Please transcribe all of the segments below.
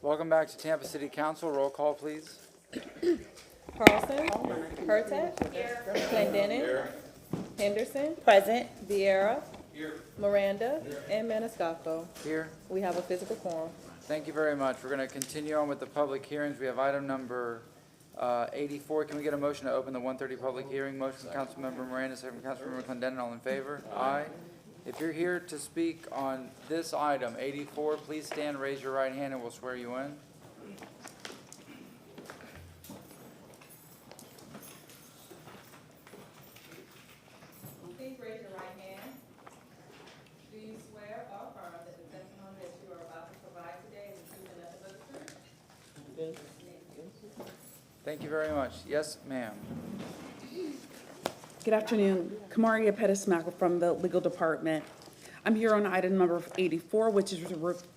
Welcome back to Tampa City Council. Roll call, please. Carlson. Hurtak. Clendenin. Henderson. Present. Vieira. Miranda. And Maniscalco. Here. We have a physical quorum. Thank you very much. We're going to continue on with the public hearings. We have item number 84. Can we get a motion to open the 1:30 public hearing? Motion from Councilmember Miranda, second from Councilmember Clendenin. All in favor? Aye. If you're here to speak on this item, 84, please stand, raise your right hand, and we'll swear you in. Please raise your right hand. Do you swear or affirm that the testimony that you are about to provide today is the truth and nothing but the truth? Thank you very much. Yes, ma'am. Good afternoon. Kamaria Pettis-Mackle from the Legal Department. I'm here on item number 84, which is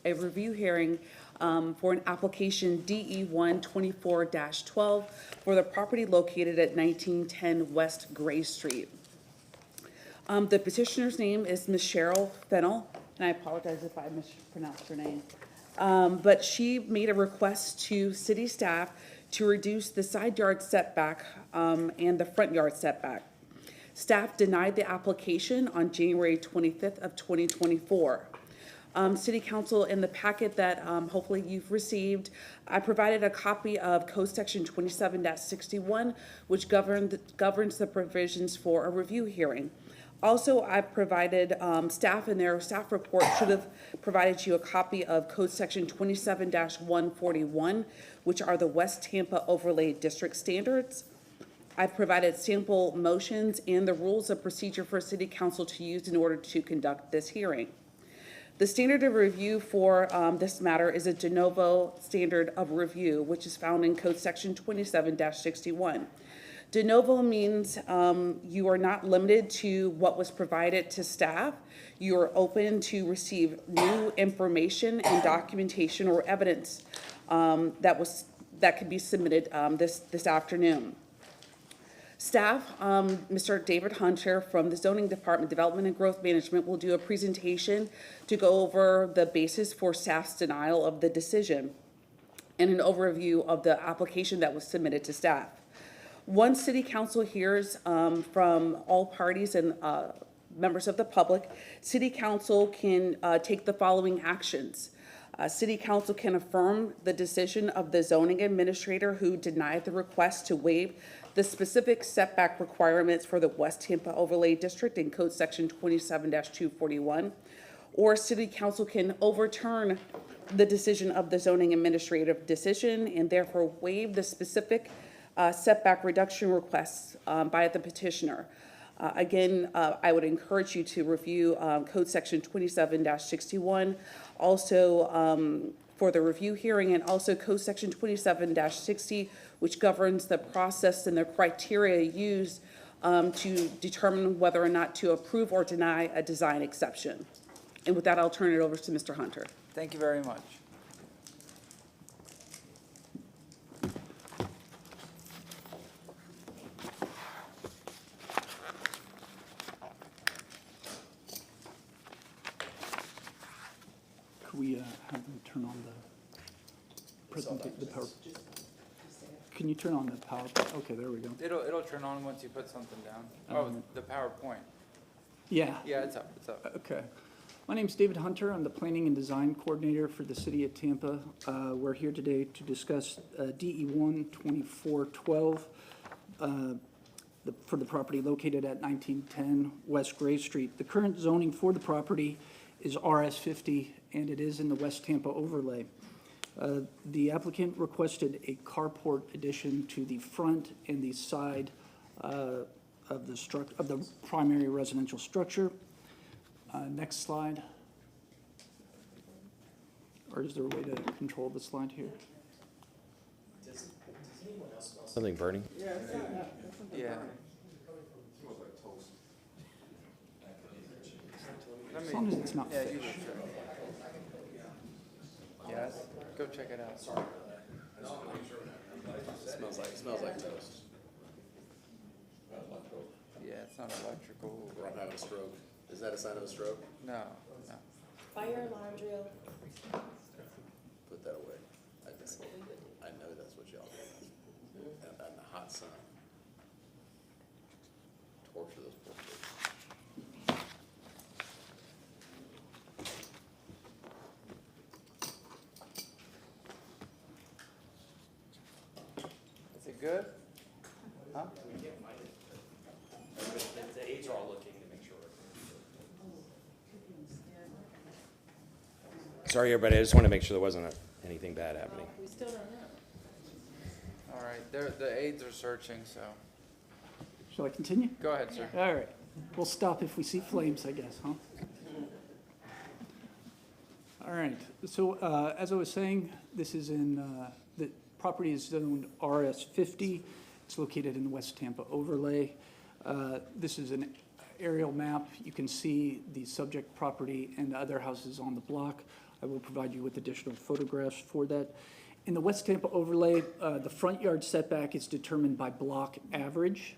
a review hearing for an application DE1 24-12 for the property located at 1910 West Gray Street. The petitioner's name is Ms. Cheryl Fennell, and I apologize if I mispronounced her name. But she made a request to city staff to reduce the side yard setback and the front yard setback. Staff denied the application on January 25th of 2024. City Council, in the packet that hopefully you've received, I provided a copy of Code Section 27-61, which governs the provisions for a review hearing. Also, I provided staff in their staff report should have provided you a copy of Code Section 27-141, which are the West Tampa Overlay District Standards. I've provided sample motions and the rules of procedure for City Council to use in order to conduct this hearing. The standard of review for this matter is a de novo standard of review, which is found in Code Section 27-61. De novo means you are not limited to what was provided to staff. You are open to receive new information and documentation or evidence that could be submitted this afternoon. Staff, Mr. David Hunter from the Zoning Department, Development and Growth Management, will do a presentation to go over the basis for staff's denial of the decision and an overview of the application that was submitted to staff. Once City Council hears from all parties and members of the public, City Council can take the following actions. City Council can affirm the decision of the zoning administrator who denied the request to waive the specific setback requirements for the West Tampa Overlay District in Code Section 27-241, or City Council can overturn the decision of the zoning administrative decision and therefore waive the specific setback reduction requests by the petitioner. Again, I would encourage you to review Code Section 27-61, also for the review hearing, and also Code Section 27-60, which governs the process and the criteria used to determine whether or not to approve or deny a design exception. And with that, I'll turn it over to Mr. Hunter. Thank you very much. Could we have them turn on the presentation, the power? Can you turn on the power? Okay, there we go. It'll turn on once you put something down. Oh, the PowerPoint. Yeah. Yeah, it's up. It's up. Okay. My name's David Hunter. I'm the Planning and Design Coordinator for the City of Tampa. We're here today to discuss DE1 2412 for the property located at 1910 West Gray Street. The current zoning for the property is RS50, and it is in the West Tampa overlay. The applicant requested a carport addition to the front and the side of the primary residential structure. Next slide. Or is there a way to control the slide here? Does anyone else smell something burning? Yeah. As long as it's not Yeah, fish. you should. Yes. Go check it out. Sorry. Smells like toast. Yeah, it's not electrical. Or I'm having a stroke. Is that a sign of a stroke? No, no. Fire alarm drill. Put that away. I know that's what y'all do. son. Torture those poor kids. Is it good? Huh? We can't find it. The aides are all looking to make sure. Sorry, everybody, I just want to make sure there wasn't anything bad happening. We still don't know. All right, the aides are searching, so, Shall I continue? go ahead, sir. All right, we'll stop if we see flames, I guess, huh? All right, so as I was saying, this is the property is zoned RS50. It's located in the West Tampa overlay. This is an aerial map. You can see the subject property and the other houses on the block. I will provide you with additional photographs for that. In the West Tampa overlay, the front yard setback is determined by block average.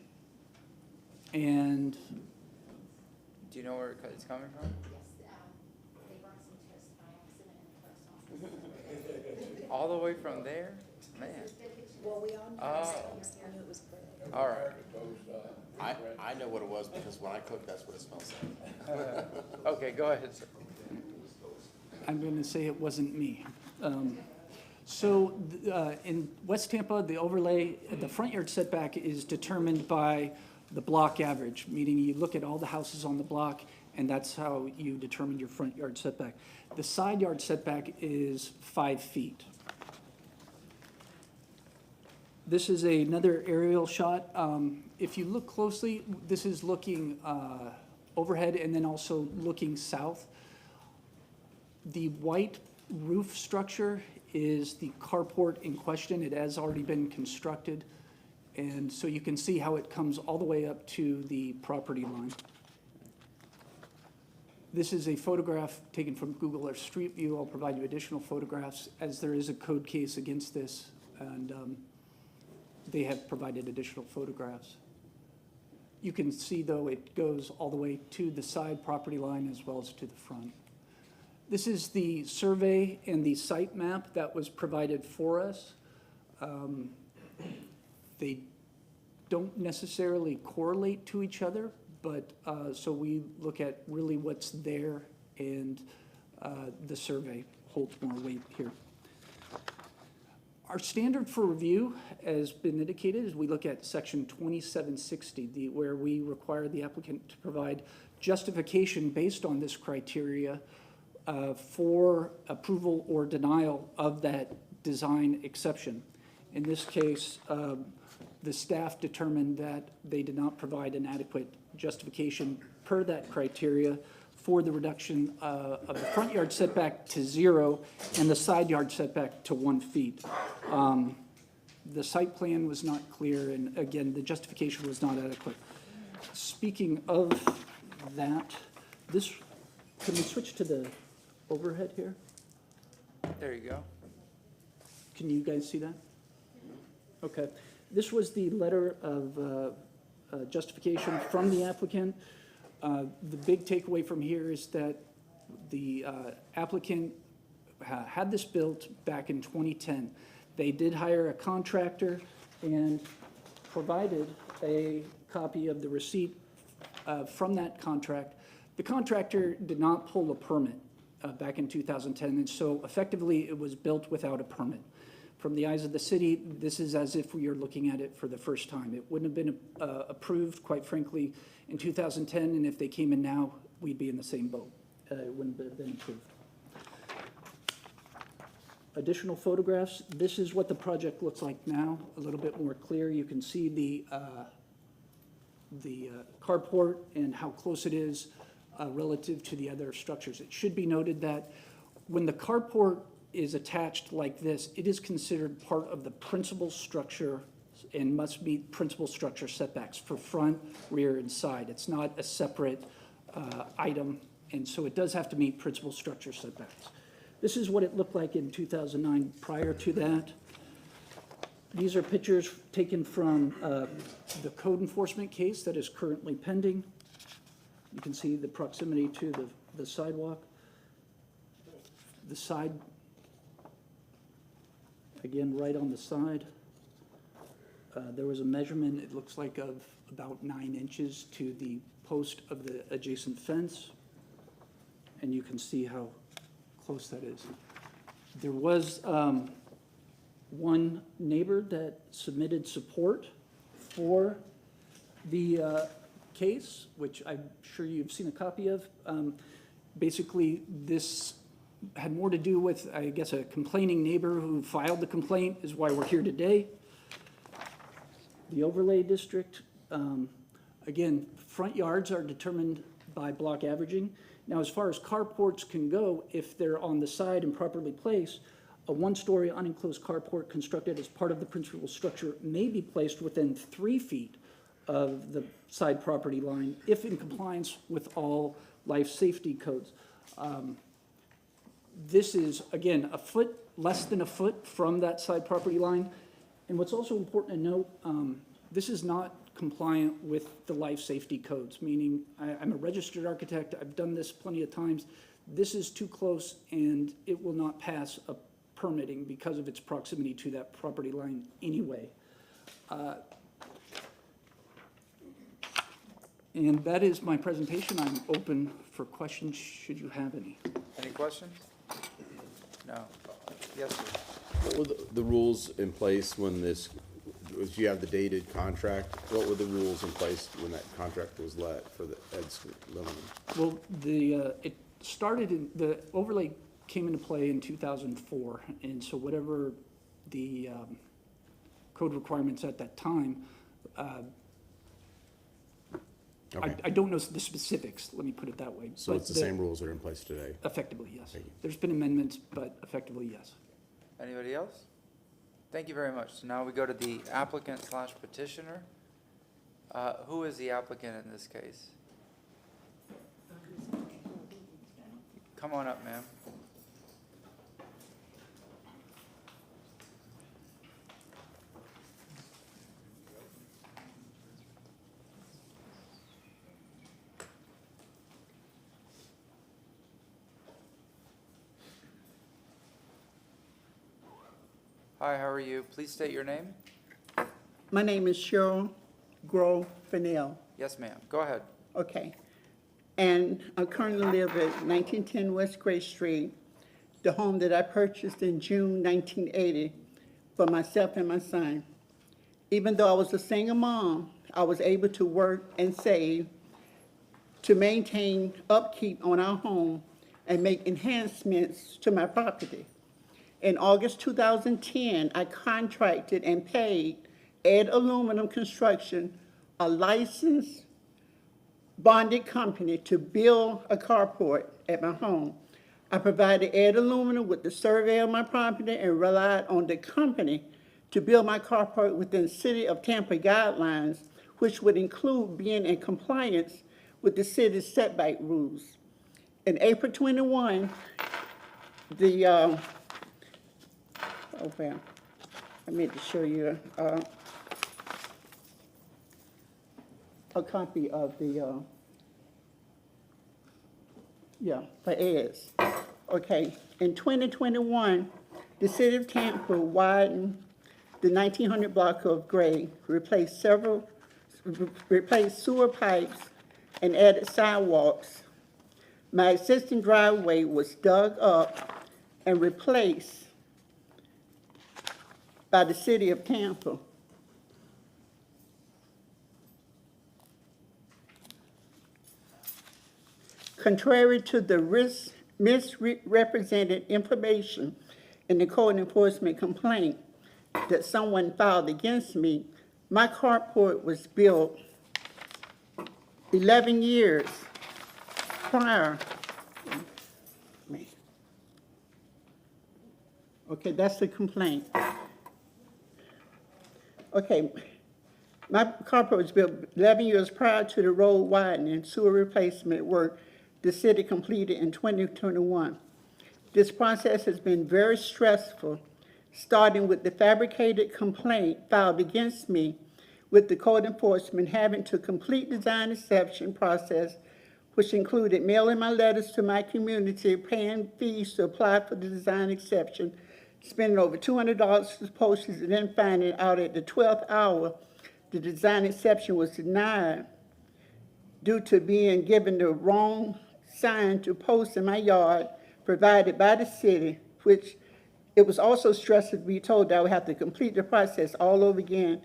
And Do you know where it's coming from? Yes, they brought some tests by accident in the post office. All the way from there? Man, Well, we all knew Oh. it was clear. all right. I know what it was because when I cook, that's what it smells like. Okay, go ahead, sir. I'm going to say it wasn't me. So in West Tampa, the overlay, the front yard setback is determined by the block average, meaning you look at all the houses on the block, and that's how you determine your front yard setback. The side yard setback is 5 feet. This is another aerial shot. If you look closely, this is looking overhead and then also looking south. The white roof structure is the carport in question. It has already been constructed. And so you can see how it comes all the way up to the property line. This is a photograph taken from Google Earth Street View. I'll provide you additional photographs as there is a code case against this, and they have provided additional photographs. You can see, though, it goes all the way to the side property line as well as to the front. This is the survey and the site map that was provided for us. They don't necessarily correlate to each other, but so we look at really what's there, and the survey holds more weight here. Our standard for review, as been indicated, is we look at section 2760, where we require the applicant to provide justification based on this criteria for approval or denial of that design exception. In this case, the staff determined that they did not provide an adequate justification per that criteria for the reduction of the front yard setback to 0 and the side yard setback to 1 feet. The site plan was not clear, and again, the justification was not adequate. Speaking of that, can we switch to the overhead here? There you go. Can you guys see that? Okay. This was the letter of justification from the applicant. The big takeaway from here is that the applicant had this built back in 2010. They did hire a contractor and provided a copy of the receipt from that contract. The contractor did not pull a permit back in 2010, and so effectively it was built without a permit. From the eyes of the city, this is as if we are looking at it for the first time. It wouldn't have been approved, quite frankly, in 2010, and if they came in now, we'd be in the same boat. It wouldn't have been approved. Additional photographs. This is what the project looks like now, a little bit more clear. You can see the carport and how close it is relative to the other structures. It should be noted that when the carport is attached like this, it is considered part of the principal structure and must meet principal structure setbacks for front, rear, and side. It's not a separate item, and so it does have to meet principal structure setbacks. This is what it looked like in 2009 prior to that. These are pictures taken from the code enforcement case that is currently pending. You can see the proximity to the sidewalk. The side, again, right on the side. There was a measurement, it looks like, of about 9 inches to the post of the adjacent fence, and you can see how close that is. There was one neighbor that submitted support for the case, which I'm sure you've seen a copy of. Basically, this had more to do with, I guess, a complaining neighbor who filed the complaint, is why we're here today. The overlay district, again, front yards are determined by block averaging. Now, as far as carports can go, if they're on the side and properly placed, a one-story unenclosed carport constructed as part of the principal structure may be placed within 3 feet of the side property line if in compliance with all life safety codes. This is, again, a foot, less than a foot from that side property line. And what's also important to note, this is not compliant with the life safety codes, meaning I'm a registered architect, I've done this plenty of times. This is too close and it will not pass a permitting because of its proximity to that property line anyway. And that is my presentation. I'm open for questions, should you have any. Any questions? No. Yes, sir. What were the rules in place when this, if you have the dated contract, what were the rules in place when that contract was let for the Ed's Limited? Well, it started in, the overlay came into play in 2004, and so whatever the code requirements at that time, Okay. I don't know the specifics, let me put it that way. So but it's the same rules that are in place today? Effectively, yes. Thank you. There's been amendments, but effectively, yes. Anybody else? Thank you very much. So now we go to the applicant slash petitioner. Who is the applicant in this case? Come on up, ma'am. Hi, how are you? Please state your name. My name is Cheryl Grove Fennell. Yes, ma'am. Go ahead. Okay. And I currently live at 1910 West Gray Street, the home that I purchased in June 1980 for myself and my son. Even though I was a single mom, I was able to work and save to maintain upkeep on our home and make enhancements to my property. In August 2010, I contracted and paid Ed Aluminum Construction, a licensed bonded company, to build a carport at my home. I provided Ed Aluminum with the survey of my property and relied on the company to build my carport within City of Tampa guidelines, which would include being in compliance with the city's setback rules. In April 21, I meant to show you a copy of the, for Ed's. Okay, in 2021, the City of Tampa widened the 1900 block of Gray, replaced sewer pipes, and added sidewalks. My existing driveway was dug up and replaced by the City of Tampa. Contrary to the misrepresented information in the code enforcement complaint that someone filed against me, my carport was built 11 years prior. Okay, that's the complaint. Okay, my carport was built 11 years prior to the road widening and sewer replacement work the city completed in 2021. This process has been very stressful, starting with the fabricated complaint filed against me with the code enforcement having to complete design exception process, which included mailing my letters to my community, paying fees to apply for the design exception, spending over $200 for posters and then finding out at the 12th hour the design exception was denied due to being given the wrong sign to post in my yard provided by the city, which it was also stressful to be told that I would have to complete the process all over again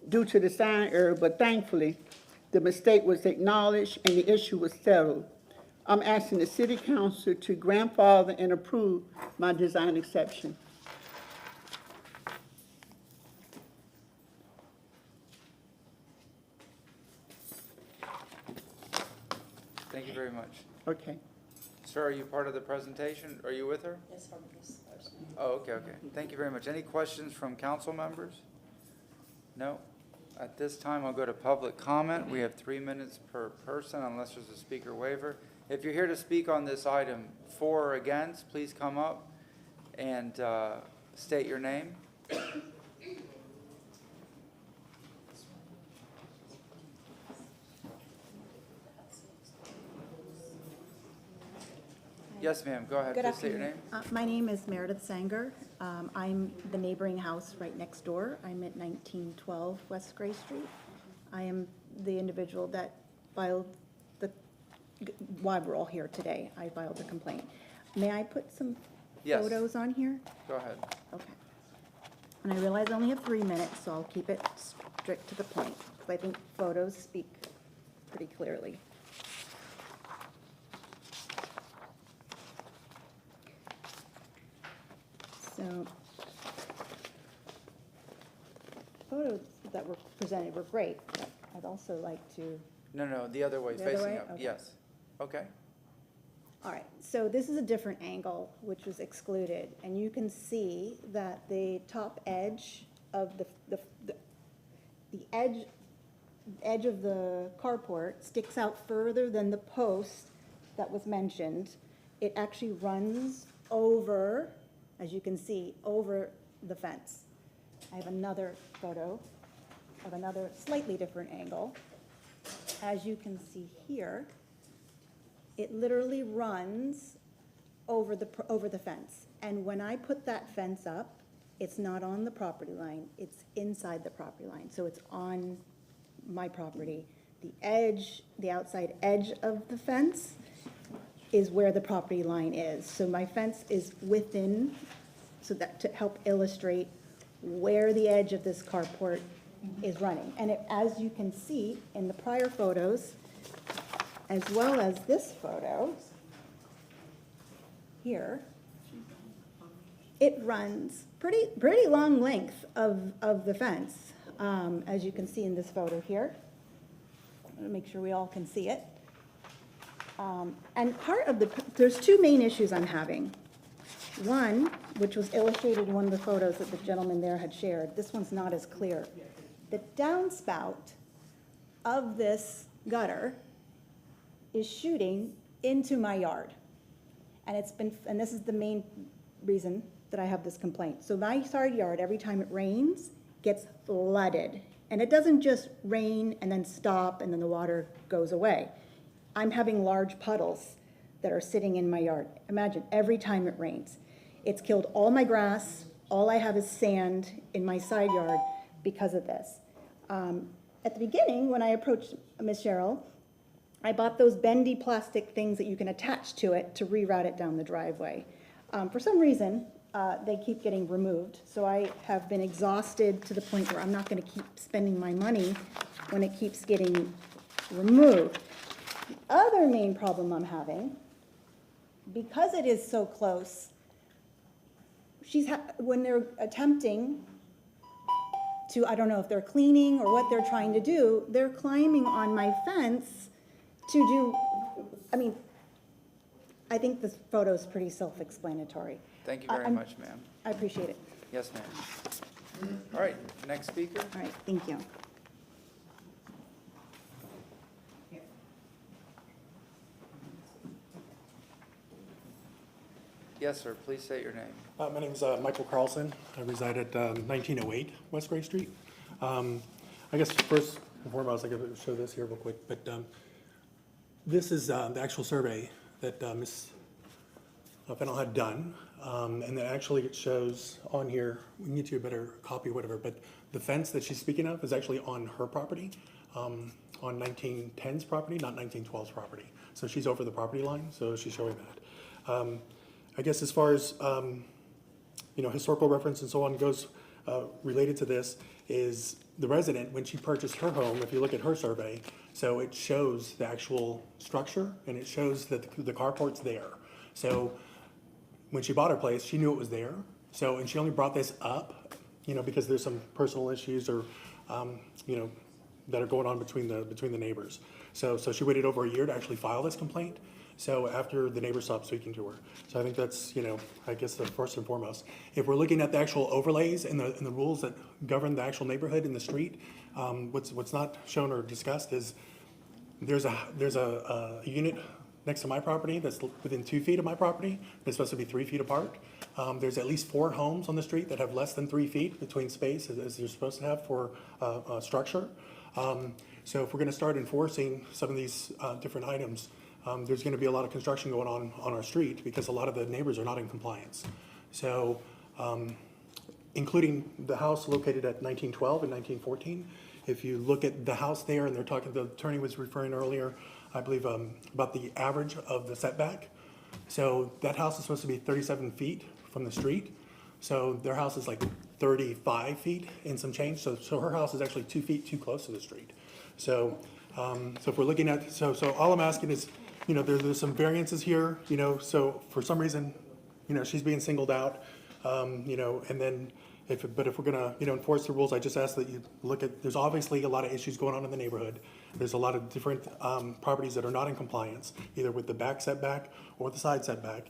due to the sign error, but thankfully, the mistake was acknowledged and the issue was settled. I'm asking the city council to grandfather and approve my design exception. Thank you very much. Okay. Sir, are you part of the presentation? Are you with her? Yes, from this person. Oh, okay, okay. Thank you very much. Any questions from council members? No? At this time, I'll go to public comment. We have 3 minutes per person unless there's a speaker waiver. If you're here to speak on this item for or against, please come up and state your name. Yes, ma'am, go ahead. Good Please state your name. afternoon. My name is Meredith Sanger. I'm the neighboring house right next door. I'm at 1912 West Gray Street. I am the individual that filed why we're all here today. I filed the complaint. May I put some Yes. photos on here? Go ahead. Okay. And I realize I only have 3 minutes, so I'll keep it strict to the point, because I think photos speak pretty clearly. So, photos that were presented were great, but I'd also like to, No, the other way, The other facing way? up. Okay. Yes. Okay. all right, so this is a different angle, which was excluded, and you can see that the top edge of the edge of the carport sticks out further than the post that was mentioned. It actually runs over, as you can see, over the fence. I have another photo of another slightly different angle. As you can see here, it literally runs over the fence. And when I put that fence up, it's not on the property line, it's inside the property line, so it's on my property. The edge, the outside edge of the fence is where the property line is. So my fence is within, so that to help illustrate where the edge of this carport is running. And as you can see in the prior photos, as well as this photo here, it runs pretty long length of the fence, as you can see in this photo here. I'm gonna make sure we all can see it. And there's two main issues I'm having. One, which was illustrated in one of the photos that the gentleman there had shared, this one's not as clear. The downspout of this gutter is shooting into my yard. And this is the main reason that I have this complaint. So my side yard, every time it rains, gets flooded. And it doesn't just rain and then stop and then the water goes away. I'm having large puddles that are sitting in my yard. Imagine, every time it rains. It's killed all my grass. All I have is sand in my side yard because of this. At the beginning, when I approached Ms. Cheryl, I bought those bendy plastic things that you can attach to it to reroute it down the driveway. For some reason, they keep getting removed, so I have been exhausted to the point where I'm not gonna keep spending my money when it keeps getting removed. The other main problem I'm having, because it is so close, when they're attempting to, I don't know if they're cleaning or what they're trying to do, they're climbing on my fence to do, I think this photo is pretty self-explanatory. Thank you very much, ma'am. I appreciate it. Yes, ma'am. All right, next speaker. All right, thank you. Yes, sir, please state your name. My name's Michael Carlson. I reside at 1908 West Gray Street. I guess first and foremost, I could show this here real quick, but this is the actual survey that Ms. had done. And then actually it shows on here, we can get you a better copy, whatever, but the fence that she's speaking of is actually on her property, on 1910's property, not 1912's property. So she's over the property line, so she's showing that. I guess as far as, historical reference and so on goes, related to this is the resident, when she purchased her home, if you look at her survey, so it shows the actual structure and it shows that the carport's there. So when she bought her place, she knew it was there. So, and she only brought this up, because there's some personal issues or, that are going on between the neighbors. So she waited over a year to actually file this complaint. So after the neighbor stopped speaking to her. So I think that's, I guess the first and foremost. If we're looking at the actual overlays and the rules that govern the actual neighborhood in the street, what's not shown or discussed is there's a unit next to my property that's within 2 feet of my property. It's supposed to be 3 feet apart. There's at least 4 homes on the street that have less than 3 feet between space as you're supposed to have for a structure. So if we're gonna start enforcing some of these different items, there's gonna be a lot of construction going on our street because a lot of the neighbors are not in compliance. So, including the house located at 1912 and 1914, if you look at the house there, and the attorney was referring earlier, I believe, about the average of the setback. So that house is supposed to be 37 feet from the street. So their house is like 35 feet and some change. So her house is actually 2 feet too close to the street. So, if we're looking at, so all I'm asking is, there's some variances here, so for some reason, she's being singled out, and then if we're gonna, enforce the rules, I just ask that you look at, there's obviously a lot of issues going on in the neighborhood. There's a lot of different, properties that are not in compliance, either with the back setback or the side setback.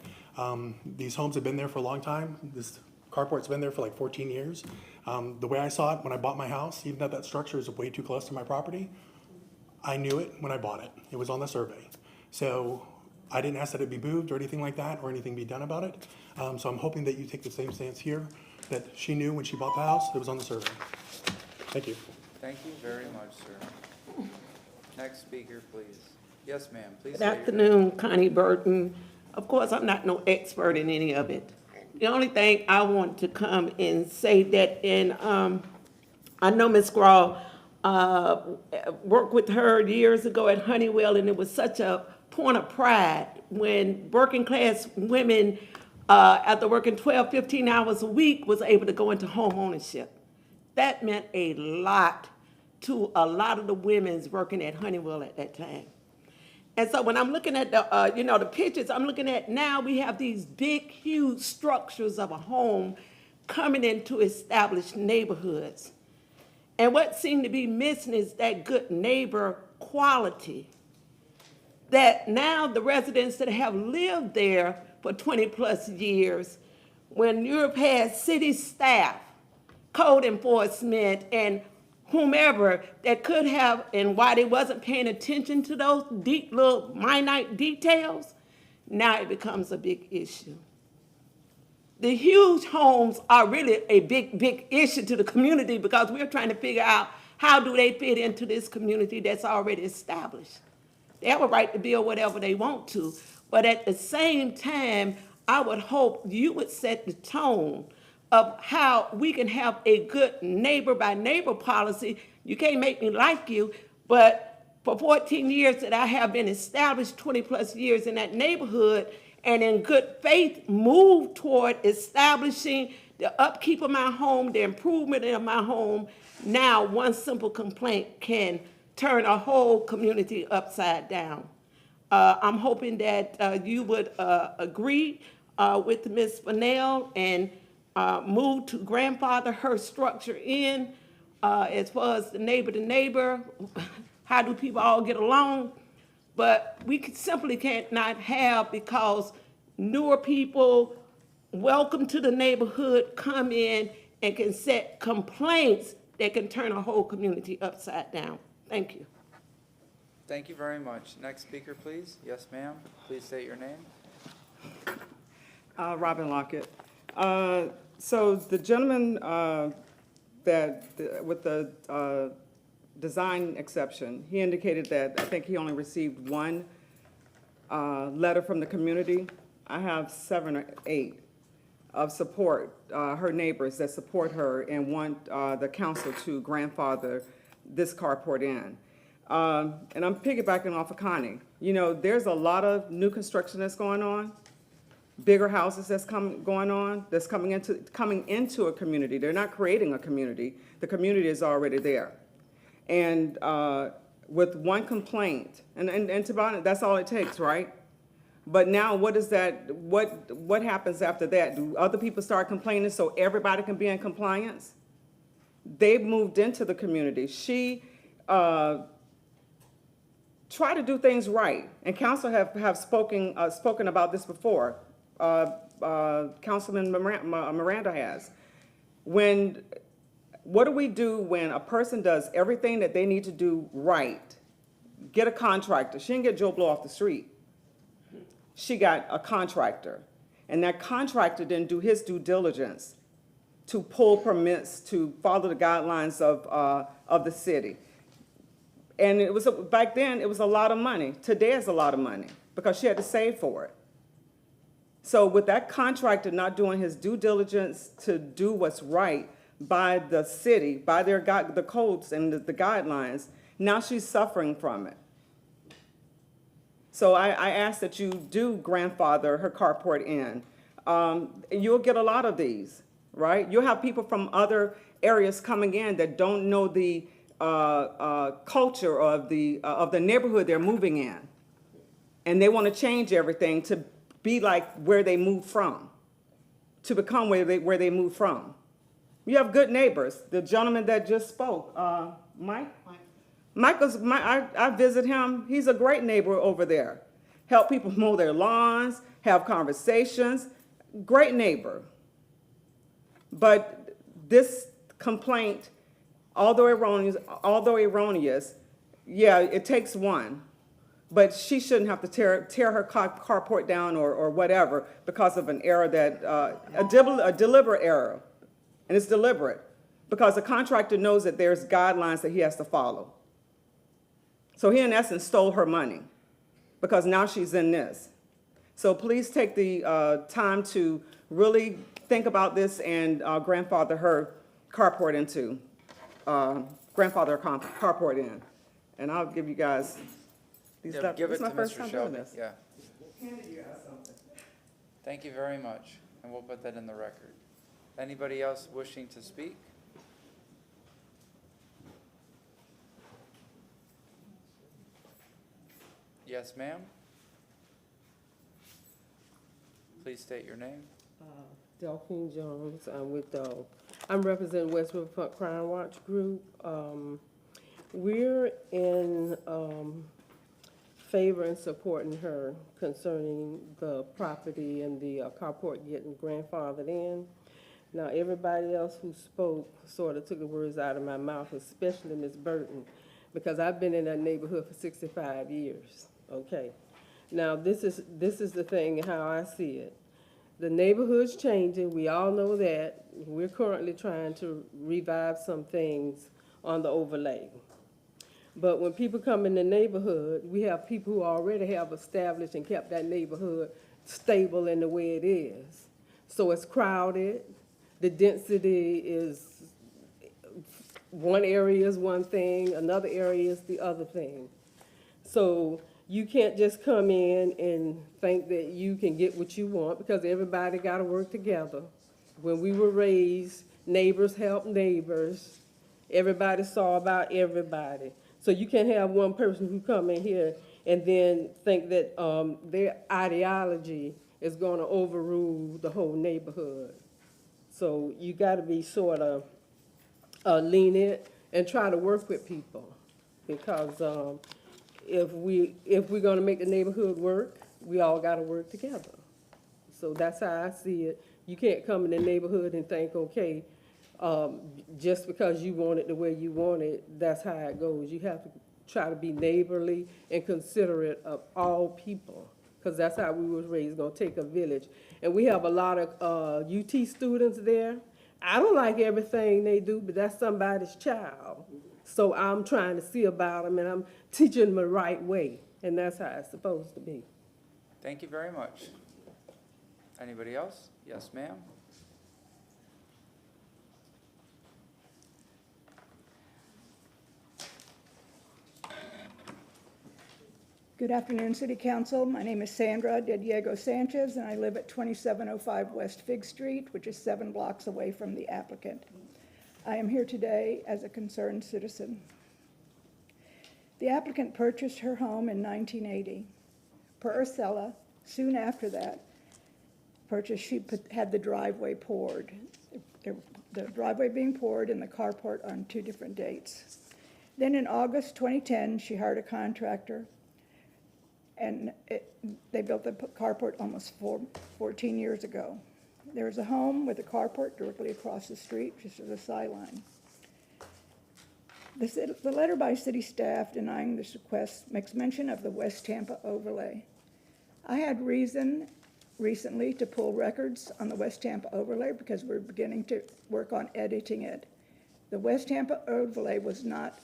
These homes have been there for a long time. This carport's been there for like 14 years. The way I saw it when I bought my house, even though that structure is way too close to my property, I knew it when I bought it. It was on the survey. So I didn't ask that it be moved or anything like that or anything be done about it. So I'm hoping that you take the same stance here, that she knew when she bought the house, it was on the survey. Thank you. Thank you very much, sir. Next speaker, please. Yes, ma'am, please. Good afternoon, Connie Burton. Of course, I'm not no expert in any of it. The only thing I want to come and say that I know Ms. Grawl, worked with her years ago at Honeywell, and it was such a point of pride when working class women, after working 12, 15 hours a week, was able to go into home ownership. That meant a lot to a lot of the women's working at Honeywell at that time. And so when I'm looking at the pictures, I'm looking at now we have these big, huge structures of a home coming into established neighborhoods. And what seemed to be missing is that good neighbor quality. That now the residents that have lived there for 20 plus years, when you've had city staff, code enforcement, and whomever that could have, and why they wasn't paying attention to those deep little minute details, now it becomes a big issue. The huge homes are really a big, big issue to the community because we're trying to figure out how do they fit into this community that's already established. They have a right to build whatever they want to, but at the same time, I would hope you would set the tone of how we can have a good neighbor by neighbor policy. You can't make me like you, but for 14 years that I have been established, 20 plus years in that neighborhood, and in good faith move toward establishing the upkeep of my home, the improvement of my home, now one simple complaint can turn a whole community upside down. I'm hoping that you would agree with Ms. Fennell and move to grandfather her structure in as far as the neighbor to neighbor. How do people all get along? But we simply can't not have, because newer people welcome to the neighborhood come in and can set complaints that can turn a whole community upside down. Thank you. Thank you very much. Next speaker, please. Yes, ma'am. Please state your name. Robin Lockett. So the gentleman with the design exception, he indicated that I think he only received one letter from the community I have 7 or 8 of support, her neighbors that support her and want the council to grandfather this carport in. And I'm piggybacking off of Connie. You know, there's a lot of new construction that's going on, bigger houses that's going on, that's coming into a community. They're not creating a community. The community is already there. And with one complaint, and to be honest, that's all it takes, right? But now what is that, what happens after that? Do other people start complaining so everybody can be in compliance? They've moved into the community. She try to do things right, and council have spoken about this before. Councilman Miranda has. What do we do when a person does everything that they need to do right? Get a contractor. She didn't get Joe Blow off the street. She got a contractor, and that contractor didn't do his due diligence to pull permits, to follow the guidelines of the city. And it was, back then, it was a lot of money. Today it's a lot of money because she had to save for it. So with that contractor not doing his due diligence to do what's right by the city, by the codes and the guidelines, now she's suffering from it. So I ask that you do grandfather her carport in. You'll get a lot of these, right? You'll have people from other areas coming in that don't know the culture of the neighborhood they're moving in. And they want to change everything to be like where they moved from, to become where they moved from. You have good neighbors. The gentleman that just spoke, Mike? I visit him. He's a great neighbor over there. Help people mow their lawns, have conversations. Great neighbor. But this complaint, although erroneous, yeah, it takes one. But she shouldn't have to tear her carport down or whatever because of an error that, a deliberate error. And it's deliberate because the contractor knows that there's guidelines that he has to follow. So he, in essence, stole her money because now she's in this. So please take the time to really think about this and grandfather her carport into, carport in. And I'll give you guys these Yeah, stuff. give This it is to my first Mr. time doing Shelby, this. yeah. Thank you very much, and we'll put that in the record. Anybody else wishing to speak? Yes, ma'am? Please state your name. Delphine Jones. I'm representing West Riverfront Crime Watch Group. We're in favor and supporting her concerning the property and the carport getting grandfathered in. Now, everybody else who spoke sort of took the words out of my mouth, especially Ms. Burton, because I've been in that neighborhood for 65 years, okay? Now, this is the thing, how I see it. The neighborhood's changing, we all know that. We're currently trying to revive some things on the overlay. But when people come in the neighborhood, we have people who already have established and kept that neighborhood stable in the way it is. So it's crowded, the density is, one area is one thing, another area is the other thing. So you can't just come in and think that you can get what you want because everybody gotta work together. When we were raised, neighbors help neighbors. Everybody saw about everybody. So you can't have one person who come in here and then think that their ideology is gonna overrule the whole neighborhood. So you gotta be sort of lenient and try to work with people. Because if we're gonna make the neighborhood work, we all gotta work together. So that's how I see it. You can't come in the neighborhood and think, okay, just because you want it the way you want it, that's how it goes. You have to try to be neighborly and considerate of all people, because that's how we was raised, gonna take a village. And we have a lot of UT students there. I don't like everything they do, but that's somebody's child. So I'm trying to see about them, and I'm teaching them the right way, and that's how it's supposed to be. Thank you very much. Anybody else? Yes, ma'am? Good afternoon, City Council. My name is Sandra De Diego Sanchez, and I live at 2705 West Fig Street, which is 7 blocks away from the applicant. I am here today as a concerned citizen. The applicant purchased her home in 1980. Per Ursula, soon after that purchase, she had the driveway poured. The driveway being poured and the carport on 2 different dates. Then in August 2010, she hired a contractor, and they built the carport almost 14 years ago. There's a home with a carport directly across the street, just as a sideline. The letter by city staff denying this request makes mention of the West Tampa overlay. I had reason recently to pull records on the West Tampa overlay because we're beginning to work on editing it. The West Tampa overlay was not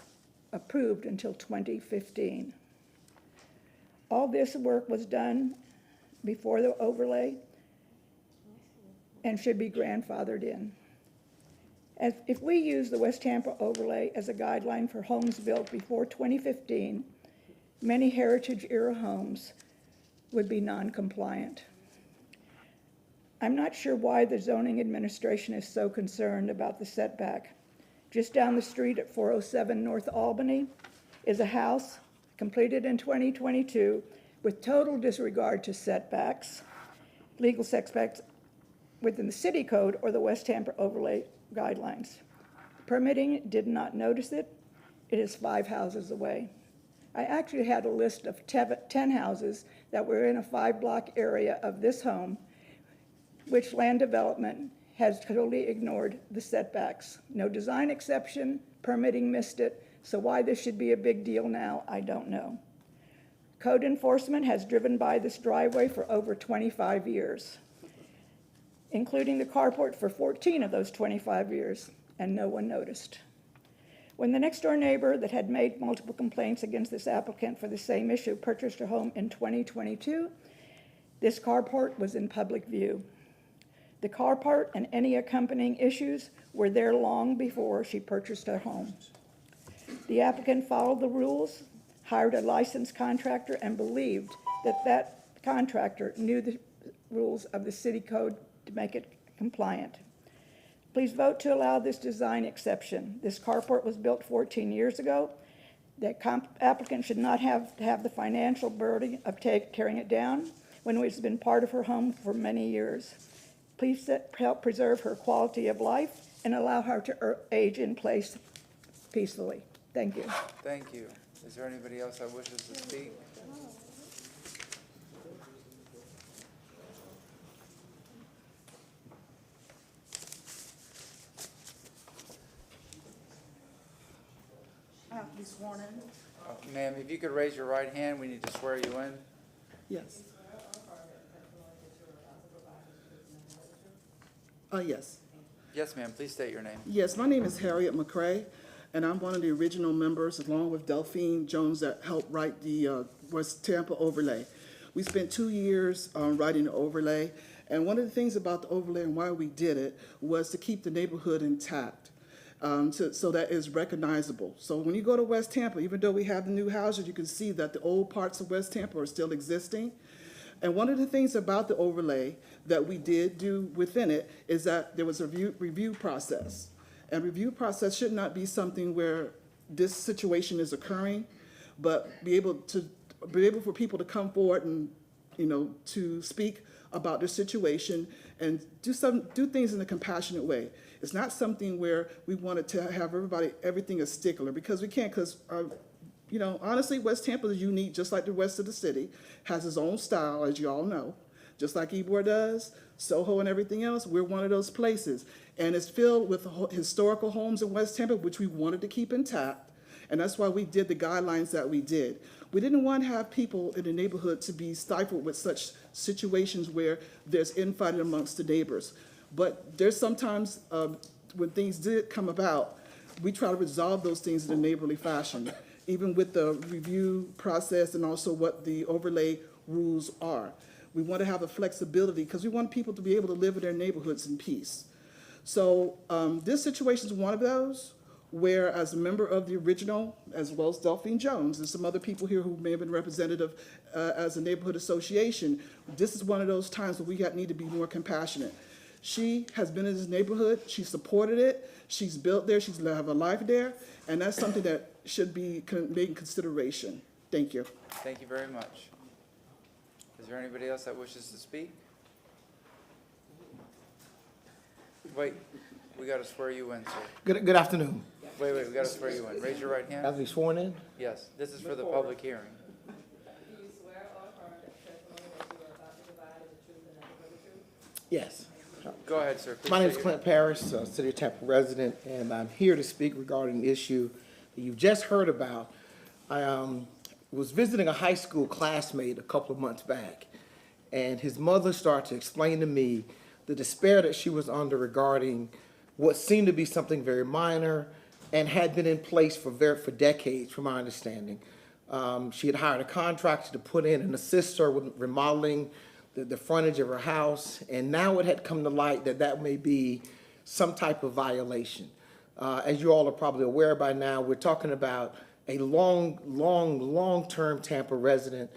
approved until 2015. All this work was done before the overlay and should be grandfathered in. If we use the West Tampa overlay as a guideline for homes built before 2015, many heritage-era homes would be non-compliant. I'm not sure why the zoning administration is so concerned about the setback. Just down the street at 407 North Albany is a house completed in 2022 with total disregard to setbacks, legal setbacks within the city code or the West Tampa overlay guidelines. Permitting did not notice it. It is 5 houses away. I actually had a list of 10 houses that were in a 5-block area of this home, which land development has totally ignored the setbacks. No design exception, permitting missed it, so why this should be a big deal now, I don't know. Code enforcement has driven by this driveway for over 25 years, including the carport for 14 of those 25 years, and no one noticed. When the next door neighbor that had made multiple complaints against this applicant for the same issue purchased her home in 2022, this carport was in public view. The carport and any accompanying issues were there long before she purchased her home. The applicant followed the rules, hired a licensed contractor, and believed that that contractor knew the rules of the city code to make it compliant. Please vote to allow this design exception. This carport was built 14 years ago. The applicant should not have to have the financial burden of tearing it down when it's been part of her home for many years. Please help preserve her quality of life and allow her to age in place peacefully. Thank you. Thank you. Is there anybody else that wishes to speak? I have to be sworn in. Ma'am, if you could raise your right hand, we need to swear you in. Yes. Yes. Yes, ma'am, please state your name. Yes, my name is Harriet McCrae, and I'm one of the original members, along with Delphine Jones, that helped write the West Tampa overlay. We spent 2 years writing the overlay, and one of the things about the overlay and why we did it was to keep the neighborhood intact, so that it's recognizable. So when you go to West Tampa, even though we have the new houses, you can see that the old parts of West Tampa are still existing. And one of the things about the overlay that we did do within it is that there was a review process. And review process should not be something where this situation is occurring, but be able for people to come forward and, to speak about their situation and do things in a compassionate way. It's not something where we wanted to have everything a stickler, because we can't, because honestly, West Tampa is unique, just like the rest of the city, has its own style, as you all know. Just like Ybor does, Soho and everything else, we're one of those places. And it's filled with historical homes in West Tampa, which we wanted to keep intact. And that's why we did the guidelines that we did. We didn't want to have people in the neighborhood to be stifled with such situations where there's infighting amongst the neighbors. But there's sometimes, when things did come about, we try to resolve those things in a neighborly fashion, even with the review process and also what the overlay rules are. We want to have the flexibility because we want people to be able to live in their neighborhoods in peace. So this situation is one of those where, as a member of the original, as well as Delphine Jones and some other people here who may have been representative as a neighborhood association, this is one of those times where we need to be more compassionate. She has been in this neighborhood, she supported it, she's built there, she's have a life there, and that's something that should be made in consideration. Thank you. Thank you very much. Is there anybody else that wishes to speak? Wait, we got to swear you in, sir. Good afternoon. Wait, we got to swear you in. Raise your right hand. Have we sworn in? Yes, this is for the public hearing. Do you swear or affirm that the testimony that you are about to provide is the truth and nothing but the truth? Yes. Go ahead, sir. Please My name is state Clint Parrish, City of Tampa resident, and I'm here to speak regarding an issue that you've just heard about. I was visiting a high school classmate a couple of months back, and his mother started to explain to me the despair that she was under regarding what seemed to be something very minor and had been in place for decades, from my understanding. She had hired a contractor to put in and assist her with remodeling the frontage of her house, and now it had come to light that that may be some type of violation. As you all are probably aware by now, we're talking about a long-term Tampa resident,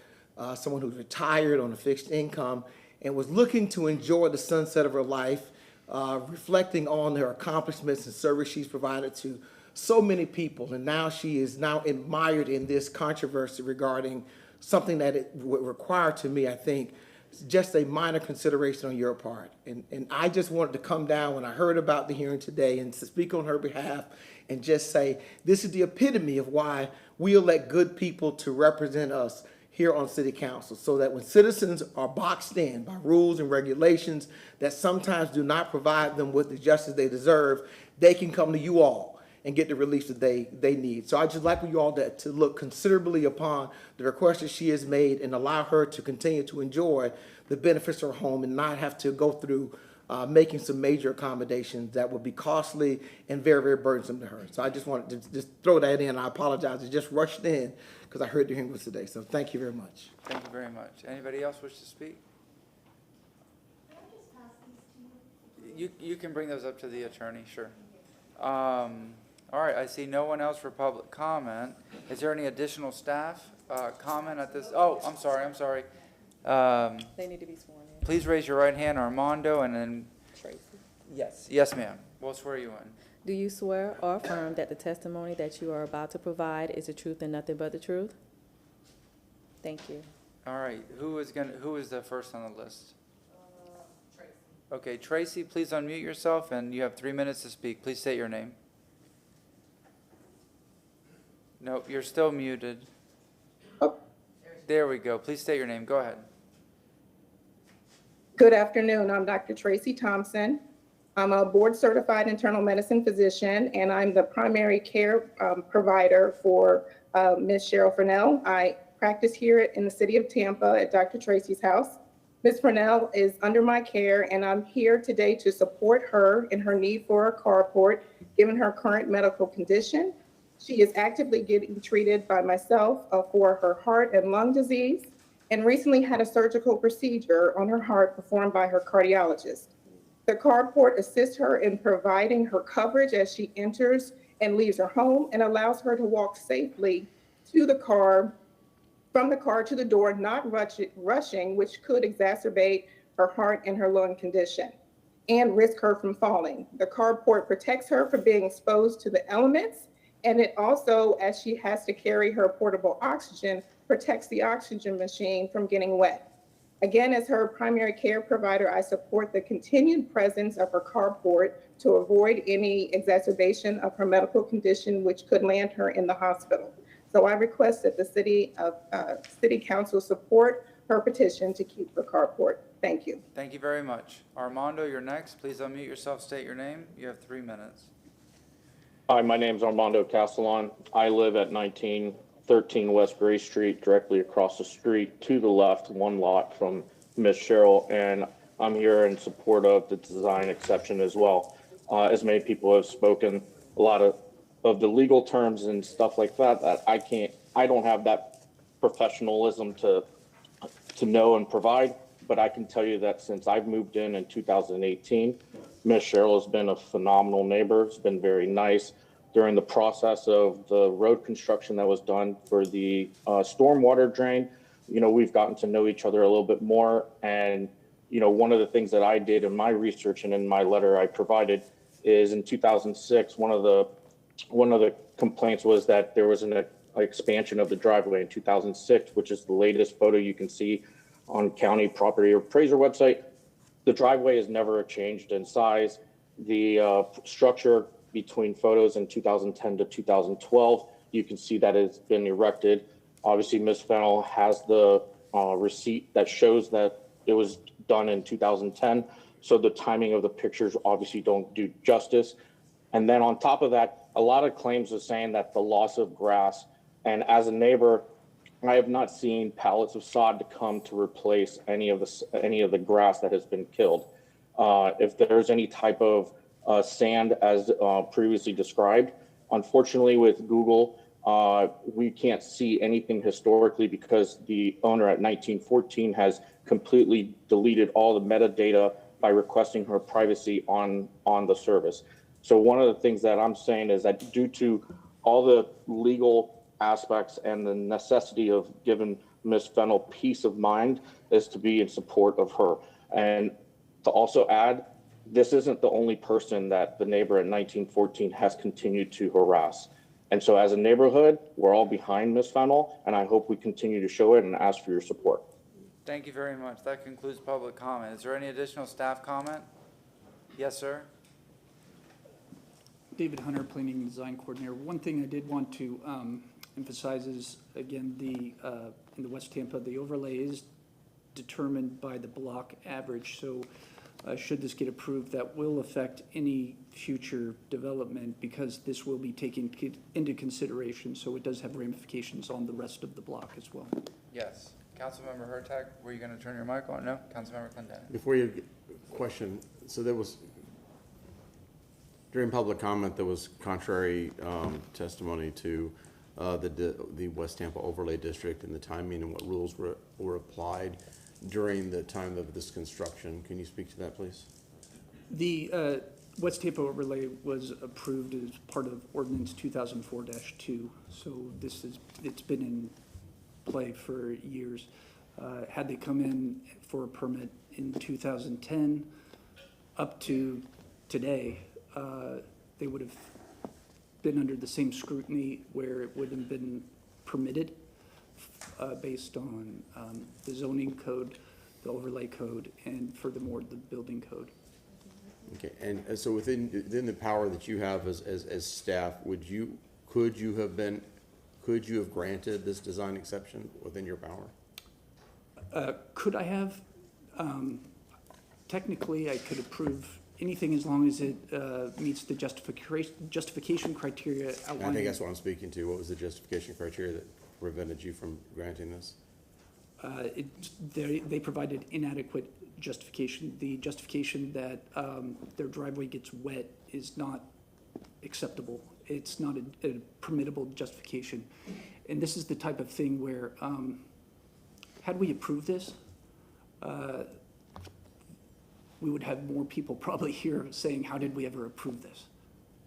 someone who's retired on a fixed income and was looking to enjoy the sunset of her life, reflecting on her accomplishments and service she's provided to so many people. And now she is now admired in this controversy regarding something that it would require, to me, I think, just a minor consideration on your part. And I just wanted to come down when I heard about the hearing today and to speak on her behalf and just say, this is the epitome of why we elect good people to represent us here on City Council, so that when citizens are boxed in by rules and regulations that sometimes do not provide them with the justice they deserve, they can come to you all and get the relief that they need. So I just like for you all to look considerably upon the request that she has made and allow her to continue to enjoy the benefits of her home and not have to go through making some major accommodations that would be costly and very, very burdensome to her. So I just wanted to just throw that in. I apologize. I just rushed in because I heard the hearing was today. So thank you very much. Thank you very much. Anybody else wish to speak? You can bring those up to the attorney, sure. All right, I see no one else for public comment. Is there any additional staff comment at this? Oh, I'm sorry. They need to be sworn in. Please raise your right hand, Armando, and then, Tracy. yes, ma'am. We'll swear you in. Do you swear or affirm that the testimony that you are about to provide is the truth and nothing but the truth? Thank you. All right, who is the first on the list? Tracy. Okay, Tracy, please unmute yourself, and you have 3 minutes to speak. Please state your name. No, you're still muted. There we go. Please state your name. Go ahead. Good afternoon. I'm Dr. Tracy Thompson. I'm a board-certified internal medicine physician, and I'm the primary care provider for Ms. Cheryl Furnell. I practice here in the city of Tampa at Dr. Tracy's house. Ms. Furnell is under my care, and I'm here today to support her in her need for a carport, given her current medical condition. She is actively getting treated by myself for her heart and lung disease, and recently had a surgical procedure on her heart performed by her cardiologist. The carport assists her in providing her coverage as she enters and leaves her home, and allows her to walk safely to the car, from the car to the door, not rushing, which could exacerbate her heart and her lung condition and risk her from falling. The carport protects her from being exposed to the elements, and it also, as she has to carry her portable oxygen, protects the oxygen machine from getting wet. Again, as her primary care provider, I support the continued presence of her carport to avoid any exacerbation of her medical condition, which could land her in the hospital. So I request that the City Council support her petition to keep her carport. Thank you. Thank you very much. Armando, you're next. Please unmute yourself, state your name. You have 3 minutes. Hi, my name is Armando Castellon. I live at 1913 West Gray Street, directly across the street to the left, one lot from Ms. Cheryl, and I'm here in support of the design exception as well. As many people have spoken, a lot of the legal terms and stuff like that, that I don't have that professionalism to know and provide, but I can tell you that since I've moved in 2018, Ms. Cheryl has been a phenomenal neighbor. It's been very nice. During the process of the road construction that was done for the stormwater drain, we've gotten to know each other a little bit more. And, one of the things that I did in my research and in my letter I provided is in 2006, one of the complaints was that there was an expansion of the driveway in 2006, which is the latest photo you can see on county property appraiser website. The driveway has never changed in size. The structure between photos in 2010 to 2012, you can see that it's been erected. Obviously, Ms. Fennell has the receipt that shows that it was done in 2010. So the timing of the pictures obviously don't do justice. And then on top of that, a lot of claims are saying that the loss of grass, and as a neighbor, I have not seen pallets of sod to come to replace any of the grass that has been killed. If there's any type of sand as previously described, unfortunately with Google, we can't see anything historically because the owner at 1914 has completely deleted all the metadata by requesting her privacy on the service. So one of the things that I'm saying is that due to all the legal aspects and the necessity of giving Ms. Fennell peace of mind is to be in support of her. And to also add, this isn't the only person that the neighbor at 1914 has continued to harass. And so as a neighborhood, we're all behind Ms. Fennell, and I hope we continue to show it and ask for your support. Thank you very much. That concludes public comment. Is there any additional staff comment? Yes, sir. David Hunter, Planning and Design Coordinator. One thing I did want to emphasize is, again, in the West Tampa, the overlay is determined by the block average. So should this get approved, that will affect any future development because this will be taken into consideration. So it does have ramifications on the rest of the block as well. Yes. Councilmember Hurtak, were you going to turn your mic on? No? Councilmember Clendenin. Before you question, so there was, during public comment, there was contrary testimony to the West Tampa Overlay District and the timing and what rules were applied during the time of this construction. Can you speak to that, please? The West Tampa Overlay was approved as part of Ordinance 2004-2. So it's been in play for years. Had they come in for a permit in 2010 up to today, they would have been under the same scrutiny where it would have been permitted based on the zoning code, the overlay code, and furthermore, the building code. Okay, and so within the power that you have as staff, could you have granted this design exception within your power? Could I have? Technically, I could approve anything as long as it meets the justification criteria outlined. I think that's what I'm speaking to. What was the justification criteria that prevented you from granting this? They provided inadequate justification. The justification that their driveway gets wet is not acceptable. It's not a permittable justification. And this is the type of thing where, had we approved this, we would have more people probably here saying, how did we ever approve this?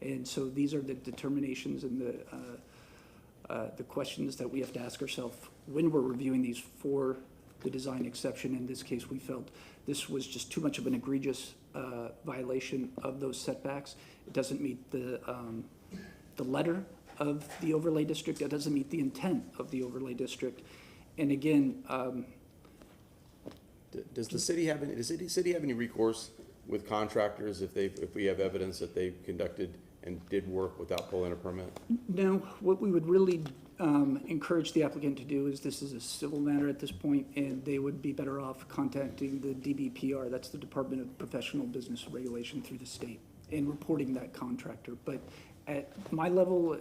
And so these are the determinations and the questions that we have to ask ourselves when we're reviewing these for the design exception. In this case, we felt this was just too much of an egregious violation of those setbacks. It doesn't meet the letter of the overlay district. It doesn't meet the intent of the overlay district. And again, does the city have any recourse with contractors if we have evidence that they conducted and did work without pulling a permit? No, what we would really encourage the applicant to do is, this is a civil matter at this point, and they would be better off contacting the DBPR, that's the Department of Professional Business Regulation through the state, and reporting that contractor. But at my level,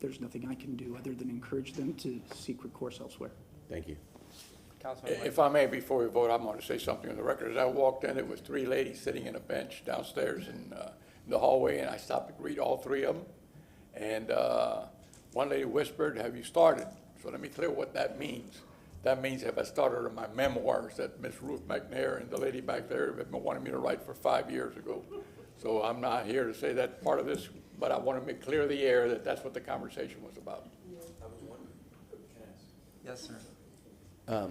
there's nothing I can do other than encourage them to seek recourse elsewhere. Thank you. If I may, before we vote, I want to say something on the record. As I walked in, it was three ladies sitting in a bench downstairs in the hallway, and I stopped to greet all three of them. And one lady whispered, "Have you started?" So let me clear what that means. that means if I started on my memoirs that Miss Ruth McNair and the lady back there have been wanting me to write for 5 years ago. So I'm not here to say that part of this, but I want to make clear the air that that's what the conversation was about. Yes, sir.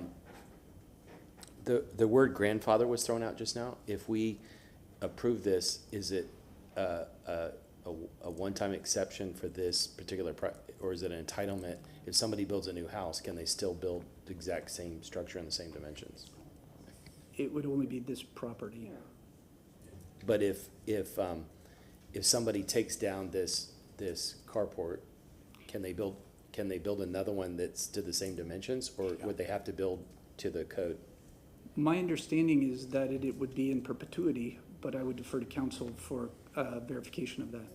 The word grandfather was thrown out just now. If we approve this, is it a one-time exception for this particular, or is it an entitlement? If somebody builds a new house, can they still build the exact same structure and the same dimensions? It would only be this property. But if somebody takes down this carport, can they build another one that's to the same dimensions, or would they have to build to the code? My understanding is that it would be in perpetuity, but I would defer to council for verification of that.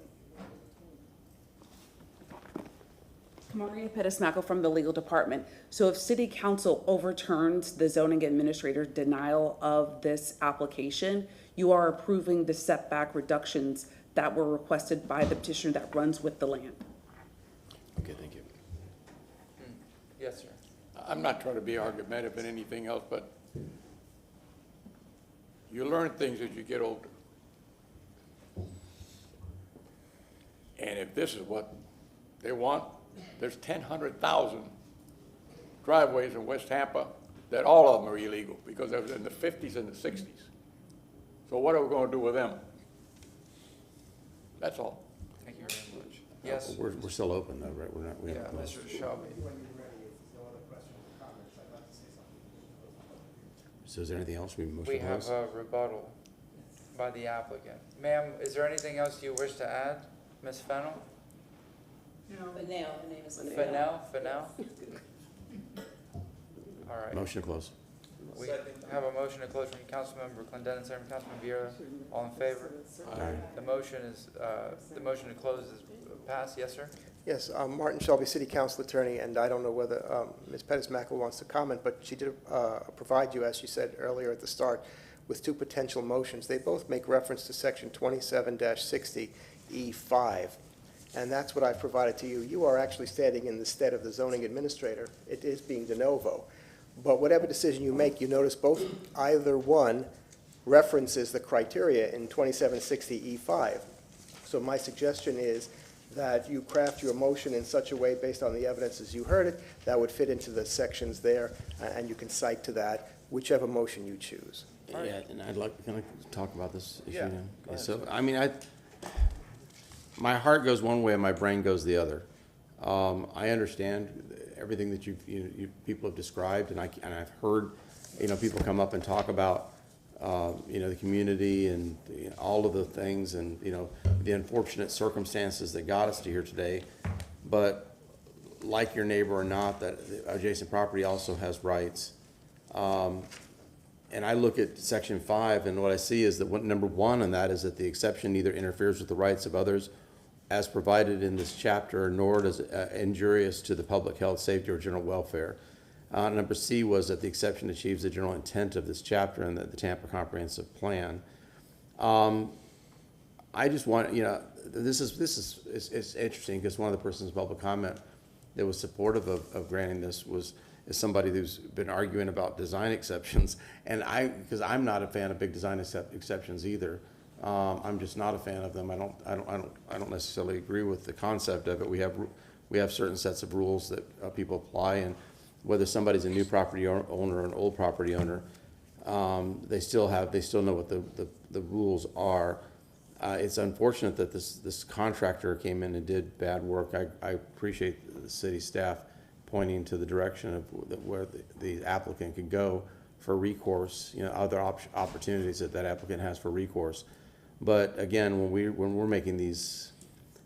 Maria Pettis-Mackel from the legal department. So if city council overturns the zoning administrator's denial of this application, you are approving the setback reductions that were requested by the petitioner that runs with the land. Okay, thank you. Yes, sir. I'm not trying to be argumentative in anything else, but you learn things as you get older. And if this is what they want, there's 100,000 driveways in West Tampa that all of them are illegal because they was in the 50s and the 60s. So what are we going to do with them? That's all. Thank you very much. Yes? We're still open though, right? We're not, we Yeah, haven't closed. Mr. Shelby. So is there anything else we motion We to have close? a rebuttal by the applicant. Ma'am, is there anything else you wish to add? Ms. Fennell? Fennell, her name is Fennell? All right. Motion to close. We have a motion to close from Councilmember Clendenin, second from Councilmember Vieira. All in favor? Aye. The motion to close is passed. Yes, sir? Yes, Martin Shelby, City Council Attorney, and I don't know whether Ms. Pettis-Mackel wants to comment, but she did provide you, as she said earlier at the start, with two potential motions. They both make reference to Section 27-60E5, and that's what I've provided to you. You are actually standing in the stead of the zoning administrator. It is being de novo. But whatever decision you make, you notice either one references the criteria in 2760E5. So my suggestion is that you craft your motion in such a way, based on the evidence as you heard it, that would fit into the sections there, and you can cite to that whichever motion you choose. Yeah, and can I talk about this issue Yeah, now? go ahead. So, I mean, my heart goes one way and my brain goes the other. I understand everything that you people have described, and I've heard, people come up and talk about, the community and all of the things and, the unfortunate circumstances that got us to here today. But like your neighbor or not, that adjacent property also has rights. And I look at Section 5, and what I see is that number one on that is that the exception neither interferes with the rights of others as provided in this chapter, nor does injurious to the public health, safety, or general welfare. Number C was that the exception achieves the general intent of this chapter and the Tampa Comprehensive Plan. I just want, this is interesting because one of the persons in public comment that was supportive of granting this is somebody who's been arguing about design exceptions, and because I'm not a fan of big design exceptions either. I'm just not a fan of them. I don't necessarily agree with the concept of it. We have certain sets of rules that people apply, and whether somebody's a new property owner or an old property owner, they still know what the rules are. It's unfortunate that this contractor came in and did bad work. I appreciate the city staff pointing to the direction of where the applicant could go for recourse, other opportunities that applicant has for recourse. But again, when we're making these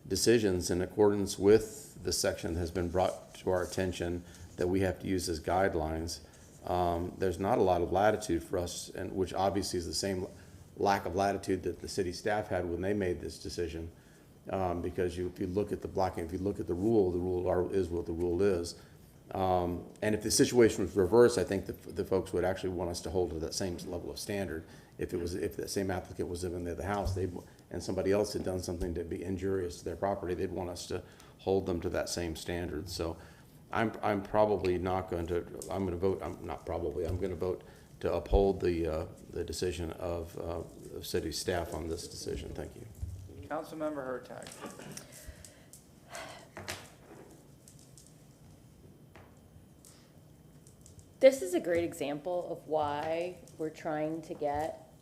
decisions in accordance with the section that has been brought to our attention that we have to use as guidelines, there's not a lot of latitude for us, and which obviously is the same lack of latitude that the city staff had when they made this decision. Because if you look at if you look at the rule is what the rule is. And if the situation was reversed, I think the folks would actually want us to hold to that same level of standard. If the same applicant was living in the house, and somebody else had done something to be injurious to their property, they'd want us to hold them to that same standard. So I'm probably not going to, I'm going to vote, I'm not probably, I'm going to vote to uphold the decision of city staff on this decision. Thank you. Councilmember Hurtak. This is a great example of why we're trying to get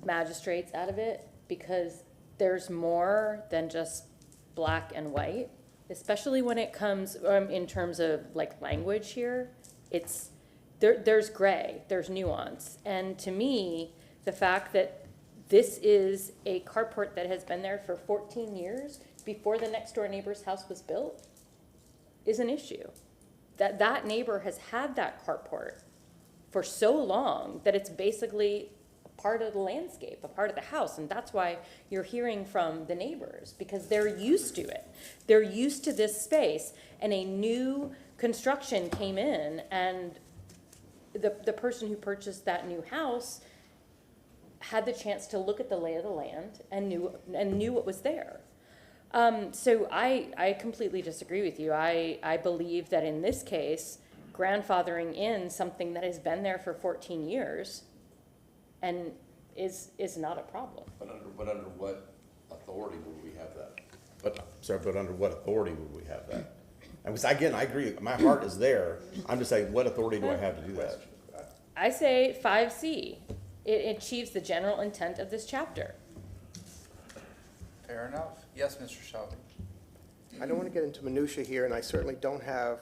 magistrates out of it, because there's more than just black and white, especially when it comes in terms of like language here. There's gray, there's nuance. And to me, the fact that this is a carport that has been there for 14 years before the next door neighbor's house was built is an issue. That neighbor has had that carport for so long that it's basically a part of the landscape, a part of the house. And that's why you're hearing from the neighbors, because they're used to it. They're used to this space, and a new construction came in, and the person who purchased that new house had the chance to look at the lay of the land and knew what was there. So I completely disagree with you. I believe that in this case, grandfathering in something that has been there for 14 years and is not a problem. But under what authority would we have that? But under what authority would we have that? And again, I agree, my heart is there. I'm just saying, what authority do I have to do that? I say 5C. It achieves the general intent of this chapter. Fair enough. Yes, Mr. Shelby. I don't want to get into minutia here, and I certainly don't have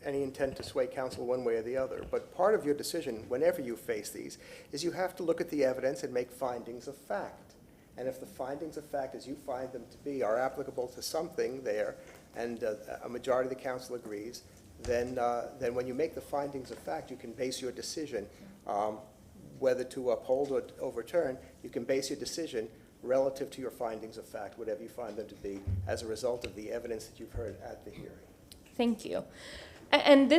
any intent to sway council one way or the other. But part of your decision, whenever you face these, is you have to look at the evidence and make findings of fact. And if the findings of fact, as you find them to be, are applicable to something there, and a majority of the council agrees, then when you make the findings of fact, you can base your decision, whether to uphold or overturn, you can base your decision relative to your findings of fact, whatever you find them to be, as a result of the evidence that you've heard at the hearing. Thank you. And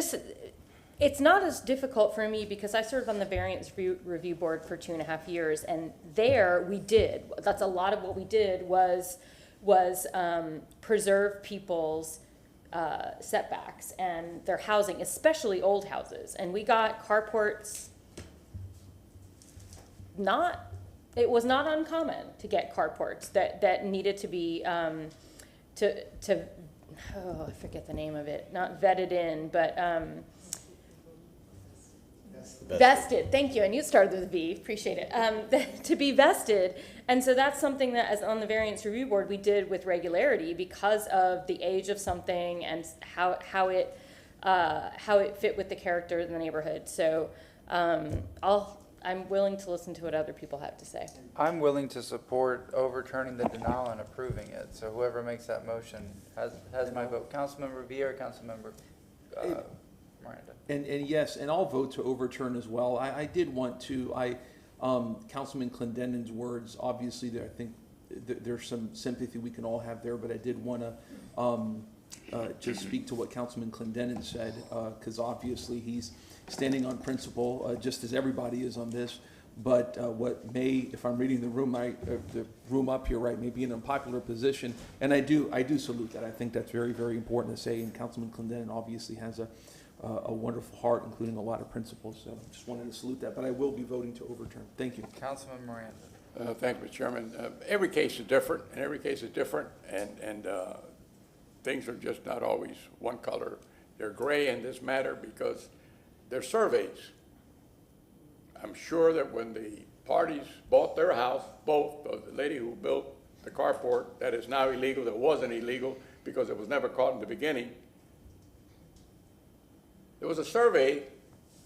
it's not as difficult for me because I served on the Variance Review Board for 2.5 years, and there that's a lot of what we did was preserve people's setbacks and their housing, especially old houses. And we got carports, it was not uncommon to get carports that needed to be, I forget the name of it, not vetted in, but vested. Thank you. I knew it started with a V. Appreciate it. To be vested. And so that's something that, as on the Variance Review Board, we did with regularity because of the age of something and how it fit with the character in the neighborhood. So I'm willing to listen to what other people have to say. I'm willing to support overturning the denial and approving it. So whoever makes that motion has my vote. Councilmember Vieira, Councilmember Miranda. And yes, and I'll vote to overturn as well. I did want to, Councilman Clendenin's words, obviously I think there's some sympathy we can all have there, but I did want to just speak to what Councilman Clendenin said, because obviously he's standing on principle, just as everybody is on this. But what may, if I'm reading the room up here, right, may be an unpopular position, and I do salute that. I think that's very, very important to say. And Councilman Clendenin obviously has a wonderful heart, including a lot of principles. So just wanted to salute that. But I will be voting to overturn. Thank you, Councilman Miranda. Thank you, Mr. Chairman. Every case is different, and things are just not always one color. They're gray in this matter because they're surveys. I'm sure that when the parties bought their house, both the lady who built the carport that is now illegal, that wasn't illegal because it was never caught in the beginning, there was a survey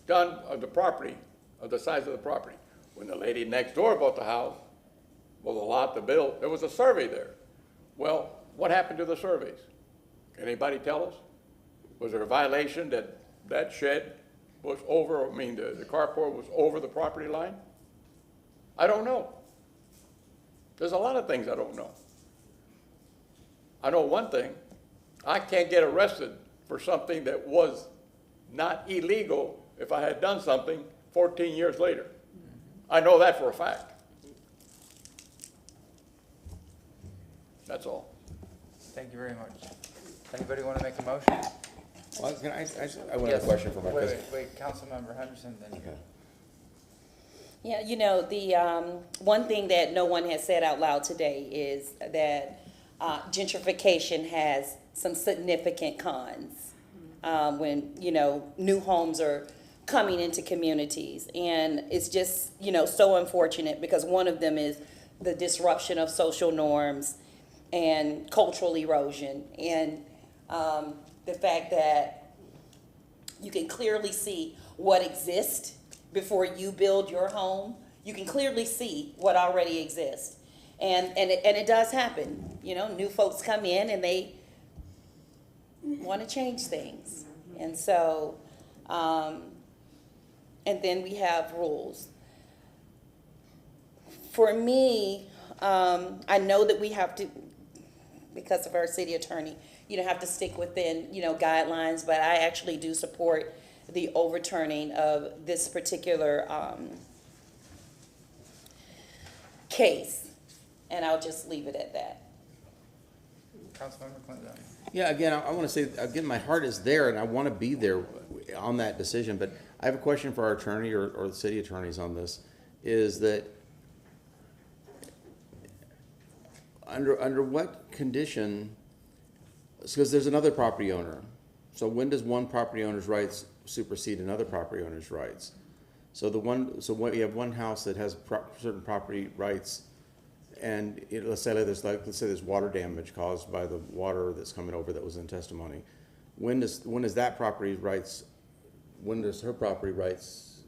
done of the property, of the size of the property. When the lady next door bought the house, well, the lot to build, there was a survey there. Well, what happened to the surveys? Can anybody tell us? Was there a violation that shed was over, the carport was over the property line? I don't know. There's a lot of things I don't know. I know one thing, I can't get arrested for something that was not illegal if I had done something 14 years later. I know that for a fact. That's all. Thank you very much. Anybody want to make a motion? Well, can I have a Yes. question for my. Wait, Councilmember Henderson, then you. Yeah, you know, the one thing that no one has said out loud today is that gentrification has some significant cons when, you know, new homes are coming into communities. And it's just, you know, so unfortunate because one of them is the disruption of social norms and cultural erosion. And the fact that you can clearly see what exists before you build your home. You can clearly see what already exists. And it does happen. You know, new folks come in and they want to change things. And so, and then we have rules. For me, I know that we have to, because of our city attorney, you don't have to stick within, you know, guidelines, but I actually do support the overturning of this particular case. And I'll just leave it at that. Councilmember Clinton. Yeah, again, I want to say, again, my heart is there, and I want to be there on that decision, but I have a question for our attorney or the city attorneys on this, is that under what condition, because there's another property owner, so when does one property owner's rights supersede another property owner's rights? So you have one house that has certain property rights, and let's say there's water damage caused by the water that's coming over that was in testimony. When does that property rights? When does her property rights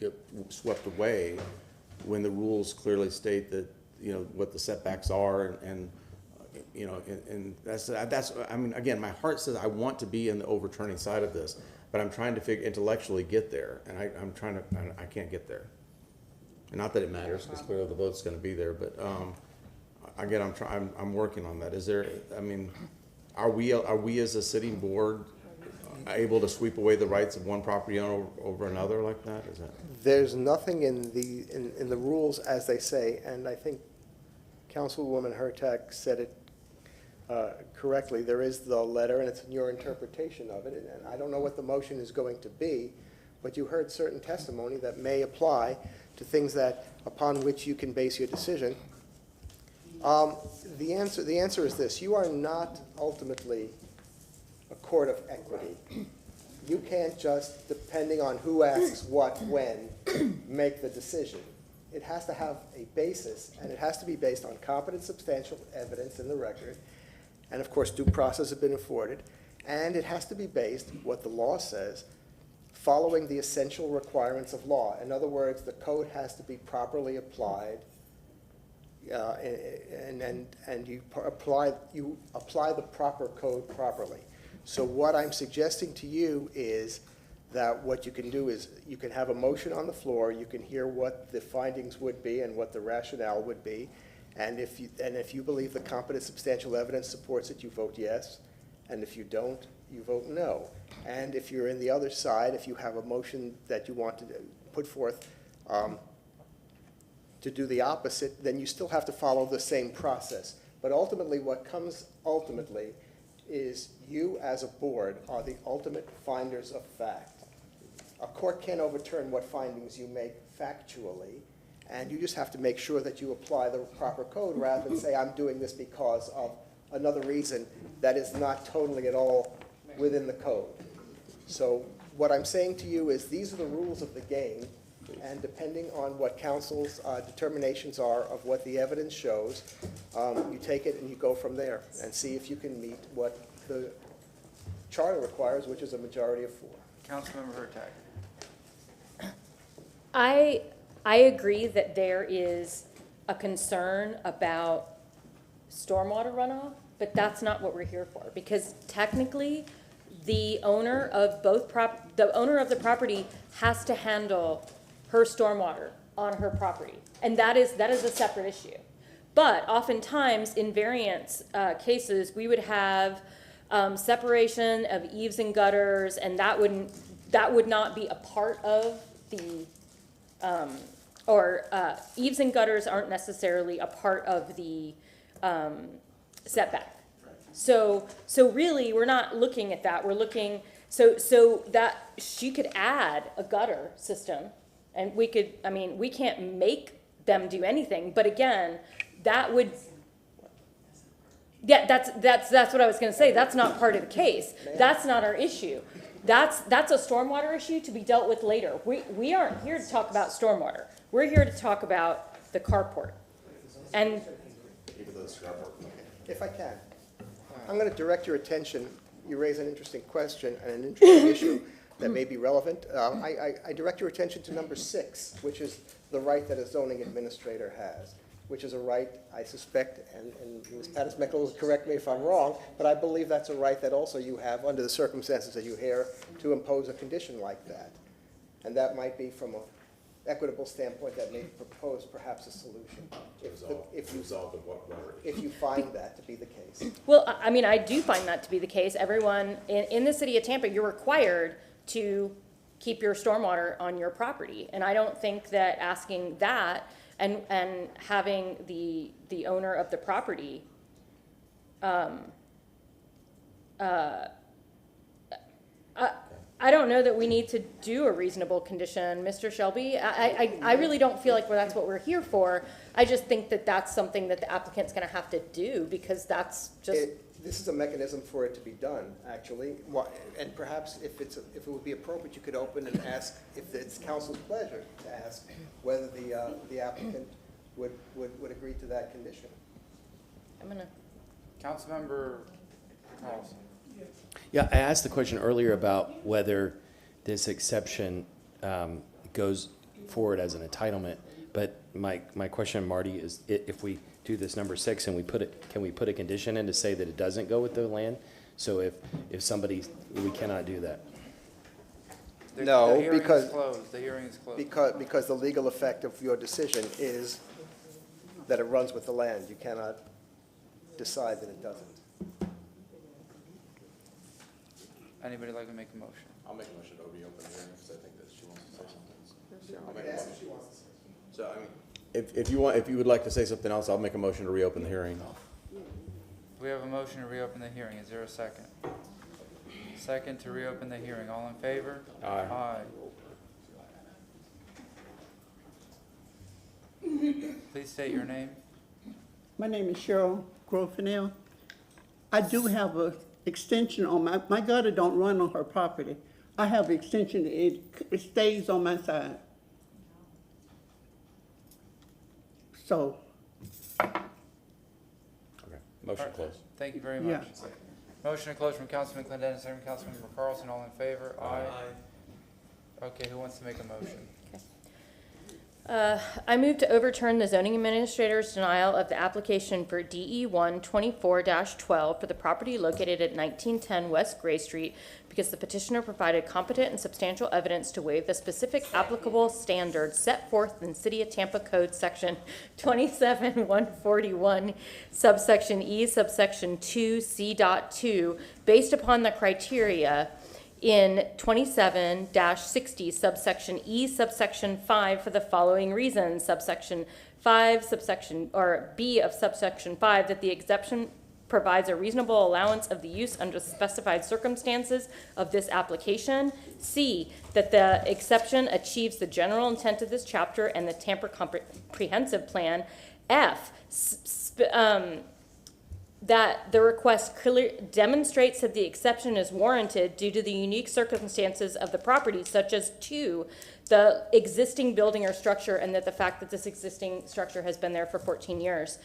get swept away? When the rules clearly state that, you know, what the setbacks are, and you know, and that's I mean, again, my heart says I want to be in the overturning side of this, but I'm trying to intellectually get there, and I can't get there. And not that it matters, because clearly the vote's going to be there, but again, I'm working on that. Is there? I mean, are we as a sitting board able to sweep away the rights of one property owner over another like that? Is that? There's nothing in the rules as they say, and I think Councilwoman Hurtak said it correctly. There is the letter, and it's in your interpretation of it, and I don't know what the motion is going to be, but you heard certain testimony that may apply to things that upon which you can base your decision. The answer is this: you are not ultimately a court of equity. You can't just, depending on who asks what when, make the decision. It has to have a basis, and it has to be based on competent, substantial evidence in the record, and of course due process has been afforded, and it has to be based, what the law says, following the essential requirements of law. In other words, the code has to be properly applied, and you apply the proper code properly. So what I'm suggesting to you is that what you can do is you can have a motion on the floor, you can hear what the findings would be and what the rationale would be, and if you believe the competent substantial evidence supports it, you vote yes, and if you don't, you vote no. And if you're in the other side, if you have a motion that you want to put forth to do the opposite, then you still have to follow the same process. But ultimately, what comes ultimately is you as a board are the ultimate finders of fact. A court can't overturn what findings you make factually, and you just have to make sure that you apply the proper code rather than say, I'm doing this because of another reason that is not totally at all within the code. So what I'm saying to you is these are the rules of the game, and depending on what council's determinations are of what the evidence shows, you take it and you go from there and see if you can meet what the charter requires, which is a majority of 4. Councilmember Hurtak. I agree that there is a concern about stormwater runoff, but that's not what we're here for, because technically the owner of the property has to handle her stormwater on her property, and that is a separate issue. But oftentimes in variance cases, we would have separation of eaves and gutters, and that would not be a part of the eaves and gutters aren't necessarily a part of the setback. So really, we're not looking at that. We're looking, so that she could add a gutter system, and we could, I mean, we can't make them do anything, but again, that would, yeah, that's what I was gonna say. That's not part of the case. That's not our issue. That's a stormwater issue to be dealt with later. We aren't here to talk about stormwater. We're here to talk about the carport. And If I can, I'm going to direct your attention, you raise an interesting question and an interesting issue that may be relevant. I direct your attention to number 6, which is the right that a zoning administrator has, which is a right, I suspect, and Ms. Pattis-Meckler will correct me if I'm wrong, but I believe that's a right that also you have under the circumstances that you hear to impose a condition like that. And that might be from an equitable standpoint that may propose perhaps a solution, if you find that to be the case. well, I mean, I do find that to be the case. Everyone in the city of Tampa, you're required to keep your stormwater on your property. And I don't think that asking that and having the owner of the property I don't know that we need to do a reasonable condition, Mr. Shelby. I really don't feel like that's what we're here for. I just think that that's something that the applicant's gonna have to do, because that's just. This is a mechanism for it to be done, actually. And perhaps if it would be appropriate, you could open and ask, if it's council's pleasure, to ask whether the applicant would agree to that condition. I'm gonna. Councilmember Carlson. Yeah, I asked the question earlier about whether this exception goes forward as an entitlement, but my question, Marty, is if we do this number 6 and can we put a condition in to say that it doesn't go with the land? So if somebody, we cannot do that. No, because The hearing is closed. Because the legal effect of your decision is that it runs with the land. You cannot decide that it doesn't. Anybody like to make a motion? I'll make a motion to reopen the hearing because I think that she wants to say something. I'll make a motion. So, I mean, if you would like to say something else, I'll make a motion to reopen the hearing. We have a motion to reopen the hearing. Is there a second? Second to reopen the hearing. All in favor? Aye. Please state your name. My name is Cheryl Grofinell. I do have a extension on my gutter don't run on her property. I have extension, it stays on my side. So. Okay, motion closed. Thank you very much. Yeah. Motion to close from Councilman Clendenin, second from Councilmember Carlson. All in favor? Aye. Okay, who wants to make a motion? I move to overturn the zoning administrator's denial of the application for DE 124-12 for the property located at 1910 West Gray Street, because the petitioner provided competent and substantial evidence to waive the specific applicable standards set forth in City of Tampa Code Section 27141, subsection E, subsection 2C.2, based upon the criteria in 27-60 subsection E subsection 5 for the following reasons: subsection 5 subsection or B of subsection 5, that the exception provides a reasonable allowance of the use under specified circumstances of this application. C, that the exception achieves the general intent of this chapter and the Tampa Comprehensive Plan. F, that the request clearly demonstrates that the exception is warranted due to the unique circumstances of the property, such as 2, the existing building or structure, and that the fact that this existing structure has been there for 14 years.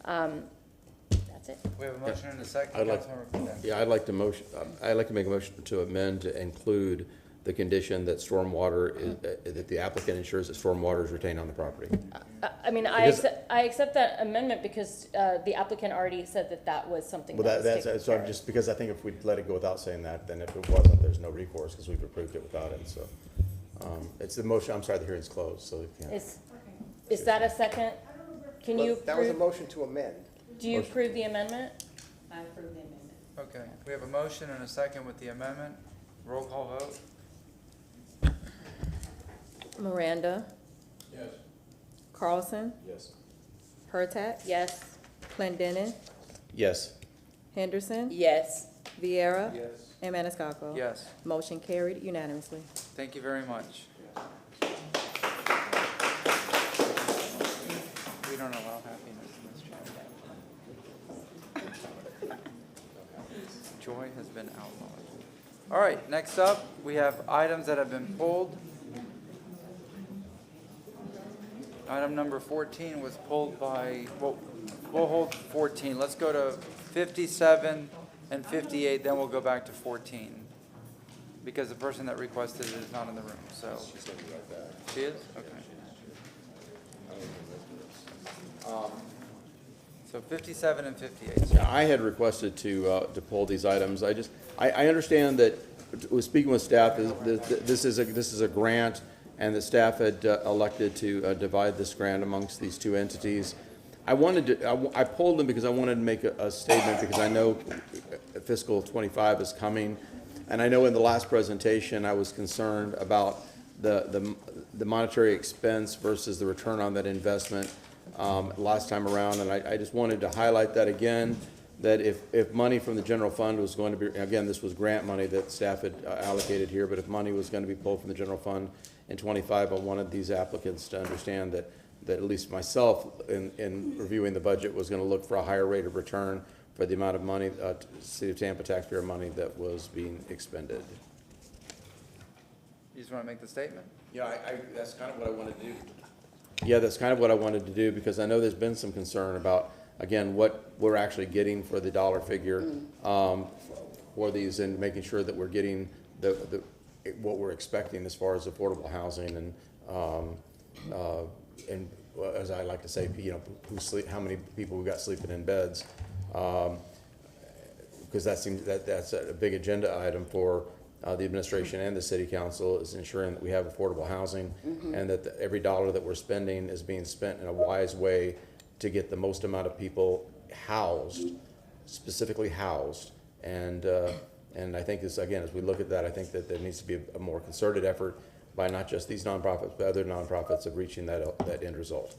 That's it. We have a motion and a second. I'd like to make a motion to amend to include the condition that stormwater is, that the applicant ensures that stormwater is retained on the property. I mean, I accept that amendment because the applicant already said that was something. Well, that's so just because I think if we let it go without saying that, then if it wasn't, there's no recourse because we've approved it without it. So it's the motion. I'm sorry, the hearing's closed. So is that a second? Can you? That was a motion to amend. Do you approve the amendment? I approve the amendment. Okay, we have a motion and a second with the amendment. Roll call vote. Miranda. Yes. Carlson. Yes. Hurtak. Yes. Clendenin. Yes. Henderson, Yes. Viera, Yes. and Maniscalco. Yes. Motion carried unanimously. Thank you very much. We don't allow happiness in this chamber. Joy has been outlawed. All right, next up, we have items that have been pulled. Item number 14 was pulled by, well, we'll hold 14. Let's go to 57 and 58, then we'll go back to 14. Because the person that requested it is not in the room, so. She is? Okay. So 57 and 58. Yeah, I had requested to pull these items. I understand that, was speaking with staff, this is a grant, and the staff had elected to divide this grant amongst these two entities. I pulled them because I wanted to make a statement, because I know fiscal 25 is coming, and I know in the last presentation I was concerned about the monetary expense versus the return on that investment last time around, and I just wanted to highlight that again, that if money from the general fund was going to be, again, this was grant money that staff had allocated here, but if money was going to be pulled from the general fund in 25, I wanted these applicants to understand that at least myself, in reviewing the budget, was going to look for a higher rate of return for the amount of money, City of Tampa taxpayer money that was being expended. You just want to make the statement? Yeah, that's kind of what I wanted to do. Yeah, that's kind of what I wanted to do, because I know there's been some concern about, again, what we're actually getting for the dollar figure for these, and making sure that we're getting what we're expecting as far as affordable housing and as I like to say, how many people we got sleeping in beds, because that's a big agenda item for the administration and the city council, is ensuring that we have affordable housing, and that every dollar that we're spending is being spent in a wise way to get the most amount of people housed, specifically housed. And I think as we look at that, I think that there needs to be a more concerted effort by not just these nonprofits, but other nonprofits, of reaching that end result.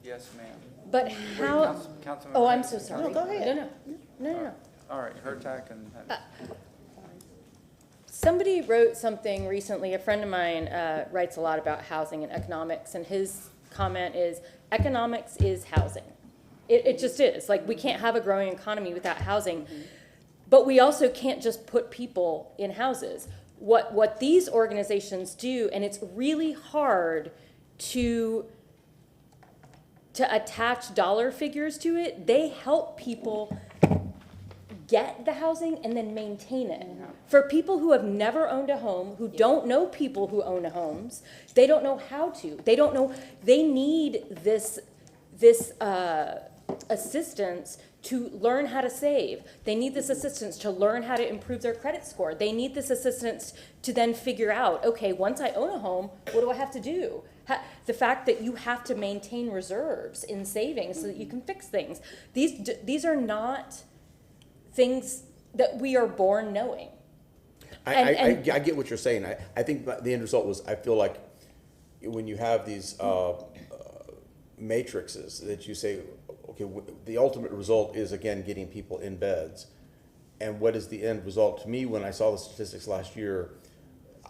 Yes, ma'am. But how? Councilmember. Oh, I'm so sorry. No, go ahead. No. All right, Hurtak and. Somebody wrote something recently, a friend of mine writes a lot about housing and economics, and his comment is, economics is housing. It just is. Like, we can't have a growing economy without housing, but we also can't just put people in houses. What these organizations do, and it's really hard to attach dollar figures to it, they help people get the housing and then maintain it. For people who have never owned a home, who don't know people who own homes, they don't know how to. They don't know, they need this assistance to learn how to save. They need this assistance to learn how to improve their credit score. They need this assistance to then figure out, okay, once I own a home, what do I have to do? The fact that you have to maintain reserves in savings so that you can fix things. These are not things that we are born knowing. I get what you're saying. I think the end result was, I feel like when you have these matrices that you say, okay, the ultimate result is, again, getting people in beds. And what is the end result? To me, when I saw the statistics last year,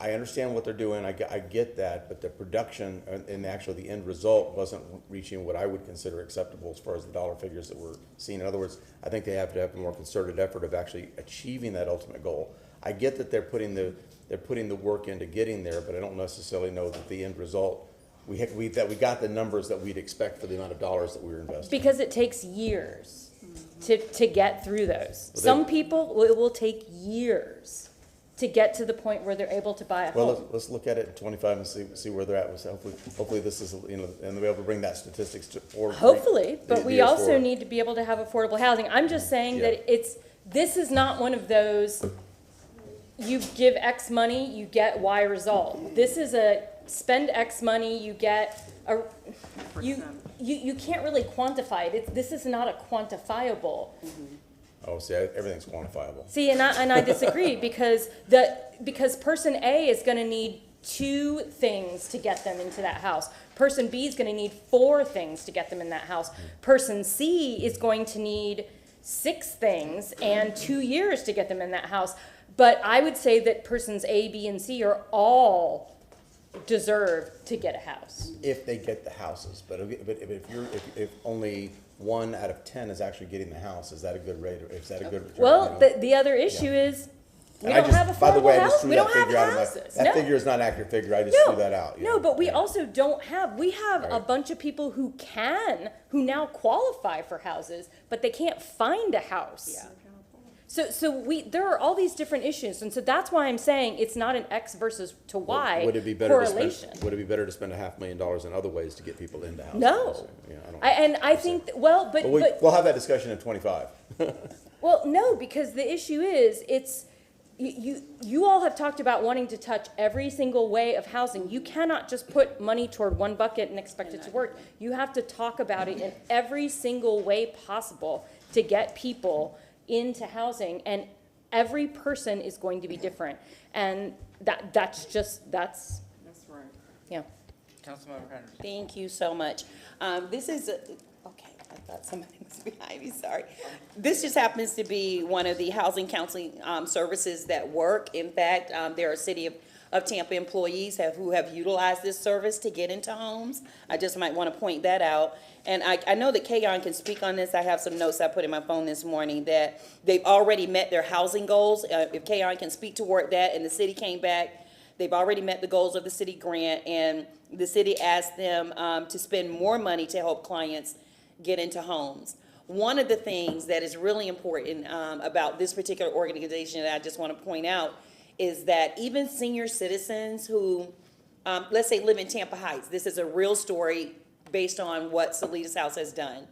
I understand what they're doing, I get that, but the production and actually the end result wasn't reaching what I would consider acceptable as far as the dollar figures that we're seeing. In other words, I think they have to have a more concerted effort of actually achieving that ultimate goal. I get that they're putting the work into getting there, but I don't necessarily know that the end result, that we got the numbers that we'd expect for the amount of dollars that we were investing. Because it takes years to get through those. Some people, it will take years to get to the point where they're able to buy a home. Well, let's look at it in 25 and see where they're at. Hopefully this is, and they'll be able to bring that statistics forward. Hopefully, but we also need to be able to have affordable housing. I'm just saying that this is not one of those, you give X money, you get Y result. This is a spend X money, you get a, you can't really quantify it. This is not a quantifiable. Oh, see, everything's quantifiable. See, and I disagree because person A is going to need 2 things to get them into that house. Person B is going to need 4 things to get them in that house. Person C is going to need 6 things and 2 years to get them in that house. But I would say that persons A, B, and C are all deserve to get a house. If they get the houses, but if only 1 out of 10 is actually getting the house, is that a good rate, or is that a good return? Well, the other issue is, we don't have By the way, affordable I just houses. threw We that don't have figure out of my, houses. that No. figure is not an accurate figure, I just threw that out. No, but we also don't have, we have a Right. bunch of people who now qualify for houses, but they can't find a house. Yeah. So there are all these different issues, and so that's why I'm saying it's not an X versus to Y Would it be better to correlation. spend, would it be better to spend $500,000 in other ways to get people into houses? No. Yeah, I don't. And I think, but We'll have that discussion in 25. well, no, because the issue is, you all have talked about wanting to touch every single way of housing. You cannot just put money toward one bucket and expect it to work. You have to talk about it in every single way possible to get people into housing, and every person is going to be different. And that's right. Yeah. Councilmember Henderson. Thank you so much. This is, okay, I thought somebody was behind me, sorry. This just happens to be one of the housing counseling services that work. In fact, there are City of Tampa employees who have utilized this service to get into homes. I just might want to point that out. And I know that Kayon can speak on this. I have some notes I put in my phone this morning that they've already met their housing goals. If Kayon can speak toward that, and the city came back, they've already met the goals of the city grant, and the city asked them to spend more money to help clients get into homes. One of the things that is really important about this particular organization that I just want to point out is that even senior citizens who, let's say, live in Tampa Heights, this is a real story based on what Salitas House has done.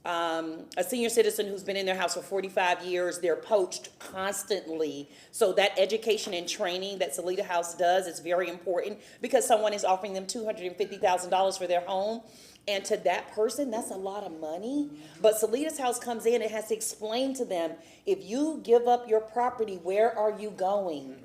A senior citizen who's been in their house for 45 years, they're poached constantly. So that education and training that Salitas House does is very important, because someone is offering them $250,000 for their home. And to that person, that's a lot of money. But Salitas House comes in and has to explain to them, if you give up your property, where are you going?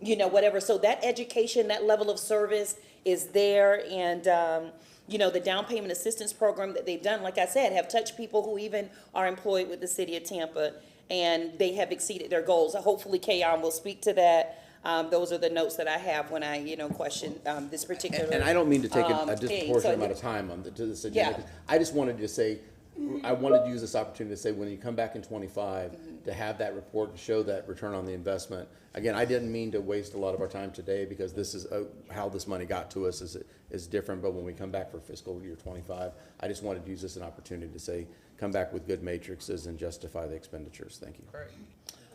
You know, whatever. So that education, that level of service is there. And, you know, the down payment assistance program that they've done, like I said, have touched people who even are employed with the city of Tampa, and they have exceeded their goals. Hopefully Kayon will speak to that. Those are the notes that I have when I, question this particular. And I don't mean to take a thing. disproportionate So amount of time on to this Yeah. agenda. I just wanted to say, I wanted to use this opportunity to say, when you come back in 25, to have that report and show that return on the investment. Again, I didn't mean to waste a lot of our time today, because this is how this money got to us is different. But when we come back for fiscal year 25, I just wanted to use this as an opportunity to say, come back with good matrices and justify the expenditures. Thank you. Great.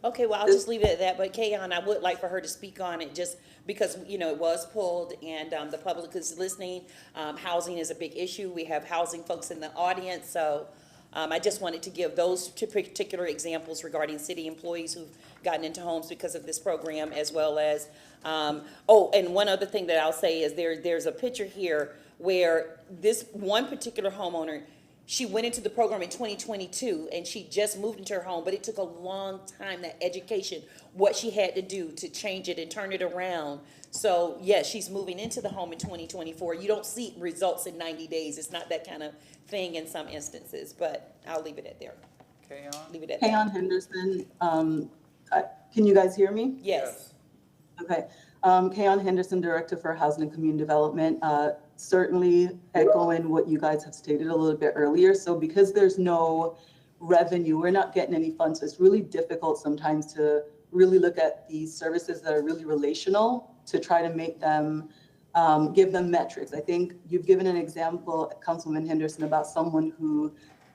Okay, well, I'll just leave it at that, but Kayon, I would like for her to speak on it, just because, it was pulled and the public is listening. Housing is a big issue. We have housing folks in the audience, so I just wanted to give those two particular examples regarding city employees who've gotten into homes because of this program, as well as, and one other thing that I'll say is there's a picture here where this one particular homeowner, she went into the program in 2022, and she just moved into her home, but it took a long time, that education, what she had to do to change it and turn it around. So, yes, she's moving into the home in 2024. You don't see results in 90 days. It's not that kind of thing in some instances, but I'll leave it at there. Kayon? Leave it at that. Kayon Henderson, can you guys hear me? Yes. Okay. Kayon Henderson, Director for Housing and Community Development. Certainly echoing what you guys have stated a little bit earlier. So because there's no revenue, we're not getting any funds. So it's really difficult sometimes to really look at these services that are really relational to try to make them, give them metrics. I think you've given an example, Councilman Henderson, about someone who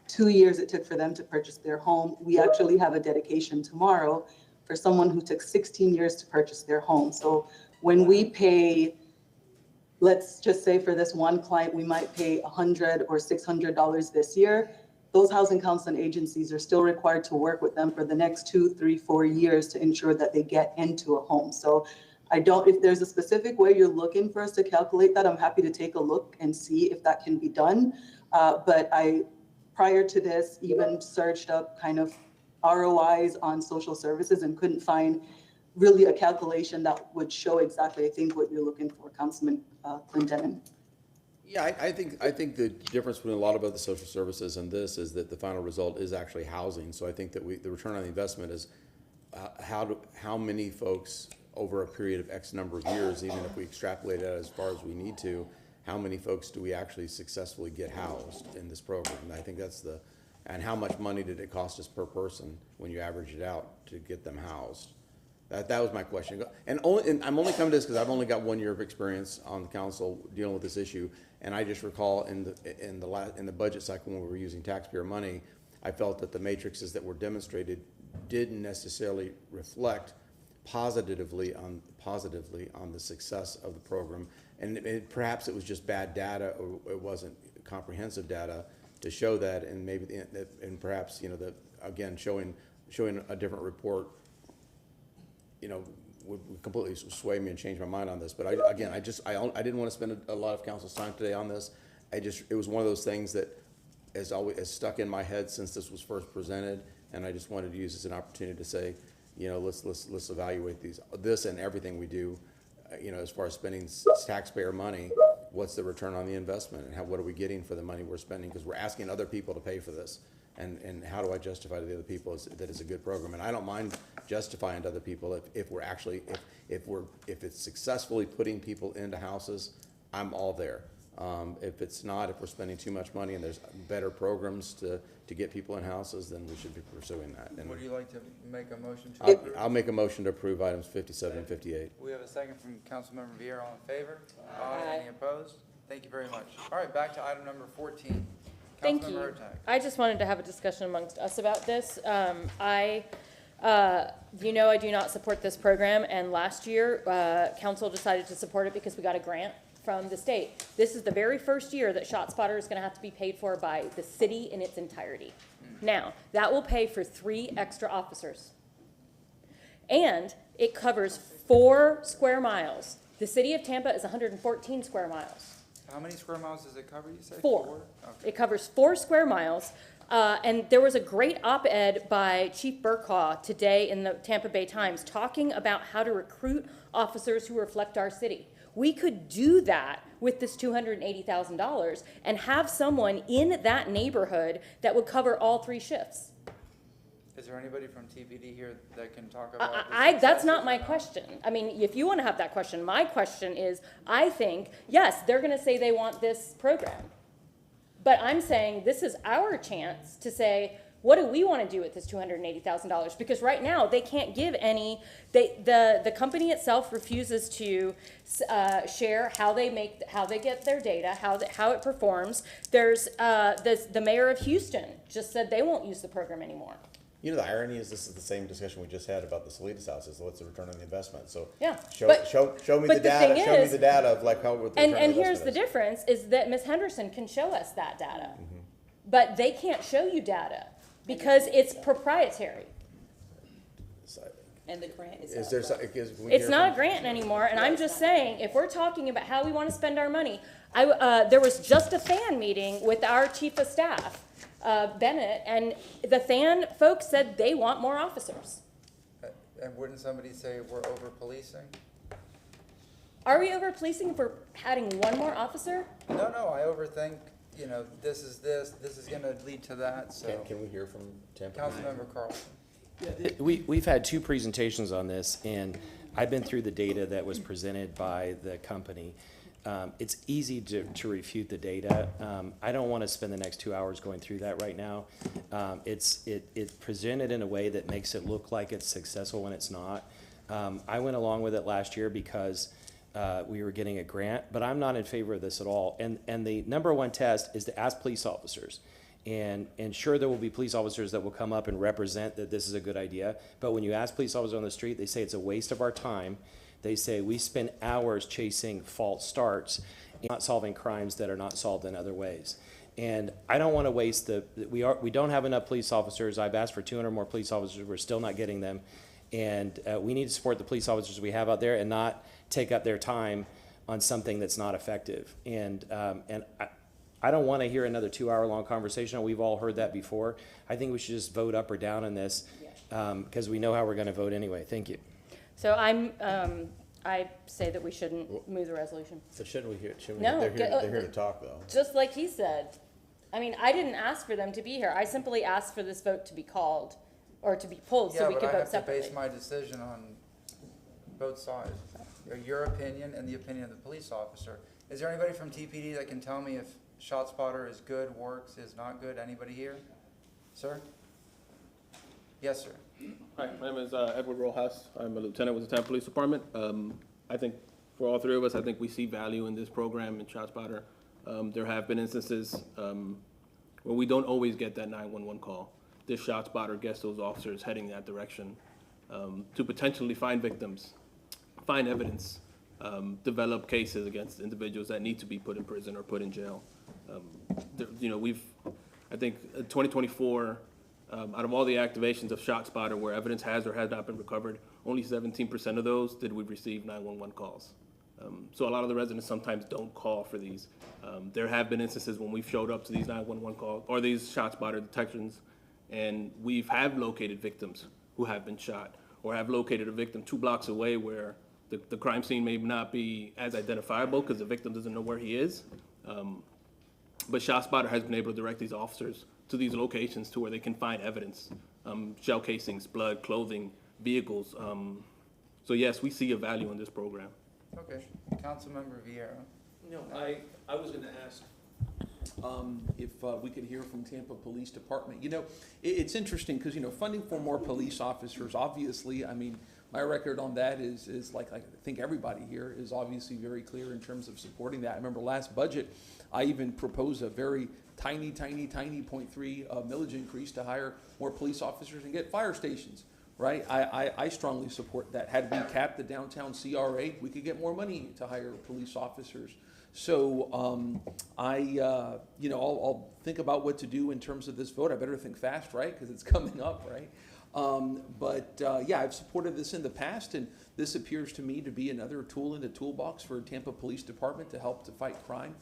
2 years it took for them to purchase their home. We actually have a dedication tomorrow for someone who took 16 years to purchase their home. So when we pay, let's just say for this one client, we might pay $100 or $600 this year. Those housing counseling agencies are still required to work with them for the next 2, 3, 4 years to ensure that they get into a home. So if there's a specific way you're looking for us to calculate that, I'm happy to take a look and see if that can be done. But I, prior to this, even searched up kind of ROIs on social services and couldn't find really a calculation that would show exactly, I think, what you're looking for, Councilman Clinton. Yeah, I think the difference between a lot of other social services and this is that the final result is actually housing. So I think that the return on the investment is how many folks over a period of X number of years, even if we extrapolate it as far as we need to, how many folks do we actually successfully get housed in this program? And I think that's and how much money did it cost us per person when you average it out to get them housed? That was my question. And I'm only coming to this because I've only got 1 year of experience on the council dealing with this issue. And I just recall in the budget cycle when we were using taxpayer money, I felt that the matrices that were demonstrated didn't necessarily reflect positively on the success of the program. And perhaps it was just bad data, or it wasn't comprehensive data to show that. And maybe and perhaps again showing a different report, would completely sway me and change my mind on this. But I didn't want to spend a lot of council's time today on this. It was one of those things that has stuck in my head since this was first presented, and I just wanted to use this as an opportunity to say, let's evaluate this and everything we do, as far as spending taxpayer money. What's the return on the investment, and what are we getting for the money we're spending? Because we're asking other people to pay for this. And how do I justify to the other people that it's a good program? And I don't mind justifying to other people if it's successfully putting people into houses, I'm all there. If it's not, if we're spending too much money and there's better programs to get people in houses, then we should be pursuing that. And Would you like to make a motion to approve? I'll make a motion to approve items 57 and 58. We have a second from Councilmember Vieira. All in favor? Aye. Any opposed? Thank you very much. All right, back to item number 14. Thank you. I just wanted to have a discussion amongst us about this. I do not support this program, and last year, council decided to support it because we got a grant from the state. This is the very first year that ShotSpotter is gonna have to be paid for by the city in its entirety. Now, that will pay for 3 extra officers. And it covers 4 square miles. The city of Tampa is 114 square miles. How many square miles does it cover, you say? 4. Okay. It covers 4 square miles. And there was a great op-ed by Chief Burkaw today in the Tampa Bay Times talking about how to recruit officers who reflect our city. We could do that with this $280,000 and have someone in that neighborhood that would cover all 3 shifts. Is there anybody from TPD here that can talk about That's not my question. I mean, if you want to have that question, my question is, I think, yes, they're going to say they want this program. But I'm saying this is our chance to say, what do we want to do with this $280,000? Because right now they can't give any. The company itself refuses to share how they get their data, how it performs. There's the mayor of Houston just said they won't use the program anymore. The irony is this is the same discussion we just had about the Salinas houses. What's the return on the investment? So yeah, show me the data. Show me the data of like how. And here's the difference: is that Ms. Henderson can show us that data, but they can't show you data because it's proprietary. And the grant is. It's not a grant anymore, and I'm just saying, if we're talking about how we want to spend our money, there was just a FAN meeting with our chief of staff. Bennett, and the FAN folks said they want more officers. And wouldn't somebody say we're over-policing? Are we over-policing if we're adding 1 more officer? No, I overthink, this is gonna lead to that, so. Can we hear from Tampa? Councilmember Carlson. We've had 2 presentations on this, and I've been through the data that was presented by the company. It's easy to refute the data. I don't want to spend the next 2 hours going through that right now. It's presented in a way that makes it look like it's successful when it's not. I went along with it last year because we were getting a grant, but I'm not in favor of this at all. And the number 1 test is to ask police officers. And sure, there will be police officers that will come up and represent that this is a good idea. But when you ask police officers on the street, they say it's a waste of our time. They say we spend hours chasing false starts and not solving crimes that are not solved in other ways. And I don't want to waste we don't have enough police officers. I've asked for 200 more police officers. We're still not getting them. And we need to support the police officers we have out there and not take up their time on something that's not effective. And I don't want to hear another 2-hour-long conversation. We've all heard that before. I think we should just vote up or down on this because we know how we're going to vote anyway. Thank you. So I'm I say that we shouldn't move the resolution. So shouldn't we hear, No, they're here to talk, though. Just like he said. I mean, I didn't ask for them to be here. I simply asked for this vote to be called or to be pulled so we could vote Yeah, but I have to separately. base my decision on both sides. Your opinion and the opinion of the police officer. Is there anybody from TPD that can tell me if ShotSpotter is good, works, is not good? Anybody here? Sir? Yes, sir. Hi, my name is Edward Rojas. I'm a lieutenant with the Tampa Police Department. I think for all three of us, I think we see value in this program in ShotSpotter. There have been instances where we don't always get that 911 call. This ShotSpotter gets those officers heading that direction to potentially find victims, find evidence, develop cases against individuals that need to be put in prison or put in jail. I think 2024, out of all the activations of ShotSpotter where evidence has or has not been recovered, only 17% of those did we receive 911 calls. So a lot of the residents sometimes don't call for these. There have been instances when we've showed up to these 911 calls or these ShotSpotter detections, and have located victims who have been shot, or have located a victim 2 blocks away where the crime scene may not be as identifiable because the victim doesn't know where he is. But ShotSpotter has been able to direct these officers to these locations to where they can find evidence, shell casings, blood, clothing, vehicles. So yes, we see a value in this program. Okay. Councilmember Vieira. No, I was gonna ask, if we could hear from Tampa Police Department. It's interesting, because, funding for more police officers, obviously, I mean, my record on that is like I think everybody here is obviously very clear in terms of supporting that. I remember last budget, I even proposed a very tiny 0.3 millage increase to hire more police officers and get fire stations, right? I strongly support that. Had we capped the downtown CRA, we could get more money to hire police officers. So I'll think about what to do in terms of this vote. I better think fast, right? Because it's coming up, right? I've supported this in the past, and this appears to me to be another tool in the toolbox for Tampa Police Department to help to fight crime.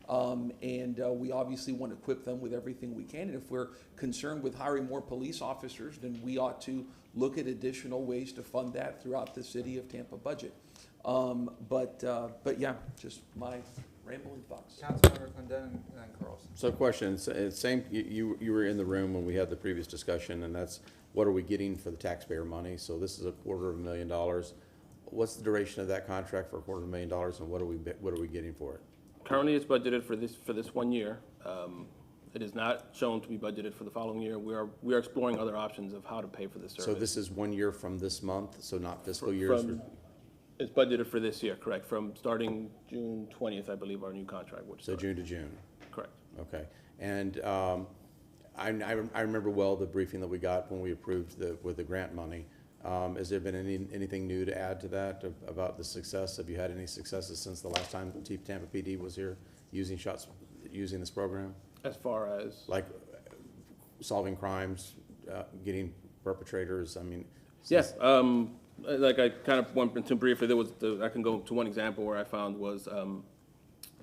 We obviously want to equip them with everything we can. And if we're concerned with hiring more police officers, then we ought to look at additional ways to fund that throughout the city of Tampa budget. Just my rambling thoughts. Councilmember Clendenin and then Carlson. So question, you were in the room when we had the previous discussion, and that's what are we getting for the taxpayer money? So this is $250,000. What's the duration of that contract for $250,000, and what are we getting for it? Currently, it's budgeted for this 1 year. It is not shown to be budgeted for the following year. We are exploring other options of how to pay for this service. So this is 1 year from this month, so not fiscal years? It's budgeted for this year, correct, from starting June 20th, I believe, our new contract would start. So June to June? Correct. Okay. And I remember well the briefing that we got when we approved with the grant money. Has there been anything new to add to that about the success? Have you had any successes since the last time Tampa PD was here using this program? As far as? Like solving crimes, getting perpetrators, I mean. Yes, like I kind of went into briefly, I can go to one example where I found was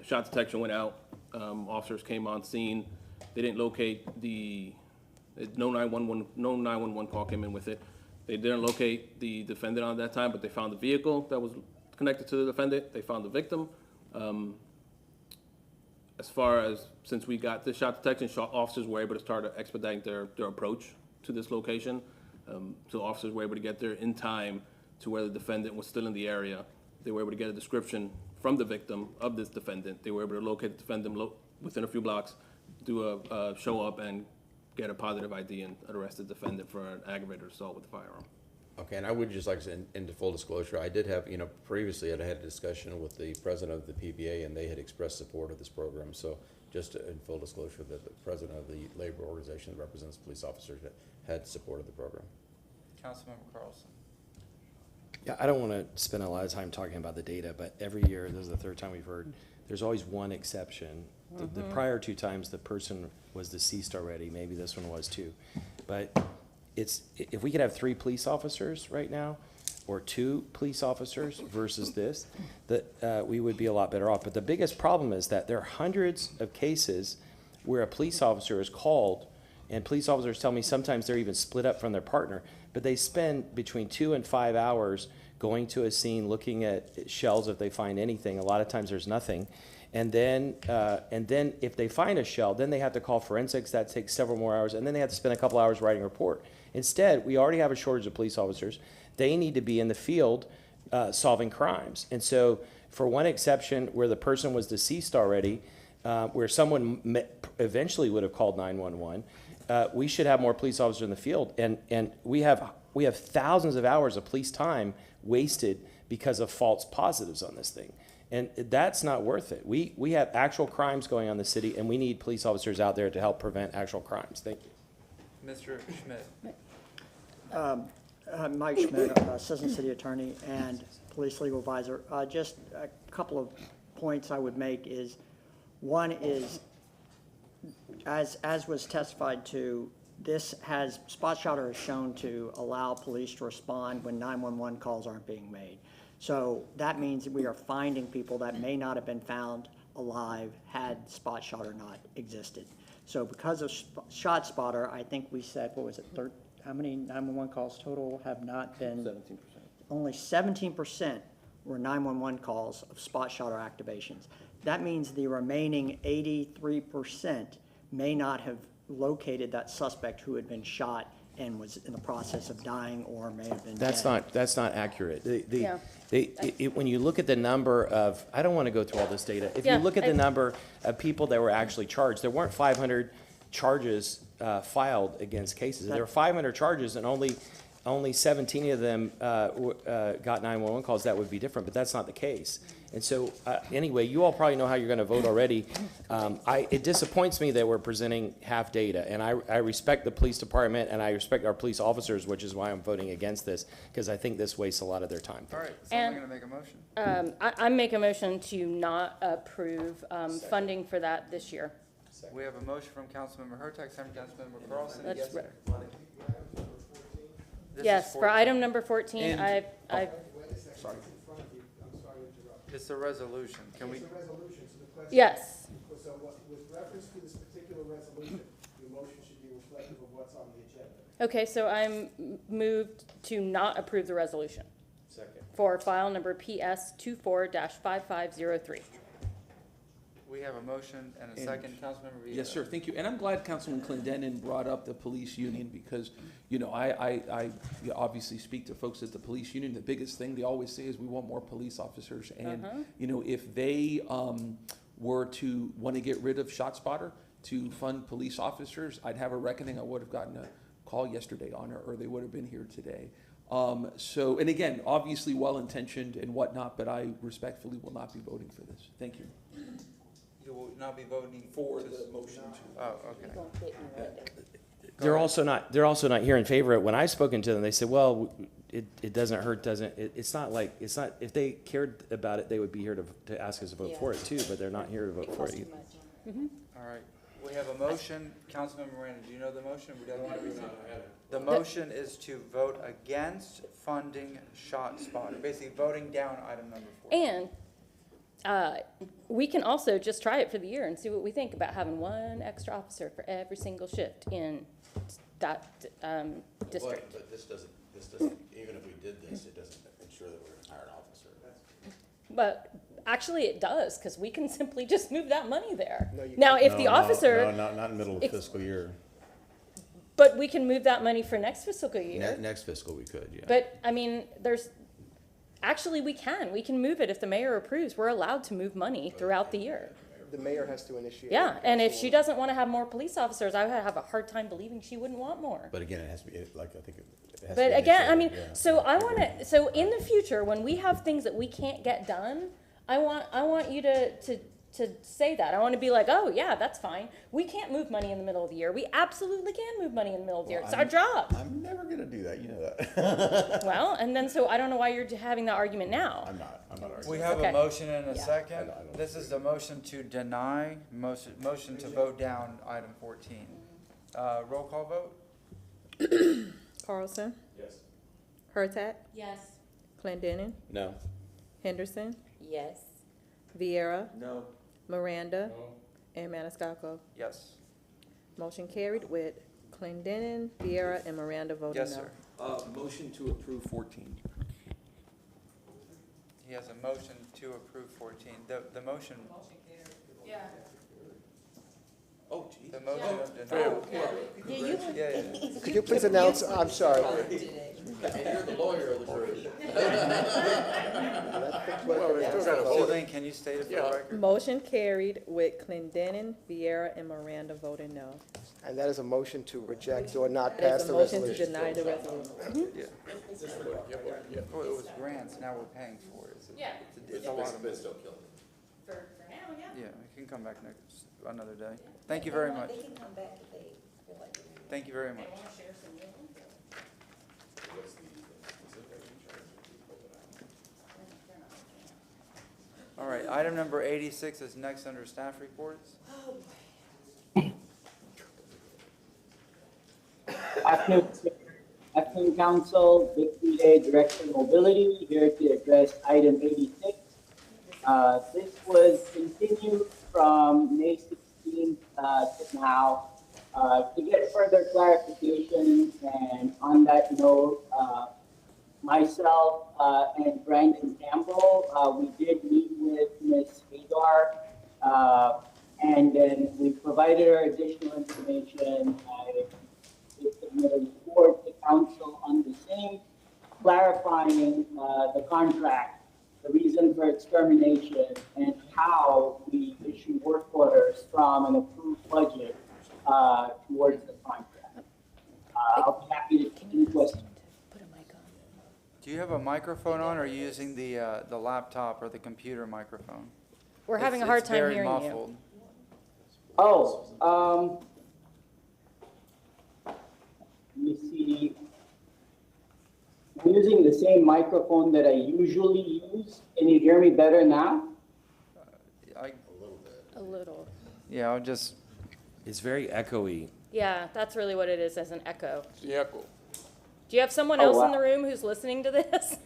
shot detection went out, officers came on scene, they didn't locate no 911 call came in with it. They didn't locate the defendant on that time, but they found the vehicle that was connected to the defendant. They found the victim. As far as, since we got the shot detection, officers were able to start expediting their approach to this location. So officers were able to get there in time to where the defendant was still in the area. They were able to get a description from the victim of this defendant. They were able to locate the defendant within a few blocks, do a show up and get a positive ID and arrest the defendant for an aggravated assault with a firearm. Okay, and I would just like to say, into full disclosure, I did have, previously I had a discussion with the president of the PBA, and they had expressed support of this program. So just in full disclosure, that the president of the labor organization that represents police officers had supported the program. Councilmember Carlson. Yeah, I don't want to spend a lot of time talking about the data, but every year, this is the third time we've heard, there's always one exception. The prior 2 times, the person was deceased already. Maybe this one was too. But if we could have 3 police officers right now, or 2 police officers versus this, we would be a lot better off. But the biggest problem is that there are hundreds of cases where a police officer is called And police officers tell me sometimes they're even split up from their partner, but they spend between 2 and 5 hours going to a scene, looking at shells if they find anything. A lot of times there's nothing. And then if they find a shell, then they have to call forensics. That takes several more hours. And then they have to spend a couple hours writing a report. Instead, we already have a shortage of police officers. They need to be in the field solving crimes. And so for one exception where the person was deceased already, where someone eventually would have called 911, we should have more police officers in the field. And we have thousands of hours of police time wasted because of false positives on this thing. And that's not worth it. We have actual crimes going on in the city, and we need police officers out there to help prevent actual crimes. Thank you. Mr. Schmidt. Mike Schmidt, Assistant City Attorney and Police Legal Advisor. Just a couple of points I would make is, one is, as was testified to, ShotSpotter has shown to allow police to respond when 911 calls aren't being made. So that means we are finding people that may not have been found alive had ShotSpotter not existed. So because of ShotSpotter, I think we said, what was it, how many 911 calls total have not been? 17%. Only 17% were 911 calls of ShotSpotter activations. That means the remaining 83% may not have located that suspect who had been shot and was in the process of dying or may have been dead. That's not accurate. When you look at the number of, I don't want to go through all this data. If you look at the number of people that were actually charged, there weren't 500 charges filed against cases. There were 500 charges and only 17 of them got 911 calls. That would be different, but that's not the case. And so, anyway, you all probably know how you're going to vote already. It disappoints me that we're presenting half data, and I respect the police department and I respect our police officers, which is why I'm voting against this, because I think this wastes a lot of their time. All right, someone going to make a motion? I make a motion to not approve funding for that this year. We have a motion from Councilmember Hurtak, second from Councilmember Carlson. That's Yes. Yes, for item number 14, And- Sorry. It's a resolution. Can we? It's a resolution, so the question. Yes. So with reference to this particular resolution, your motion should be reflective of what's on the agenda. Okay, so I'm moved to not approve the resolution. Second. For file number PS 24-5503. We have a motion and a second. Councilmember Villa. Yes, sir, thank you. And I'm glad Councilman Clendenin brought up the police union because, you know, I obviously speak to folks at the police union. The biggest thing they always say is we want more police officers. And, you know, if they were to want to get rid of ShotSpotter to fund police officers, I'd have a reckoning. I would have gotten a call yesterday on it, or they would have been here today. So, and again, obviously well-intentioned and whatnot, but I respectfully will not be voting for this. Thank you. You will not be voting For the motion to. Oh, okay. They're also not here in favor of it. When I've spoken to them, they said, well, it doesn't hurt, it's not, if they cared about it, they would be here to ask us to vote for it too, but they're not here to vote for it either. All right. We have a motion. Councilmember Miranda, do you know the motion? We don't want to read it. The motion is to vote against funding ShotSpotter, basically voting down item number 4. And we can also just try it for the year and see what we think about having one extra officer for every single shift in that district. But this doesn't, even if we did this, it doesn't ensure that we're going to hire an officer. But actually it does, because we can simply just move that money there. No, you Now, can't. if the officer. No, not in the middle of fiscal year. But we can move that money for next fiscal year. Next fiscal we could, yeah. But, I mean, actually, we can move it if the mayor approves. We're allowed to move money throughout the year. The mayor has to initiate. Yeah, and if she doesn't want to have more police officers, I would have a hard time believing she wouldn't want more. But again, it has to be, like, I think it has to But be again, I initiated, mean, yeah. so in the future, when we have things that we can't get done, I want you to say that. I want to be like, oh yeah, that's fine. We can't move money in the middle of the year. We absolutely can move money in the middle of the year. It's our job. I'm never gonna do that, you know that. Well, and then so I don't know why you're having that argument now. I'm not arguing. We have Okay. a motion and a Yeah. second. I don't This is the motion to deny, motion to vote down item 14. Roll call vote? Carlson, Yes. Hurtak, Yes. Clendenin, No. Henderson, Yes. Vieira, No. Miranda, and Maniscalco. Yes. Motion carried with Clendenin, Vieira, and Miranda voting no. Yes, sir. Motion to approve 14. He has a motion to approve 14. The motion. Oh, geez. The motion of denial. Yeah. Could you please announce, I'm sorry. And you're the lawyer of the group. Sylvain, can you state it for the record? Motion carried with Clendenin, Vieira, and Miranda voting no. And that is a motion to reject or not There's pass a the motion to resolution. deny the resolution. Yeah. Oh, it was grants, now we're paying for it. It's a lot of it. For now, yeah. Yeah, it can come back another day. Thank you very much. They can come back if they feel like it. Thank you very much. All right, item number 86 is next under staff reports. Afternoon, Council, Vic Day, Director of Mobility, here to address item 86. This was continued from May 16th to now. To get further clarification, and on that note, myself and Brandon Campbell, we did meet with Ms. Hagar, and then we provided her additional information. I submitted a report to council on the same, clarifying the contract, the reason for its termination, and how we issue work orders from an approved budget towards the contract. I'll be happy to take any questions. Do you have a microphone on, or are you using the laptop or the computer microphone? We're having a hard time hearing It's very you. muffled. Oh, let me see. I'm using the same microphone that I usually use. Can you hear me better now? A little. Yeah, I'll just. It's very echoey. Yeah, that's really what it is, as an echo. The echo. Do you have someone Oh, else in wow. the room who's listening to this?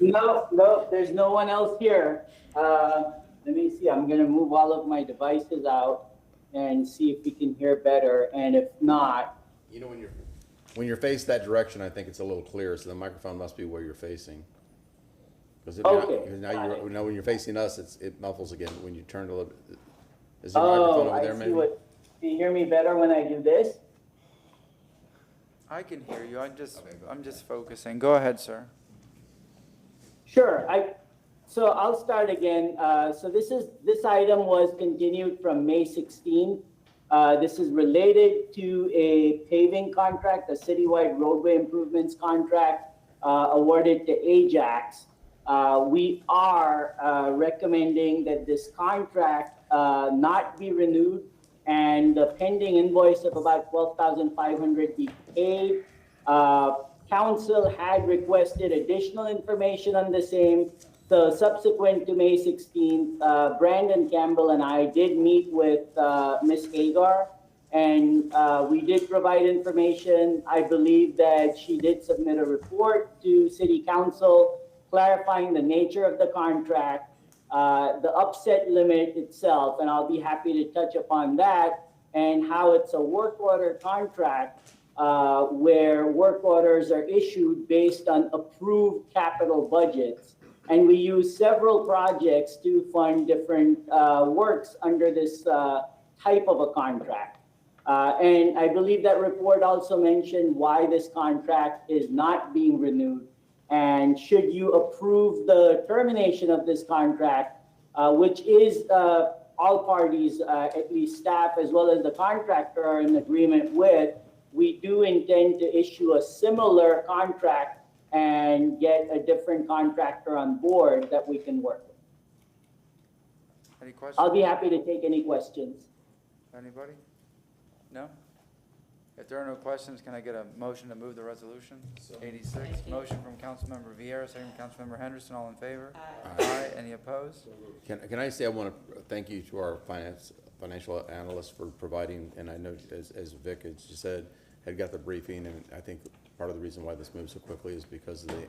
No, there's no one else here. Let me see, I'm gonna move all of my devices out and see if we can hear better, and if not. You know, when you're faced that direction, I think it's a little clearer, so the microphone must be where you're facing. Because now when you're facing us, it muffles again when you turn a little bit. Is the microphone over there, maybe? Can you hear me better when I do this? I can hear you. I'm just focusing. Go ahead, sir. Sure, so I'll start again. So this item was continued from May 16th. This is related to a paving contract, a citywide roadway improvements contract awarded to Ajax. We are recommending that this contract not be renewed, and the pending invoice of about $12,500 be paid. Council had requested additional information on the same. So subsequent to May 16th, Brandon Campbell and I did meet with Ms. Hagar, and we did provide information. I believe that she did submit a report to City Council clarifying the nature of the contract, the upset limit itself, and I'll be happy to touch upon that, and how it's a work order contract where work orders are issued based on approved capital budgets. And we use several projects to fund different works under this type of a contract. And I believe that report also mentioned why this contract is not being renewed. And should you approve the termination of this contract, which is all parties, at least staff as well as the contractor, are in agreement with, we do intend to issue a similar contract and get a different contractor on board that we can work with. Any questions? I'll be happy to take any questions. Anybody? No? If there are no questions, can I get a motion to move the resolution? 86, motion from Councilmember Vieira, second from Councilmember Henderson, all in favor? Aye. Any opposed? Can I say I want to thank you to our financial analysts for providing, and I know as Vic has just said, had got the briefing, and I think part of the reason why this moves so quickly is because of the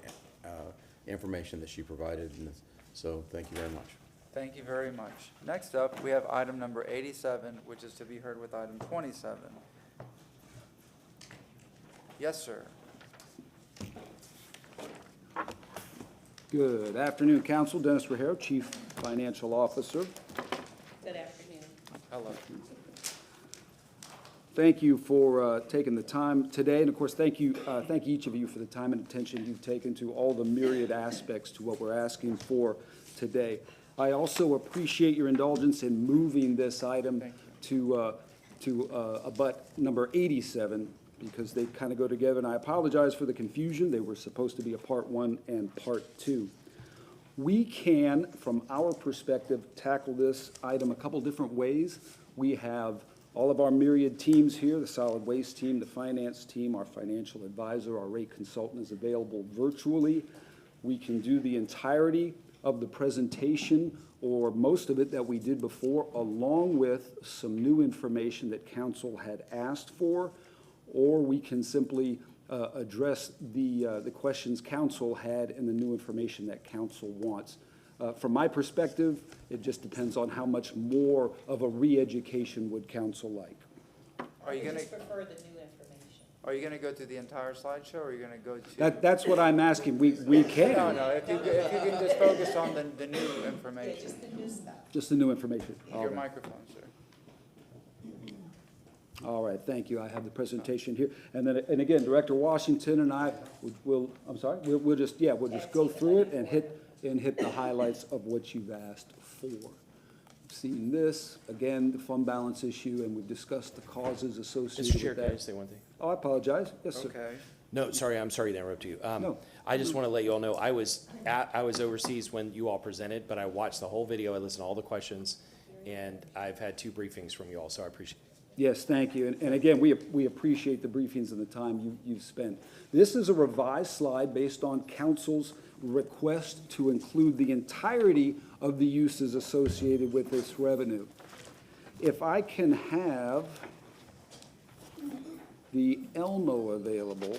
information that she provided, and so thank you very much. Thank you very much. Next up, we have item number 87, which is to be heard with item 27. Yes, sir. Good afternoon, Council. Dennis Rajero, Chief Financial Officer. Good afternoon. Hello. Thank you for taking the time today, and of course, thank each of you for the time and attention you've taken to all the myriad aspects to what we're asking for today. I also appreciate your indulgence in moving this item to abut number 87, because they kind of go together, and I apologize for the confusion. They were supposed to be a part 1 and part 2. We can, from our perspective, tackle this item a couple different ways. We have all of our myriad teams here, the solid waste team, the finance team, our financial advisor, our rate consultant is available virtually. We can do the entirety of the presentation, or most of it that we did before, along with some new information that council had asked for, or we can simply address the questions council had and the new information that council wants. From my perspective, it just depends on how much more of a re-education would council like. Are you gonna, prefer the new information. are you gonna go through the entire slideshow, or are you gonna go to? That's what I'm asking. We can. No, if you can just focus on the new information. Just the new stuff. Just the new information. All Your right. microphone, sir. All right, thank you. I have the presentation here. And then, and again, Director Washington and I will, I'm sorry, we'll just go through it and hit the highlights of what you've asked for. Seen this, again, the fund balance issue, and we've discussed the causes associated Mr. Chair, with can I that. just say one thing? Oh, I apologize. Yes, sir. Okay. No, sorry, I'm sorry to interrupt you. No. I just want to let you all know, I was overseas when you all presented, but I watched the whole video, I listened to all the questions, and I've had 2 briefings from you all, so I appreciate it. Yes, thank you. And again, we appreciate the briefings and the time you've spent. This is a revised slide based on council's request to include the entirety of the uses associated with this revenue. If I can have the Elmo available.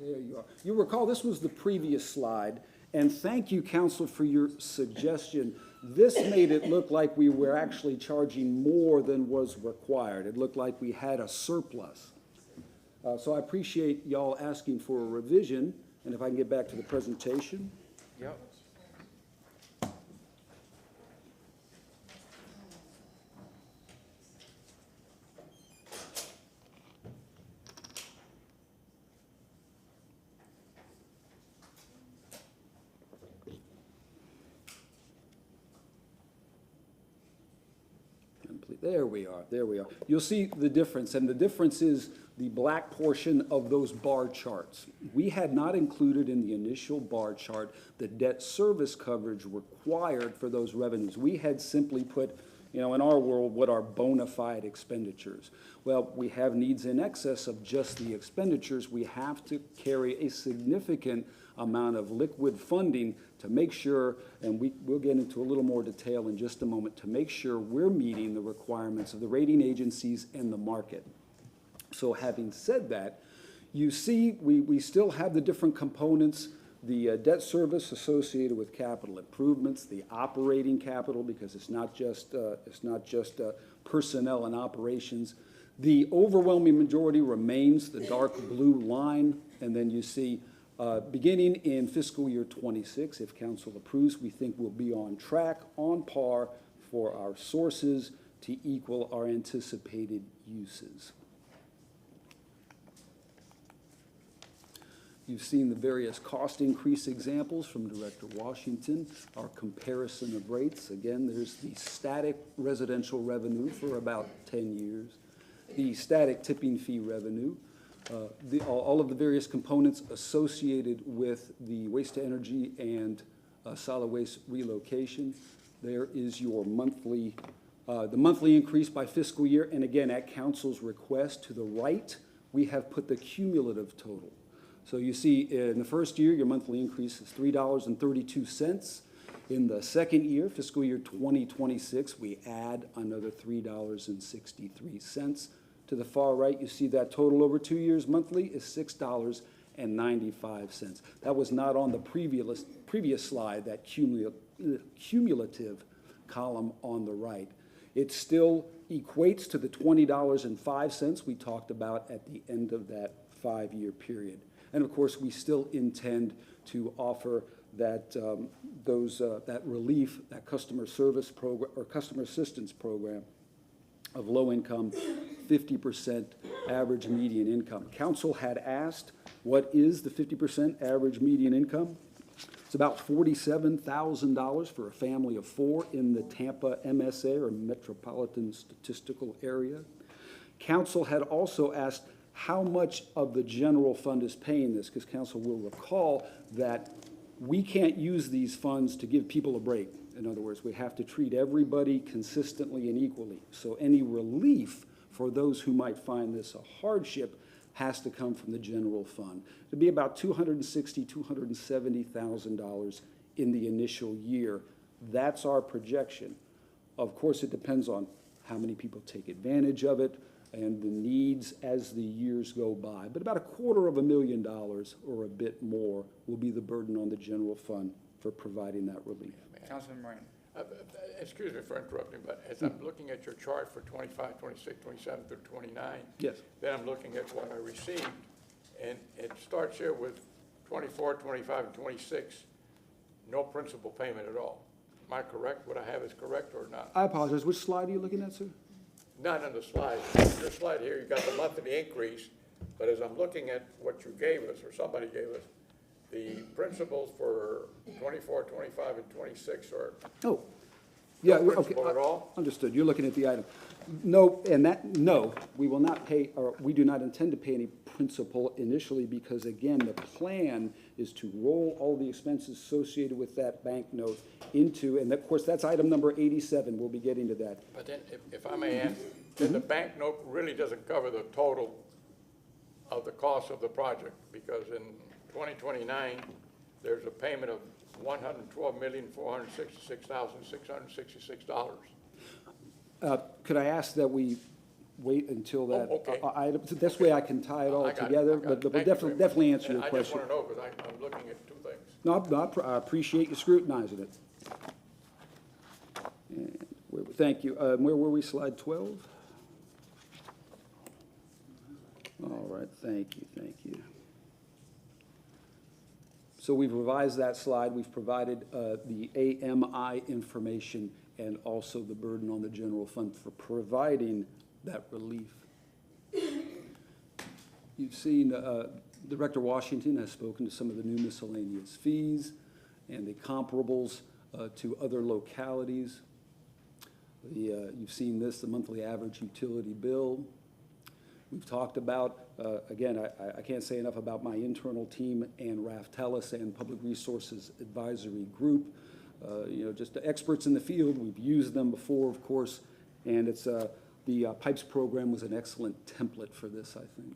There you are. You recall this was the previous slide, and thank you, council, for your suggestion. This made it look like we were actually charging more than was required. It looked like we had a surplus. So I appreciate y'all asking for a revision, and if I can get back to the presentation. Yep. There we are, there we are. You'll see the difference, and the difference is the black portion of those bar charts. We had not included in the initial bar chart the debt service coverage required for those revenues. We had simply put, in our world, what are bona fide expenditures. Well, we have needs in excess of just the expenditures. We have to carry a significant amount of liquid funding to make sure, and we'll get into a little more detail in just a moment, to make sure we're meeting the requirements of the rating agencies and the market. So having said that, you see we still have the different components, the debt service associated with capital improvements, the operating capital, because it's not just personnel and operations. The overwhelming majority remains the dark blue line, and then you see beginning in fiscal year 26, if council approves, we think we'll be on track, on par for our sources to equal our anticipated uses. You've seen the various cost increase examples from Director Washington, our comparison of rates. Again, there's the static residential revenue for about 10 years, the static tipping fee revenue, all of the various components associated with the waste to energy and solid waste relocation. There is your monthly, the monthly increase by fiscal year, and again, at council's request, to the right, we have put the cumulative total. So you see, in the first year, your monthly increase is $3.32. In the second year, fiscal year 2026, we add another $3.63. To the far right, you see that total over 2 years monthly is $6.95. That was not on the previous slide, that cumulative column on the right. It still equates to the $20.05 we talked about at the end of that 5-year period. And of course, we still intend to offer that, that relief, that customer service program or customer assistance program of low income, 50% average median income. Council had asked, what is the 50% average median income? It's about $47,000 for a family of 4 in the Tampa MSA or Metropolitan Statistical Area. Council had also asked how much of the general fund is paying this, because council will recall that we can't use these funds to give people a break. In other words, we have to treat everybody consistently and equally. So any relief for those who might find this a hardship has to come from the general fund. It'd be about $260,000, $270,000 in the initial year. That's our projection. Of course, it depends on how many people take advantage of it and the needs as the years go by. But about $250,000 or a bit more will be the burden on the general fund for providing that relief. Councilman Moran. Excuse me for interrupting, but as I'm looking at your chart for 25, 26, 27 through 29, yes, then I'm looking at what I received, and it starts here with 24, 25, and 26, no principal payment at all. Am I correct? What I have is correct or not? I apologize. Which slide are you looking at, sir? Not on the slide. Your slide here, you got the monthly increase, but as I'm looking at what you gave us, or somebody gave us, the principals for 24, 25, and 26 are oh, yeah, no okay, principal at all? Understood. You're looking at the item. No, and that, no, we will not pay, or we do not intend to pay any principal initially because, again, the plan is to roll all the expenses associated with that banknote into, and of course, that's item number 87. We'll be getting to that. But then, if I may ask, then the banknote really doesn't cover the total of the cost of the project, because in 2029, there's a payment of $112,466,666. Could I ask that we wait until that okay. item? So this way I can tie it all together, but we'll definitely answer your question. I just want to know, because I'm looking at two things. No, I appreciate you scrutinizing it. And thank you. Where were we? Slide 12? All right, thank you, thank you. So we've revised that slide. We've provided the AMI information and also the burden on the general fund for providing that relief. You've seen Director Washington has spoken to some of the new miscellaneous fees and the comparables to other localities. You've seen this, the monthly average utility bill. We've talked about, again, I can't say enough about my internal team and Raf Tellis and Public Resources Advisory Group. Just the experts in the field. We've used them before, of course, and it's the PIPES program was an excellent template for this, I think.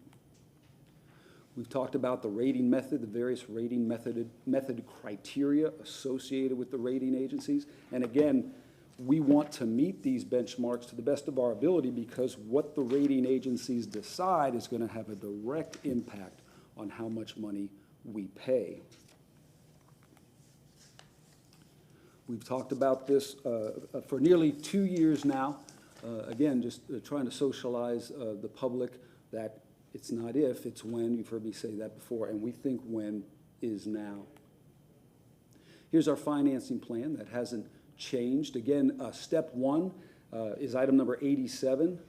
We've talked about the rating method, the various rating method criteria associated with the rating agencies. And again, we want to meet these benchmarks to the best of our ability because what the rating agencies decide is going to have a direct impact on how much money we pay. We've talked about this for nearly 2 years now. Again, just trying to socialize the public that it's not if, it's when. You've heard me say that before, and we think when is now. Here's our financing plan that hasn't changed. Again, step 1 is item number 87,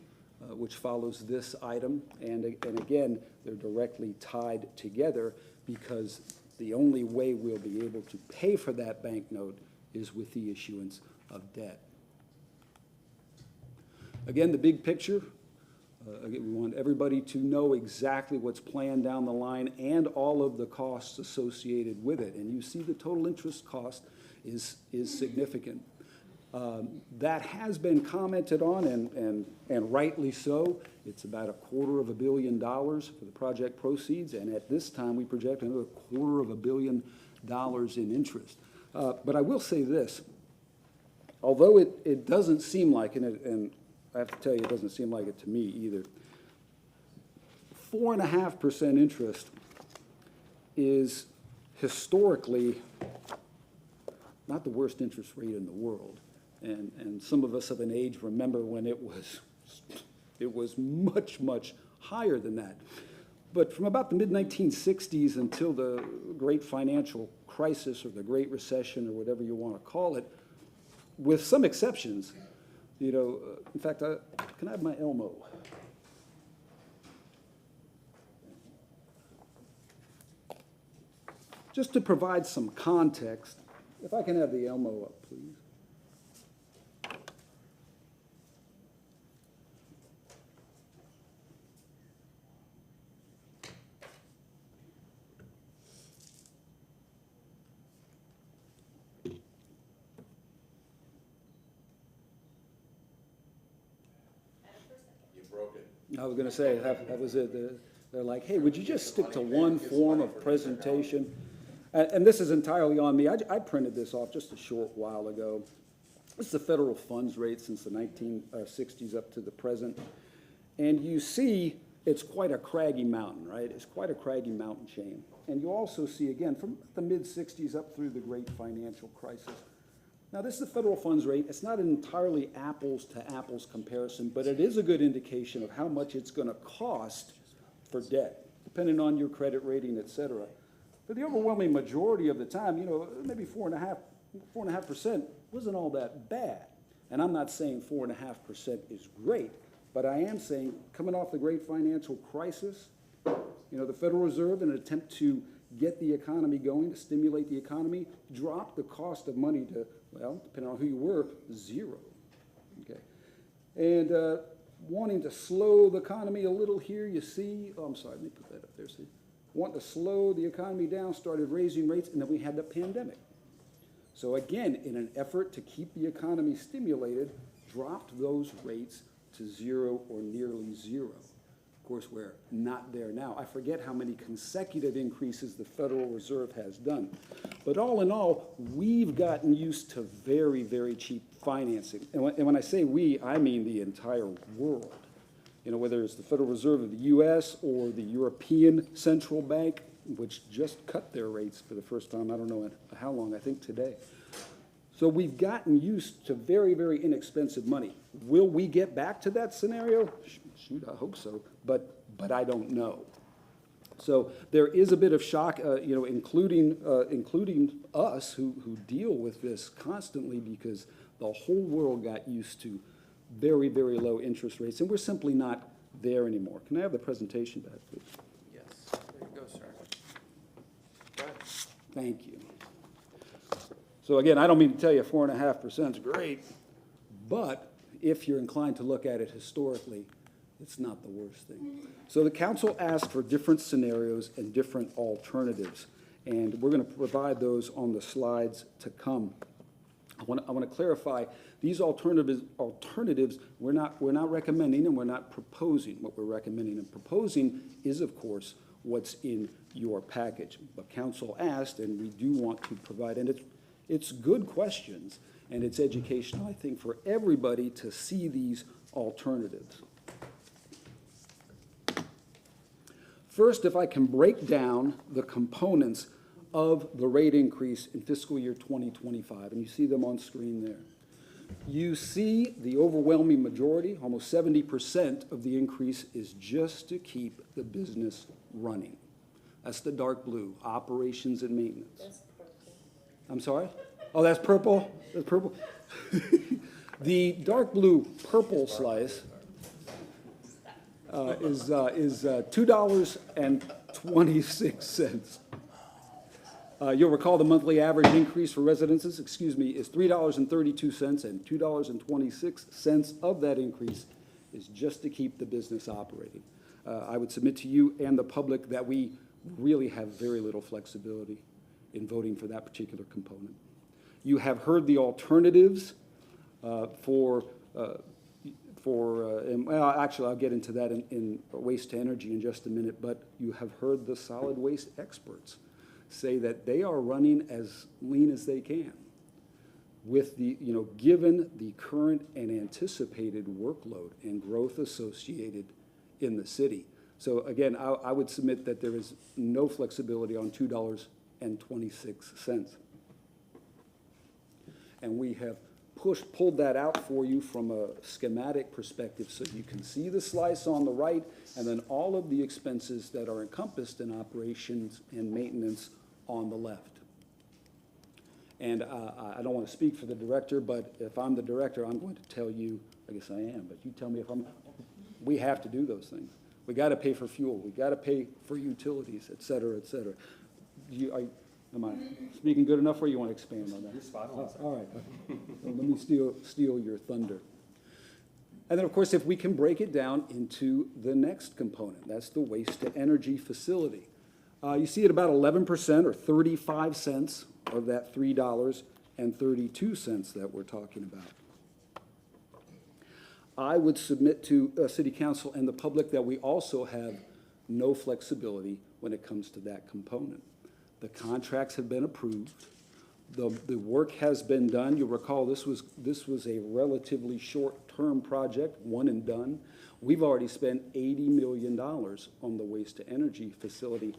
which follows this item. And again, they're directly tied together because the only way we'll be able to pay for that banknote is with the issuance of debt. Again, the big picture. Again, we want everybody to know exactly what's planned down the line and all of the costs associated with it. And you see the total interest cost is significant. That has been commented on, and rightly so. It's about $250 million for the project proceeds, and at this time we project another $250 million in interest. But I will say this, although it doesn't seem like, and I have to tell you it doesn't seem like it to me either, 4.5% interest is historically not the worst interest rate in the world. And some of us of an age remember when it was much, much higher than that. But from about the mid-1960s until the great financial crisis or the Great Recession or whatever you want to call it, with some exceptions, you know, in fact, can I have my Elmo? Just to provide some context, if I can have the Elmo up, please. I was going to say, that was it. They're like, hey, would you just stick to one form of presentation? And this is entirely on me. I printed this off just a short while ago. This is the federal funds rate since the 1960s up to the present. And you see it's quite a craggy mountain, right? It's quite a craggy mountain chain. And you also see, again, from the mid-60s up through the great financial crisis. Now, this is the federal funds rate. It's not an entirely apples-to-apples comparison, but it is a good indication of how much it's going to cost for debt, depending on your credit rating, et cetera. But the overwhelming majority of the time, you know, maybe 4.5% wasn't all that bad. And I'm not saying 4.5% is great, but I am saying coming off the great financial crisis, you know, the Federal Reserve, in an attempt to get the economy going, to stimulate the economy, dropped the cost of money to, well, depending on who you were, 0. Okay. And wanting to slow the economy a little here, you see, oh, I'm sorry, let me put that up there, see. Wanting to slow the economy down, started raising rates, and then we had the pandemic. So again, in an effort to keep the economy stimulated, dropped those rates to 0 or nearly 0. Of course, we're not there now. I forget how many consecutive increases the Federal Reserve has done. But all in all, we've gotten used to very, very cheap financing. And when I say we, I mean the entire world. You know, whether it's the Federal Reserve of the U.S. or the European Central Bank, which just cut their rates for the first time, I don't know how long, I think today. So we've gotten used to very, very inexpensive money. Will we get back to that scenario? Shoot, I hope so, but I don't know. So there is a bit of shock, you know, including us who deal with this constantly, because the whole world got used to very, very low interest rates, and we're simply not there anymore. Can I have the presentation back, please? Yes, there you go, sir. Go ahead. Thank you. So again, I don't mean to tell you 4.5% is great, but if you're inclined to look at it historically, it's not the worst thing. So the council asked for different scenarios and different alternatives, and we're going to provide those on the slides to come. I want to clarify, these alternatives we're not recommending and we're not proposing. What we're recommending and proposing is, of course, what's in your package. But council asked, and we do want to provide, and it's good questions, and it's educational, I think, for everybody to see these alternatives. First, if I can break down the components of the rate increase in fiscal year 2025, and you see them on screen there. You see the overwhelming majority, almost 70% of the increase is just to keep the business running. That's the dark blue, operations and maintenance. That's purple. I'm sorry? Oh, that's purple? That's purple? The dark blue purple slice is $2.26. You'll recall the monthly average increase for residences, is $3.32, and $2.26 of that increase is just to keep the business operating. I would submit to you and the public that we really have very little flexibility in voting for that particular component. You have heard the alternatives actually, I'll get into that in waste to energy in just a minute, but you have heard the solid waste experts say that they are running as lean as they can with the, you know, given the current and anticipated workload and growth associated in the city. So again, I would submit that there is no flexibility on $2.26. And we have pulled that out for you from a schematic perspective so you can see the slice on the right and then all of the expenses that are encompassed in operations and maintenance on the left. And I don't want to speak for the director, but if I'm the director, I'm going to tell you, I guess I am, but you tell me if we have to do those things. We got to pay for fuel. We got to pay for utilities, et cetera, et cetera. Am I speaking good enough, or you want to expand on that? You're spot on, sir. All right. Well, let me steal your thunder. And then, of course, if we can break it down into the next component, that's the waste-to-energy facility. You see at about 11% or 35 cents of that $3.32 that we're talking about. I would submit to City Council and the public that we also have no flexibility when it comes to that component. The contracts have been approved. The work has been done. You'll recall this was a relatively short-term project, one and done. We've already spent $80 million on the waste-to-energy facility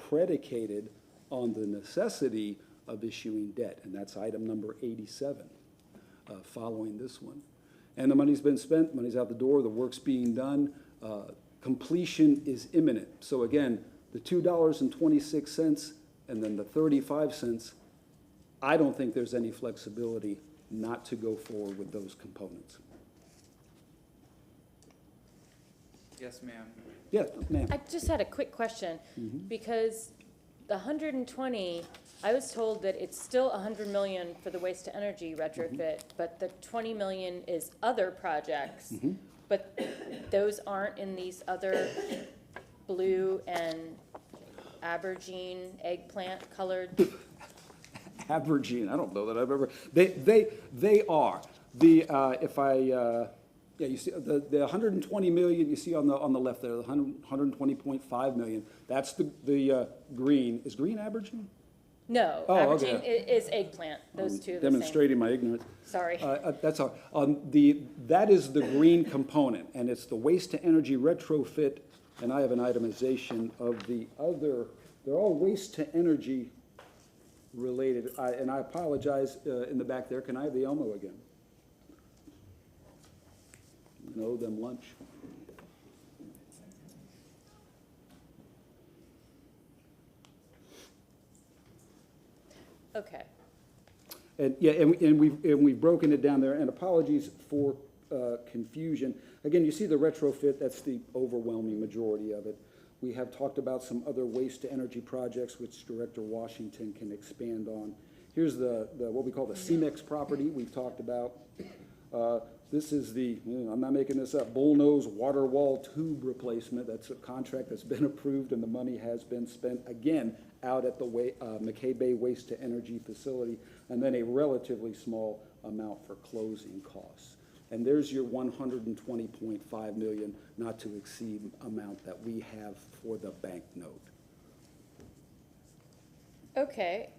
predicated on the necessity of issuing debt, and that's item number 87 following this one. And the money's been spent, money's out the door, the work's being done, completion is imminent. So again, the $2.26 and then the 35 cents, I don't think there's any flexibility not to go forward with those components. Yes, ma'am. Yes, ma'am. I just had a quick question, because the 120, I was told that it's still 100 million for the waste to energy retrofit, but the 20 million is other projects. But those aren't in these other blue and aubergine eggplant colored. Aubergine, I don't know that I've ever, they are. Yeah, you see the 120 million you see on the left there, the 120.5 million. That's the green. Is green aubergine? No, Oh, aubergine okay. is eggplant. Those two are the same. Demonstrating my ignorance. Sorry. That's all. That is the green component, and it's the waste to energy retrofit. And I have an itemization of the other. They're all waste to energy related. And I apologize in the back there. Can I have the Elmo again? I owe them lunch. Okay. And yeah, and we've broken it down there. And apologies for confusion. Again, you see the retrofit. That's the overwhelming majority of it. We have talked about some other waste to energy projects, which Director Washington can expand on. Here's the what we call the CMEX property we've talked about. This is the, I'm not making this up, bullnose water wall tube replacement. That's a contract that's been approved and the money has been spent, again, out at the McKay Bay Waste to Energy facility, and then a relatively small amount for closing costs. And there's your 120.5 million, not to exceed amount that we have for the bank note. Okay.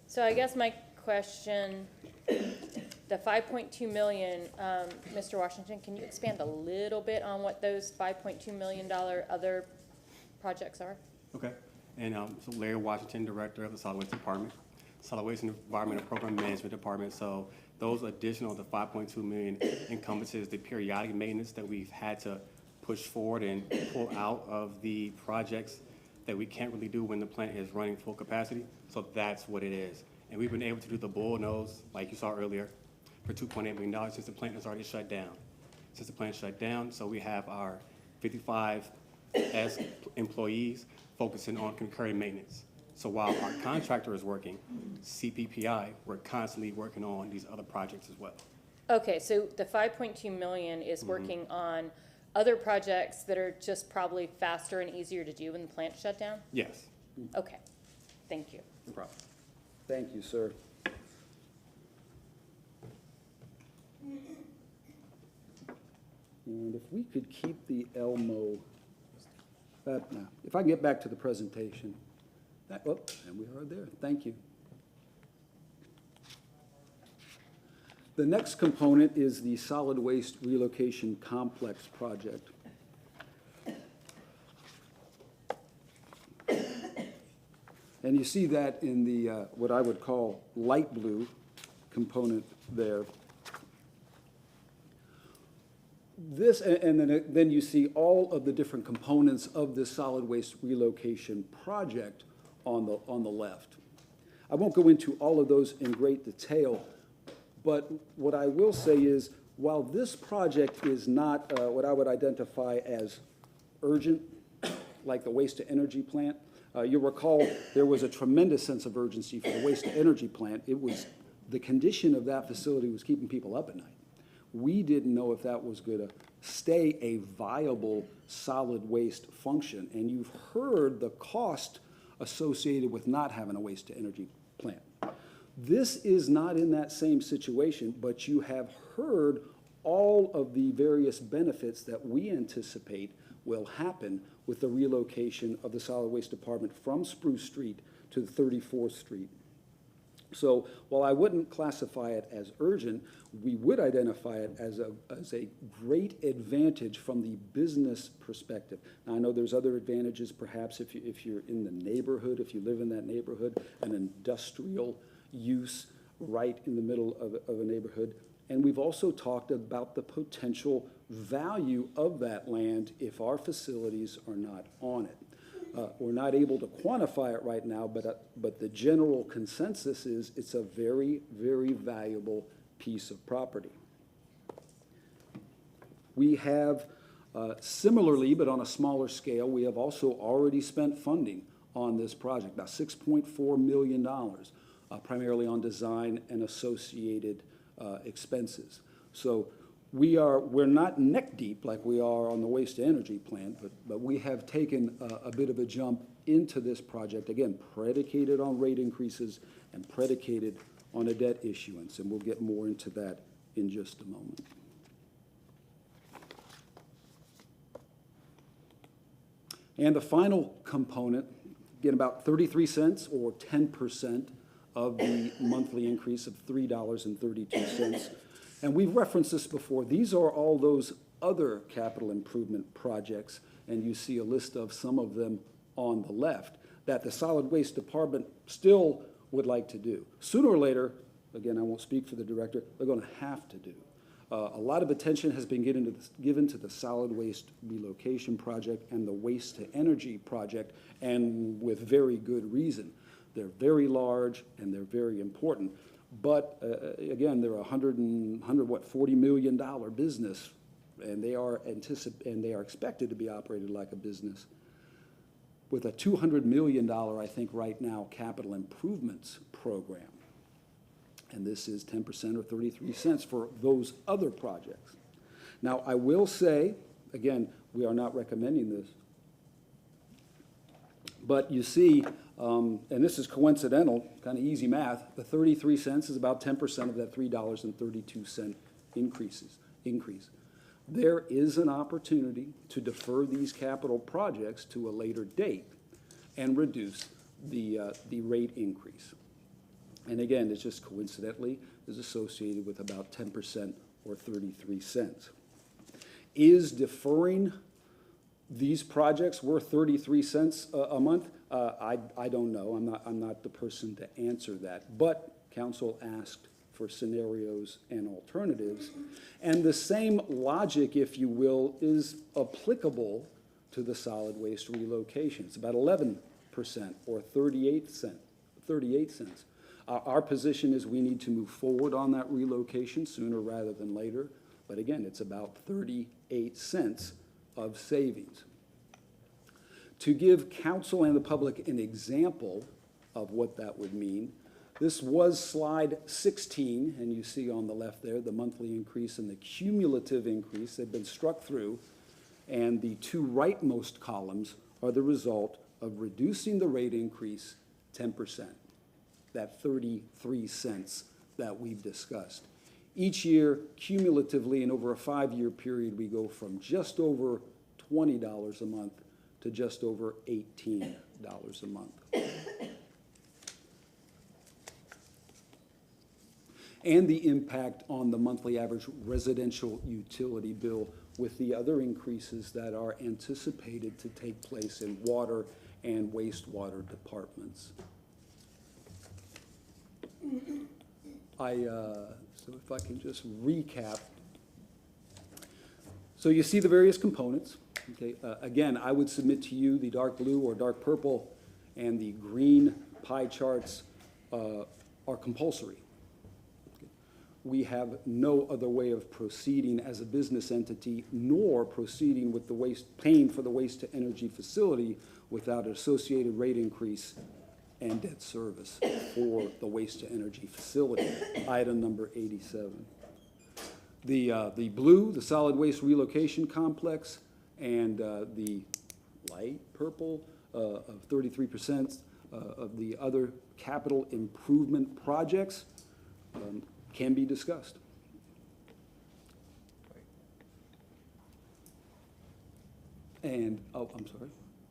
So I guess my question, the 5.2 million, Mr. Washington, can you expand a little bit on what those $5.2 million other projects are? Okay. And so Larry Washington, Director of the Solid Waste Department, Solid Waste and Environmental Program Management Department. So those additional, the 5.2 million encompasses the periodic maintenance that we've had to push forward and pull out of the projects that we can't really do when the plant is running full capacity. So that's what it is. And we've been able to do the bullnose, like you saw earlier, for $2.8 million since the plant has already shut down. Since the plant shut down, so we have our 55 employees focusing on concurrent maintenance. So while our contractor is working, CPPI, we're constantly working on these other projects as well. Okay, so the 5.2 million is working on other projects that are just probably faster and easier to do when the plant shut down? Yes. Okay, thank you. No problem. Thank you, sir. And if we could keep the Elmo, no, if I can get back to the presentation. And we are there. Thank you. The next component is the solid waste relocation complex project. And you see that in the, what I would call light blue component there. This, and then you see all of the different components of this solid waste relocation project on the left. I won't go into all of those in great detail, but what I will say is, while this project is not what I would identify as urgent, like the waste-to-energy plant, you'll recall there was a tremendous sense of urgency for the waste-to-energy plant. It was, the condition of that facility was keeping people up at night. We didn't know if that was going to stay a viable solid waste function, and you've heard the cost associated with not having a waste-to-energy plant. This is not in that same situation, but you have heard all of the various benefits that we anticipate will happen with the relocation of the solid waste department from Spruce Street to 34th Street. So while I wouldn't classify it as urgent, we would identify it as a great advantage from the business perspective. Now, I know there's other advantages, perhaps if you're in the neighborhood, if you live in that neighborhood, an industrial use right in the middle of a neighborhood. And we've also talked about the potential value of that land if our facilities are not on it. We're not able to quantify it right now, but the general consensus is it's a very, very valuable piece of property. We have, similarly, but on a smaller scale, we have also already spent funding on this project, about $6.4 million, primarily on design and associated expenses. So we're not neck deep like we are on the waste-to-energy plant, but we have taken a bit of a jump into this project, again, predicated on rate increases and predicated on a debt issuance, and we'll get more into that in just a moment. And the final component, again, about 33 cents or 10% of the monthly increase of $3.32. And we've referenced this before. These are all those other capital improvement projects, and you see a list of some of them on the left that the solid waste department still would like to do. Sooner or later, again, I won't speak for the director, they're going to have to do. A lot of attention has been given to the solid waste relocation project and the waste to energy project, and with very good reason. They're very large and they're very important. But again, they're a $40 million business, and they are expected to be operated like a business with a $200 million, I think, right now, capital improvements program. And this is 10% or 33 cents for those other projects. Now, I will say, again, we are not recommending this, but you see, and this is coincidental, kind of easy math, the 33 cents is about 10% of that $3.32 increase. There is an opportunity to defer these capital projects to a later date and reduce the rate increase. And again, it's just coincidentally is associated with about 10% or 33 cents. Is deferring these projects worth 33 cents a month? I don't know. I'm not the person to answer that. But council asked for scenarios and alternatives. And the same logic, if you will, is applicable to the solid waste relocation. It's about 11% or 38 cents. Our position is we need to move forward on that relocation sooner rather than later. But again, it's about 38 cents of savings. To give council and the public an example of what that would mean, this was slide 16, and you see on the left there the monthly increase and the cumulative increase. They've been struck through, and the two rightmost columns are the result of reducing the rate increase 10%, that 33 cents that we've discussed. Each year, cumulatively, and over a 5-year period, we go from just over $20 a month to just over $18 a month. And the impact on the monthly average residential utility bill with the other increases that are anticipated to take place in water and wastewater departments. So if I can just recap. So you see the various components. Okay, again, I would submit to you the dark blue or dark purple and the green pie charts are compulsory. Okay. We have no other way of proceeding as a business entity, nor proceeding with the paying for the waste-to-energy facility without an associated rate increase and debt service for the waste-to-energy facility, item number 87. The blue, the solid waste relocation complex, and the light purple of 33% of the other capital improvement projects can be discussed. And, oh, I'm sorry,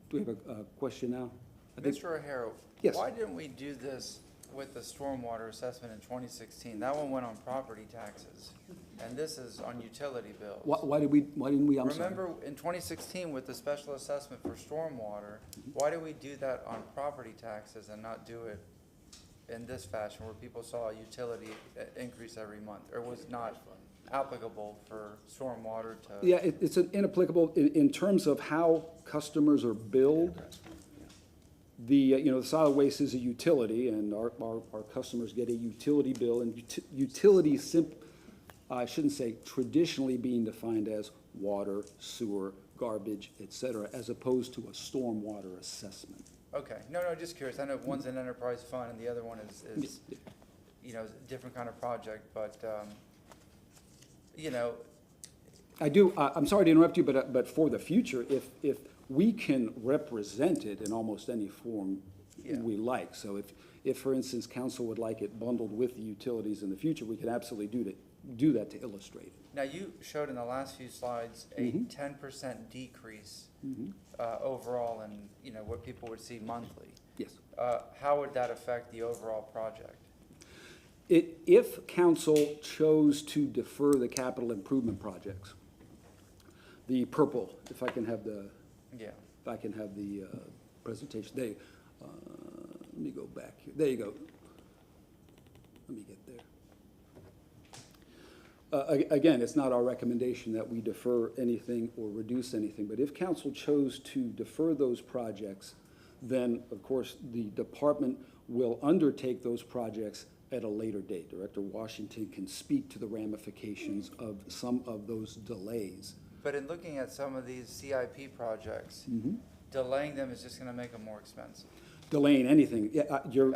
do we have a question now? Mr. O'Hara, Yes. why didn't we do this with the stormwater assessment in 2016? That one went on property taxes, and this is on utility bills. Why didn't we, I'm sorry? Remember in 2016 with the special assessment for stormwater, why did we do that on property taxes and not do it in this fashion where people saw a utility increase every month, or was not applicable for stormwater to? Yeah, it's inapplicable in terms of how customers are billed. The solid waste is a utility, and our customers get a utility bill, and utilities I shouldn't say traditionally being defined as water, sewer, garbage, et cetera, as opposed to a stormwater assessment. Okay, no, just curious. I know one's an enterprise fund and the other one is a different kind of project, but, I'm sorry to interrupt you, but for the future, if we can represent it in almost any form we like. So if, for instance, council would like it bundled with the utilities in the future, we can absolutely do that to illustrate it. Now, you showed in the last few slides a 10% decrease overall in, what people would see monthly. Yes. How would that affect the overall project? If council chose to defer the capital improvement projects, the purple, if I can have the presentation. Let me go back here. There you go. Let me get there. Again, it's not our recommendation that we defer anything or reduce anything, but if council chose to defer those projects, then, of course, the department will undertake those projects at a later date. Director Washington can speak to the ramifications of some of those delays. But in looking at some of these CIP projects, delaying them is just going to make them more expensive. Delaying anything, you're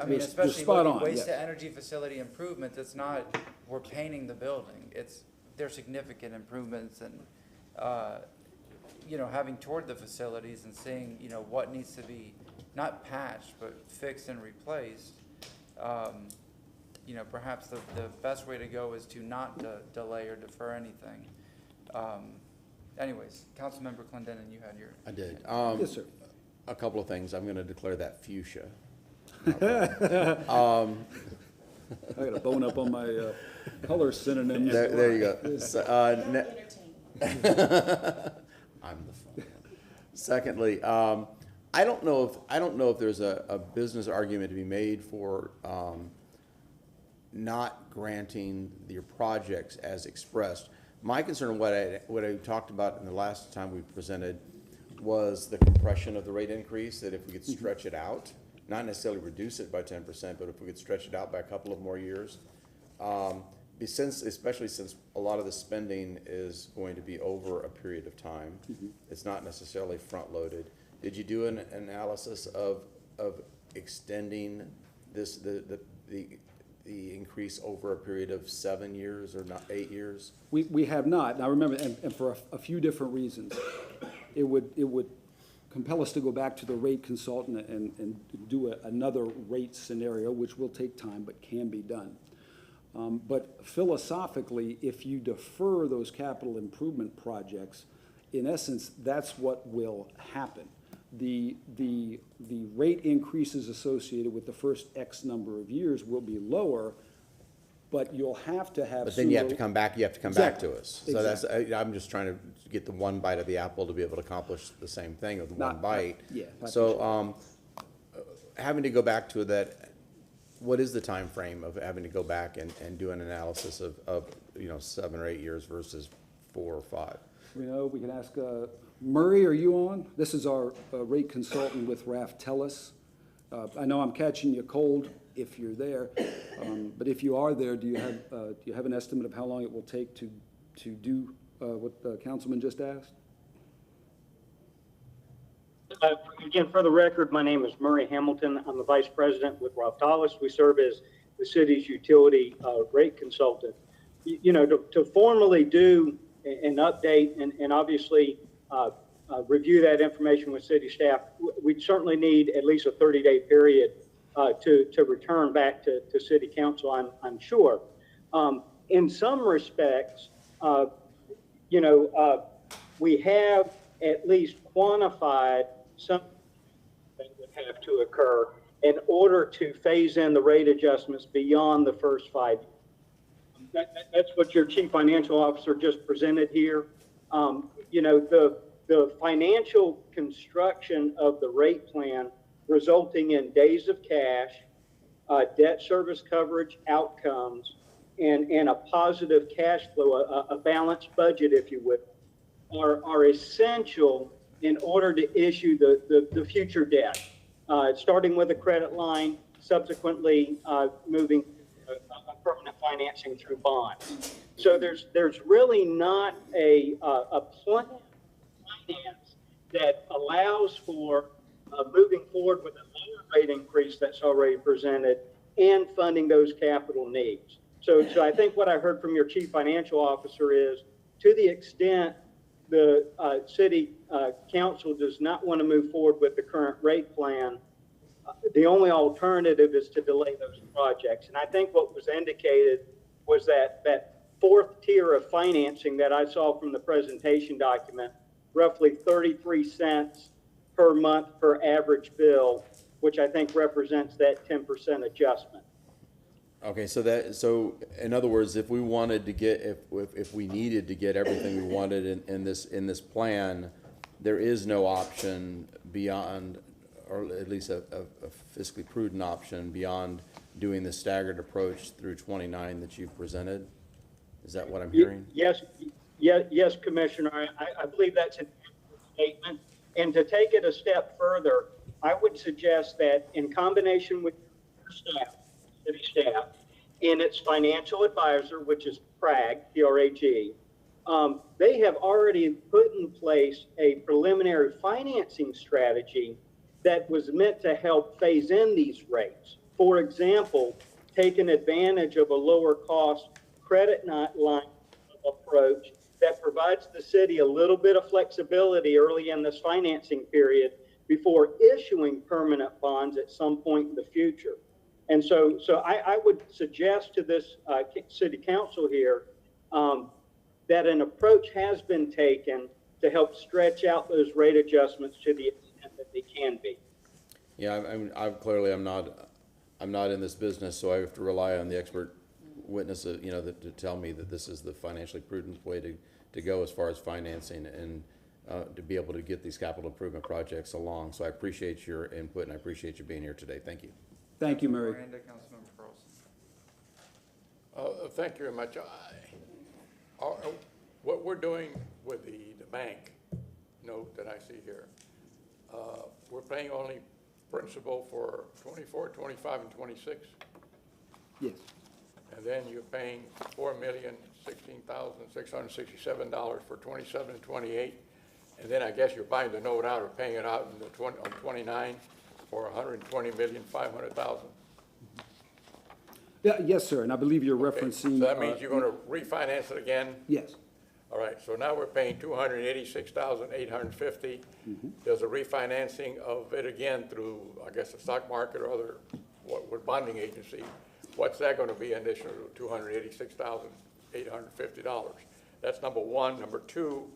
spot on. Waste to energy facility improvements, it's not, we're painting the building. They're significant improvements and, having toured the facilities and seeing, what needs to be not patched, but fixed and replaced. Perhaps the best way to go is to not delay or defer anything. Anyways, Councilmember Clendenin, you had your. I did. Yes, sir. A couple of things. I'm going to declare that fuchsia. I got a bone up on my color synonyms. There you go. So, I'm the fun one. Secondly, I don't know if there's a business argument to be made for not granting your projects as expressed. My concern, what I talked about in the last time we presented, was the compression of the rate increase, that if we could stretch it out, not necessarily reduce it by 10%, but if we could stretch it out by a couple of more years, especially since a lot of the spending is going to be over a period of time. It's not necessarily front-loaded. Did you do an analysis of extending the increase over a period of 7 years or not 8 years? We have not. Now remember, and for a few different reasons. It would compel us to go back to the rate consultant and do another rate scenario, which will take time but can be done. But philosophically, if you defer those capital improvement projects, in essence, that's what will happen. The rate increases associated with the first X number of years will be lower, but you'll have to have. But then you have to sewer- come back, you have to come back to Exactly. us. So that's, I'm just trying to get the one bite of the apple to be able to accomplish the same thing with one Not- bite. yeah, I So, having to go back to that, what is the time frame of having to go back and do an analysis of, 7 or 8 years versus 4 or 5? We can ask, Murray, are you on? This is our rate consultant with RAF Telus. I know I'm catching you cold if you're there, but if you are there, do you have an estimate of how long it will take to do what the councilman just asked? Again, for the record, my name is Murray Hamilton. I'm the vice president with Raftalis. We serve as the city's utility rate consultant. To formally do an update and obviously review that information with city staff, we'd certainly need at least a 30-day period to return back to city council, I'm sure. In some respects, we have at least quantified something that would have to occur in order to phase in the rate adjustments beyond the first 5 years. That's what your chief financial officer just presented here. The financial construction of the rate plan resulting in days of cash, debt service coverage outcomes, and a positive cash flow, a balanced budget, if you will, are essential in order to issue the future debt, starting with a credit line, subsequently moving a permanent financing through bonds. So there's really not a plan finance that allows for moving forward with a lower rate increase that's already presented and funding those capital needs. So I think what I heard from your chief financial officer is, to the extent the city council does not want to move forward with the current rate plan, the only alternative is to delay those projects. And I think what was indicated was that fourth tier of financing that I saw from the presentation document, roughly 33 cents per month per average bill, which I think represents that 10% adjustment. Okay, so in other words, if we wanted to get, if we needed to get everything we wanted in this plan, there is no option beyond, or at least a fiscally prudent option beyond doing the staggered approach through 29 that you've presented? Is that what I'm hearing? Yes, Commissioner. I believe that's an accurate statement. And to take it a step further, I would suggest that in combination with your staff, city staff, and its financial advisor, which is PRAG, P-R-A-G, they have already put in place a preliminary financing strategy that was meant to help phase in these rates. For example, taking advantage of a lower cost credit line approach that provides the city a little bit of flexibility early in this financing period before issuing permanent bonds at some point in the future. And so I would suggest to this city council here that an approach has been taken to help stretch out those rate adjustments to the extent that they can be. Yeah, I'm not in this business, so I have to rely on the expert witnesses, to tell me that this is the financially prudent way to go as far as financing and to be able to get these capital improvement projects along. So I appreciate your input and I appreciate you being here today. Thank you. Thank you, Murray. Miranda, Councilmember Pearls. Thank you very much. What we're doing with the bank note that I see here, we're paying only principal for 24, 25, and 26? Yes. And then you're paying $4,016,667 for 27 and 28. And then I guess you're buying the note out or paying it out on 29 for $120,500,000. Yeah, yes, sir, and I believe you're referencing. So that means you're going to refinance it again? Yes. All right, so now we're paying $286,850. There's a refinancing of it again through, I guess, the stock market or other, what bonding agency. What's that going to be an additional $286,850? That's number one. Number two,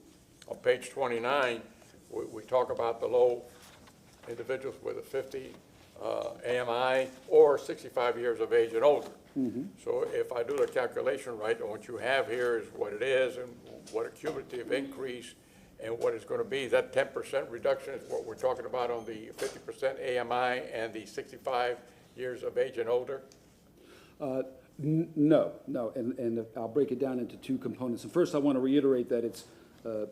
on page 29, we talk about the low individuals with a 50 AMI or 65 years of age and older. So if I do the calculation right, and what you have here is what it is and what a cumulative increase and what it's gonna be, that 10% reduction is what we're talking about on the 50% AMI and the 65 years of age and older? No, and I'll break it down into two components. And first, I want to reiterate that it's kind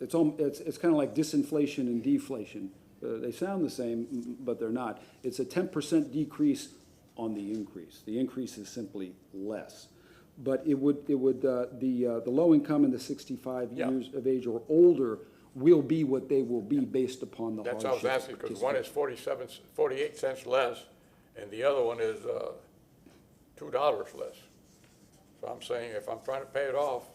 of like disinflation and deflation. They sound the same, but they're not. It's a 10% decrease on the increase. The increase is simply less. But the low income and the 65 years of age or older will be what they will be based upon the hardship. That's what I was asking, because one is 48 cents less, and the other one is $2 less. So I'm saying if I'm trying to pay it off,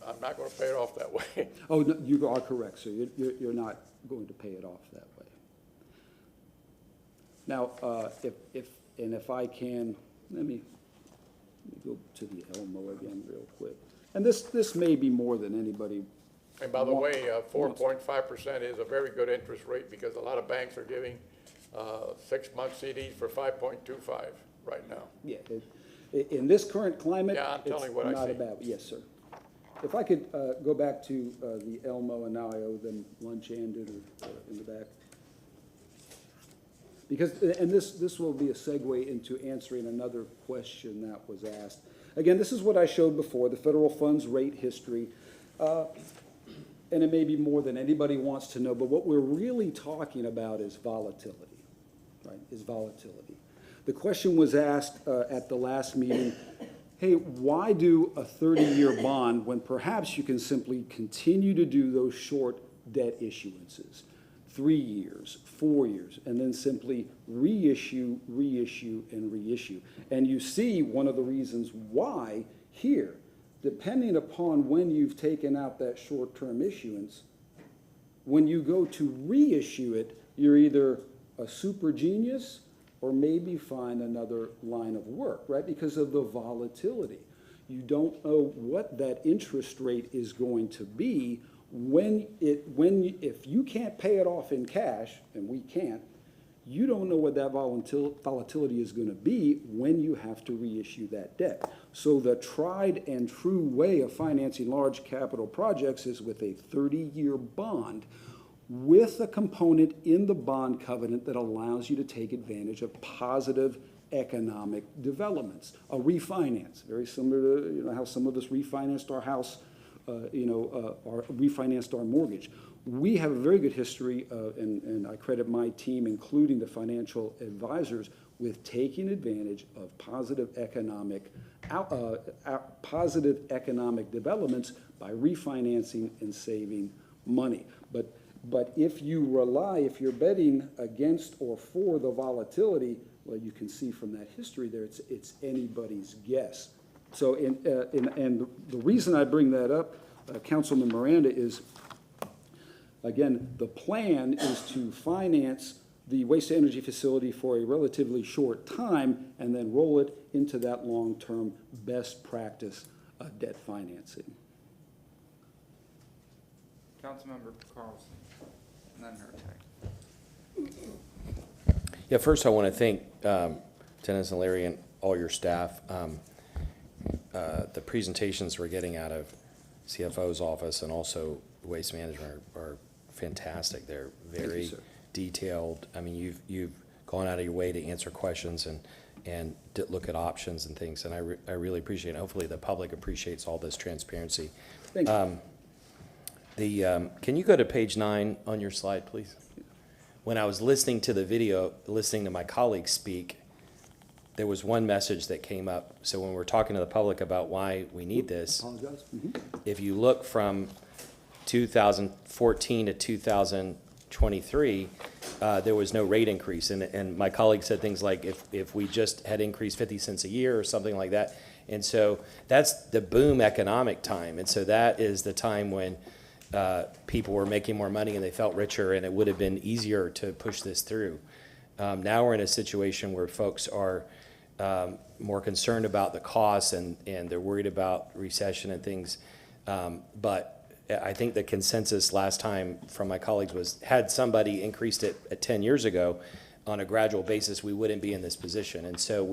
I'm not going to pay it off that way. Oh, no, you are correct, sir. You're not going to pay it off that way. Now, if I can, let me go to the Elmo again real quick. And this may be more than anybody. And by the way, 4.5% is a very good interest rate, because a lot of banks are giving 6-month CDs for 5.25 right now. Yeah, in this current climate, Yeah, I'm telling it's you what I not see. a bad, yes, sir. If I could go back to the Elmo, and now I owe them lunch and dinner in the back. Because, and this will be a segue into answering another question that was asked. Again, this is what I showed before, the federal funds rate history. And it may be more than anybody wants to know, but what we're really talking about is volatility, right, is volatility. The question was asked at the last meeting, hey, why do a 30-year bond when perhaps you can simply continue to do those short debt issuances, 3 years, 4 years, and then simply reissue, and reissue? And you see one of the reasons why here, depending upon when you've taken out that short-term issuance, when you go to reissue it, you're either a super genius or maybe find another line of work, right? Because of the volatility. You don't know what that interest rate is going to be if you can't pay it off in cash, and we can't, you don't know what that volatility is going to be when you have to reissue that debt. So the tried and true way of financing large capital projects is with a 30-year bond with a component in the bond covenant that allows you to take advantage of positive economic developments. A refinance, very similar to how some of us refinanced our house, or refinanced our mortgage. We have a very good history, and I credit my team, including the financial advisors, with taking advantage of positive economic developments by refinancing and saving money. But if you're betting against or for the volatility, well, you can see from that history there, it's anybody's guess. So, and the reason I bring that up, Councilman Miranda, is, again, the plan is to finance the waste-to-energy facility for a relatively short time and then roll it into that long-term best practice debt financing. Councilmember Carlson, and then Hurtak. Yeah, first I want to thank Dennis and Larry and all your staff. The presentations we're getting out of CFO's office and also Waste Management are fantastic. They're very detailed. I mean, you've gone out of your way to answer questions and look at options and things, and I really appreciate it. Hopefully the public appreciates all this transparency. Thank you. Can you go to page 9 on your slide, please? When I was listening to the video, listening to my colleagues speak, there was one message that came up. So when we're talking to the public about why we need this, if you look from 2014 to 2023, there was no rate increase. And my colleague said things like, if we just had increased 50 cents a year or something like that. And so that's the boom economic time. And so that is the time when people were making more money and they felt richer, and it would have been easier to push this through. Now we're in a situation where folks are more concerned about the costs and they're worried about recession and things. But I think the consensus last time from my colleagues was, had somebody increased it 10 years ago, on a gradual basis, we wouldn't be in this position. And so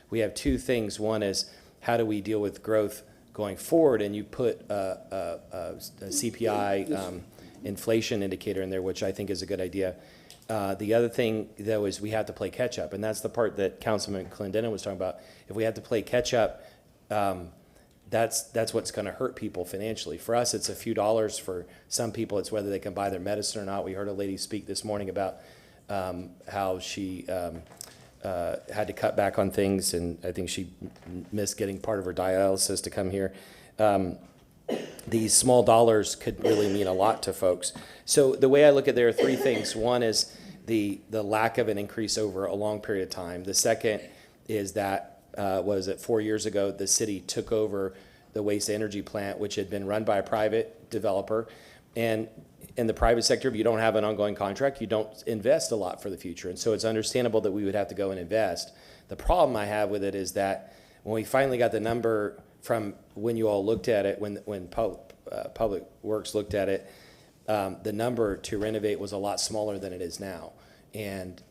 we have two things. One is, how do we deal with growth going forward? And you put a CPI inflation indicator in there, which I think is a good idea. The other thing, though, is we have to play catch up, and that's the part that Councilman Clendenin was talking about. If we have to play catch up, that's what's going to hurt people financially. For us, it's a few dollars. For some people, it's whether they can buy their medicine or not. We heard a lady speak this morning about how she had to cut back on things, and I think she missed getting part of her dialysis to come here. These small dollars could really mean a lot to folks. So the way I look at it, there are three things. One is the lack of an increase over a long period of time. The second is that, was it 4 years ago, the city took over the waste energy plant, which had been run by a private developer. And in the private sector, if you don't have an ongoing contract, you don't invest a lot for the future. And so it's understandable that we would have to go and invest. The problem I have with it is that when we finally got the number from when you all looked at it, when Public Works looked at it, the number to renovate was a lot smaller than it is now. And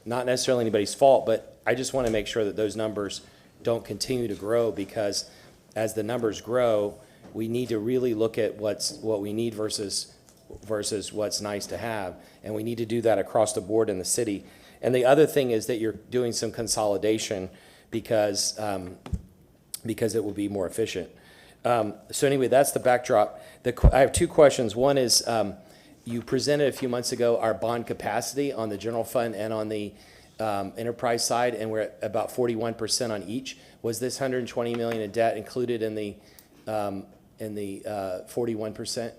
not necessarily anybody's fault, but I just want to make sure that those numbers don't continue to grow, because as the numbers grow, we need to really look at what we need versus what's nice to have. And we need to do that across the board in the city. And the other thing is that you're doing some consolidation because it will be more efficient. So anyway, that's the backdrop. I have two questions. One is, you presented a few months ago our bond capacity on the general fund and on the enterprise side, and we're at about 41% on each. Was this $120 million in debt included in the 41%?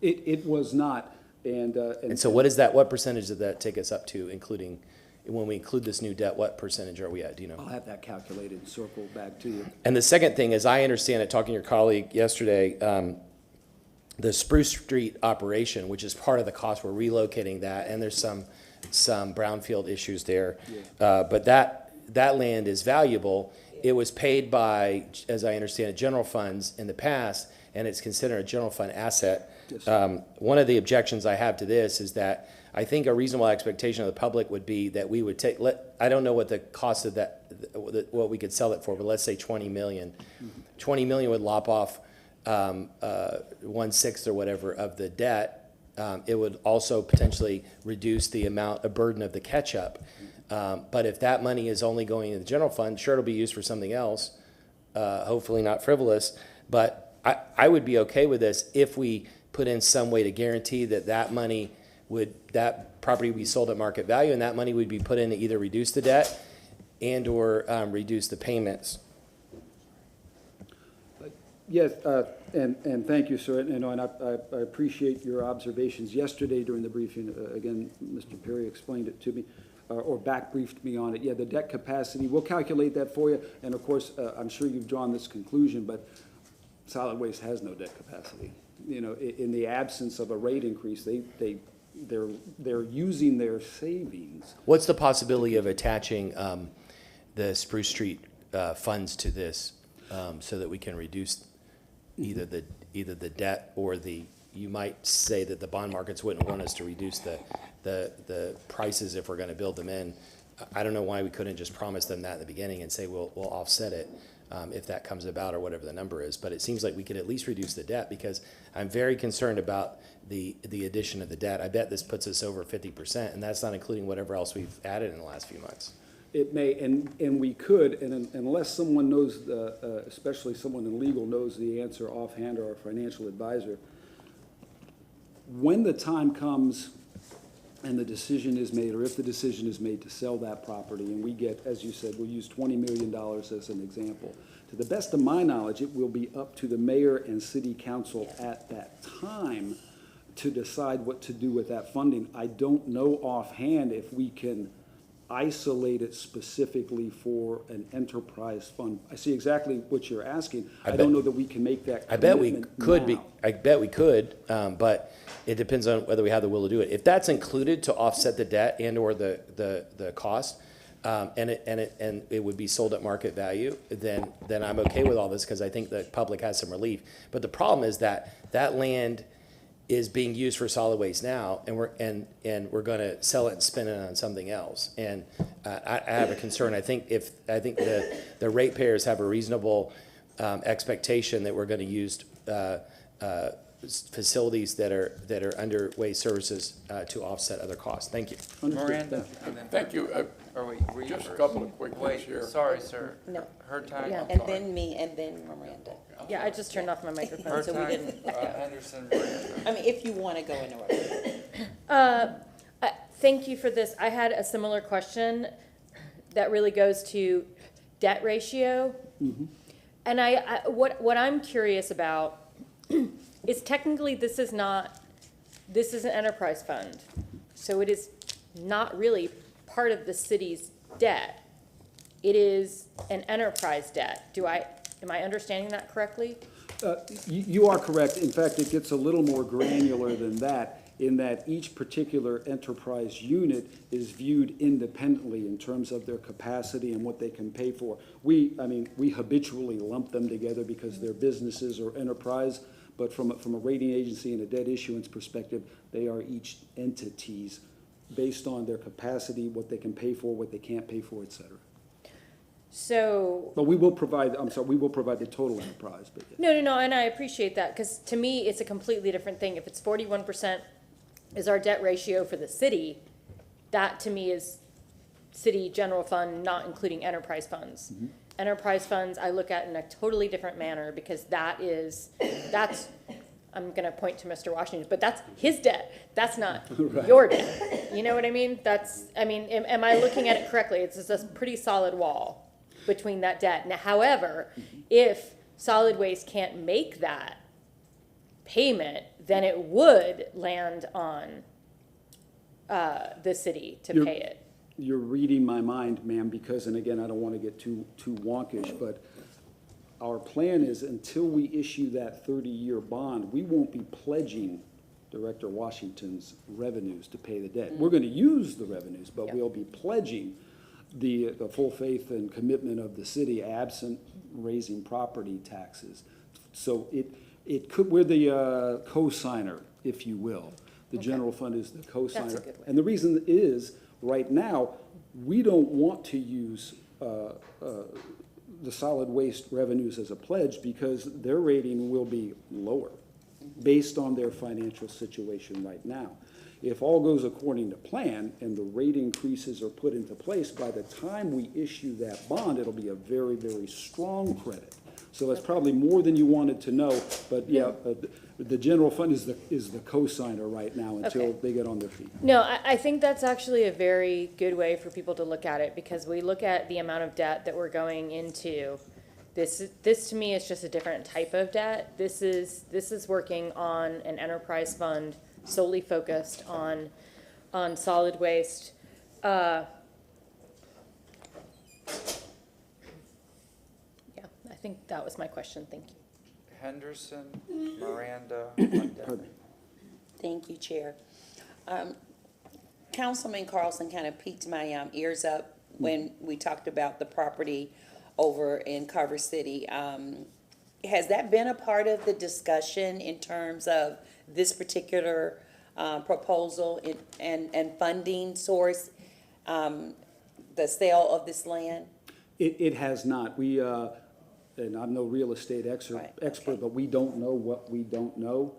It was not, and so what is that? What percentage did that take us up to, including, when we include this new debt, what percentage are we at? Do you know? I'll have that calculated and circle back to you. And the second thing, as I understand it, talking to your colleague yesterday, the Spruce Street operation, which is part of the cost, we're relocating that, and there's some brownfield issues there. Yeah. But that land is valuable. It was paid by, as I understand it, general funds in the past, and it's considered a general fund asset. Yes. One of the objections I have to this is that I think a reasonable expectation of the public would be that we would take, I don't know what the cost of that, what we could sell it for, but let's say 20 million. Mm-hmm. 20 million would lop off 1/6 or whatever of the debt. It would also potentially reduce the amount, a burden of the catch-up. But if that money is only going in the general fund, sure, it'll be used for something else, hopefully not frivolous. But I would be okay with this if we put in some way to guarantee that that property would be sold at market value, and that money would be put in to either reduce the debt and or reduce the payments. Yes, and thank you, sir. And I appreciate your observations yesterday during the briefing. Again, Mr. Perry explained it to me, or back briefed me on it. Yeah, the debt capacity, we'll calculate that for you. And of course, I'm sure you've drawn this conclusion, but solid waste has no debt capacity. You know, in the absence of a rate increase, they're using their savings. What's the possibility of attaching the Spruce Street funds to this so that we can reduce either the debt or you might say that the bond markets wouldn't want us to reduce the prices if we're going to build them in. I don't know why we couldn't just promise them that at the beginning and say we'll offset it if that comes about or whatever the number is. But it seems like we could at least reduce the debt, because I'm very concerned about the addition of the debt. I bet this puts us over 50%, and that's not including whatever else we've added in the last few months. It may, and we could, and unless someone knows, especially someone in legal knows the answer offhand, or a financial advisor, when the time comes and the decision is made, or if the decision is made to sell that property, and we get, as you said, we'll use $20 million as an example. To the best of my knowledge, it will be up to the mayor and city council at that time to decide what to do with that funding. I don't know offhand if we can isolate it specifically for an enterprise fund. I see exactly what you're asking. I don't know that we can make that commitment. I bet we could, but it depends on whether we have the will to do it. If that's included to offset the debt and or the cost, and it would be sold at market value, then I'm okay with all this, because I think the public has some relief. But the problem is that land is being used for solid waste now, and we're going to sell it and spend it on something else. And I have a concern. I think the ratepayers have a reasonable expectation that we're going to use facilities that are under waste services to offset other costs. Thank you. Miranda. Thank you. Or wait, were you Just a first? couple of quick things Wait, here. sorry, sir. No. Her time. Yeah, I'm and sorry. then me, and then Miranda. Yeah, I just turned off my microphone, Her so we time. didn't. Henderson, Miranda. I mean, if you want to go in order. Thank you for this. I had a similar question that really goes to debt ratio. And what I'm curious about is technically this is an enterprise fund. So it is not really part of the city's debt. It is an enterprise debt. Am I understanding that correctly? You are correct. In fact, it gets a little more granular than that, in that each particular enterprise unit is viewed independently in terms of their capacity and what they can pay for. We habitually lump them together because they're businesses or enterprise, but from a rating agency and a debt issuance perspective, they are each entities based on their capacity, what they can pay for, what they can't pay for, et cetera. So. But we will provide the total enterprise, but yeah. No, and I appreciate that, because to me, it's a completely different thing. If it's 41% is our debt ratio for the city, that to me is city general fund, not including enterprise funds. Mm-hmm. Enterprise funds, I look at in a totally different manner, because that's, I'm gonna point to Mr. Washington, but that's his debt. That's not Right. your debt. You know what I mean? Am I looking at it correctly? It's just a pretty solid wall between that debt. Now, however, if solid waste can't make that payment, then it would land on the city to pay it. You're reading my mind, ma'am, because, and again, I don't want to get too wonkish, but our plan is until we issue that 30-year bond, we won't be pledging Director Washington's revenues to pay the debt. We're going to use the revenues, but we'll be pledging the full faith and commitment of the city absent raising property taxes. So we're the co-signer, if you will. The general fund is the co-signer. That's a good way. And the reason is, right now, we don't want to use the solid waste revenues as a pledge because their rating will be lower based on their financial situation right now. If all goes according to plan and the rate increases are put into place, by the time we issue that bond, it'll be a very, very strong credit. So that's probably more than you wanted to know, but yeah, the general fund is the co-signer right now until they get on their feet. No, I think that's actually a very good way for people to look at it, because we look at the amount of debt that we're going into. This to me is just a different type of debt. This is working on an enterprise fund solely focused on solid waste. Yeah, I think that was my question. Thank you. Henderson, Miranda. Thank you, Chair. Councilman Carlson kind of piqued my ears up when we talked about the property over in Carver City. Has that been a part of the discussion in terms of this particular proposal and funding source, the sale of this land? It has not. We, and I'm no real estate expert, but we don't know what we don't know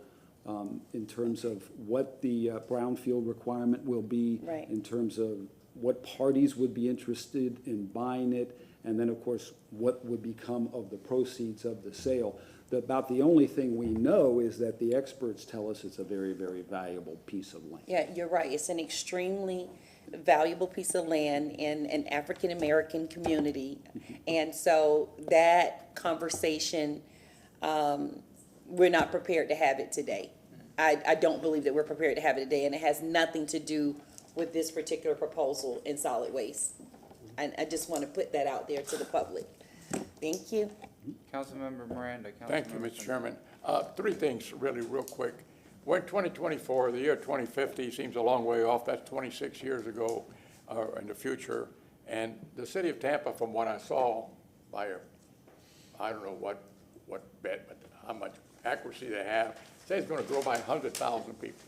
in terms of what the brownfield requirement will be, in terms of what parties would be interested in buying it, and then, of course, what would become of the proceeds of the sale. About the only thing we know is that the experts tell us it's a very, very valuable piece of land. Yeah, you're right. It's an extremely valuable piece of land in an African-American community. And so that conversation, we're not prepared to have it today. I don't believe that we're prepared to have it today, and it has nothing to do with this particular proposal in solid waste. And I just want to put that out there to the public. Thank you. Councilmember Miranda. Thank you, Mr. Chairman. Three things really real quick. When 2024, the year 2050 seems a long way off. That's 26 years ago in the future. And the city of Tampa, from what I saw, I don't know what bet, but how much accuracy they have, say it's gonna grow by 100,000 people.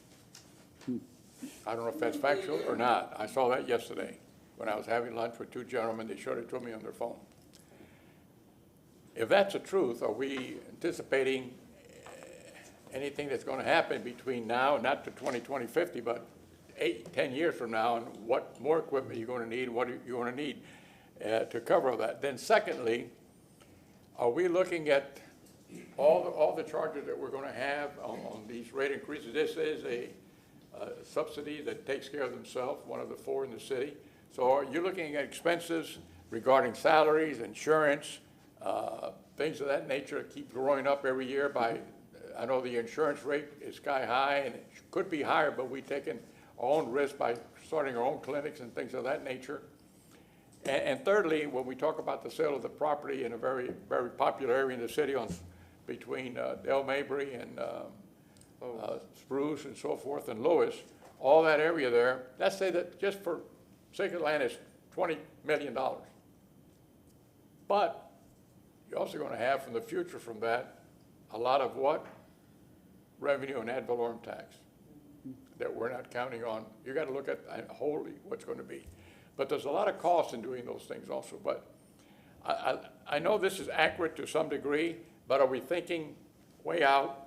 I don't know if that's factual or not. I saw that yesterday when I was having lunch with two gentlemen. They showed it to me on their phone. If that's the truth, are we anticipating anything that's gonna happen between now, not to 2050, but 8, 10 years from now, and what more equipment you're gonna need, what you're gonna need to cover that? Then secondly, are we looking at all the charges that we're gonna have on these rate increases? This is a subsidy that takes care of themselves, one of the 4 in the city. So are you looking at expenses regarding salaries, insurance, things of that nature that keep growing up every year by, I know the insurance rate is sky high and it could be higher, but we've taken our own risk by starting our own clinics and things of that nature. And thirdly, when we talk about the sale of the property in a very, very popular area in the city between Del Mabry and Spruce and so forth and Lewis, all that area there, let's say that just for sake of land is $20 million. But you're also going to have from the future from that a lot of what? Revenue and ad valorem tax that we're not counting on. You got to look at wholly what's going to be. But there's a lot of cost in doing those things also. But I know this is accurate to some degree, but are we thinking way out,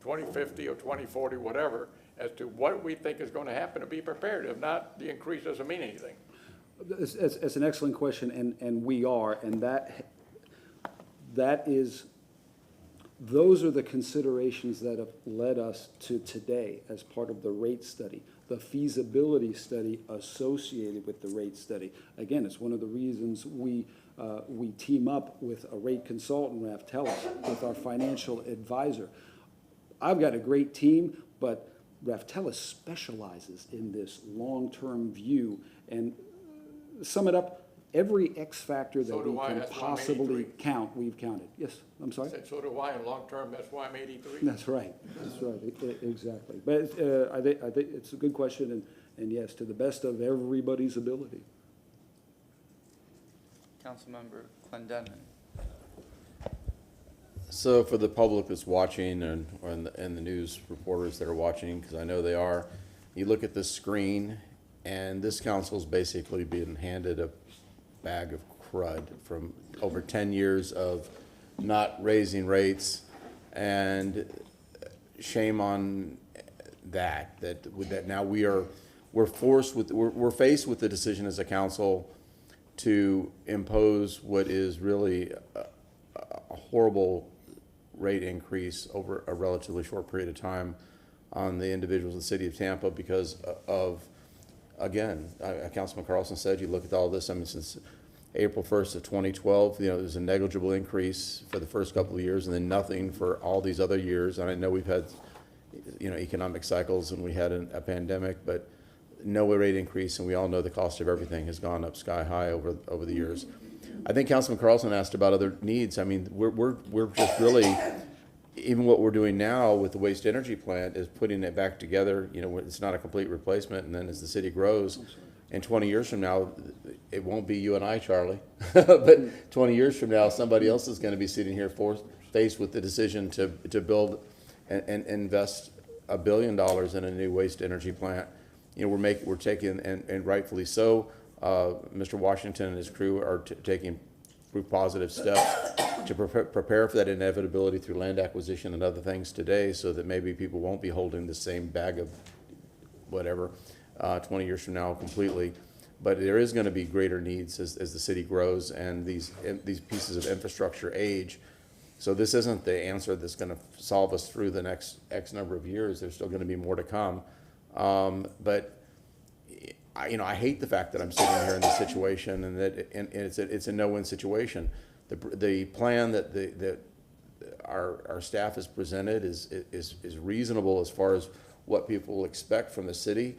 2050 or 2040, whatever, as to what we think is going to happen to be prepared? If not, the increase doesn't mean anything. It's an excellent question, and we are, and those are the considerations that have led us to today as part of the rate study, the feasibility study associated with the rate study. Again, it's one of the reasons we team up with a rate consultant, Raftellus, with our financial advisor. I've got a great team, but Raftellus specializes in this long-term view. And sum it up, every X factor that we can possibly count, we've counted. Yes, I'm sorry? I said, so do I in long term, that's why I'm 83. That's right, exactly. But I think it's a good question, and yes, to the best of everybody's ability. Councilmember Clendenin. So for the public that's watching and the news reporters that are watching, because I know they are, you look at this screen, and this council's basically being handed a bag of crud from over 10 years of not raising rates, and shame on that now we're faced with the decision as a council to impose what is really a horrible rate increase over a relatively short period of time on the individuals in the city of Tampa because of, again, Councilman Carlson said, you look at all this, I mean, since April 1st of 2012, there's a negligible increase for the first couple of years and then nothing for all these other years. And I know we've had, economic cycles and we had a pandemic, but no rate increase, and we all know the cost of everything has gone up sky high over the years. I think Councilman Carlson asked about other needs. I mean, we're just really, even what we're doing now with the waste energy plant is putting it back together. It's not a complete replacement, and then as the city grows, and 20 years from now, it won't be you and I, Charlie, but 20 years from now, somebody else is going to be sitting here faced with the decision to build and invest $1 billion in a new waste energy plant. We're taking, and rightfully so, Mr. Washington and his crew are taking positive steps to prepare for that inevitability through land acquisition and other things today, so that maybe people won't be holding the same bag of whatever 20 years from now completely. But there is going to be greater needs as the city grows and these pieces of infrastructure age. So this isn't the answer that's going to solve us through the next X number of years. There's still going to be more to come. But I hate the fact that I'm sitting here in this situation, and that it's a no-win situation. The plan that our staff has presented is reasonable as far as what people expect from the city.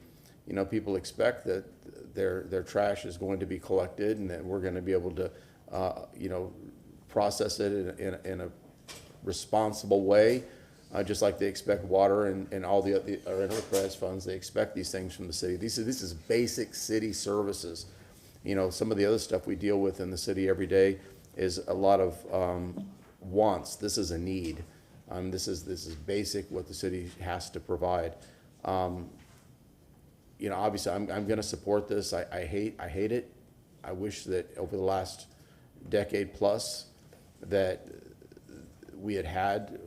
People expect that their trash is going to be collected, and that we're going to be able to process it in a responsible way. Just like they expect water and all the other enterprise funds, they expect these things from the city. This is basic city services. Some of the other stuff we deal with in the city every day is a lot of wants. This is a need. This is basic what the city has to provide. You know, obviously, I'm going to support this. I hate it. I wish that over the last decade plus that we had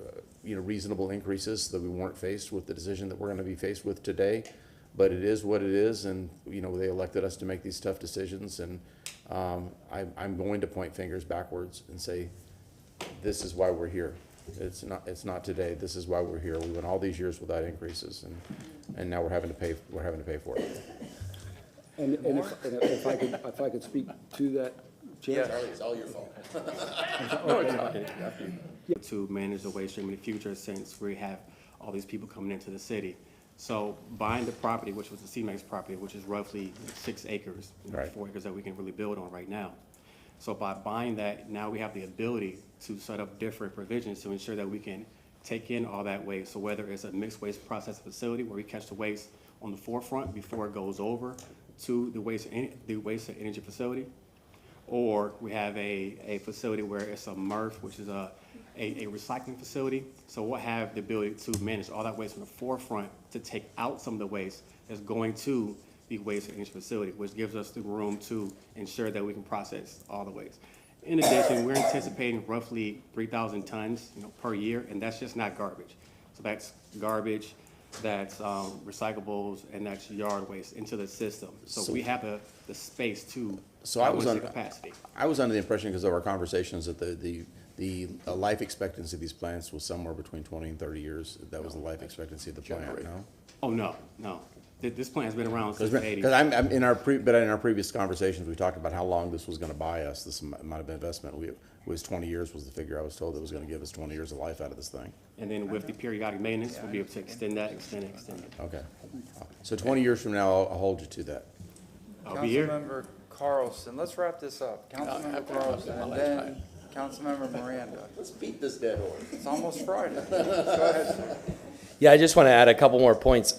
you know, reasonable increases so that we weren't faced with the decision that we're going to be faced with today. But it is what it is, and you know, they elected us to make these tough decisions, and I'm going to point fingers backwards and say, this is why we're here. It's not today. This is why we're here. We went all these years without increases, and now we're having to pay for it. And if I could speak to that, Chair? Charlie, it's all your fault. To manage the waste stream in the future, since we have all these people coming into the city. So buying the property, which was the CMAX property, which is roughly 6 acres, Right. 4 acres that we can really build on right now. So by buying that, now we have the ability to set up different provisions to ensure that we can take in all that waste. So whether it's a mixed waste processing facility where we catch the waste on the forefront before it goes over to the waste and energy facility, or we have a facility where it's a MRF, which is a recycling facility. So we'll have the ability to manage all that waste from the forefront to take out some of the waste that's going to the waste and energy facility, which gives us the room to ensure that we can process all the waste. In addition, we're anticipating roughly 3,000 tons, per year, and that's just not garbage. So that's garbage, that's recyclables, and that's yard waste into the system. So we have the space to capacity. I was under the impression, because of our conversations, that the life expectancy of these plants was somewhere between 20 and 30 years. That was the life expectancy of the plant, no? Oh, no. This plant has been around since the 80s. Because in our previous conversations, we talked about how long this was going to buy us, this amount of investment. It was 20 years was the figure I was told that was going to give us 20 years of life out of this thing. And then with the periodic maintenance, we'll be able to extend it. Okay. So 20 years from now, I'll hold you to that. I'll be here. Councilmember Carlson, let's wrap this up. Councilmember Carlson, and then Councilmember Miranda. Let's beat this dead horse. It's almost Friday. Go ahead, sir. Yeah, I just want to add a couple more points.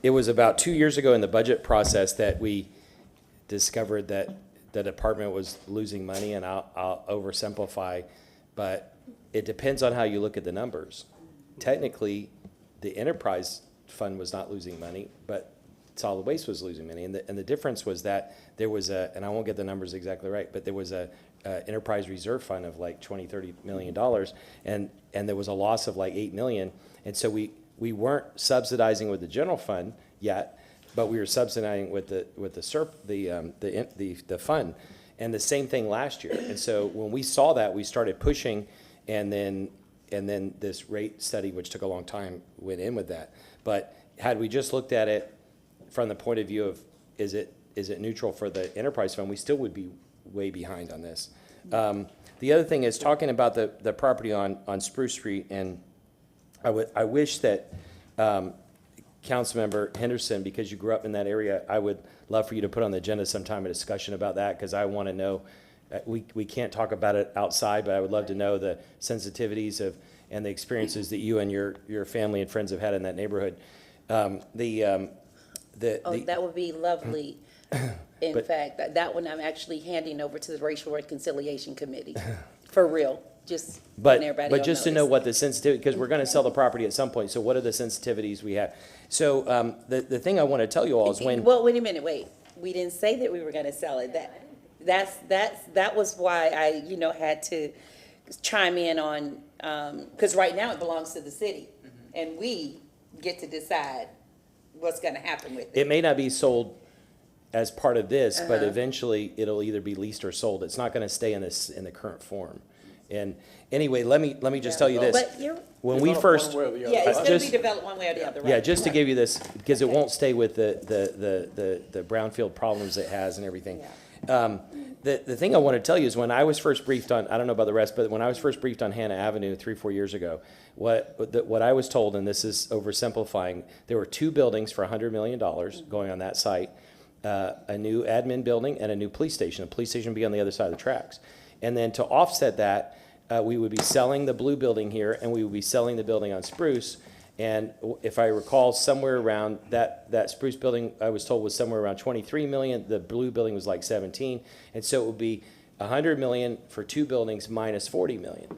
It was about 2 years ago in the budget process that we discovered that the department was losing money, and I'll oversimplify, but it depends on how you look at the numbers. Technically, the enterprise fund was not losing money, but solid waste was losing money. And the difference was that there was and I won't get the numbers exactly right, but there was a enterprise reserve fund of like $20-30 million, and there was a loss of like $8 million. And so we weren't subsidizing with the general fund yet, but we were subsidizing with the fund, and the same thing last year. And so when we saw that, we started pushing, and then this rate study, which took a long time, went in with that. But had we just looked at it from the point of view of is it neutral for the enterprise fund, we still would be way behind on this. The other thing is talking about the property on Spruce Street, and I wish that Councilmember Henderson, because you grew up in that area, I would love for you to put on the agenda sometime a discussion about that, because I want to know, we can't talk about it outside, but I would love to know the sensitivities and the experiences that you and your family and friends have had in that neighborhood. That would be lovely. In fact, that one I'm actually handing over to the Racial Reconciliation Committee, for real. Just but everybody just to know what the sensitivity, because we're going to sell the property at some point. So what are the sensitivities we have? So the thing I want to tell you all is when. Well, wait a minute. Wait, we didn't say that we were going to sell it. That was why I had to chime in on because right now it belongs to the city, and we get to decide what's going to happen with it. It may not be sold as part of this, but eventually it'll either be leased or sold. It's not going to stay in the current form. And anyway, let me just tell you this. When we first, it's going to be developed one way or the other. Right? Yeah, just to give you this, because it won't stay with the brownfield problems it has and everything. Yeah. The thing I want to tell you is when I was first briefed on, I don't know about the rest, but when I was first briefed on Hannah Avenue 3-4 years ago, what I was told, and this is oversimplifying, there were 2 buildings for $100 million going on that site, a new admin building and a new police station. The police station would be on the other side of the tracks. And then to offset that, we would be selling the blue building here, and we would be selling the building on Spruce. And if I recall, somewhere around that Spruce building, I was told was somewhere around 23 million. The blue building was like 17. And so it would be 100 million for 2 buildings minus 40 million.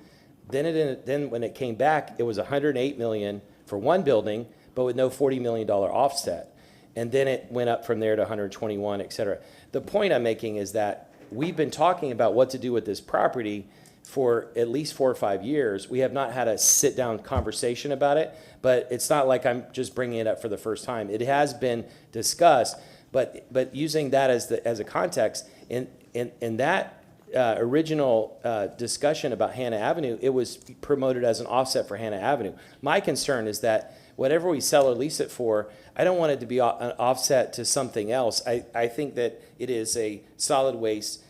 Then when it came back, it was 108 million for one building, but with no $40 million offset. And then it went up from there to 121, et cetera. The point I'm making is that we've been talking about what to do with this property for at least 4 or 5 years. We have not had a sit-down conversation about it, but it's not like I'm just bringing it up for the first time. It has been discussed, but using that as a context, in that original discussion about Hannah Avenue, it was promoted as an offset for Hannah Avenue. My concern is that whatever we sell or lease it for, I don't want it to be an offset to something else. I think that it is a solid waste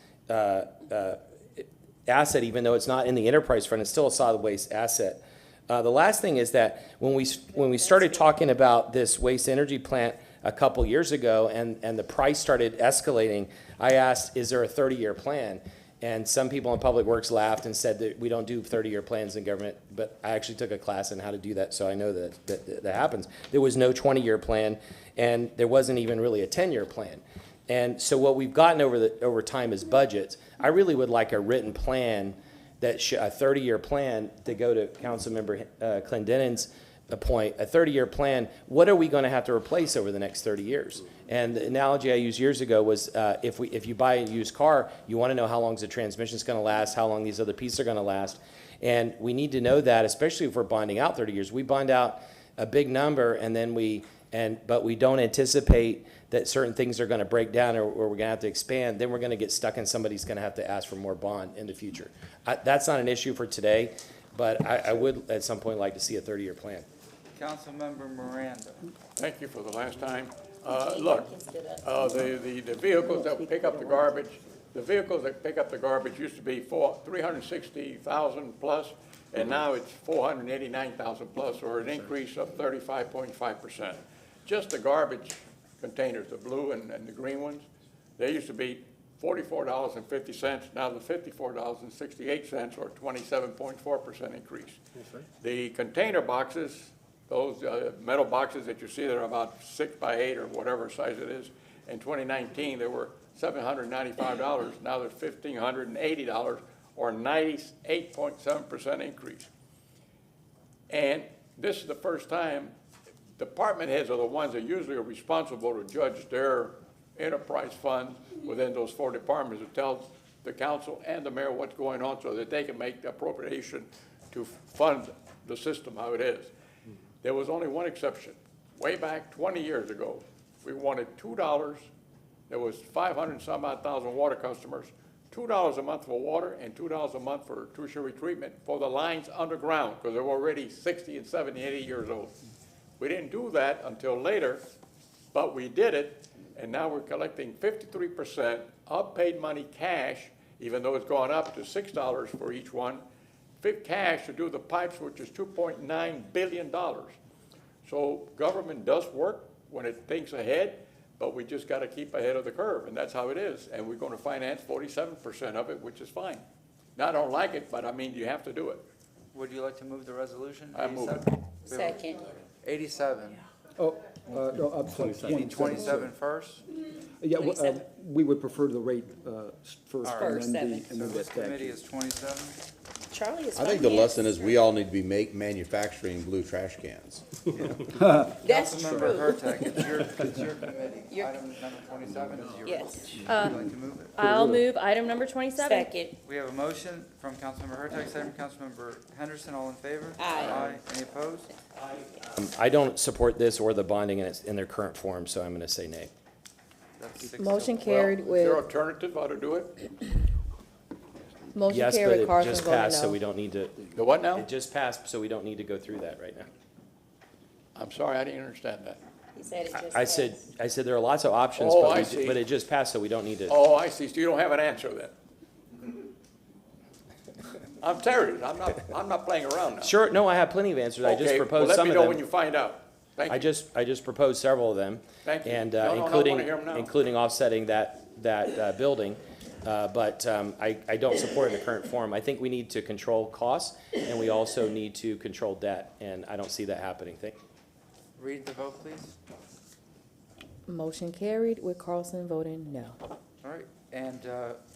asset, even though it's not in the enterprise fund, it's still a solid waste asset. The last thing is that when we started talking about this waste energy plant a couple years ago and the price started escalating, I asked, is there a 30-year plan? And some people in Public Works laughed and said that we don't do 30-year plans in government, but I actually took a class on how to do that, so I know that happens. There was no 20-year plan, and there wasn't even really a 10-year plan. And so what we've gotten over time is budgets. I really would like a written plan, a 30-year plan, to go to Councilmember Clendenin's point, a 30-year plan. What are we going to have to replace over the next 30 years? And the analogy I used years ago was if you buy a used car, you want to know how long the transmission's going to last, how long these other pieces are going to last. And we need to know that, especially if we're bonding out 30 years. We bond out a big number, but we don't anticipate that certain things are going to break down or we're going to have to expand. Then we're going to get stuck and somebody's going to have to ask for more bond in the future. That's not an issue for today, but I would at some point like to see a 30-year plan. Councilmember Miranda. Thank you for the last time. Look, the vehicles that pick up the garbage, used to be 360,000 plus, and now it's 489,000 plus, or an increase of 35.5%. Just the garbage containers, the blue and the green ones, they used to be $44.50. Now they're $54.68, or 27.4% increase. The container boxes, those metal boxes that you see, they're about 6 by 8 or whatever size it is. In 2019, they were $795. Now they're $1,580, or 98.7% increase. And this is the first time department heads are the ones that usually are responsible to judge their enterprise fund within those 4 departments, to tell the council and the mayor what's going on so that they can make the appropriation to fund the system how it is. There was only one exception. Way back 20 years ago, we wanted $2. There was 500 and some odd thousand water customers, $2 a month for water and $2 a month for tertiary treatment for the lines underground, because they were already 60 and 70, 80 years old. We didn't do that until later, but we did it, and now we're collecting 53% of paid money cash, even though it's gone up to $6 for each one, cash to do the pipes, which is $2.9 billion. So government does work when it thinks ahead, but we just got to keep ahead of the curve, and that's how it is. And we're going to finance 47% of it, which is fine. Now, I don't like it, but I mean, you have to do it. Would you like to move the resolution? I move it. Second. 87. Oh, no, I'm sorry. 27 first? Yeah, we would prefer the rate first, First, and then So the this committee statute. is 27? Charlie is I think the finance. lesson is we all need to be manufacturing blue trash cans. That's Councilmember true. Hurtak, it's your committee. Item number 27 is yours. Yes. Would you like to move it? I'll move item number 27. Second. We have a motion from Councilmember Hurtak, second from Councilmember Henderson. All in favor? Aye. Any opposed? I don't support this or the bonding in their current form, so I'm going to say nay. That's 6 Motion to- carried Is there with, alternative how to do it? motion Yes, but carried, it Carson just voting passed, so no. we don't need to. The what now? It just passed, so we don't need to go through that right now. I'm sorry, I didn't understand that. He said it just I said there are lots of options, Oh, but I see. but it just passed, so we don't need to. Oh, I see, so you don't have an answer then? I'm serious, I'm not playing around now. Sure, no, I have plenty of answers. I just Okay, well, proposed some let of me know when them. you find out. Thank you. I just proposed several of them. Thank you. And No, no, I including, wanna hear 'em now. including offsetting that building. But I don't support it in the current form. I think we need to control costs, and we also need to control debt, and I don't see that happening. Read the vote, please. Motion carried with Carlson voting no. All right, and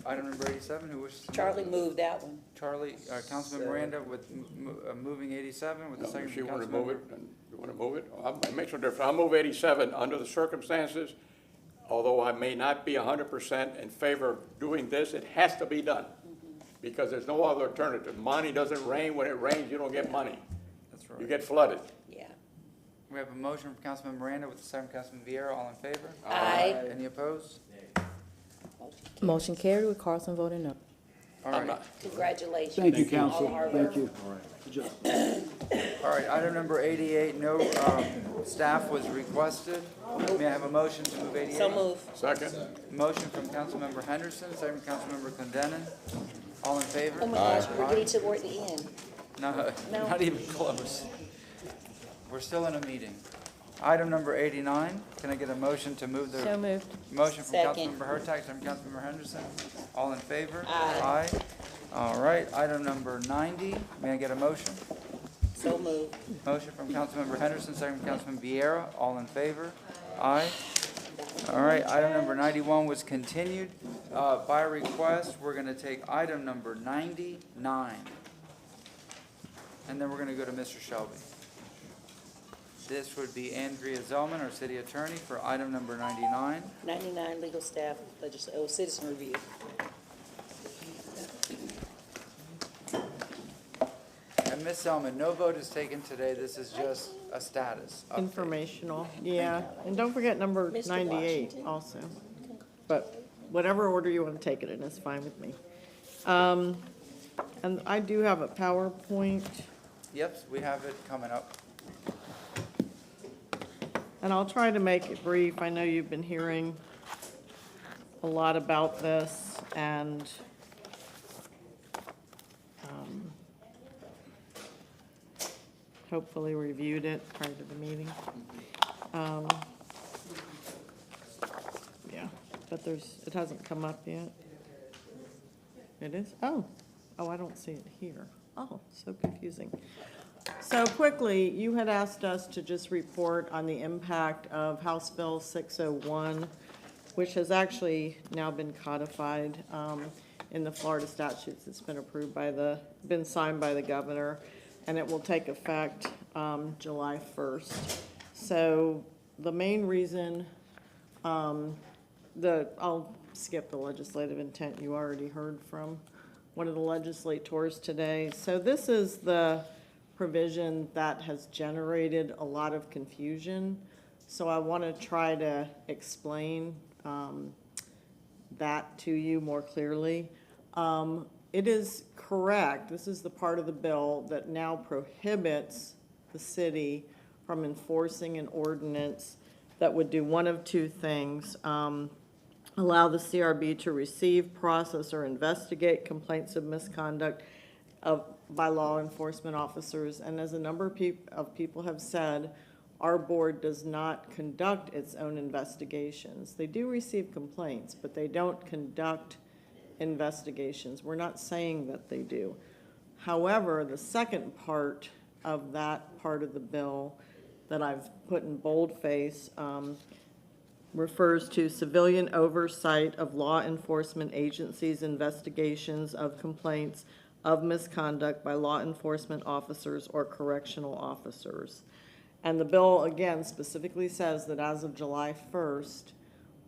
item number 87, who wishes to move? Charlie moved that one. Charlie, Councilman Miranda with moving 87 with the second If from you want to move Councilmember. it, then you want to move it, it makes no difference. I'll move 87 under the circumstances. Although I may not be 100% in favor of doing this, it has to be done. Because there's no other alternative. Money doesn't rain. When it rains, you don't get money. That's right. You get flooded. Yeah. We have a motion from Councilman Miranda with the second from Councilman Vieira. All in favor? Aye. Any opposed? Motion carried with Carlson voting no. All right. Congratulations. Thank you, All council. hard Thank work. you. Good job. All right, item number 88, no staff was requested. May I have a motion to move 88? So move. Second. Motion from Councilmember Henderson, second from Councilmember Clendenin. All in favor? Oh my gosh, we're getting toward the end. No, No. not even close. We're still in a meeting. Item number 89, can I get a motion to move the? So moved. Motion from Second. Councilmember Hurtak, second from Councilmember Henderson. All in favor? Aye. Aye. All right, item number 90, may I get a motion? So move. Motion from Councilmember Henderson, second from Councilman Vieira. All in favor? Aye. All right, item number 91 was continued. By request, we're going to take item number 99. And then we're going to go to Mr. Shelby. This would be Andrea Zellman, our city attorney, for item number 99. 99 legal staff, citizen review. And Ms. Zellman, no vote is taken today. This is just a status update. Informational, yeah. And don't forget number Mr. 98 Washington. also. But whatever order you want to take it in is fine with me. And I do have a PowerPoint, Yep, we have it coming up. and I'll try to make it brief. I know you've been hearing a lot about this, and hopefully reviewed it prior to the meeting. Yeah, but it hasn't come up yet. It is? Oh, I don't see it here. Oh, so confusing. So quickly, you had asked us to just report on the impact of House Bill 601, which has actually now been codified in the Florida statutes. It's been approved been signed by the governor, and it will take effect July 1st. So the main reason, I'll skip the legislative intent. You already heard from one of the legislators today. So this is the provision that has generated a lot of confusion. So I want to try to explain that to you more clearly. It is correct, this is the part of the bill that now prohibits the city from enforcing an ordinance that would do one of two things. Allow the CRB to receive, process, or investigate complaints of misconduct by law enforcement officers. And as a number of people have said, our board does not conduct its own investigations. They do receive complaints, but they don't conduct investigations. We're not saying that they do. However, the second part of that part of the bill that I've put in boldface refers to civilian oversight of law enforcement agencies' investigations of complaints of misconduct by law enforcement officers or correctional officers. And the bill, again, specifically says that as of July 1st,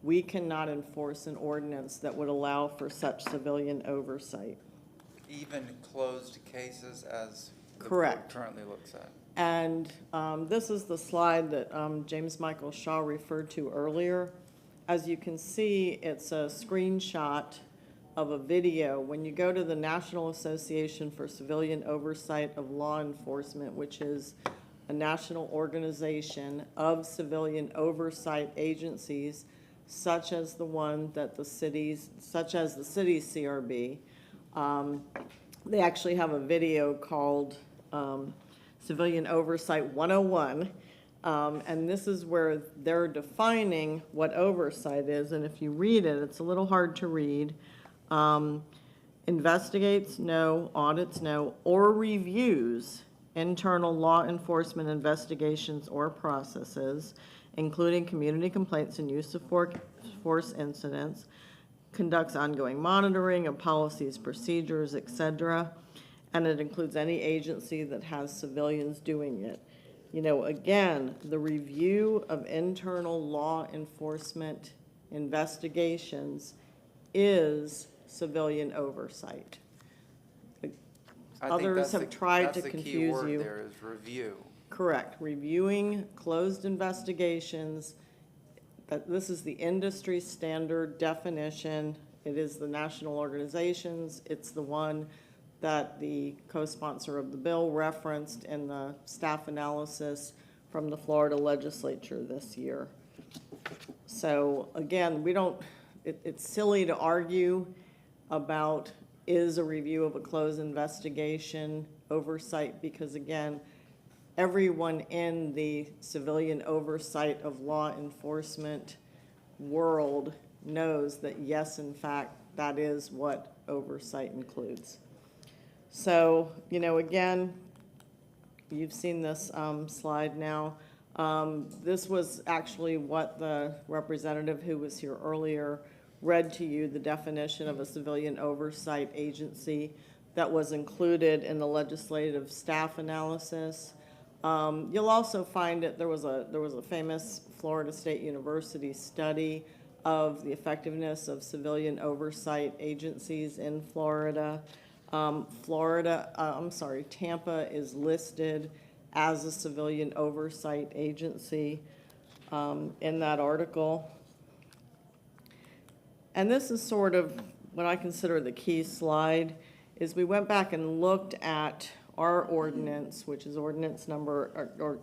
we cannot enforce an ordinance that would allow for such civilian oversight. Even closed cases as the board Correct. currently looks at. And this is the slide that James Michael Shaw referred to earlier. As you can see, it's a screenshot of a video. When you go to the National Association for Civilian Oversight of Law Enforcement, which is a national organization of civilian oversight agencies, such as the one that the city's CRB, they actually have a video called Civilian Oversight 101, and this is where they're defining what oversight is, and if you read it, it's a little hard to read. Investigates, no. Audits, no. Or reviews internal law enforcement investigations or processes, including community complaints and use of force incidents, conducts ongoing monitoring of policies, procedures, et cetera. And it includes any agency that has civilians doing it. You know, again, the review of internal law enforcement investigations is civilian oversight. I think Others have tried to that's the key confuse word you. there is review. Correct. Reviewing closed investigations, that this is the industry standard definition. It is the national organizations. It's the one that the co-sponsor of the bill referenced in the staff analysis from the Florida legislature this year. So again, it's silly to argue about is a review of a closed investigation oversight, because again, everyone in the civilian oversight of law enforcement world knows that yes, in fact, that is what oversight includes. So, you know, again, you've seen this slide now. This was actually what the representative who was here earlier read to you, the definition of a civilian oversight agency that was included in the legislative staff analysis. You'll also find that there was a famous Florida State University study of the effectiveness of civilian oversight agencies in Florida. Tampa is listed as a civilian oversight agency in that article. And this is sort of what I consider the key slide, is we went back and looked at our ordinance, which is ordinance number, or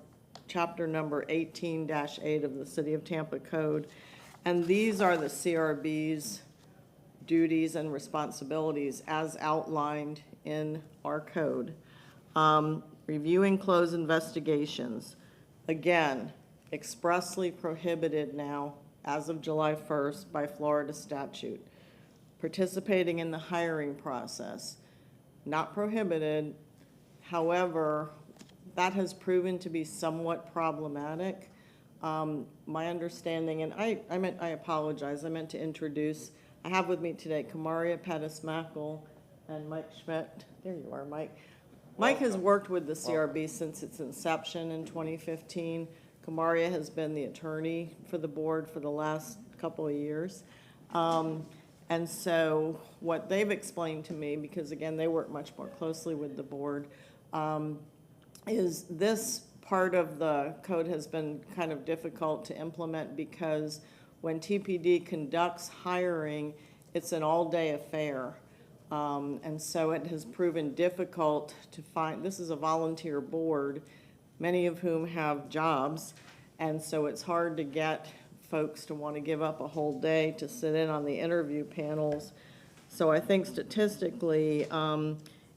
chapter number 18-8 of the City of Tampa Code. And these are the CRB's duties and responsibilities as outlined in our code. Reviewing closed investigations, again, expressly prohibited now as of July 1st by Florida statute. Participating in the hiring process, not prohibited. However, that has proven to be somewhat problematic. My understanding, and I apologize, I meant to introduce, I have with me today Kamaria Pettis-Mackle and Mike Schmidt. There you are, Mike. Mike has worked with the CRB since its inception in 2015. Kamaria has been the attorney for the board for the last couple of years. And so what they've explained to me, because again, they work much more closely with the board, is this part of the code has been kind of difficult to implement because when TPD conducts hiring, it's an all-day affair. And so it has proven difficult to find, this is a volunteer board, many of whom have jobs, and so it's hard to get folks to want to give up a whole day to sit in on the interview panels. So I think statistically,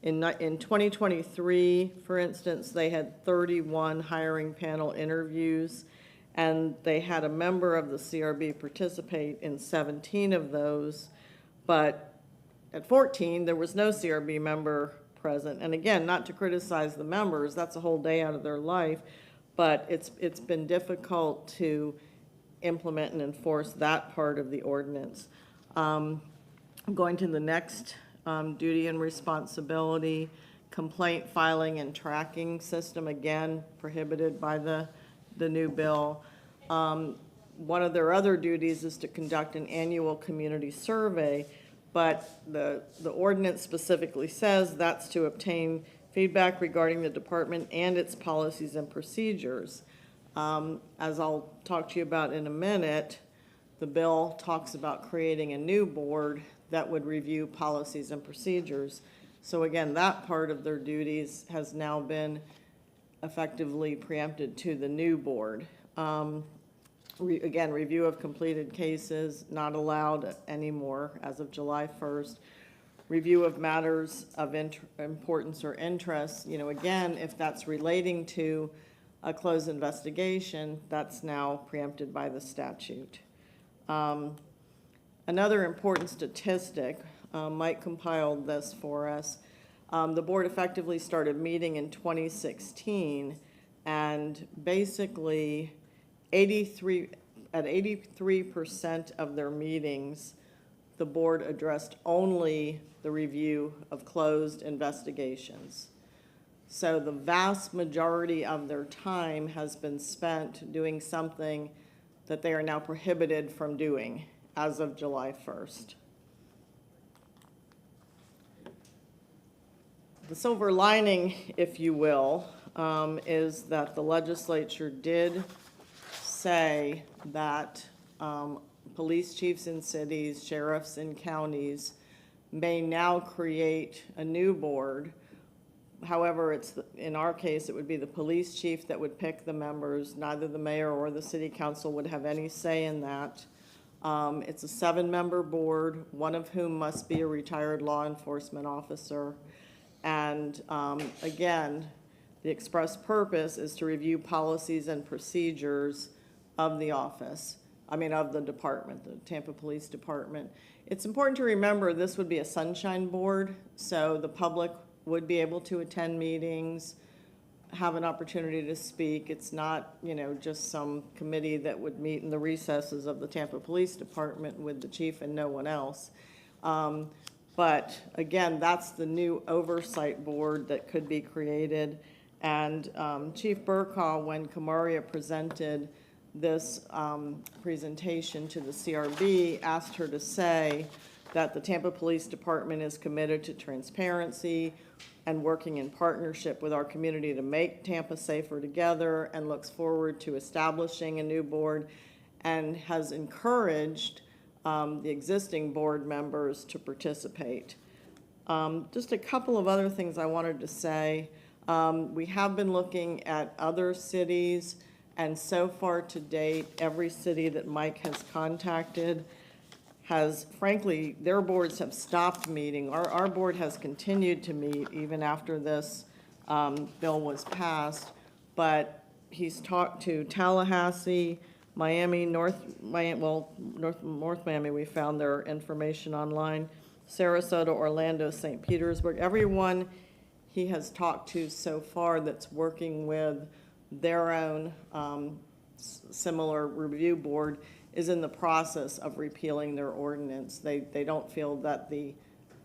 in 2023, for instance, they had 31 hiring panel interviews, and they had a member of the CRB participate in 17 of those, but at 14, there was no CRB member present. And again, not to criticize the members, that's a whole day out of their life, but it's been difficult to implement and enforce that part of the ordinance. Going to the next duty and responsibility, complaint filing and tracking system, again, prohibited by the new bill. One of their other duties is to conduct an annual community survey, but the ordinance specifically says that's to obtain feedback regarding the department and its policies and procedures. As I'll talk to you about in a minute, the bill talks about creating a new board that would review policies and procedures. So again, that part of their duties has now been effectively preempted to the new board. Again, review of completed cases, not allowed anymore as of July 1st. Review of matters of importance or interest, you know, again, if that's relating to a closed investigation, that's now preempted by the statute. Another important statistic, Mike compiled this for us. The board effectively started meeting in 2016, and basically 83% of their meetings the board addressed only the review of closed investigations. So the vast majority of their time has been spent doing something that they are now prohibited from doing as of July 1st. The silver lining, if you will, is that the legislature did say that police chiefs in cities, sheriffs in counties may now create a new board. However, in our case, it would be the police chief that would pick the members. Neither the mayor or the city council would have any say in that. It's a 7-member board, one of whom must be a retired law enforcement officer. And again, the express purpose is to review policies and procedures of the office. Of the department, the Tampa Police Department. It's important to remember this would be a sunshine board, so the public would be able to attend meetings, have an opportunity to speak. It's not, just some committee that would meet in the recesses of the Tampa Police Department with the chief and no one else. But again, that's the new oversight board that could be created. And Chief Burkaw, when Kamaria presented this presentation to the CRB, asked her to say that the Tampa Police Department is committed to transparency and working in partnership with our community to make Tampa safer together, and looks forward to establishing a new board, and has encouraged the existing board members to participate. Just a couple of other things I wanted to say. We have been looking at other cities, and so far to date, every city that Mike has contacted has, frankly, their boards have stopped meeting. Our board has continued to meet even after this bill was passed, but he's talked to Tallahassee, Miami, North Miami, we found their information online, Sarasota, Orlando, St. Petersburg. Everyone he has talked to so far that's working with their own similar review board is in the process of repealing their ordinance. They don't feel that the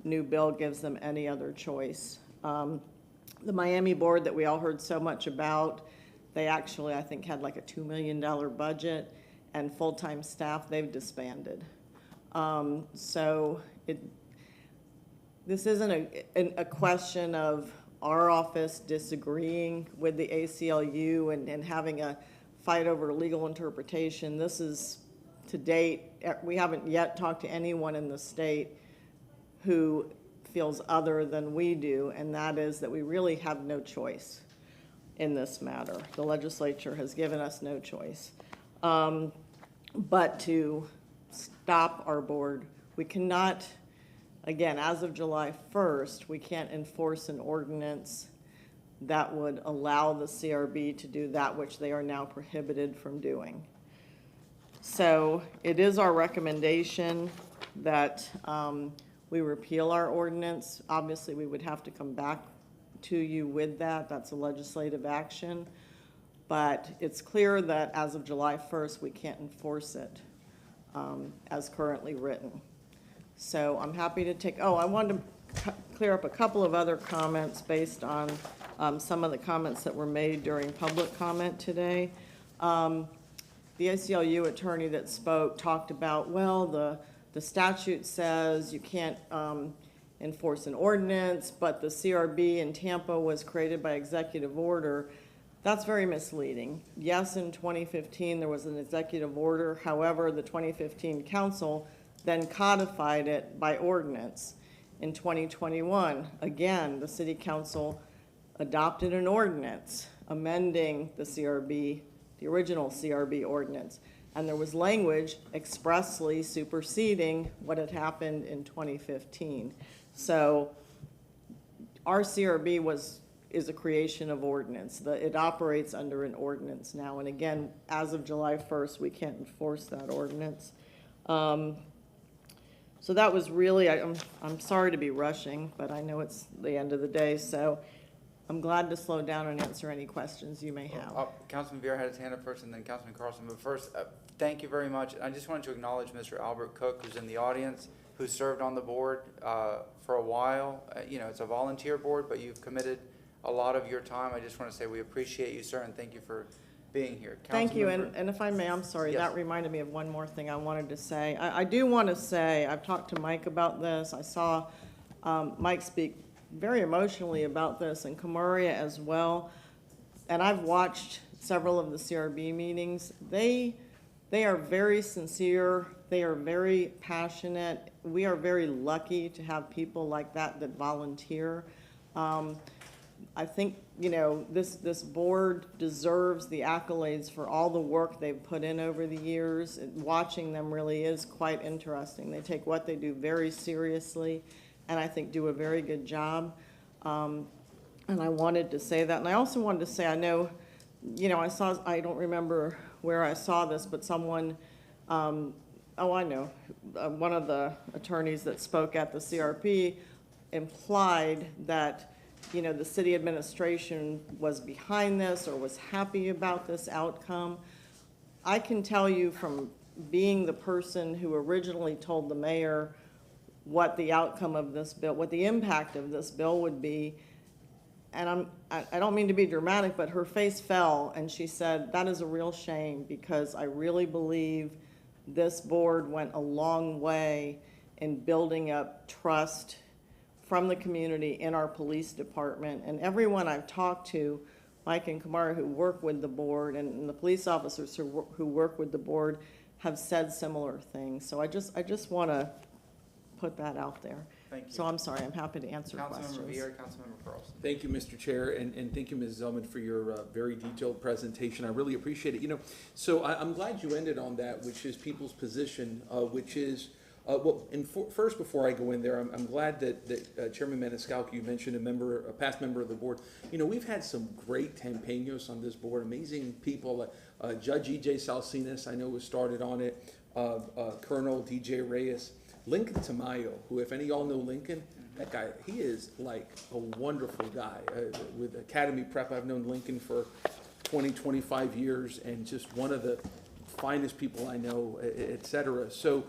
new bill gives them any other choice. The Miami board that we all heard so much about, they actually, I think, had like a $2 million budget and full-time staff. They've disbanded. So this isn't a question of our office disagreeing with the ACLU and having a fight over legal interpretation. This is, to date, we haven't yet talked to anyone in the state who feels other than we do, and that is that we really have no choice in this matter. The legislature has given us no choice. But to stop our board, we cannot, again, as of July 1st, we can't enforce an ordinance that would allow the CRB to do that which they are now prohibited from doing. So it is our recommendation that we repeal our ordinance. Obviously, we would have to come back to you with that. That's a legislative action. But it's clear that as of July 1st, we can't enforce it as currently written. So I'm happy to take, I wanted to clear up a couple of other comments based on some of the comments that were made during public comment today. The ACLU attorney that spoke talked about, well, the statute says you can't enforce an ordinance, but the CRB in Tampa was created by executive order. That's very misleading. Yes, in 2015, there was an executive order. However, the 2015 council then codified it by ordinance. In 2021, again, the city council adopted an ordinance amending the CRB, the original CRB ordinance. And there was language expressly superseding what had happened in 2015. So our CRB is a creation of ordinance. It operates under an ordinance now. And again, as of July 1st, we can't enforce that ordinance. So that was really, I'm sorry to be rushing, but I know it's the end of the day. So I'm glad to slow down and answer any questions you may have. Councilman Vera had his hand up first, and then Councilman Carlson. But first, Thank you very much. I just wanted to acknowledge Mr. Albert Cook, who's in the audience, who served on the board for a while. It's a volunteer board, but you've committed a lot of your time. I just want to say we appreciate you, sir, and thank you for being here. Thank you, Councilmember- and if I may, I'm sorry, Yes. that reminded me of one more thing I wanted to say. I do want to say, I've talked to Mike about this, I saw Mike speak very emotionally about this, and Kamaria as well, and I've watched several of the CRB meetings. They are very sincere, they are very passionate. We are very lucky to have people like that volunteer. I think, this board deserves the accolades for all the work they've put in over the years. Watching them really is quite interesting. They take what they do very seriously, and I think do a very good job. And I wanted to say that. And I also wanted to say, I know, I don't remember where I saw this, but someone, I know, one of the attorneys that spoke at the CRP implied that the city administration was behind this or was happy about this outcome. I can tell you from being the person who originally told the mayor what the outcome of this bill, what the impact of this bill would be, and I don't mean to be dramatic, but her face fell and she said, that is a real shame because I really believe this board went a long way in building up trust from the community in our police department. And everyone I've talked to, Mike and Kamara, who work with the board, and the police officers who work with the board, have said similar things. So I just want to put that out there. Thank you. So I'm sorry, I'm happy to answer Councilmember questions. Vieira, Councilmember Carlson. Thank you, Mr. Chair, and thank you, Ms. Zellman, for your very detailed presentation. I really appreciate it. So I'm glad you ended on that, which is people's position, which is, first, before I go in there, I'm glad that Chairman Maniscalco, you mentioned a past member of the board. We've had some great Tampeños on this board, amazing people. Judge E.J. Salcinas, I know, was started on it. Colonel D.J. Reyes. Lincoln Tamayo, who, if any of y'all know Lincoln, that guy, he is like a wonderful guy. With Academy Prep, I've known Lincoln for 20, 25 years, and just one of the finest people I know, et cetera. So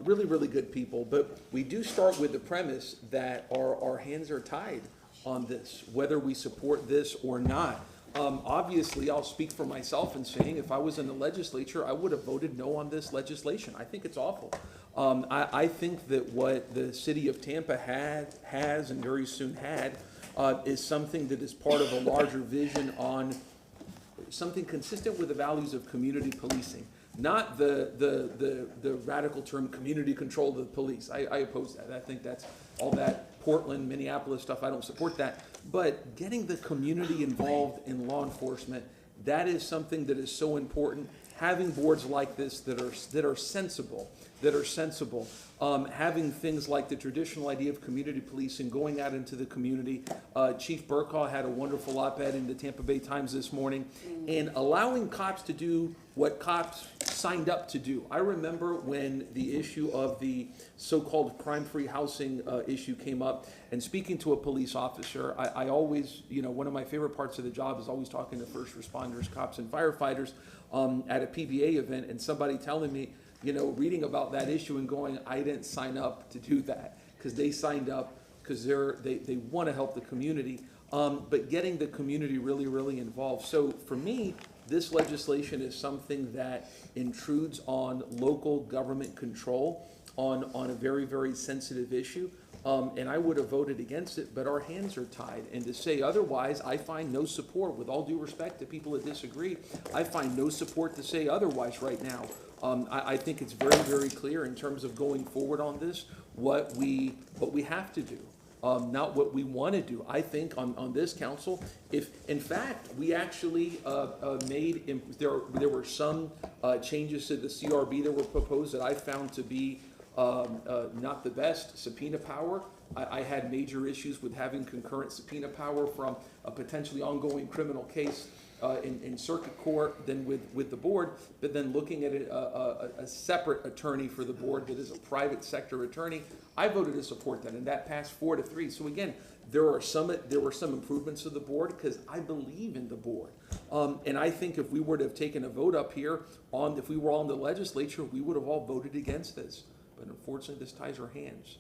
really, really good people. But we do start with the premise that our hands are tied on this, whether we support this or not. Obviously, I'll speak for myself in saying if I was in the legislature, I would have voted no on this legislation. I think it's awful. I think that what the city of Tampa has, and very soon had, is something that is part of a larger vision on something consistent with the values of community policing. Not the radical term community control of the police. I oppose that. I think that's all that Portland, Minneapolis stuff. I don't support that. But getting the community involved in law enforcement, that is something that is so important. Having boards like this that are sensible, having things like the traditional idea of community policing, going out into the community. Chief Burkaw had a wonderful op-ed in the Tampa Bay Times this morning, and allowing cops to do what cops signed up to do. I remember when the issue of the so-called crime-free housing issue came up, and speaking to a police officer, I always, one of my favorite parts of the job is always talking to first responders, cops, and firefighters at a PBA event, and somebody telling me, reading about that issue and going, I didn't sign up to do that, because they signed up because they want to help the community, but getting the community really, really involved. So for me, this legislation is something that intrudes on local government control on a very, very sensitive issue. And I would have voted against it, but our hands are tied. And to say otherwise, I find no support. With all due respect to people that disagree, I find no support to say otherwise right now. I think it's very, very clear in terms of going forward on this, what we have to do. Not what we want to do. I think on this council, if in fact we actually there were some changes to the CRB that were proposed that I found to be not the best. Subpoena power. I had major issues with having concurrent subpoena power from a potentially ongoing criminal case in circuit court than with the board, but then looking at a separate attorney for the board that is a private sector attorney, I voted to support that, and that passed 4-3. So again, there were some improvements to the board because I believe in the board. And I think if we were to have taken a vote up here on, if we were all in the legislature, we would have all voted against this. But unfortunately, this ties our hands.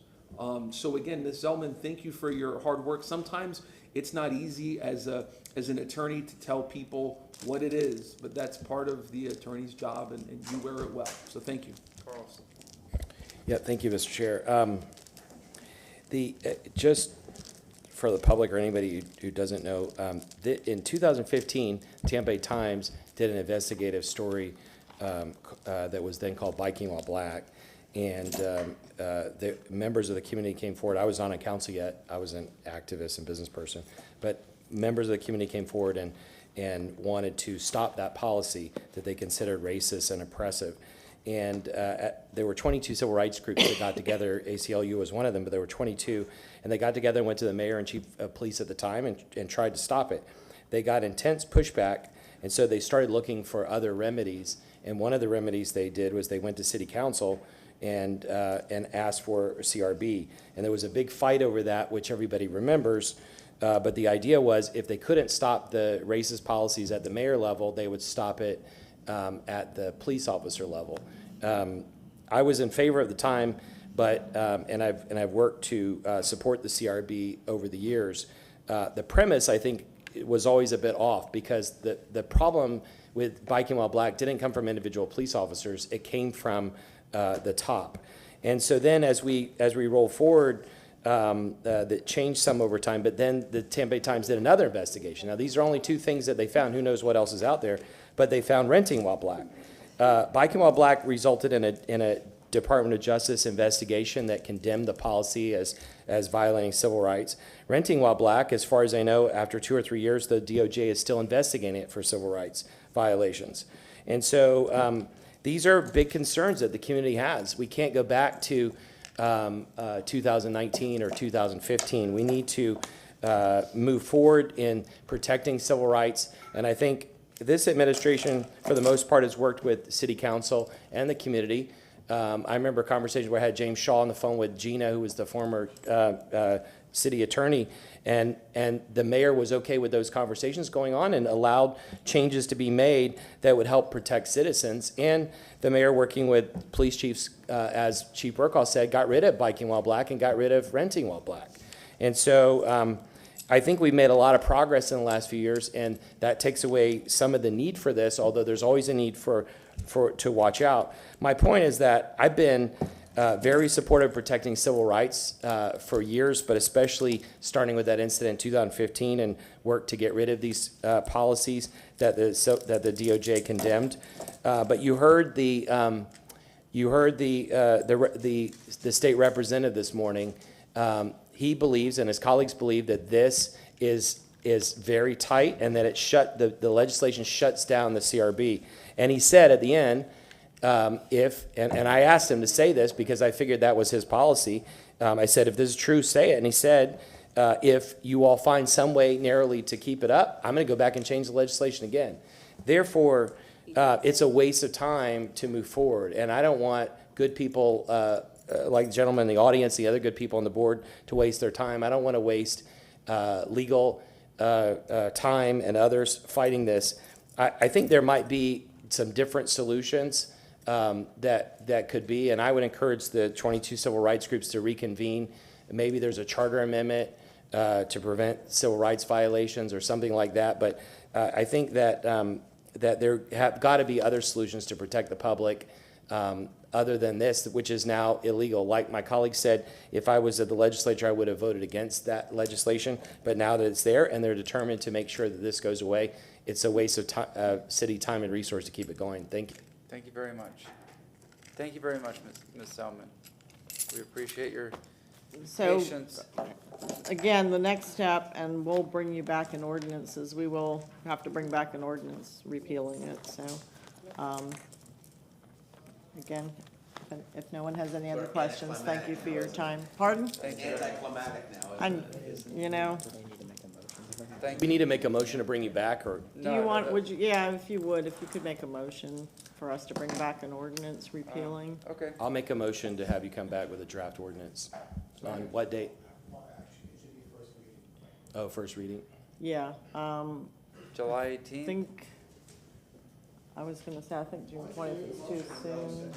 So again, Ms. Zellman, thank you for your hard work. Sometimes it's not easy as an attorney to tell people what it is, but that's part of the attorney's job, and you wear it well. So thank you. Carlos. Yeah, thank you, Mr. Chair. Just for the public or anybody who doesn't know, in 2015, Tampa Bay Times did an investigative story that was then called Biking While Black. And the members of the community came forward. I was not on council yet. I was an activist and business person. But members of the community came forward and wanted to stop that policy that they considered racist and oppressive. And there were 22 civil rights groups that got together. ACLU was one of them, but there were 22. And they got together and went to the mayor and chief of police at the time and tried to stop it. They got intense pushback, and so they started looking for other remedies. And one of the remedies they did was they went to city council and asked for CRB. And there was a big fight over that, which everybody remembers. But the idea was if they couldn't stop the racist policies at the mayor level, they would stop it at the police officer level. I was in favor at the time, but and I've worked to support the CRB over the years. The premise, I think, was always a bit off because the problem with Biking While Black didn't come from individual police officers. It came from the top. And so then as we roll forward, that changed some over time, but then the Tampa Bay Times did another investigation. Now, these are only two things that they found. Who knows what else is out there, but they found renting while black. Biking While Black resulted in a Department of Justice investigation that condemned the policy as violating civil rights. Renting while black, as far as I know, after 2 or 3 years, the DOJ is still investigating it for civil rights violations. And so these are big concerns that the community has. We can't go back to 2019 or 2015. We need to move forward in protecting civil rights. And I think this administration, for the most part, has worked with city council and the community. I remember a conversation where I had James Shaw on the phone with Gina, who was the former city attorney, and the mayor was okay with those conversations going on and allowed changes to be made that would help protect citizens. And the mayor, working with police chiefs, as Chief Burkall said, got rid of Biking While Black and got rid of renting while black. And so I think we've made a lot of progress in the last few years, and that takes away some of the need for this, although there's always a need to watch out. My point is that I've been very supportive of protecting civil rights for years, but especially starting with that incident in 2015 and worked to get rid of these policies that the DOJ condemned. But you heard the state representative this morning. He believes, and his colleagues believe, that this is very tight and that the legislation shuts down the CRB. And he said at the end, and I asked him to say this because I figured that was his policy. I said, if this is true, say it. And he said, if you all find some way narrowly to keep it up, I'm going to go back and change the legislation again. Therefore, it's a waste of time to move forward. And I don't want good people like the gentleman in the audience, the other good people on the board, to waste their time. I don't want to waste legal time and others fighting this. I think there might be some different solutions that could be, and I would encourage the 22 civil rights groups to reconvene. Maybe there's a charter amendment to prevent civil rights violations or something like that. But I think that there have got to be other solutions to protect the public other than this, which is now illegal. Like my colleague said, if I was at the legislature, I would have voted against that legislation. But now that it's there and they're determined to make sure that this goes away, it's a waste of city time and resource to keep it going. Thank you. Thank you very much. Thank you very much, Ms. Selman. We appreciate your patience. Again, the next step, and we'll bring you back an ordinance, is we will have to bring back an ordinance repealing it. So, again, if no one has any other questions, thank you for your time. Pardon? Thank you. We need to make a motion to bring you back, or? Do you want, would you, yeah, if you could make a motion for us to bring back an ordinance repealing. Okay. I'll make a motion to have you come back with a draft ordinance. On what date? Oh, first reading? Yeah, July I 18th? think, I was gonna say, I think June 20th is too soon.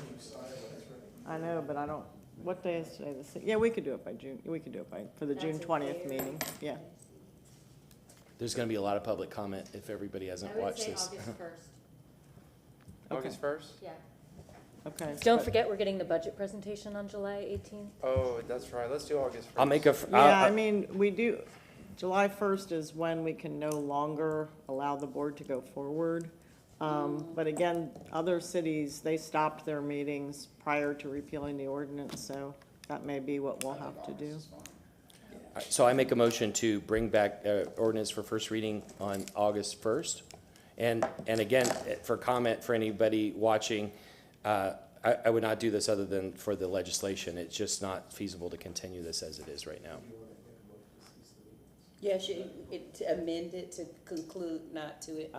I know, but I don't, what day is today? Yeah, we could do it by June, we could do it for the June 20th meeting, yeah. There's gonna be a lot of public comment if everybody hasn't watched this. August 1st? Yeah. Okay. Don't forget, we're getting the budget presentation on July 18th. Oh, that's right. Let's do August 1st. I'll make a, Yeah, I mean, we do, July 1st is when we can no longer allow the board to go forward. But again, other cities, they stopped their meetings prior to repealing the ordinance, so that may be what we'll have to do. so I make a motion to bring back ordinance for first reading on August 1st. And again, for comment for anybody watching, I would not do this other than for the legislation. It's just not feasible to continue this as it is right now. Yes, to amend it to conclude not to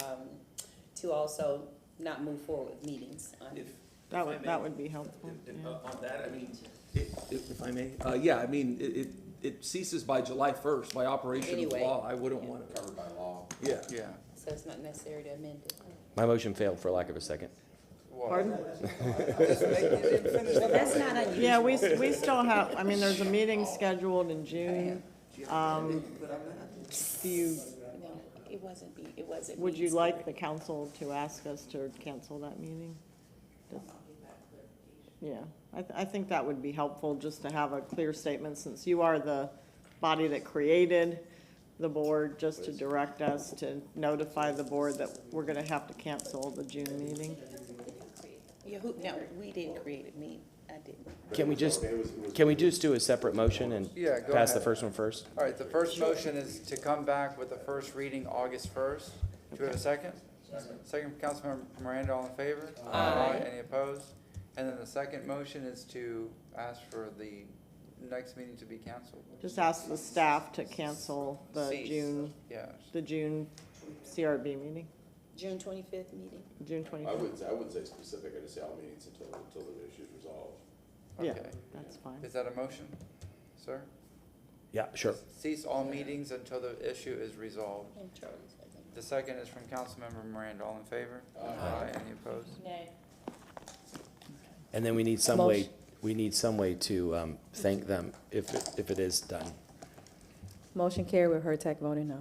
also not move forward with meetings on it. That would be helpful. Yeah. On that, I mean, if I may, yeah, I mean, it ceases by July 1st, by operation of Anyway. law. I wouldn't want it covered by law. Yeah. Yeah. So it's not necessary to amend it. My motion failed for lack of a second. Pardon? Well, that's not unusual. Yeah, we still have, I mean, there's a meeting scheduled in June. Do you, No, it wasn't. would you like the council to ask us to cancel that meeting? Yeah, I think that would be helpful, just to have a clear statement, since you are the body that created the board, just to direct us to notify the board that we're gonna have to cancel the June meeting. Yeah, no, we didn't create it, I didn't. Can we just do a separate motion and Yeah, go pass the ahead. first one first? All right, the first motion is to come back with the first reading August 1st. Do we have a second? Second from Councilmember Miranda, all in favor? Aye. Any opposed? And then the second motion is to ask for the next meeting to be canceled. Just ask the staff to cancel the Cease. Yeah. June CRB meeting, June 25th meeting. June 25th. I would say specifically to say all meetings until the issue's resolved. Yeah, Okay. that's fine. Is that a motion, sir? Yeah, sure. Cease all meetings until the issue is resolved. And Charlie second. The second is from Councilmember Miranda. All in favor? Aye. Any opposed? Nay. And then we need some way to thank them if it is done. Motion carried with Hurtak voting no.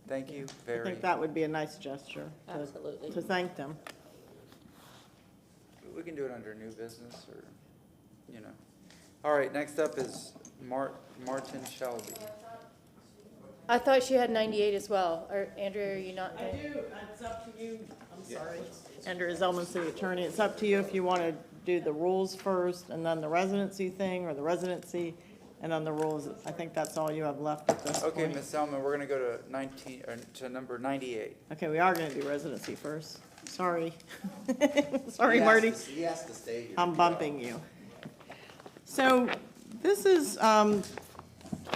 Thank you I very. think that would be a nice gesture Absolutely. to thank them. We can do it under new business or, you know. All right, next up is Martin Shelby. I thought she had 98 as well. Andrea, are you not? I do, it's up to you, I'm sorry. Andrew Zellman, City Attorney, it's up to you if you want to do the rules first and then the residency thing, or the residency and then the rules. I think that's all you have left at this point. Okay, Ms. Selman, we're gonna go to number 98. Okay, we are going to do residency first. Sorry. Sorry, Marty. He has to stay here. I'm bumping you. So this is,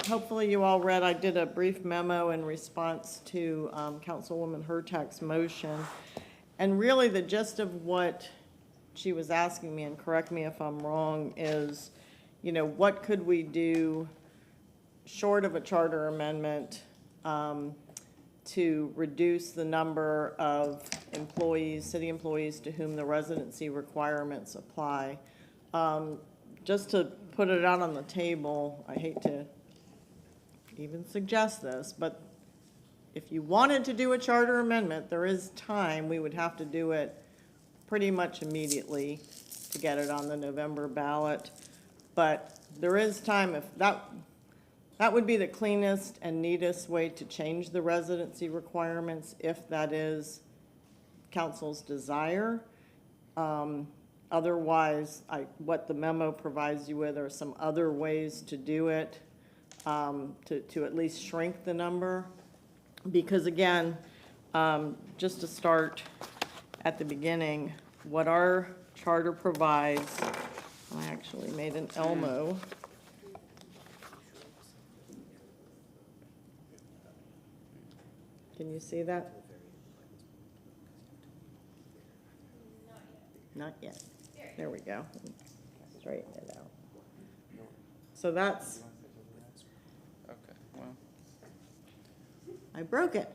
hopefully you all read, I did a brief memo in response to Councilwoman Hurtak's motion. And really the gist of what she was asking me, and correct me if I'm wrong, is, you know, what could we do short of a charter amendment to reduce the number of employees, city employees to whom the residency requirements apply. Just to put it out on the table, I hate to even suggest this, but if you wanted to do a charter amendment, there is time. We would have to do it pretty much immediately to get it on the November ballot. But there is time. If that would be the cleanest and neatest way to change the residency requirements, if that is council's desire. Otherwise, what the memo provides you with are some other ways to do it, to at least shrink the number. Because again, just to start at the beginning, what our charter provides, I actually made an Elmo. Can you see that? Not yet. There we go. Straighten it out. So that's, Okay, well, I broke it.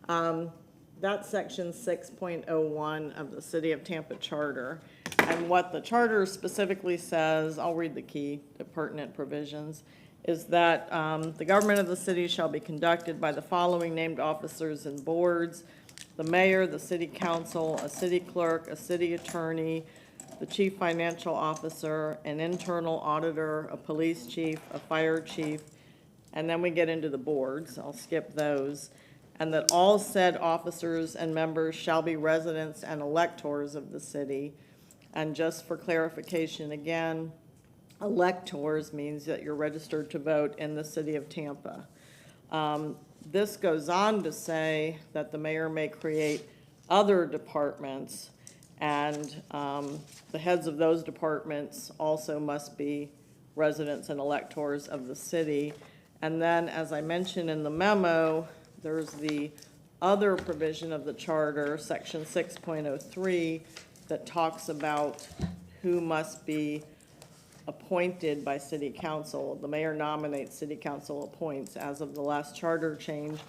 That's section 6.01 of the City of Tampa Charter. And what the charter specifically says, I'll read the key, the pertinent provisions, is that the government of the city shall be conducted by the following named officers and boards: the mayor, the city council, a city clerk, a city attorney, the chief financial officer, an internal auditor, a police chief, a fire chief, and then we get into the boards. I'll skip those. And that all said officers and members shall be residents and electors of the city. And just for clarification again, electors means that you're registered to vote in the city of Tampa. This goes on to say that the mayor may create other departments, and the heads of those departments also must be residents and electors of the city. And then, as I mentioned in the memo, there's the other provision of the charter, section 6.03, that talks about who must be appointed by city council. The mayor nominates, city council appoints as of the last charter change.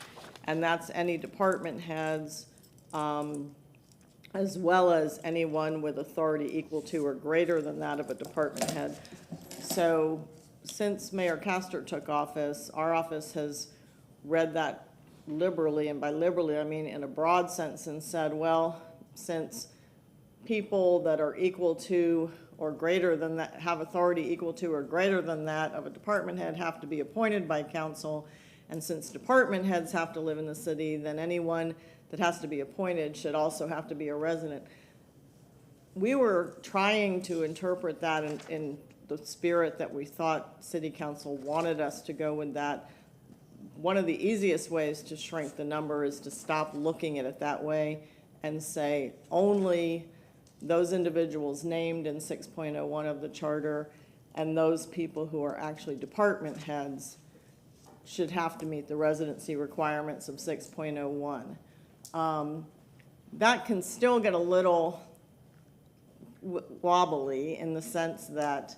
And that's any department heads, as well as anyone with authority equal to or greater than that of a department head. So since Mayor Castor took office, our office has read that liberally, and by liberally I mean in a broad sense, and said, well, since people that are equal to or greater than that, have authority equal to or greater than that of a department head, have to be appointed by council, and since department heads have to live in the city, then anyone that has to be appointed should also have to be a resident. We were trying to interpret that in the spirit that we thought city council wanted us to go with that. One of the easiest ways to shrink the number is to stop looking at it that way and say only those individuals named in 6.01 of the charter and those people who are actually department heads should have to meet the residency requirements of 6.01. That can still get a little wobbly in the sense that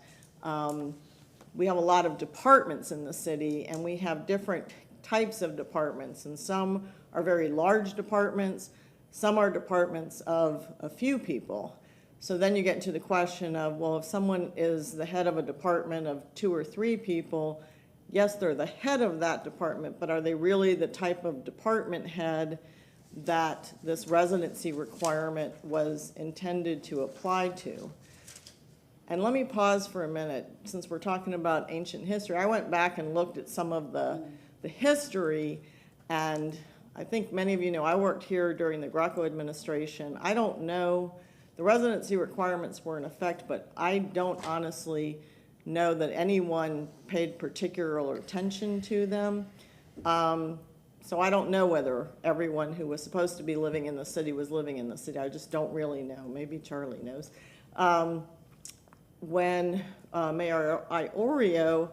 we have a lot of departments in the city, and we have different types of departments, and some are very large departments, some are departments of a few people. So then you get into the question of, well, if someone is the head of a department of 2 or 3 people, yes, they're the head of that department, but are they really the type of department head that this residency requirement was intended to apply to? And let me pause for a minute, since we're talking about ancient history. I went back and looked at some of the history, and I think many of you know I worked here during the Greco administration. I don't know, the residency requirements were in effect, but I don't honestly know that anyone paid particular attention to them. So I don't know whether everyone who was supposed to be living in the city was living in the city. I just don't really know. Maybe Charlie knows. When Mayor Iorio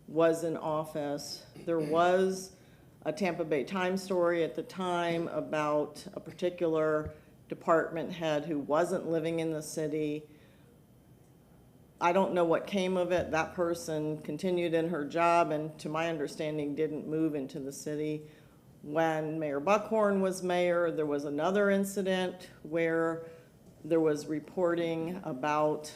was in office, there was a Tampa Bay Times story at the time about a particular department head who wasn't living in the city. I don't know what came of it. That person continued in her job and, to my understanding, didn't move into the city. When Mayor Buckhorn was mayor, there was another incident where there was reporting about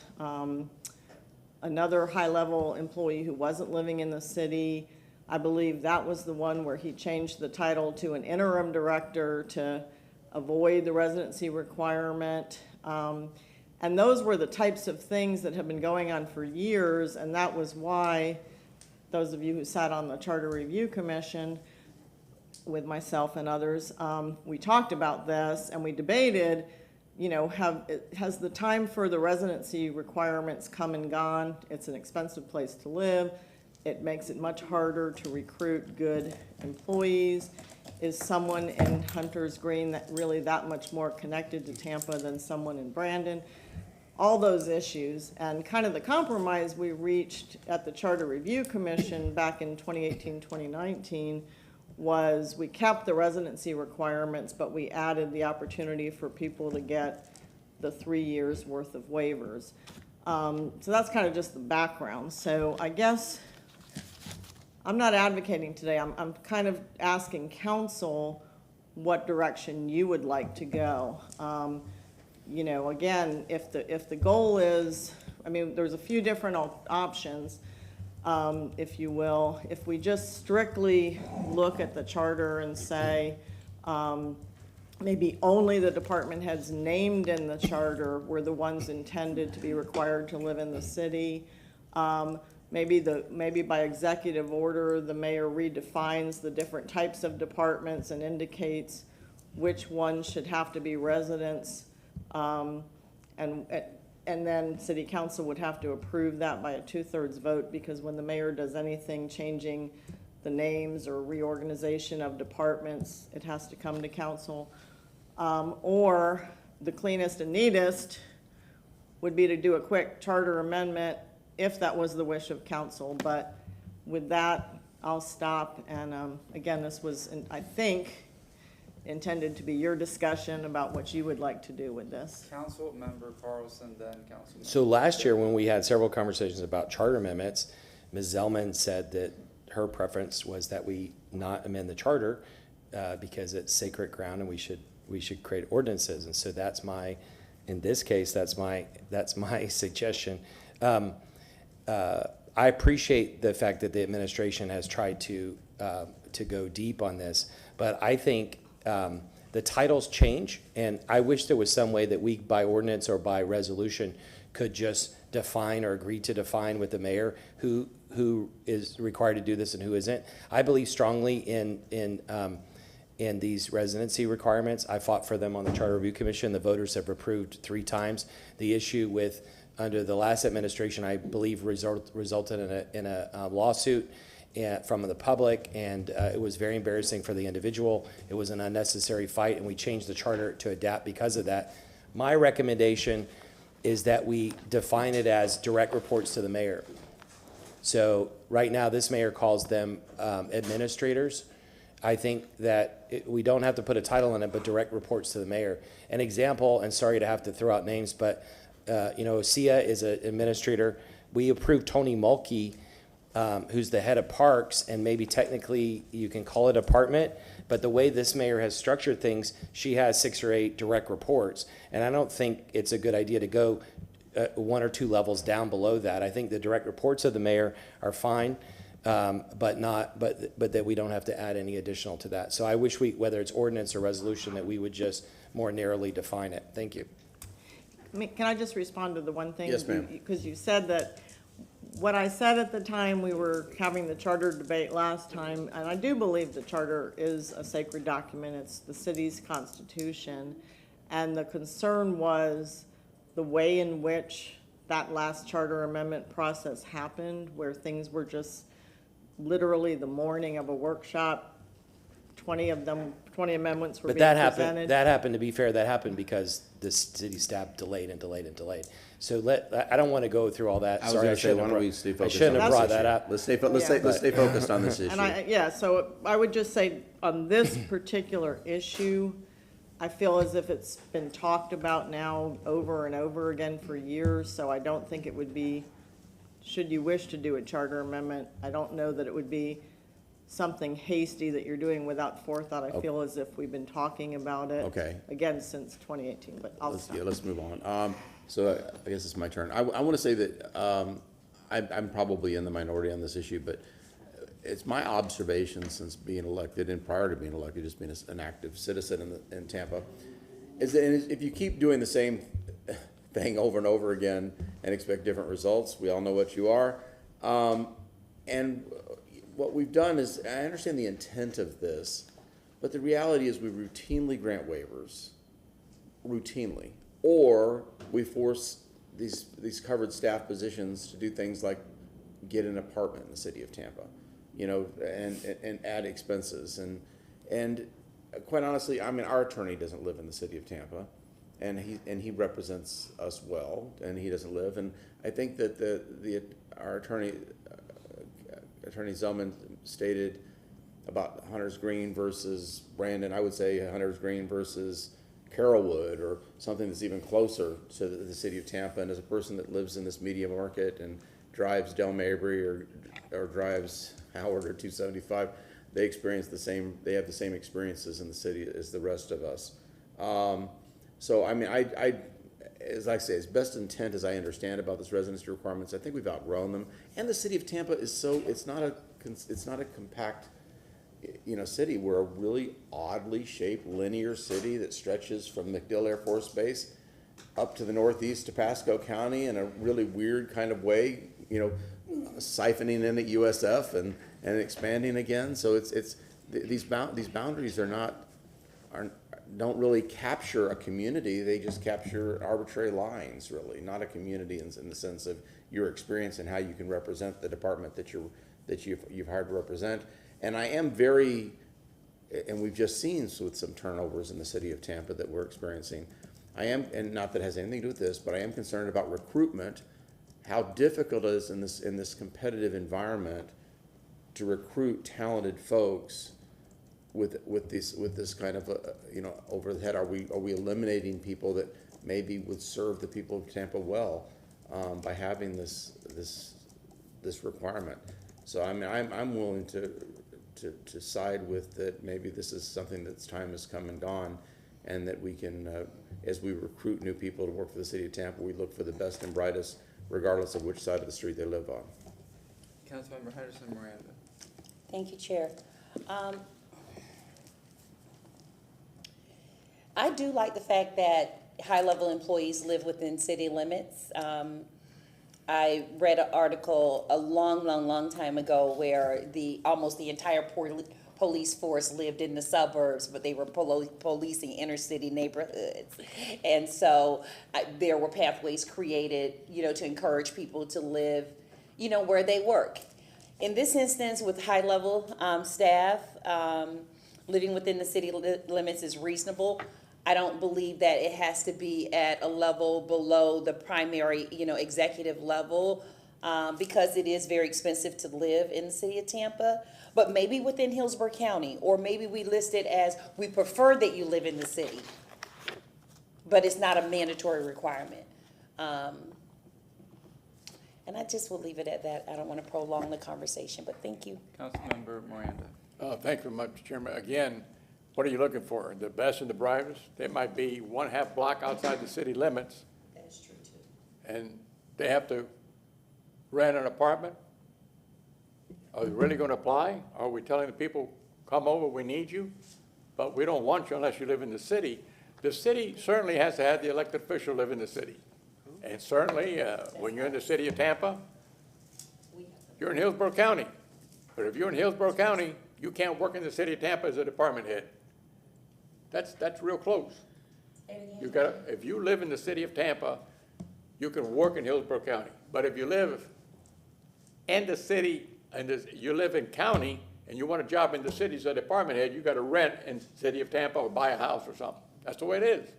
another high-level employee who wasn't living in the city. I believe that was the one where he changed the title to an interim director to avoid the residency requirement. And those were the types of things that have been going on for years, and that was why those of you who sat on the Charter Review Commission with myself and others, we talked about this and we debated, you know, has the time for the residency requirements come and gone? It's an expensive place to live. It makes it much harder to recruit good employees. Is someone in Hunter's Green that really that much more connected to Tampa than someone in Brandon? All those issues, and kind of the compromise we reached at the Charter Review Commission back in 2018, 2019 was we kept the residency requirements, but we added the opportunity for people to get the 3 years worth of waivers. So that's kind of just the background. So I guess I'm not advocating today. I'm kind of asking council, what direction you would like to go. You know, again, if the goal is, I mean, there's a few different options, if you will. If we just strictly look at the charter and say, maybe only the department heads named in the charter were the ones intended to be required to live in the city. Maybe by executive order, the mayor redefines the different types of departments and indicates which ones should have to be residents. And then city council would have to approve that by a 2/3 vote, because when the mayor does anything changing the names or reorganization of departments, it has to come to council. Or the cleanest and neatest would be to do a quick charter amendment if that was the wish of council. But with that, I'll stop. And again, this was, I think, intended to be your discussion about what you would like to do with this. Council Member Carlson, then Council Member. So last year, when we had several conversations about charter amendments, Ms. Zellman said that her preference was that we not amend the charter because it's sacred ground and we should create ordinances. And so that's my, in this case, that's my suggestion. I appreciate the fact that the administration has tried to go deep on this, but I think the titles change, and I wish there was some way that we, by ordinance or by resolution, could just define or agree to define with the mayor who is required to do this and who isn't. I believe strongly in these residency requirements. I fought for them on the Charter Review Commission. The voters have approved 3 times. The issue with under the last administration, I believe, resulted in a lawsuit from the public, and it was very embarrassing for the individual. It was an unnecessary fight, and we changed the charter to adapt because of that. My recommendation is that we define it as direct reports to the mayor. So right now, this mayor calls them administrators. I think that we don't have to put a title on it, but direct reports to the mayor. An example, and sorry to have to throw out names, but you know, Sia is an administrator. We approved Tony Mulkey, who's the head of parks, and maybe technically you can call it apartment, but the way this mayor has structured things, she has 6 or 8 direct reports, and I don't think it's a good idea to go 1 or 2 levels down below that. I think the direct reports of the mayor are fine, but that we don't have to add any additional to that. So I wish whether it's ordinance or resolution, that we would just more narrowly define it. Thank you. Can I just respond to the one thing? Yes, ma'am. Because you said that, what I said at the time we were having the charter debate last time, and I do believe the charter is a sacred document. It's the city's constitution. And the concern was the way in which that last charter amendment process happened, where things were just literally the morning of a workshop, 20 amendments were being presented. That happened, to be fair, that happened because the city staff delayed and delayed and delayed. So I don't want to go through all that. I was going to say, why don't we stay focused on this issue? I shouldn't have brought that up. Let's stay focused on this issue. And so I would just say, on this particular issue, I feel as if it's been talked about now over and over again for years, so I don't think it would be, should you wish to do a charter amendment, I don't know that it would be something hasty that you're doing without forethought. I feel as if we've been talking about it again since 2018, but let's move on. So I guess it's my turn. I want to say that I'm probably in the minority on this issue, but it's my observation since being elected and prior to being elected, just being an active citizen in Tampa, is that if you keep doing the same thing over and over again and expect different results, we all know what you are. And what we've done is, I understand the intent of this, but the reality is we routinely grant waivers, routinely, or we force these covered staff positions to do things like get an apartment in the city of Tampa, you know, and add expenses. And quite honestly, I mean, our attorney doesn't live in the city of Tampa, and he represents us well, and he doesn't live. And I think that our attorney, Attorney Zellman, stated about Hunter's Green versus Brandon. I would say Hunter's Green versus Carrollwood, or something that's even closer to the city of Tampa. And as a person that lives in this media market and drives Del Mabry or drives Howard or 275, they experience they have the same experiences in the city as the rest of us. So, I mean, as I say, as best intent as I understand about this residency requirements, I think we've outgrown them. And the city of Tampa is it's not a compact, city. We're a really oddly shaped linear city that stretches from MacDill Air Force Base up to the northeast to Pasco County in a really weird kind of way, siphoning in at USF and expanding again. So these boundaries don't really capture a community. They just capture arbitrary lines, really, not a community in the sense of your experience and how you can represent the department that you've hired to represent. And I am and we've just seen with some turnovers in the city of Tampa that we're experiencing. And not that it has anything to do with this, but I am concerned about recruitment, how difficult it is in this competitive environment to recruit talented folks with this kind of over the head. Are we eliminating people that maybe would serve the people of Tampa well by having this requirement? So I mean, I'm willing to side with that. Maybe this is something that's time has come and gone, and that we can, as we recruit new people to work for the city of Tampa, we look for the best and brightest, regardless of which side of the street they live on. Councilmember Henderson Miranda. Thank you, Chair. I do like the fact that high-level employees live within city limits. I read an article a long time ago where almost the entire police force lived in the suburbs, but they were policing inner city neighborhoods. And so there were pathways created, to encourage people to live, where they work. In this instance, with high-level staff, living within the city limits is reasonable. I don't believe that it has to be at a level below the primary, executive level, because it is very expensive to live in the city of Tampa. But maybe within Hillsborough County, or maybe we list it as we prefer that you live in the city, but it's not a mandatory requirement. And I just will leave it at that. I don't want to prolong the conversation, but thank you. Councilmember Miranda. Thank you very much, Chairman. Again, what are you looking for? The best and the brightest? They might be 1/2 block outside the city limits. That is true too. And they have to rent an apartment? Are they really going to apply? Are we telling the people, come over, we need you, but we don't want you unless you live in the city? The city certainly has to have the elected official live in the city. And certainly, when you're in the city of Tampa, you're in Hillsborough County. But if you're in Hillsborough County, you can't work in the city of Tampa as a department head. That's real close. If you live in the city of Tampa, you can work in Hillsborough County. But if you live in the city, and you live in county, and you want a job in the city as a department head, you got to rent in the city of Tampa or buy a house or something. That's the way it is.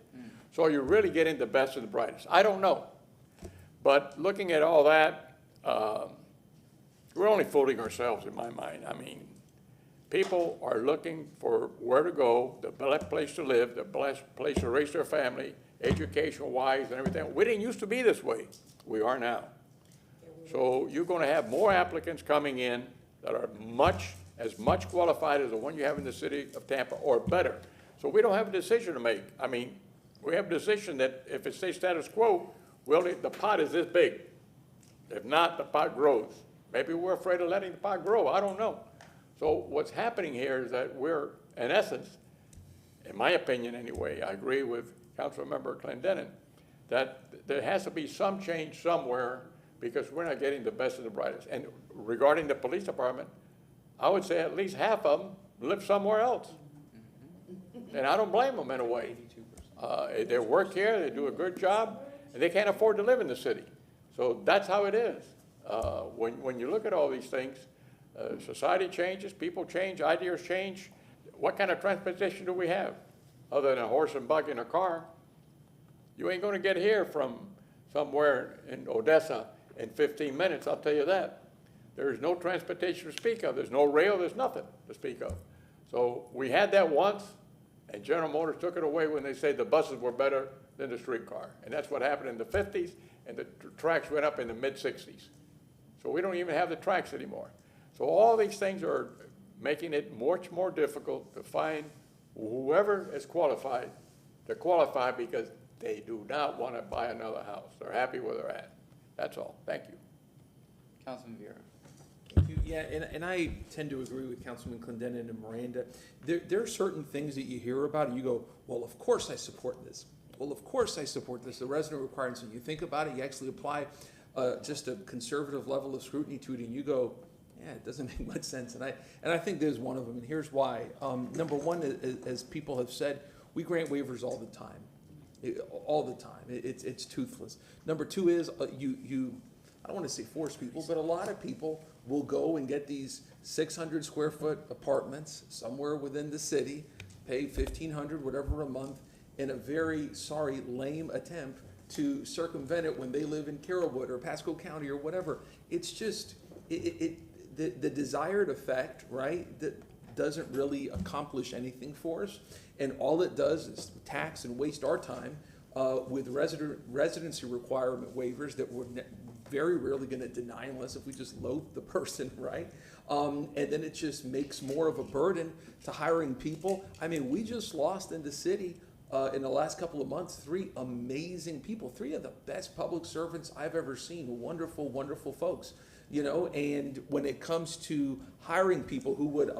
So you're really getting the best and the brightest. I don't know. But looking at all that, we're only fooling ourselves in my mind. I mean, people are looking for where to go, the best place to live, the best place to raise their family, education-wise and everything. We didn't used to be this way. We are now. So you're going to have more applicants coming in that are as much qualified as the one you have in the city of Tampa or better. So we don't have a decision to make. I mean, we have a decision that if it stays status quo, the pot is this big. If not, the pot grows. Maybe we're afraid of letting the pot grow. I don't know. So what's happening here is that we're, in essence, in my opinion anyway, I agree with Councilmember Clendenin, that there has to be some change somewhere because we're not getting the best and the brightest. And regarding the police department, I would say at least half of them live somewhere else. And I don't blame them in a way. They work here, they do a good job, and they can't afford to live in the city. So that's how it is. When you look at all these things, society changes, people change, ideas change. What kind of transportation do we have other than a horse and buggy and a car? You ain't going to get here from somewhere in Odessa in 15 minutes, I'll tell you that. There's no transportation to speak of. There's no rail, there's nothing to speak of. So we had that once, and General Motors took it away when they said the buses were better than the streetcar. And that's what happened in the 50s, and the tracks went up in the mid-60s. So we don't even have the tracks anymore. So all these things are making it much more difficult to find whoever is qualified to qualify because they do not want to buy another house. They're happy where they're at. That's all. Thank you. Councilman Vera. Yeah, and I tend to agree with Councilman Clendenin and Miranda. There are certain things that you hear about and you go, well, of course I support this. Well, of course I support this. The resident requirements, and you think about it, you actually apply just a conservative level of scrutiny to it, and you go, yeah, it doesn't make much sense. And I think there's one of them, and here's why. Number one, as people have said, we grant waivers all the time. All the time. It's toothless. Number two is you I don't want to say force people, but a lot of people will go and get these 600 square foot apartments somewhere within the city, pay $1,500, whatever a month, in a very, lame attempt to circumvent it when they live in Carrollwood or Pasco County or whatever. It's just, the desired effect, right, that doesn't really accomplish anything for us. And all it does is tax and waste our time with residency requirement waivers that we're very rarely going to deny unless if we just loathe the person, right? And then it just makes more of a burden to hiring people. I mean, we just lost in the city in the last couple of months 3 amazing people, 3 of the best public servants I've ever seen. Wonderful, wonderful folks. You know, and when it comes to hiring people who would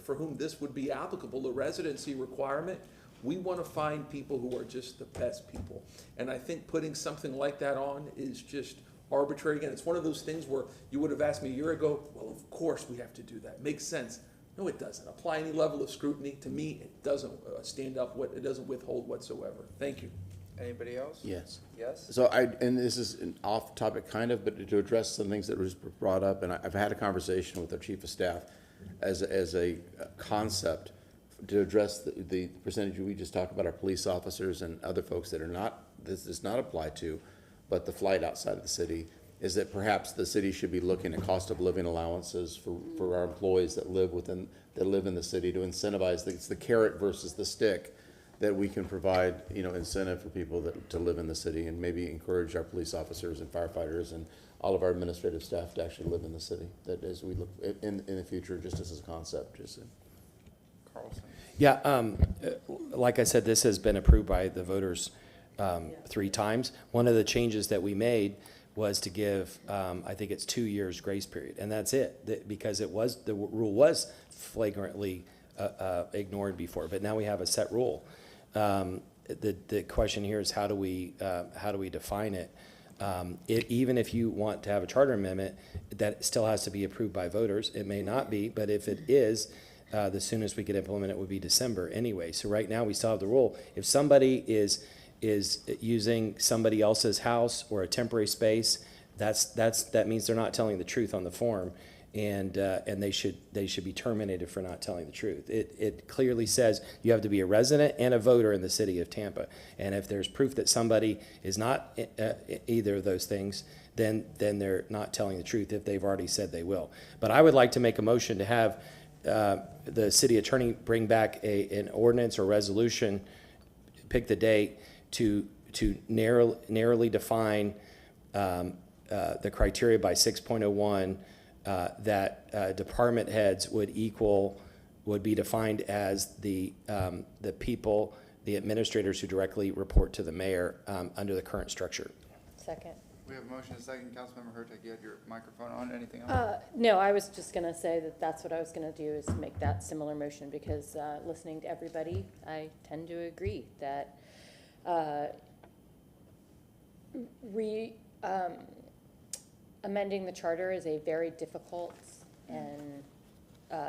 for whom this would be applicable, the residency requirement, we want to find people who are just the best people. And I think putting something like that on is just arbitrary. Again, it's one of those things where you would have asked me a year ago, well, of course we have to do that. Makes sense. No, it doesn't. Apply any level of scrutiny. To me, it doesn't it doesn't withhold whatsoever. Thank you. Anybody else? Yes. Yes? So and this is an off topic kind of, but to address some things that was brought up, and I've had a conversation with our chief of staff as a concept to address the percentage we just talked about, our police officers and other folks that are not, this does not apply to, but the flight outside of the city, is that perhaps the city should be looking at cost of living allowances for our employees that live in the city to incentivize, it's the carrot versus the stick, that we can provide, incentive for people to live in the city and maybe encourage our police officers and firefighters and all of our administrative staff to actually live in the city. That as we look in the future, just as a concept, Carlson. Yeah, like I said, this has been approved by the voters 3 times. One of the changes that we made was to give, I think it's 2 years grace period, and that's it, because the rule was flagrantly ignored before, but now we have a set rule. The question here is how do we define it? Even if you want to have a charter amendment, that still has to be approved by voters. It may not be, but if it is, the soonest we could implement it would be December anyway. So right now we still have the rule. If somebody is using somebody else's house or a temporary space, that means they're not telling the truth on the form, and they should be terminated for not telling the truth. It clearly says you have to be a resident and a voter in the city of Tampa, and if there's proof that somebody is not either of those things, then they're not telling the truth if they've already said they will. But I would like to make a motion to have the city attorney bring back an ordinance or resolution, pick the date, to narrowly define the criteria by 6.01 that department heads would be defined as the people, the administrators who directly report to the mayor under the current structure. Second. We have a motion and a second. Councilmember Hurtak, you had your microphone on. Anything else? No, I was just gonna say that's what I was gonna do, is to make that similar motion, because listening to everybody, I tend to agree that amending the charter is a very difficult and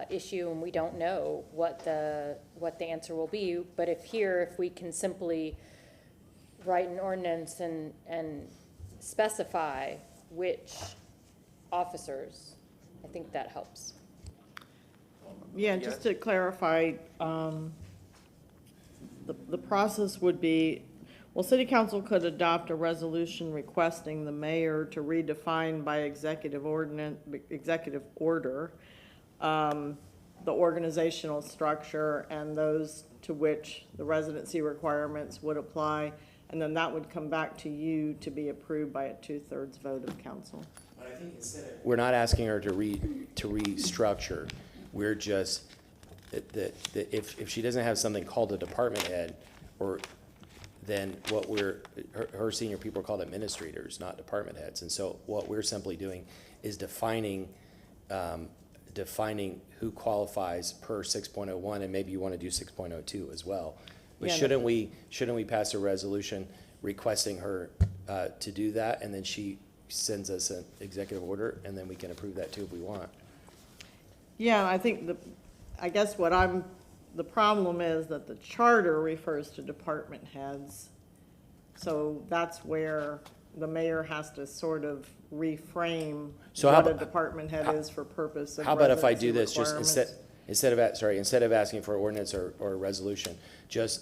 issue, and we don't know what the answer will be. But if we can simply write an ordinance and specify which officers, I think that helps. Yeah, just to clarify, the process would be, well, City Council could adopt a resolution requesting the mayor to redefine by executive order the organizational structure and those to which the residency requirements would apply, and then that would come back to you to be approved by a 2/3 vote of council. But I think we're not asking her to restructure. we're just, if she doesn't have something called a department head, or then her senior people are called administrators, not department heads. And so what we're simply doing is defining who qualifies per 6.01, and maybe you want to do 6.02 as well. But Yeah, shouldn't we pass a resolution requesting her to do that, and then she sends us an executive order, and then we can approve that too if we want? Yeah, I think the problem is that the charter refers to department heads. So that's where the mayor has to sort of reframe So what a department head is for purpose of How about if I residency do this, just requirements. instead of asking for ordinance or a resolution,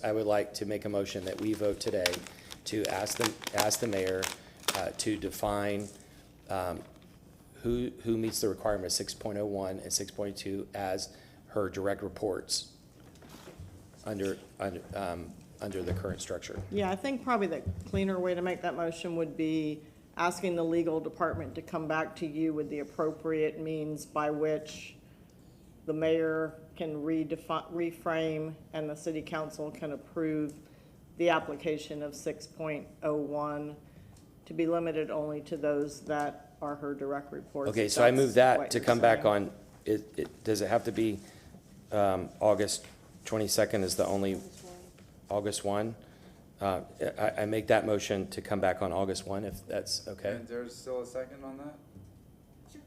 I would like to make a motion that we vote today to ask the mayor to define who meets the requirement of 6.01 and 6.2 as her direct reports under the current structure. Yeah, I think probably the cleaner way to make that motion would be asking the legal department to come back to you with the appropriate means by which the mayor can reframe and the city council can approve the application of 6.01 to be limited only to those that are her direct reports. Okay, if so I that's move that what to you're come back saying. on, does it have to be August 22nd is the only, August 1? I make that motion to come back on August 1, if that's okay. And there's still a second on that? Sure.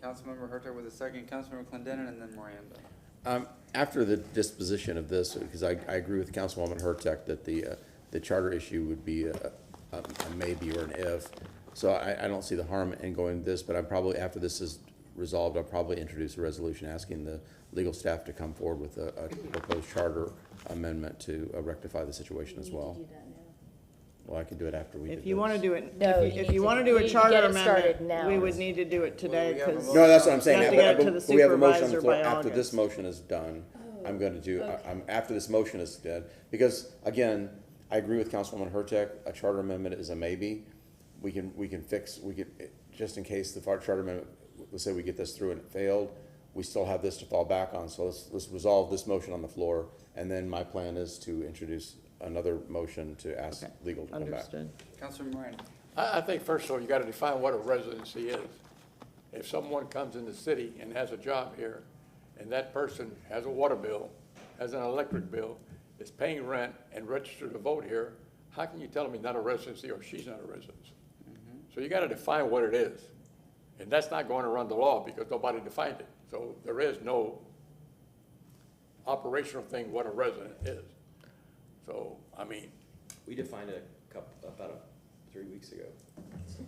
Councilmember Herter with a second, Councilmember Clendenin, and then Miranda. After the disposition of this, because I agree with Councilwoman Hurtak that the charter issue would be a maybe or an if. So I don't see the harm in going this, but I'm probably, after this is resolved, I'll probably introduce a resolution asking the legal staff to come forward with a proposed charter amendment to rectify the situation as well. Well, I can do it after we do If you want to this. do it, No, if you want to you do a need to charter get it started amendment, now. we would need to do it today we have a because. No, that's what I'm saying. You have to get it to the But we have a motion on the supervisor floor. by After this August. motion is done, I'm going to do, after this motion is dead, because again, I agree with Councilwoman Hurtak, a charter amendment is a maybe. We can just in case the charter amendment, let's say we get this through and it failed, we still have this to fall back on. So let's resolve this motion on the floor, and then my plan is to introduce another motion to ask legal to come back. Understood. Councilmember Miranda. I think first of all, you gotta define what a residency is. If someone comes in the city and has a job here, and that person has a water bill, has an electric bill, is paying rent and registered to vote here, how can you tell them he's not a residency or she's not a resident? So you gotta define what it is. And that's not going around the law because nobody defined it. So there is no operational thing what a resident is. So, I mean, We defined it about 3 weeks ago.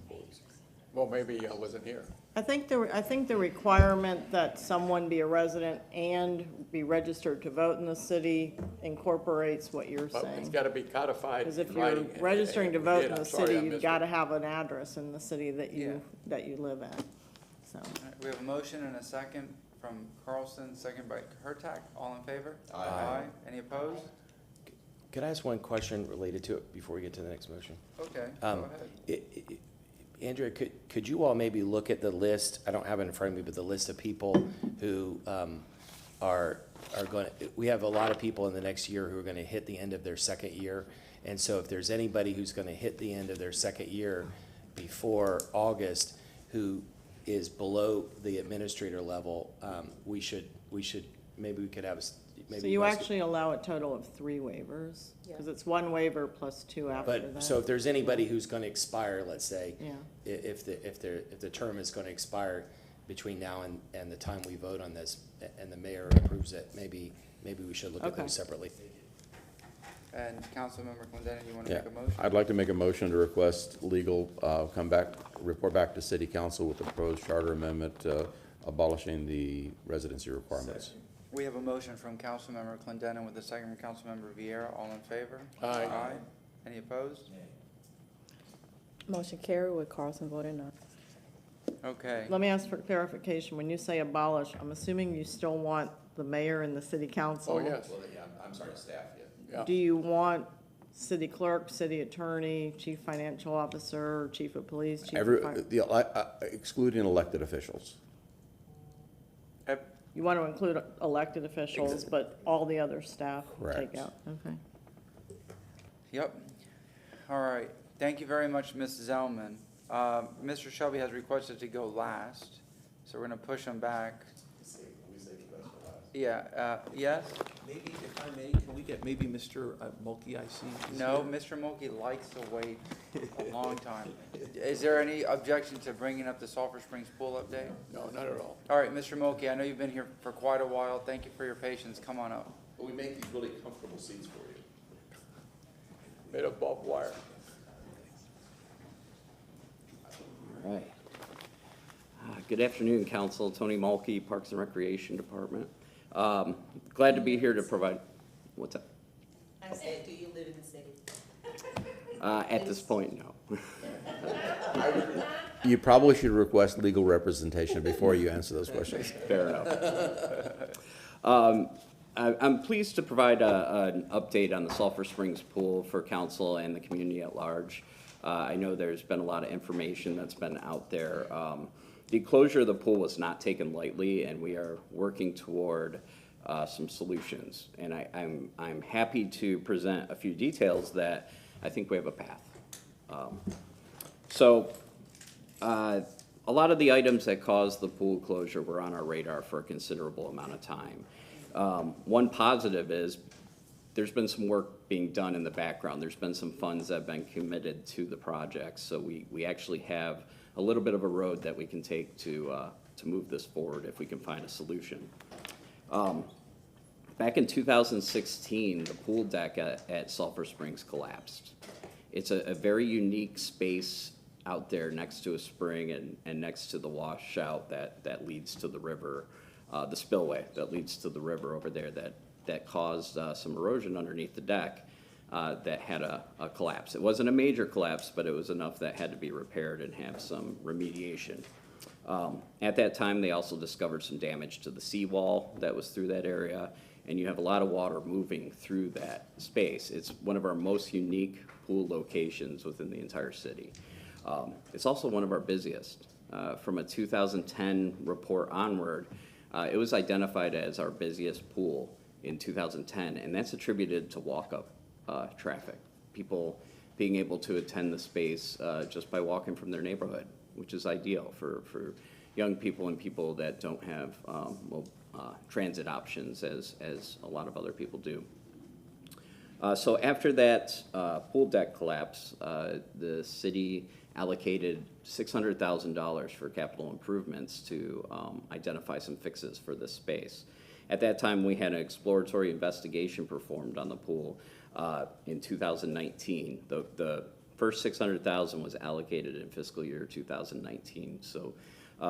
4 weeks ago. well, maybe I wasn't here. I think the requirement that someone be a resident and be registered to vote in the city incorporates what you're But it's saying. gotta be codified Because if in you're writing. and- registering to and we vote did. in the I'm sorry, city, I you've missed got to it. have an address in the city that you live in, so. All right, we have a motion and a second from Carlson, second by Hertak. All in favor? Aye. Any opposed? Could I ask one question related to it before we get to the next motion? Okay, go ahead. Andrea, could you all maybe look at the list, I don't have it in front of me, but the list of people who are going, we have a lot of people in the next year who are going to hit the end of their second year. And so if there's anybody who's going to hit the end of their second year before August who is below the administrator level, we should, maybe we could have, maybe. So you guys could- actually allow a total of 3 waivers? Because it's 1 waiver plus 2 after that. But, so if there's anybody who's gonna expire, let's say, Yeah. if the term is gonna expire between now and the time we vote on this, and the mayor approves it, maybe we should look at Okay. those separately. And Councilmember Clendenin, you want to Yeah, make a motion? I'd like to make a motion to request legal, report back to city council with the proposed charter amendment abolishing the residency requirements. We have a motion from Councilmember Clendenin with a second from Councilmember Vieira. All in favor? Aye. Aye. Any opposed? Motion carried with Carlson voting no. Okay. Let me ask for clarification. When you say abolish, I'm assuming you still want the mayor and the city council? Oh, yes. Well, yeah, I'm sorry, staff, yeah. Yeah. Do you want city clerk, city attorney, chief financial officer, chief of police, chief of fire? Excluding elected officials. You want to include elected officials, but all the other staff Correct. take out, okay. Yep. All right. Thank you very much, Ms. Zellman. Mr. Shelby has requested to go last, so we're going to push him back. Yeah, yes? Maybe, if I may, can we get maybe Mr. Mulkey, I see? is No, here? Mr. Mulkey likes to wait a long time. Is there any objection to bringing up the Sulphur Springs pool update? No, not at all. All right, Mr. Mulkey, I know you've been here for quite a while. Thank you for your patience. Come on up. We make these really comfortable seats for you. Made of barbed wire. All right. Good afternoon, Council. Tony Mulkey, Parks and Recreation Department. Glad to be here to provide, what's that? I said, do you live in the city? At this point, no. You probably should request legal representation before you answer those questions. Fair enough. I'm pleased to provide an update on the Sulphur Springs pool for council and the community at large. I know there's been a lot of information that's been out there. The closure of the pool was not taken lightly, and we are working toward some solutions. And I'm happy to present a few details that I think we have a path. A lot of the items that caused the pool closure were on our radar for a considerable amount of time. One positive is there's been some work being done in the background. There's been some funds that have been committed to the project, so we actually have a little bit of a road that we can take to move this forward if we can find a solution. Back in 2016, the pool deck at Sulphur Springs collapsed. It's a very unique space out there next to a spring and next to the washout that leads to the river, the spillway that leads to the river over there that caused some erosion underneath the deck that had a collapse. It wasn't a major collapse, but it was enough that had to be repaired and have some remediation. At that time, they also discovered some damage to the seawall that was through that area, and you have a lot of water moving through that space. It's one of our most unique pool locations within the entire city. It's also one of our busiest. From a 2010 report onward, it was identified as our busiest pool in 2010, and that's attributed to walk-up traffic. People being able to attend the space just by walking from their neighborhood, which is ideal for young people and people that don't have transit options as a lot of other people do. So after that pool deck collapse, the city allocated $600,000 for capital improvements to identify some fixes for this space. At that time, we had an exploratory investigation performed on the pool in 2019. The first $600,000 was allocated in fiscal year 2019. So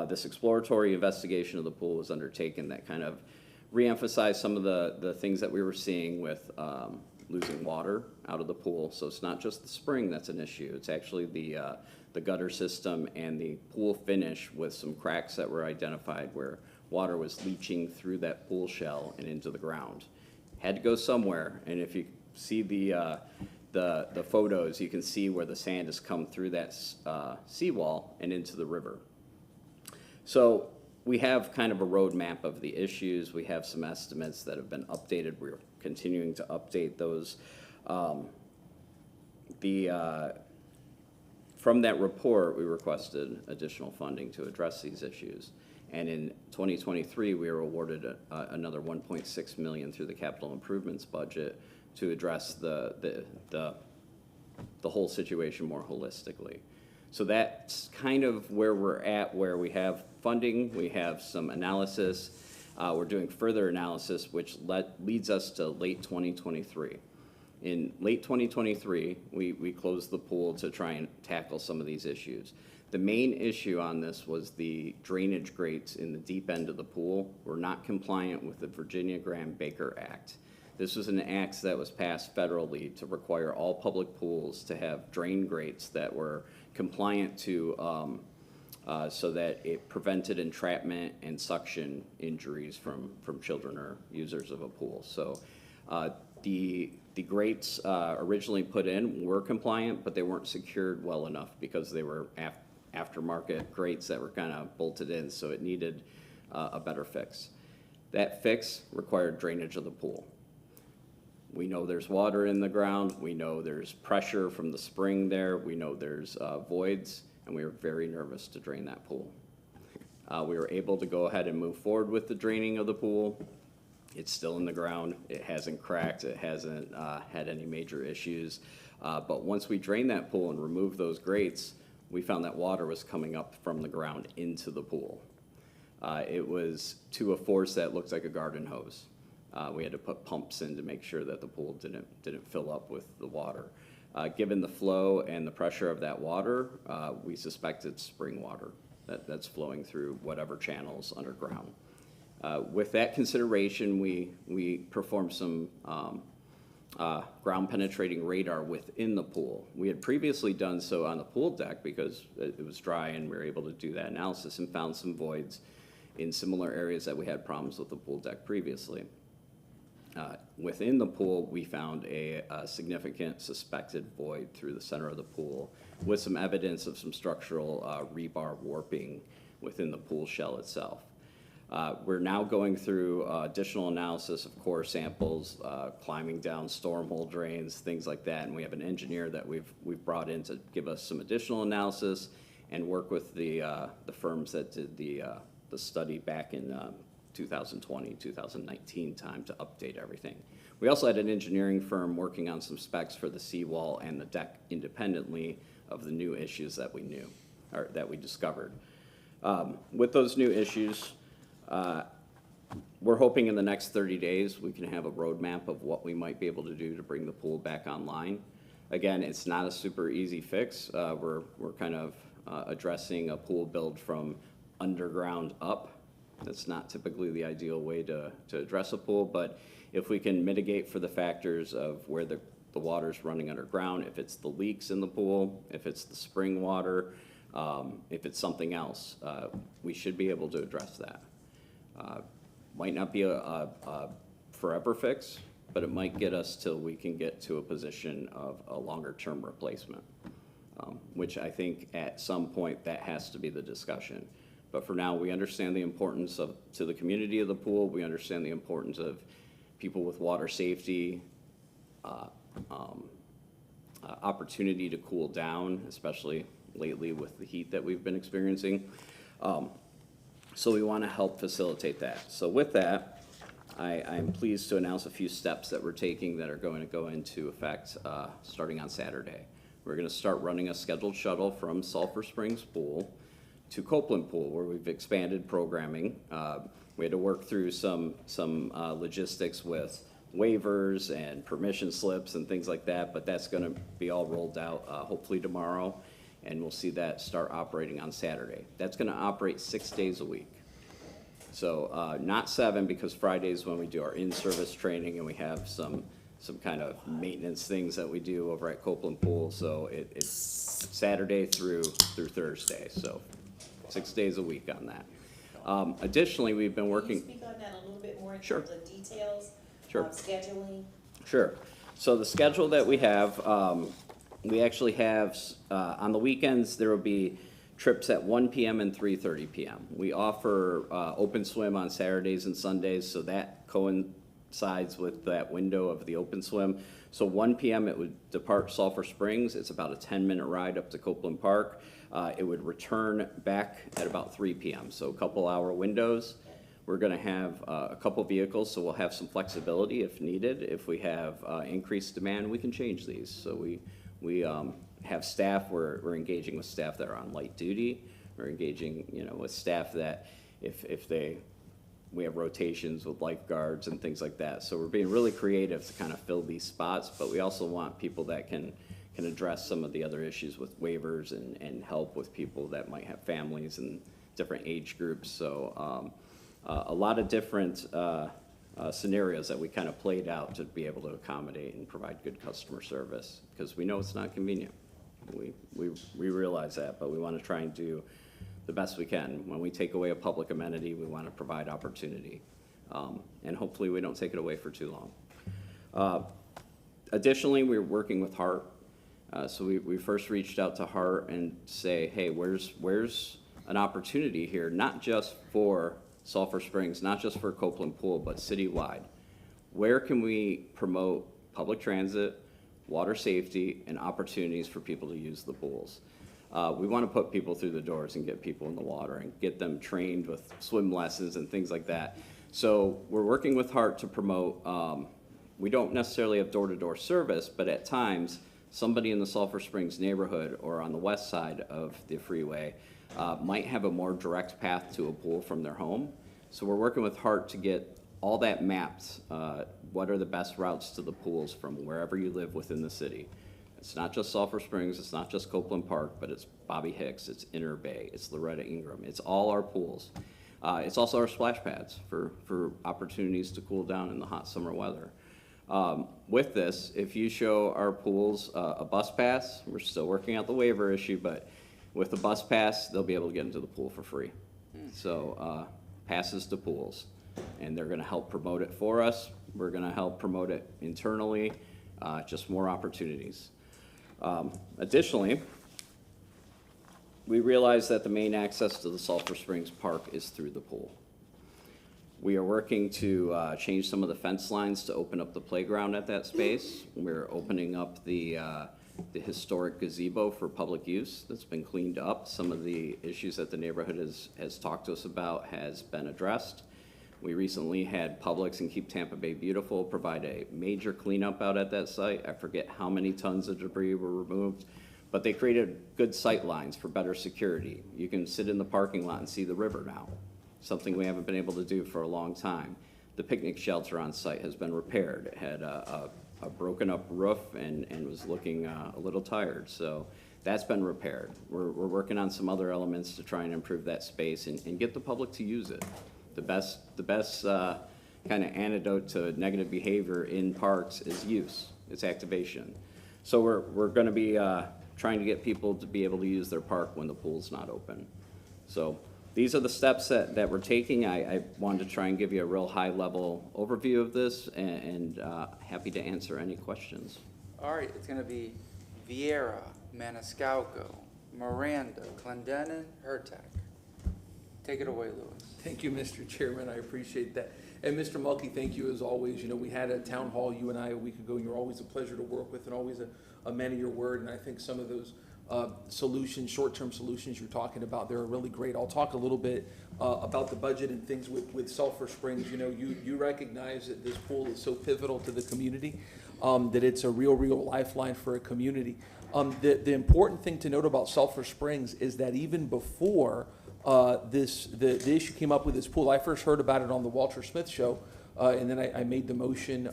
this exploratory investigation of the pool was undertaken that kind of reemphasized some of the things that we were seeing with losing water out of the pool. So it's not just the spring that's an issue. It's actually the gutter system and the pool finish with some cracks that were identified where water was leaching through that pool shell and into the ground. Had to go somewhere, and if you see the photos, you can see where the sand has come through that seawall and into the river. So we have kind of a roadmap of the issues. We have some estimates that have been updated. We're continuing to update those. From that report, we requested additional funding to address these issues. And in 2023, we were awarded another $1.6 million through the capital improvements budget to address the whole situation more holistically. So that's kind of where we're at, where we have funding, we have some analysis. We're doing further analysis, which leads us to late 2023. In late 2023, we closed the pool to try and tackle some of these issues. The main issue on this was the drainage grates in the deep end of the pool were not compliant with the Virginia Graham-Baker Act. This was an act that was passed federally to require all public pools to have drain grates that were compliant to so that it prevented entrapment and suction injuries from children or users of a pool. So the grates originally put in were compliant, but they weren't secured well enough because they were aftermarket grates that were kind of bolted in, so it needed a better fix. That fix required drainage of the pool. We know there's water in the ground, we know there's pressure from the spring there, we know there's voids, and we were very nervous to drain that pool. We were able to go ahead and move forward with the draining of the pool. It's still in the ground, it hasn't cracked, it hasn't had any major issues. But once we drained that pool and removed those grates, we found that water was coming up from the ground into the pool. It was to a force that looked like a garden hose. We had to put pumps in to make sure that the pool didn't fill up with the water. Given the flow and the pressure of that water, we suspected spring water that's flowing through whatever channels underground. With that consideration, we performed some ground penetrating radar within the pool. We had previously done so on the pool deck because it was dry, and we were able to do that analysis and found some voids in similar areas that we had problems with the pool deck previously. Within the pool, we found a significant suspected void through the center of the pool with some evidence of some structural rebar warping within the pool shell itself. We're now going through additional analysis of core samples, climbing down storm hole drains, things like that, and we have an engineer that we've brought in to give us some additional analysis and work with the firms that did the study back in 2020, 2019 time to update everything. We also had an engineering firm working on some specs for the seawall and the deck independently of the new issues that we knew, or that we discovered. With those new issues, we're hoping in the next 30 days we can have a roadmap of what we might be able to do to bring the pool back online. Again, it's not a super easy fix. We're kind of addressing a pool build from underground up. That's not typically the ideal way to address a pool, but if we can mitigate for the factors of where the water's running underground, if it's the leaks in the pool, if it's the spring water, if it's something else, we should be able to address that. Might not be a forever fix, but it might get us till we can get to a position of a longer term replacement, which I think at some point that has to be the discussion. But for now, we understand the importance to the community of the pool. We understand the importance of people with water safety, opportunity to cool down, especially lately with the heat that we've been experiencing. So we want to help facilitate that. So with that, I'm pleased to announce a few steps that we're taking that are going to go into effect starting on Saturday. We're going to start running a scheduled shuttle from Sulphur Springs Pool to Copeland Pool, where we've expanded programming. We had to work through some logistics with waivers and permission slips and things like that, but that's going to be all rolled out hopefully tomorrow, and we'll see that start operating on Saturday. That's going to operate 6 days a week. So not 7, because Friday's when we do our in-service training and we have some kind of maintenance things that we do over at Copeland Pool. So it's Saturday through Thursday, so 6 days a week on that. Additionally, we've been working. Can you speak on that a little bit more in Sure. terms of details? Sure. Scheduling? Sure. So the schedule that we have, we actually have, on the weekends, there will be trips at 1 p.m. and 3:30 p.m. We offer open swim on Saturdays and Sundays, so that coincides with that window of the open swim. So 1 p.m. it would depart Sulphur Springs. It's about a 10-minute ride up to Copeland Park. It would return back at about 3 p.m., so a couple-hour windows. We're going to have a couple vehicles, so we'll have some flexibility if needed. If we have increased demand, we can change these. So we have staff, we're engaging with staff that are on light duty. We're engaging, with staff that we have rotations with lifeguards and things like that. So we're being really creative to kind of fill these spots, but we also want people that can address some of the other issues with waivers and help with people that might have families and different age groups. So a lot of different scenarios that we kind of played out to be able to accommodate and provide good customer service, because we know it's not convenient. We realize that, but we want to try and do the best we can. When we take away a public amenity, we want to provide opportunity, and hopefully we don't take it away for too long. Additionally, we're working with HART. So we first reached out to HART and say, hey, where's an opportunity here, not just for Sulphur Springs, not just for Copeland Pool, but citywide. Where can we promote public transit, water safety, and opportunities for people to use the pools? We want to put people through the doors and get people in the water and get them trained with swim lessons and things like that. So we're working with Hart to promote, we don't necessarily have door-to-door service, but at times, somebody in the Sulphur Springs neighborhood or on the west side of the freeway might have a more direct path to a pool from their home. So we're working with Hart to get all that mapped. What are the best routes to the pools from wherever you live within the city? It's not just Sulphur Springs, it's not just Copeland Park, but it's Bobby Hicks, it's Inner Bay, it's Loretta Ingram, it's all our pools. It's also our splash pads for opportunities to cool down in the hot summer weather. With this, if you show our pools a bus pass, we're still working out the waiver issue, but with the bus pass, they'll be able to get into the pool for free. So passes to pools, and they're gonna help promote it for us. We're gonna help promote it internally, just more opportunities. Additionally, we realize that the main access to the Sulphur Springs Park is through the pool. We are working to change some of the fence lines to open up the playground at that space. We're opening up the historic gazebo for public use that's been cleaned up. Some of the issues that the neighborhood has talked to us about has been addressed. We recently had Publix and Keep Tampa Bay Beautiful provide a major cleanup out at that site. I forget how many tons of debris were removed, but they created good sight lines for better security. You can sit in the parking lot and see the river now, something we haven't been able to do for a long time. The picnic shelter on site has been repaired. It had a broken up roof and was looking a little tired, so that's been repaired. We're working on some other elements to try and improve that space and get the public to use it. The best kind of antidote to negative behavior in parks is use, it's activation. So we're gonna be trying to get people to be able to use their park when the pool's not open. So these are the steps that we're taking. I wanted to try and give you a real high-level overview of this, and happy to answer any questions. All right, it's gonna be Vieira, Maniscalco, Miranda, Clendenin, Hurtak. Take it away, Louis. Thank you, Mr. Chairman, I appreciate that. And Mr. Mulkey, thank you as always. You know, we had a town hall, you and I, a week ago, and you're always a pleasure to work with and always a man of your word. And I think some of those solutions, short-term solutions you're talking about, they're really great. I'll talk a little bit about the budget and things with Sulphur Springs. You know, you recognize that this pool is so pivotal to the community, that it's a real lifeline for a community. The important thing to note about Sulphur Springs is that even before the issue came up with this pool, I first heard about it on the Walter Smith show, and then I made the motion,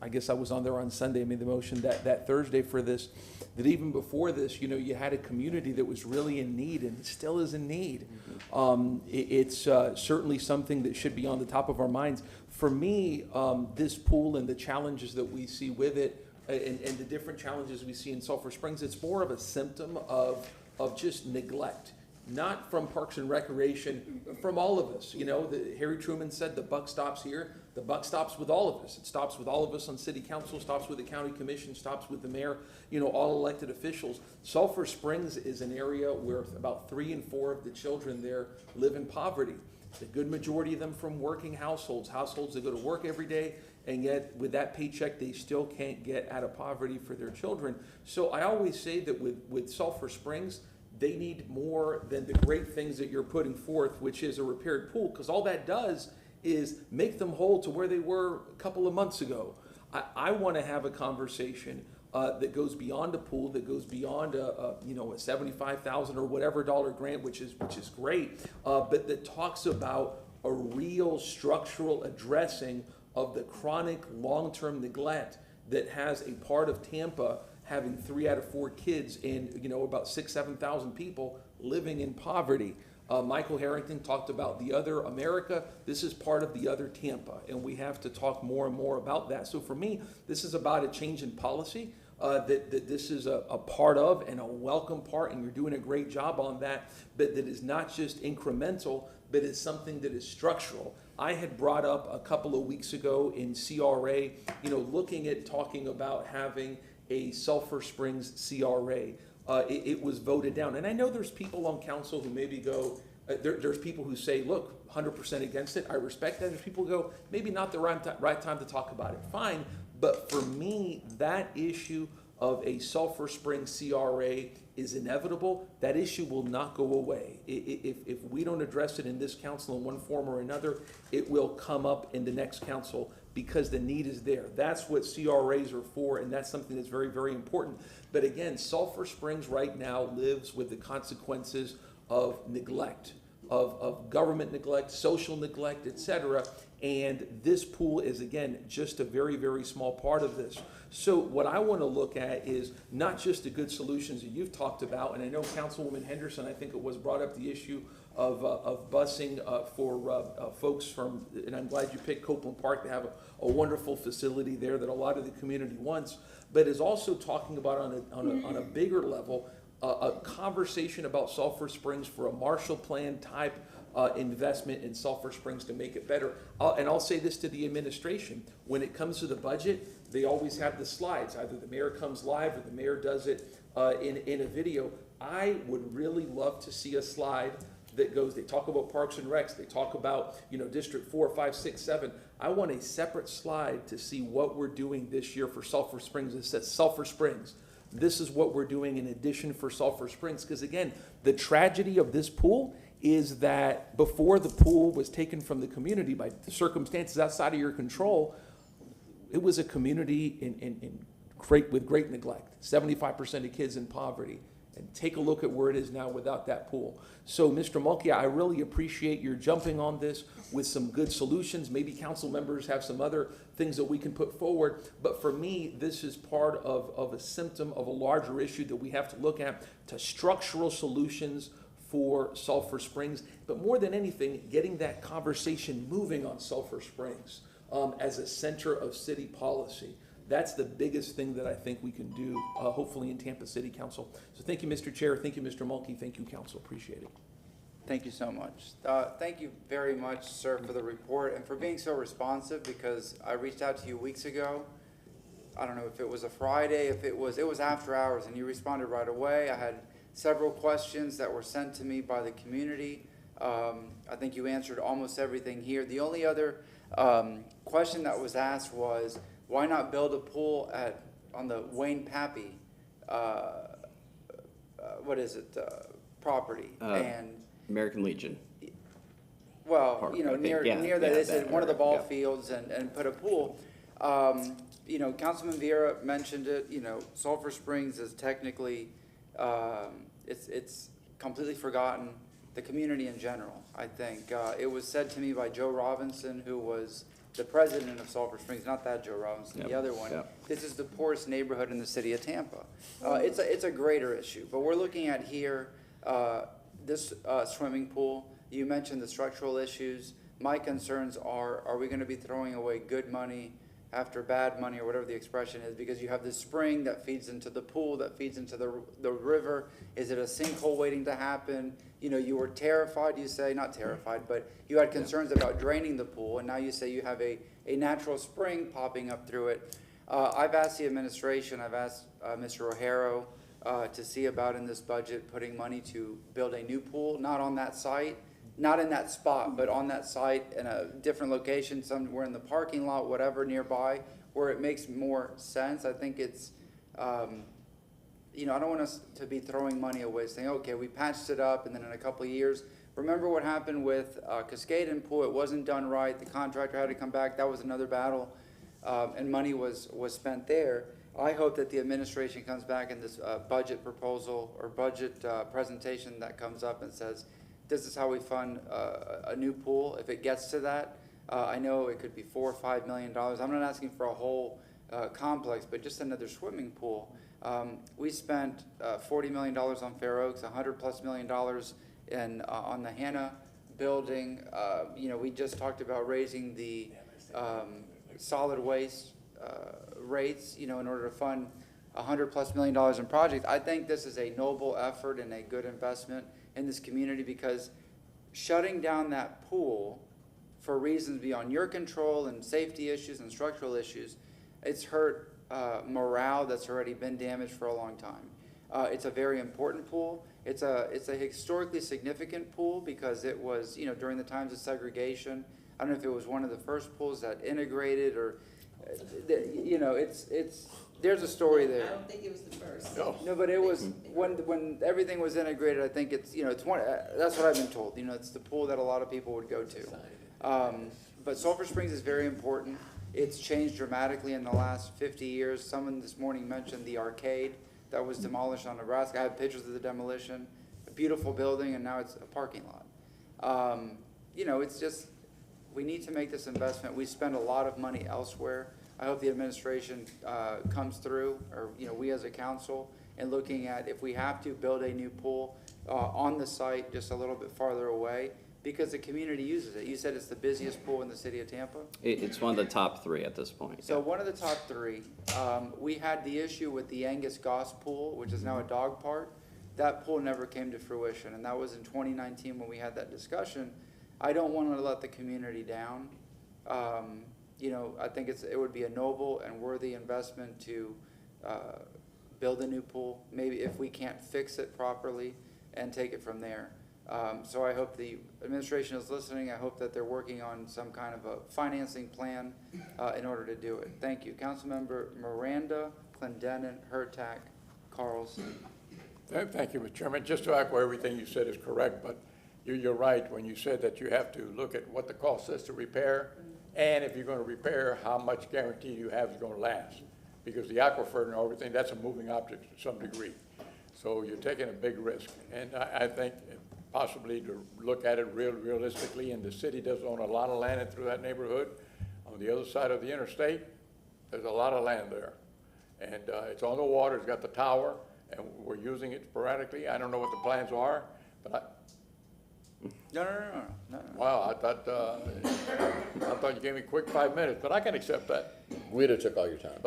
I guess I was on there on Sunday, I made the motion that Thursday for this, that even before this, you know, you had a community that was really in need and still is in need. It's certainly something that should be on the top of our minds. For me, this pool and the challenges that we see with it, and the different challenges we see in Sulphur Springs, it's more of a symptom of just neglect. Not from Parks and Recreation, from all of us. You know, Harry Truman said the buck stops here. The buck stops with all of us. It stops with all of us on city council, stops with the county commission, stops with the mayor, you know, all elected officials. Sulphur Springs is an area where about 3 in 4 of the children there live in poverty. The good majority of them from working households that go to work every day, and yet with that paycheck, they still can't get out of poverty for their children. So I always say that with Sulphur Springs, they need more than the great things that you're putting forth, which is a repaired pool, because all that does is make them whole to where they were a couple of months ago. I want to have a conversation that goes beyond a pool, that goes beyond a $75,000 or whatever dollar grant, which is great, but that talks about a real structural addressing of the chronic long-term neglect that has a part of Tampa having 3 out of 4 kids and, you know, about 6,000-7,000 people living in poverty. Michael Harrington talked about the other America. This is part of the other Tampa, and we have to talk more and more about that. So for me, this is about a change in policy that this is a part of, and a welcome part, and you're doing a great job on that, but that is not just incremental, but is something that is structural. I had brought up a couple of weeks ago in CRA, you know, looking at talking about having a Sulphur Springs CRA. It was voted down. And I know there's people on council who maybe go, There's people who say, look, 100% against it. I respect that. There's people who go, maybe not the right time to talk about it. Fine. But for me, that issue of a Sulphur Springs CRA is inevitable. That issue will not go away. If we don't address it in this council in one form or another, it will come up in the next council because the need is there. That's what CRAs are for, and that's something that's very, very important. But again, Sulphur Springs right now lives with the consequences of neglect, of government neglect, social neglect, etc. And this pool is, again, just a very, very small part of this. So what I want to look at is not just the good solutions that you've talked about, and I know Councilwoman Henderson, I think it was brought up the issue of busing for folks from, and I'm glad you picked Copeland Park. They have a wonderful facility there that a lot of the community wants, but is also talking about on a bigger level, a conversation about Sulphur Springs for a Marshall Plan type investment in Sulphur Springs to make it better. And I'll say this to the administration, when it comes to the budget, they always have the slides. Either the mayor comes live or the mayor does it in a video. I would really love to see a slide that goes, they talk about Parks and Recs, they talk about, District 4, 5, 6, 7. I want a separate slide to see what we're doing this year for Sulphur Springs. It says Sulphur Springs. This is what we're doing in addition for Sulphur Springs. Because again, the tragedy of this pool is that before the pool was taken from the community by circumstances outside of your control, it was a community with great neglect, 75% of kids in poverty. And take a look at where it is now without that pool. So, Mr. Mulkey, I really appreciate your jumping on this with some good solutions. Maybe council members have some other things that we can put forward. But for me, this is part of a symptom of a larger issue that we have to look at, to structural solutions for Sulphur Springs. But more than anything, getting that conversation moving on Sulphur Springs as a center of city policy. That's the biggest thing that I think we can do, hopefully in Tampa City Council. So thank you, Mr. Chair. Thank you, Mr. Mulkey. Thank you, Council. Appreciate it. Thank you so much. Thank you very much, sir, for the report and for being so responsive, because I reached out to you weeks ago. I don't know if it was a Friday, if it was after hours, and you responded right away. I had several questions that were sent to me by the community. I think you answered almost everything here. The only other question that was asked was, why not build a pool on the Wayne Pappy, property? And American Legion. well, Park, near yeah, that, it's that one of the ball area, yeah. fields and put a pool. Councilman Vieira mentioned it, Sulphur Springs is technically, it's completely forgotten, the community in general, I think. It was said to me by Joe Robinson, who was the president of Sulphur Springs, not that Joe Robinson, the other one. This is the poorest neighborhood in the city of Tampa. It's a greater issue, but we're looking at here, this swimming pool. You mentioned the structural issues. My concerns are we gonna be throwing away good money after bad money, or whatever the expression is, because you have this spring that feeds into the pool, that feeds into the river. Is it a sinkhole waiting to happen? You were terrified, you say, not terrified, but you had concerns about draining the pool, and now you say you have a natural spring popping up through it. I've asked the administration, I've asked Mr. O'Hara to see about in this budget putting money to build a new pool, not on that site, not in that spot, but on that site in a different location, somewhere in the parking lot, whatever, nearby, where it makes more sense. I think it's, I don't want us to be throwing money away, saying, okay, we patched it up, and then in a couple of years, remember what happened with Cascaden Pool? It wasn't done right. The contractor had to come back. That was another battle, and money was spent there. I hope that the administration comes back in this budget proposal or budget presentation that comes up and says, this is how we fund a new pool. If it gets to that, I know it could be $4 or $5 million. I'm not asking for a whole complex, but just another swimming pool. We spent $40 million on Fair Oaks, $100+ million on the Hannah building. We just talked about raising the solid waste rates, in order to fund $100+ million in projects. I think this is a noble effort and a good investment in this community, because shutting down that pool for reasons beyond your control and safety issues and structural issues, it's hurt morale that's already been damaged for a long time. It's a very important pool, It's a historically significant pool because it was, during the times of segregation. I don't know if it was one of the first pools that integrated or, there's a story there. I don't think it was the first. No, but it was, when everything was integrated, I think it's one, that's what I've been told, it's the pool that a lot of people would go to. But Sulphur Springs is very important. It's changed dramatically in the last 50 years. Someone this morning mentioned the arcade that was demolished on Nebraska. I have pictures of the demolition. A beautiful building, and now it's a parking lot. It's just, we need to make this investment. We spend a lot of money elsewhere. I hope the administration comes through, or we as a council, and looking at if we have to build a new pool on the site just a little bit farther away, because the community uses it. You said it's the busiest pool in the city of Tampa? It's one of the top 3 at this point. So one of the top 3, we had the issue with the Angus Goss pool, which is now a dog park. That pool never came to fruition, and that was in 2019 when we had that discussion. I don't want to let the community down. I think it would be a noble and worthy investment to build a new pool, maybe if we can't fix it properly, and take it from there. So I hope the administration is listening. I hope that they're working on some kind of a financing plan in order to do it. Thank you. Councilmember Miranda, Clendenin, Hurtak, Carlson. Thank you, Mr. Chairman. Just to echo everything you said is correct, but you're right when you said that you have to look at what the cost is to repair, and if you're going to repair, how much guarantee you have is going to last. Because the aquifer and everything, that's a moving object to some degree. So you're taking a big risk. And I think possibly to look at it realistically, and the city does own a lot of land in through that neighborhood. On the other side of the interstate, there's a lot of land there. And it's on the water, it's got the tower, and we're using it sporadically. I don't know what the plans are, but No. Wow, I thought you gave me a quick 5 minutes, but I can accept that. We'd have took all your time.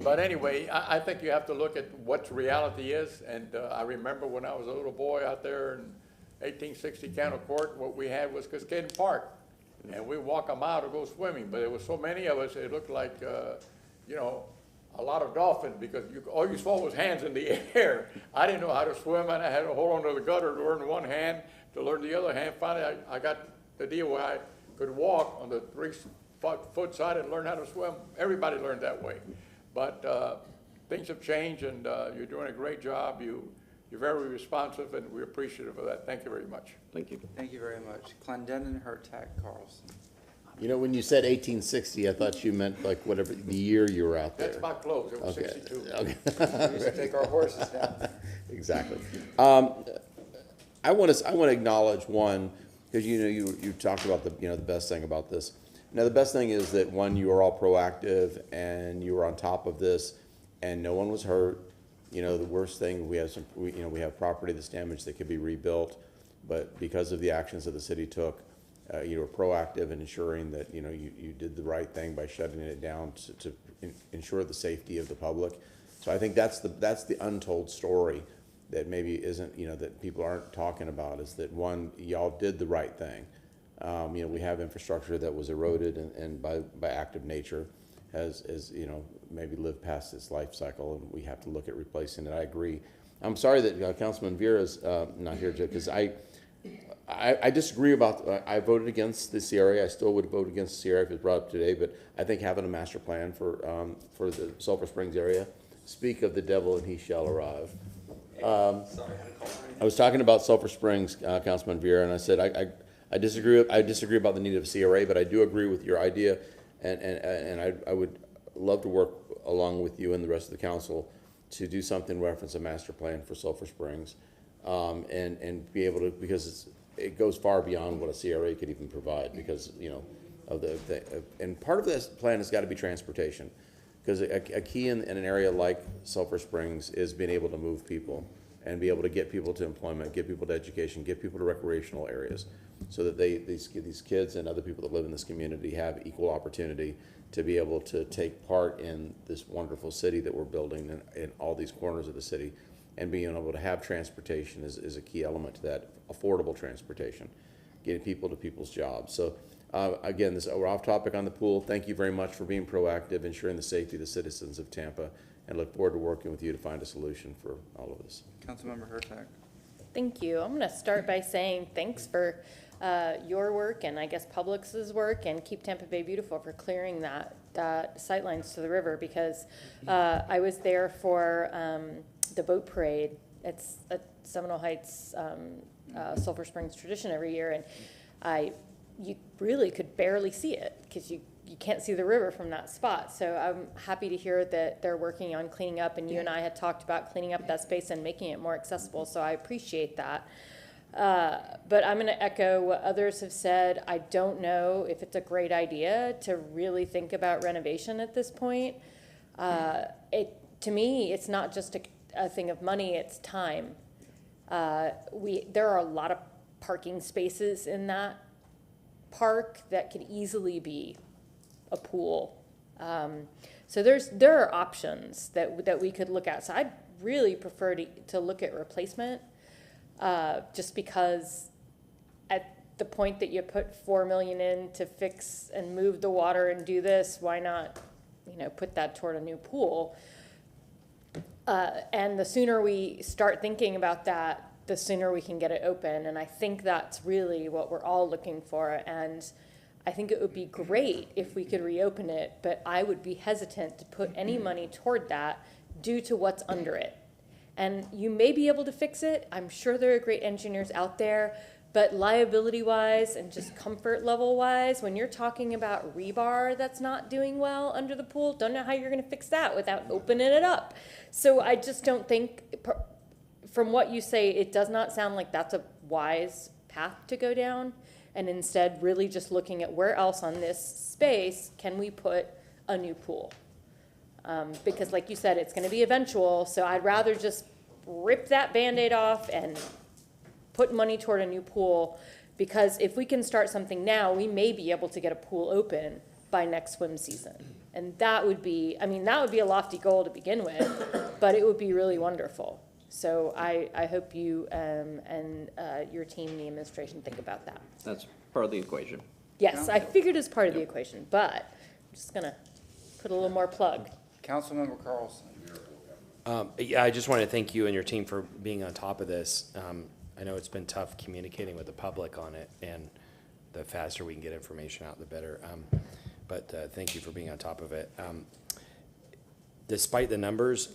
But anyway, I think you have to look at what reality is, and I remember when I was a little boy out there in 1860 Candle Court, what we had was Cascade Park, and we walk a mile to go swimming, but there were so many of us, it looked like, a lot of dolphins, because all you saw was hands in the air. I didn't know how to swim, and I had to hold onto the gutter to learn one hand, to learn the other hand. Finally, I got the deal where I could walk on the 3-foot side and learn how to swim. Everybody learned that way. But things have changed, and you're doing a great job. You're very responsive, and we're appreciative of that. Thank you very much. Thank you. Thank you very much. Clendenin, Hurtak, Carlson. When you said 1860, I thought you meant like whatever the year you were out there. That's about close. It was 62. Okay. We used to take our horses down. Exactly. I want to acknowledge one, because you talked about the best thing about this. Now the best thing is that one, you were all proactive and you were on top of this, and no one was hurt. The worst thing, we have property that's damaged that could be rebuilt, but because of the actions that the city took, you were proactive in ensuring that you did the right thing by shutting it down to ensure the safety of the public. So I think that's the untold story that maybe isn't, that people aren't talking about, is that one, y'all did the right thing. We have infrastructure that was eroded and by act of nature has maybe lived past its life cycle, and we have to look at replacing it. I agree. I'm sorry that Councilman Vera's not here, because I disagree about, I voted against the CRA. I still would vote against the CRA if it's brought up today, but I think having a master plan for the Sulphur Springs area, speak of the devil and he shall arrive. I was talking about Sulphur Springs, Councilman Vera, and I said I disagree about the need of a CRA, but I do agree with your idea, and I would love to work along with you and the rest of the council to do something reference a master plan for Sulphur Springs, and be able to, because it goes far beyond what a CRA could even provide, because of and part of this plan has got to be transportation, because a key in an area like Sulphur Springs is being able to move people and be able to get people to employment, get people to education, get people to recreational areas, so that these kids and other people that live in this community have equal opportunity to be able to take part in this wonderful city that we're building in all these corners of the city. And being able to have transportation is a key element to that, affordable transportation, getting people to people's jobs. So again, we're off topic on the pool. Thank you very much for being proactive, ensuring the safety of the citizens of Tampa, and look forward to working with you to find a solution for all of this. Councilmember Hurtak. Thank you. I'm gonna start by saying thanks for your work and I guess Publix's work and Keep Tampa Bay Beautiful for clearing that sightlines to the river, because I was there for the boat parade. It's a Seminole Heights Sulphur Springs tradition every year, and you really could barely see it because you can't see the river from that spot. So I'm happy to hear that they're working on cleaning up, and you and I had talked about cleaning up that space and making it more accessible, so I appreciate that. But I'm going to echo what others have said. I don't know if it's a great idea to really think about renovation at this point. To me, it's not just a thing of money, it's time. There are a lot of parking spaces in that park that could easily be a pool. So there are options that we could look at. So I'd really prefer to look at replacement, just because at the point that you put $4 million in to fix and move the water and do this, why not, put that toward a new pool? And the sooner we start thinking about that, the sooner we can get it open. And I think that's really what we're all looking for. And I think it would be great if we could reopen it, but I would be hesitant to put any money toward that due to what's under it. And you may be able to fix it. I'm sure there are great engineers out there, but liability-wise and just comfort level-wise, when you're talking about rebar that's not doing well under the pool, don't know how you're gonna fix that without opening it up. So I just don't think, from what you say, it does not sound like that's a wise path to go down. And instead, really just looking at where else on this space can we put a new pool? Because like you said, it's gonna be eventual, so I'd rather just rip that Band-Aid off and put money toward a new pool, because if we can start something now, we may be able to get a pool open by next swim season. And that would be a lofty goal to begin with, but it would be really wonderful. So I hope you and your team and the administration think about that. That's part of the equation. Yes, I figured it's part of the equation, but I'm just gonna put a little more plug. Councilmember Carlson. Yeah, I just want to thank you and your team for being on top of this. I know it's been tough communicating with the public on it, and the faster we can get information out, the better. But thank you for being on top of it. Despite the numbers,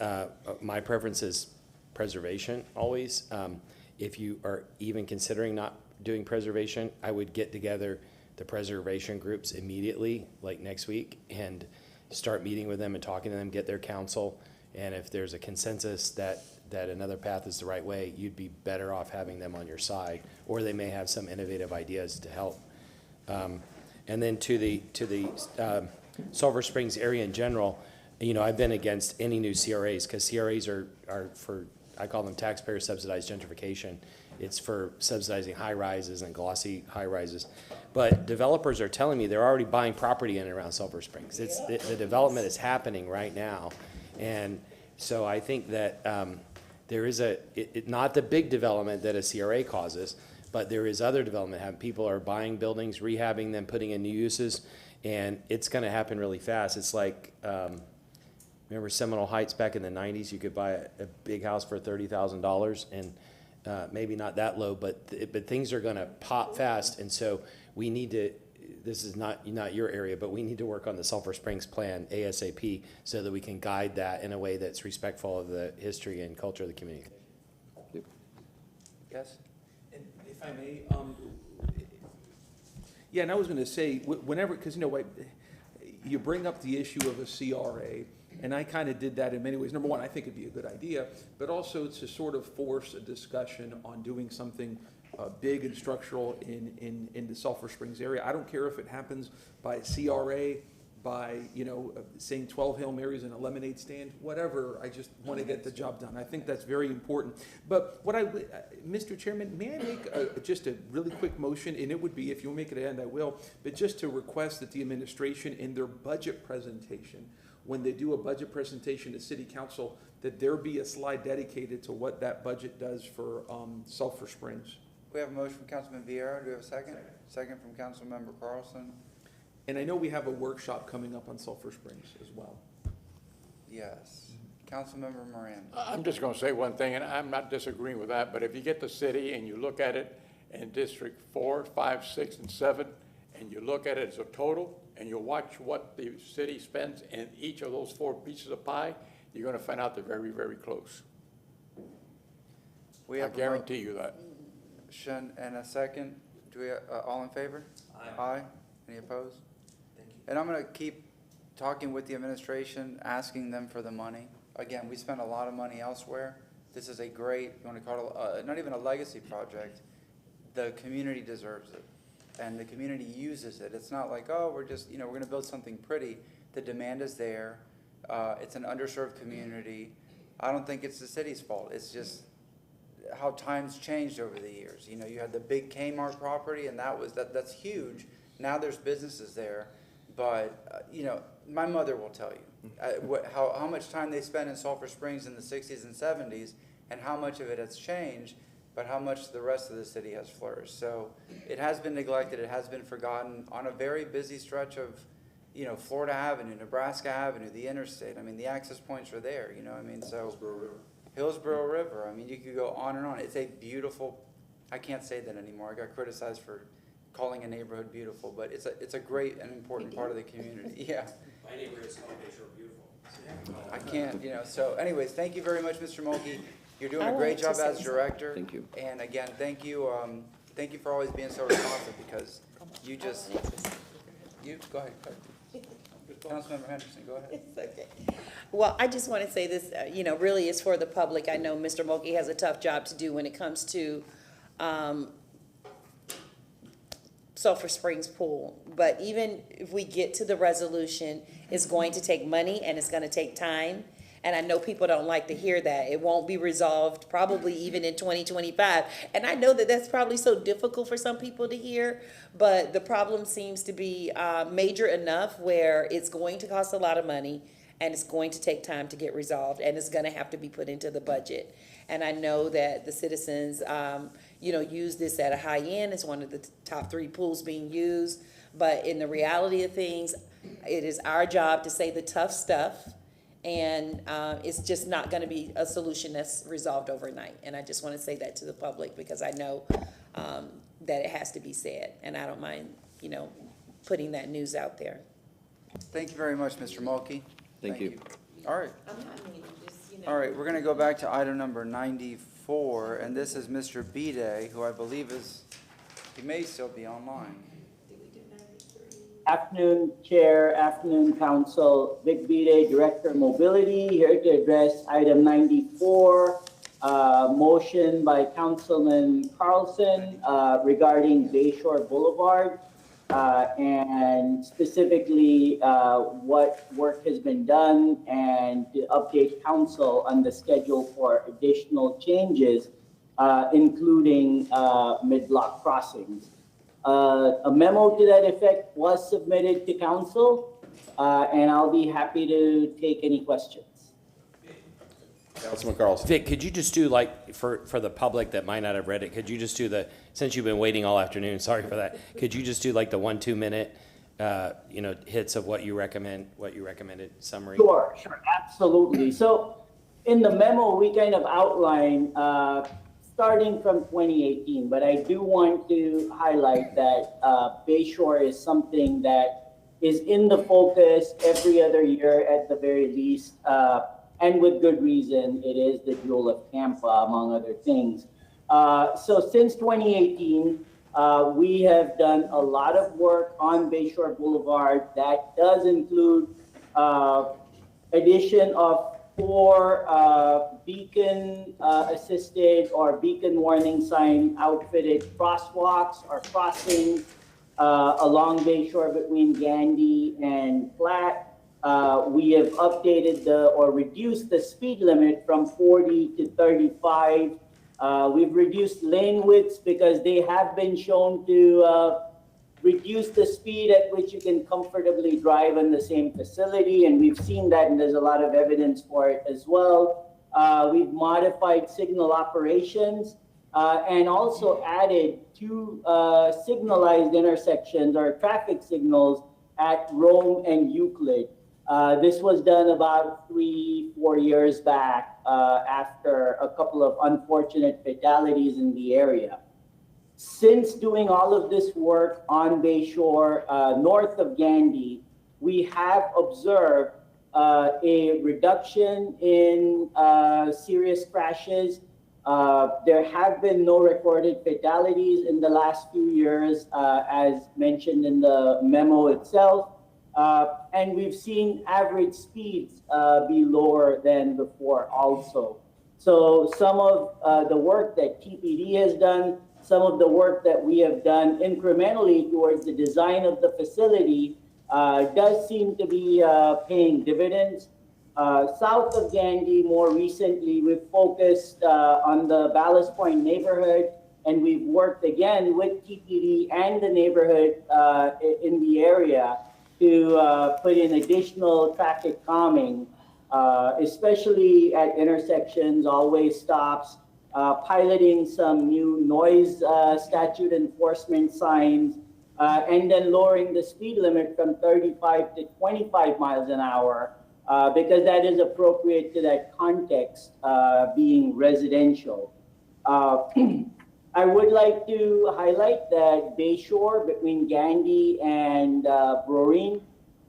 my preference is preservation always. If you are even considering not doing preservation, I would get together the preservation groups immediately, like next week, and start meeting with them and talking to them, get their counsel. And if there's a consensus that another path is the right way, you'd be better off having them on your side, or they may have some innovative ideas to help. And then to the Sulphur Springs area in general, I've been against any new CRAs, because CRAs are for, I call them taxpayer subsidized gentrification. It's for subsidizing high rises and glossy high rises. But developers are telling me they're already buying property in and around Sulphur Springs. The development is happening right now. And so I think that there is not the big development that a CRA causes, but there is other development. People are buying buildings, rehabbing them, putting in new uses, and it's going to happen really fast. It's like, remember Seminole Heights back in the 90s? You could buy a big house for $30,000, and maybe not that low, but things are going to pop fast. And so we need to, this is not your area, but we need to work on the Sulphur Springs plan ASAP so that we can guide that in a way that's respectful of the history and culture of the community. Yes? And if I may, yeah, and I was going to say, whenever, because you bring up the issue of a CRA, and I kind of did that in many ways. Number one, I think it'd be a good idea, but also to sort of force a discussion on doing something big and structural in the Sulphur Springs area. I don't care if it happens by CRA, by, saying 12 Hail Marys and a lemonade stand, whatever. I just want to get the job done. I think that's very important. But Mr. Chairman, may I make just a really quick motion? And it would be, if you'll make it end, I will, but just to request that the administration in their budget presentation, when they do a budget presentation to City Council, that there be a slide dedicated to what that budget does for Sulphur Springs. We have a motion from Councilman Vieira. Do we have a second? Second from Councilmember Carlson. And I know we have a workshop coming up on Sulphur Springs as well. Yes. Councilmember Miranda. I'm just gonna say one thing, and I'm not disagreeing with that, but if you get the city and you look at it in District 4, 5, 6, and 7, and you look at it as a total, and you watch what the city spends in each of those 4 pieces of pie, you're gonna find out they're very, very close. We I have guarantee you that. motion and a second. Do we, all in favor? Aye. Any opposed? Thank you. And I'm gonna keep talking with the administration, asking them for the money. Again, we spend a lot of money elsewhere. This is a great, you wanna call it, not even a legacy project. The community deserves it, and the community uses it. It's not like, oh, we're just, we're gonna build something pretty. The demand is there. It's an underserved community. I don't think it's the city's fault. It's just how times changed over the years. You had the big Kmart property, and that's huge. Now there's businesses there, but my mother will tell you how much time they spent in Sulphur Springs in the 60s and 70s, and how much of it has changed, but how much the rest of the city has flourished. So it has been neglected. It has been forgotten on a very busy stretch of, Florida Avenue, Nebraska Avenue, the interstate. I mean, the access points are there. So Hillsborough River. I mean, you could go on and on. It's a beautiful. I can't say that anymore. I got criticized for calling a neighborhood beautiful, but it's a great and important part of the community. Yeah. My neighborhood is called Bayshore Beautiful. I can't, So anyways, thank you very much, Mr. Mulkey. You're doing a great job as director. Thank you. And again, thank you for always being so responsive, because you go ahead. Councilmember Henderson, go ahead. It's okay. Well, I just want to say this, really is for the public. I know Mr. Mulkey has a tough job to do when it comes to Sulphur Springs Pool. But even if we get to the resolution, it's going to take money and it's going to take time. And I know people don't like to hear that. It won't be resolved probably even in 2025. And I know that that's probably so difficult for some people to hear, but the problem seems to be major enough where it's going to cost a lot of money and it's going to take time to get resolved, and it's going to have to be put into the budget. And I know that the citizens, use this at a high end. It's one of the top 3 pools being used. But in the reality of things, it is our job to say the tough stuff. And it's just not going to be a solution that's resolved overnight. And I just want to say that to the public, because I know that it has to be said. And I don't mind, putting that news out there. Thank you very much, Mr. Mulkey. Thank you. All right. All right, we're going to go back to item number 94, and this is Mr. Bede, who I believe he may still be online. Afternoon, Chair, afternoon, Council. Vic Bede, Director of Mobility, here to address item 94, motion by Councilman Carlson regarding Bayshore Boulevard, and specifically what work has been done, and to update Council on the schedule for additional changes, including mid-block crossings. A memo to that effect was submitted to Council, and I'll be happy to take any questions. Councilman Carlson. Vic, could you just do for the public that might not have read it, could you just do since you've been waiting all afternoon, sorry for that, could you just do the 1-2 minute, hits of what you recommended summary? Sure, absolutely. So in the memo, we kind of outline, starting from 2018, but I do want to highlight that Bayshore is something that is in the focus every other year at the very least, and with good reason. It is the jewel of Tampa, among other things. So since 2018, we have done a lot of work on Bayshore Boulevard. That does include addition of 4 beacon assisted or beacon warning sign outfitted crosswalks or crossings along Bayshore between Gandy and Platte. We have updated or reduced the speed limit from 40 to 35. We've reduced lane widths because they have been shown to reduce the speed at which you can comfortably drive in the same facility, and we've seen that, and there's a lot of evidence for it as well. We've modified signal operations and also added 2 signalized intersections or traffic signals at Rome and Euclid. This was done about 3-4 years back after a couple of unfortunate fatalities in the area. Since doing all of this work on Bayshore, north of Gandy, we have observed a reduction in serious crashes. There have been no recorded fatalities in the last few years, as mentioned in the memo itself. And we've seen average speeds be lower than before also. So some of the work that TPD has done, some of the work that we have done incrementally towards the design of the facility does seem to be paying dividends. South of Gandy, more recently, we've focused on the Ballast Point neighborhood, and we've worked again with TPD and the neighborhood in the area to put in additional traffic calming, especially at intersections, always stops, piloting some new noise statute enforcement signs, and then lowering the speed limit from 35 to 25 miles an hour, because that is appropriate to that context, being residential. I would like to highlight that Bayshore between Gandy and Broeen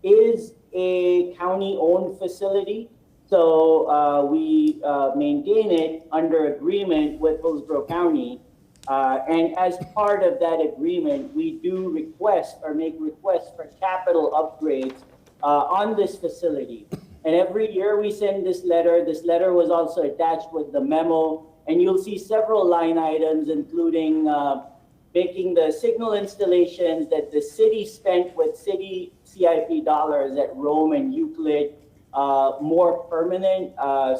is a county-owned facility. So we maintain it under agreement with Hillsborough County. And as part of that agreement, we do request or make requests for capital upgrades on this facility. And every year we send this letter. This letter was also attached with the memo. And you'll see several line items, including making the signal installations that the city spent with city CIP dollars at Rome and Euclid more permanent,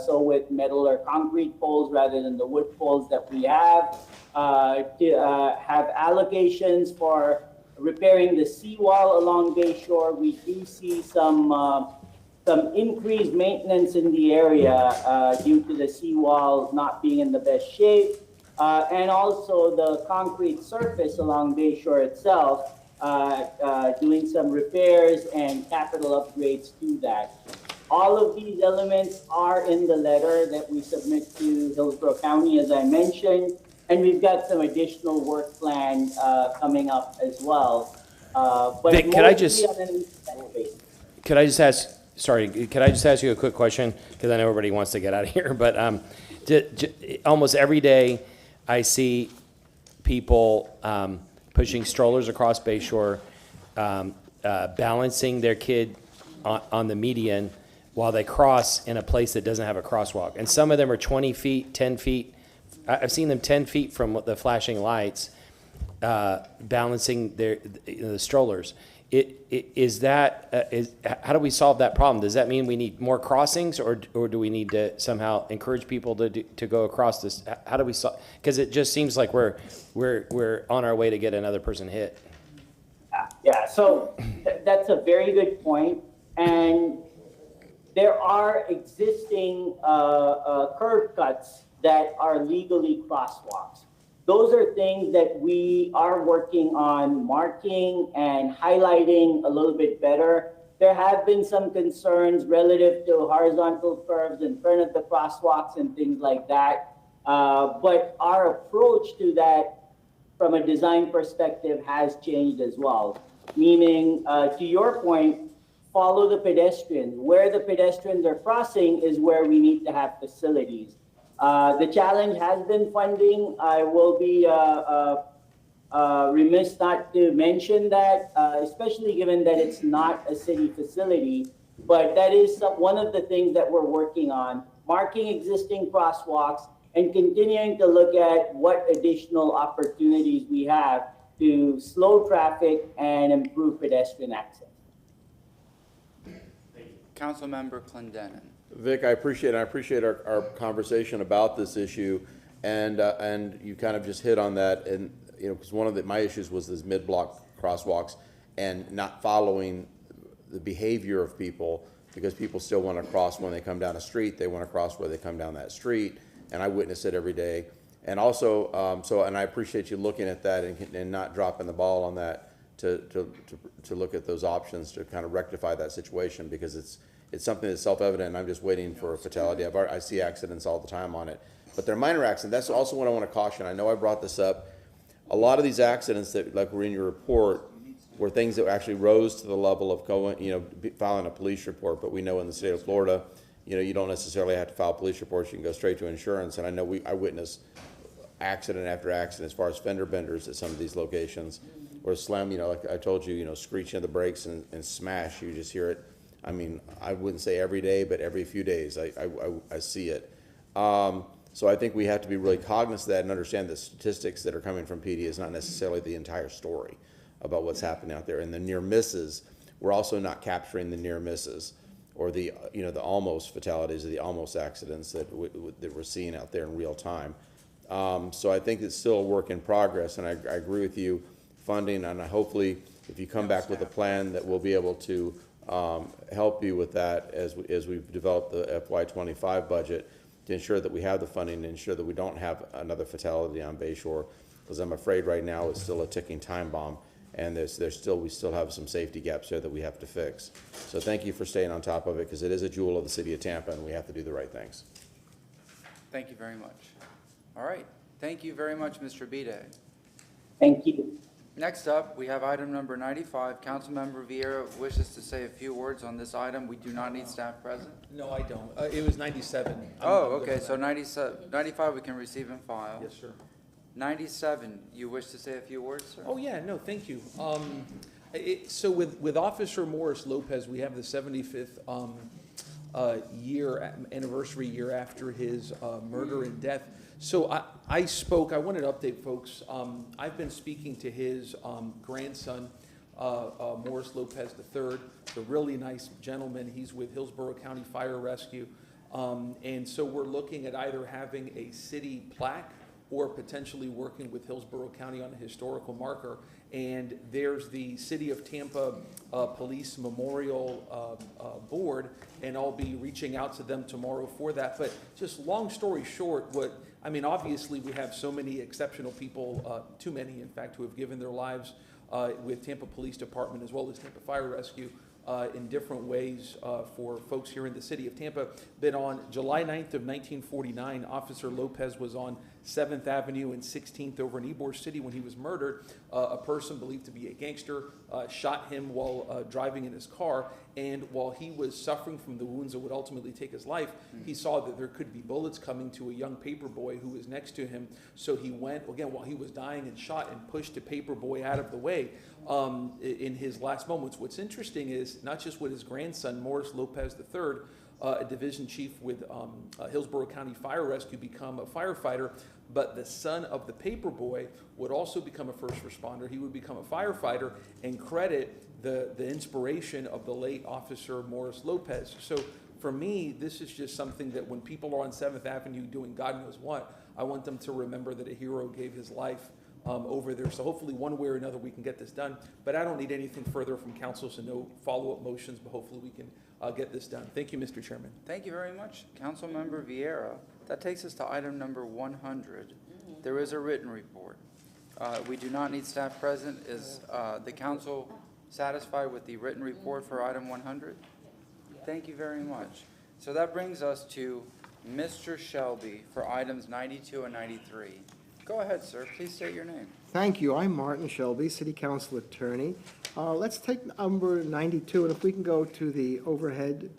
so with metal or concrete poles rather than the wood poles that we have. To have allocations for repairing the seawall along Bayshore. We do see some increased maintenance in the area due to the seawall not being in the best shape, and also the concrete surface along Bayshore itself, doing some repairs and capital upgrades to that. All of these elements are in the letter that we submit to Hillsborough County, as I mentioned, and we've got some additional work planned coming up as well. But Vic, could I just ask? Sorry, could I just ask you a quick question? Because I know everybody wants to get out of here. But almost every day I see people pushing strollers across Bayshore, balancing their kid on the median while they cross in a place that doesn't have a crosswalk. And some of them are 20 feet, 10 feet. I've seen them 10 feet from the flashing lights, balancing the strollers. How do we solve that problem? Does that mean we need more crossings, or do we need to somehow encourage people to go across this? How do we solve? Because it just seems like we're on our way to get another person hit. Yeah, so that's a very good point. And there are existing curb cuts that are legally crosswalks. Those are things that we are working on marking and highlighting a little bit better. There have been some concerns relative to horizontal curves in front of the crosswalks and things like that. But our approach to that from a design perspective has changed as well. Meaning, to your point, follow the pedestrians. Where the pedestrians are crossing is where we need to have facilities. The challenge has been funding. I will be remiss not to mention that, especially given that it's not a city facility. But that is one of the things that we're working on, marking existing crosswalks and continuing to look at what additional opportunities we have to slow traffic and improve pedestrian access. Councilmember Clendenin. Vic, I appreciate our conversation about this issue, and you kind of just hit on that, and because one of my issues was this mid-block crosswalks and not following the behavior of people, because people still want to cross when they come down a street. They want to cross where they come down that street, and I witness it every day. And also, and I appreciate you looking at that and not dropping the ball on that. to look at those options to kind of rectify that situation, because it's something that's self-evident, and I'm just waiting for a fatality. I see accidents all the time on it, but they're minor accidents. That's also what I want to caution. I know I brought this up. A lot of these accidents that, like, were in your report, were things that actually rose to the level of filing a police report. But we know in the state of Florida, you don't necessarily have to file police reports. You can go straight to insurance. And I know I witnessed accident after accident as far as fender benders at some of these locations, or slam, like I told you, screeching of the brakes and smash. You just hear it. I mean, I wouldn't say every day, but every few days I see it. So I think we have to be really cognizant of that and understand the statistics that are coming from PD is not necessarily the entire story about what's happening out there. And the near misses, we're also not capturing the near misses or the almost fatalities or the almost accidents that we're seeing out there in real time. So I think it's still a work in progress, and I agree with you, funding, and hopefully if you come back with a plan that we'll be able to help you with that as we've developed the FY25 budget, to ensure that we have the funding, to ensure that we don't have another fatality on Bayshore, because I'm afraid right now it's still a ticking time bomb, and we still have some safety gaps there that we have to fix. So thank you for staying on top of it, because it is a jewel of the city of Tampa, and we have to do the right things. Thank you very much. All right, thank you very much, Mr. Bide. Thank you. Next up, we have item number 95. Councilmember Vieira wishes to say a few words on this item. We do not need staff present. No, I don't. It was 97. Oh, okay, so 95 we can receive and file. Yes, sir. 97, you wish to say a few words, sir? Oh, yeah, no, thank you. So with Officer Morris Lopez, we have the 75th anniversary year after his murder and death. So I wanted to update folks. I've been speaking to his grandson, Morris Lopez III, a really nice gentleman. He's with Hillsborough County Fire Rescue. And so we're looking at either having a city plaque or potentially working with Hillsborough County on a historical marker. And there's the City of Tampa Police Memorial Board, and I'll be reaching out to them tomorrow for that. But just long story short, obviously we have so many exceptional people, too many in fact, who have given their lives with Tampa Police Department as well as Tampa Fire Rescue in different ways for folks here in the city of Tampa. But on July 9th of 1949, Officer Lopez was on 7th Avenue and 16th over in Ybor City when he was murdered. A person believed to be a gangster shot him while driving in his car, and while he was suffering from the wounds that would ultimately take his life, he saw that there could be bullets coming to a young paper boy who was next to him. So he went, again, while he was dying and shot, and pushed the paper boy out of the way in his last moments. What's interesting is not just with his grandson, Morris Lopez III, a division chief with Hillsborough County Fire Rescue, become a firefighter, but the son of the paper boy would also become a first responder. He would become a firefighter and credit the inspiration of the late Officer Morris Lopez. So for me, this is just something that when people are on 7th Avenue doing God knows what, I want them to remember that a hero gave his life over there. So hopefully one way or another we can get this done. But I don't need anything further from council, so no follow-up motions, but hopefully we can get this done. Thank you, Mr. Chairman. Thank you very much, Councilmember Vieira. That takes us to item number 100. There is a written report. We do not need staff present. Is the council satisfied with the written report for item 100? Thank you very much. So that brings us to Mr. Shelby for items 92 and 93. Go ahead, sir. Please state your name. Thank you. I'm Martin Shelby, City Council Attorney. Let's take number 92, and if we can go to the overhead,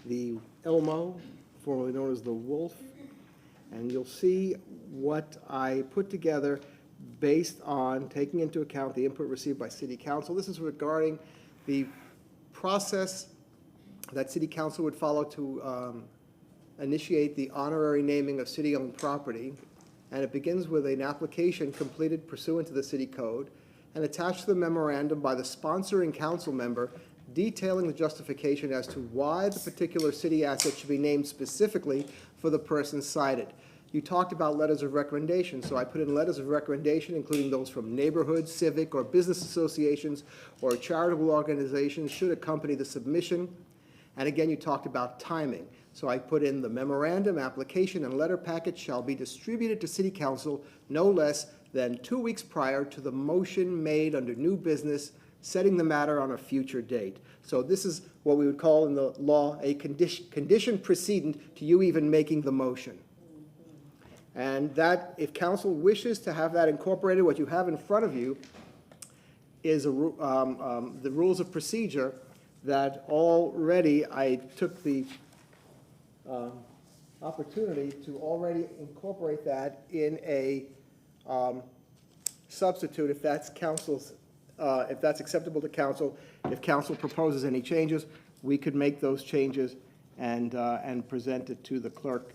the Elmo, formerly known as the Wolf, and you'll see what I put together based on taking into account the input received by City Council. This is regarding the process that City Council would follow to initiate the honorary naming of city-owned property. And it begins with an application completed pursuant to the city code and attached to the memorandum by the sponsoring council member detailing the justification as to why the particular city asset should be named specifically for the person cited. You talked about letters of recommendation, so I put in letters of recommendation, including those from neighborhood, civic, or business associations or charitable organizations should accompany the submission. And again, you talked about timing. So I put in the memorandum, application, and letter package shall be distributed to City Council no less than 2 weeks prior to the motion made under new business setting the matter on a future date. So this is what we would call in the law a condition precedent to you even making the motion. And that, if council wishes to have that incorporated, what you have in front of you is the rules of procedure that already I took the opportunity to already incorporate that in a substitute, if that's council's, if that's acceptable to council. If council proposes any changes, we could make those changes and present it to the clerk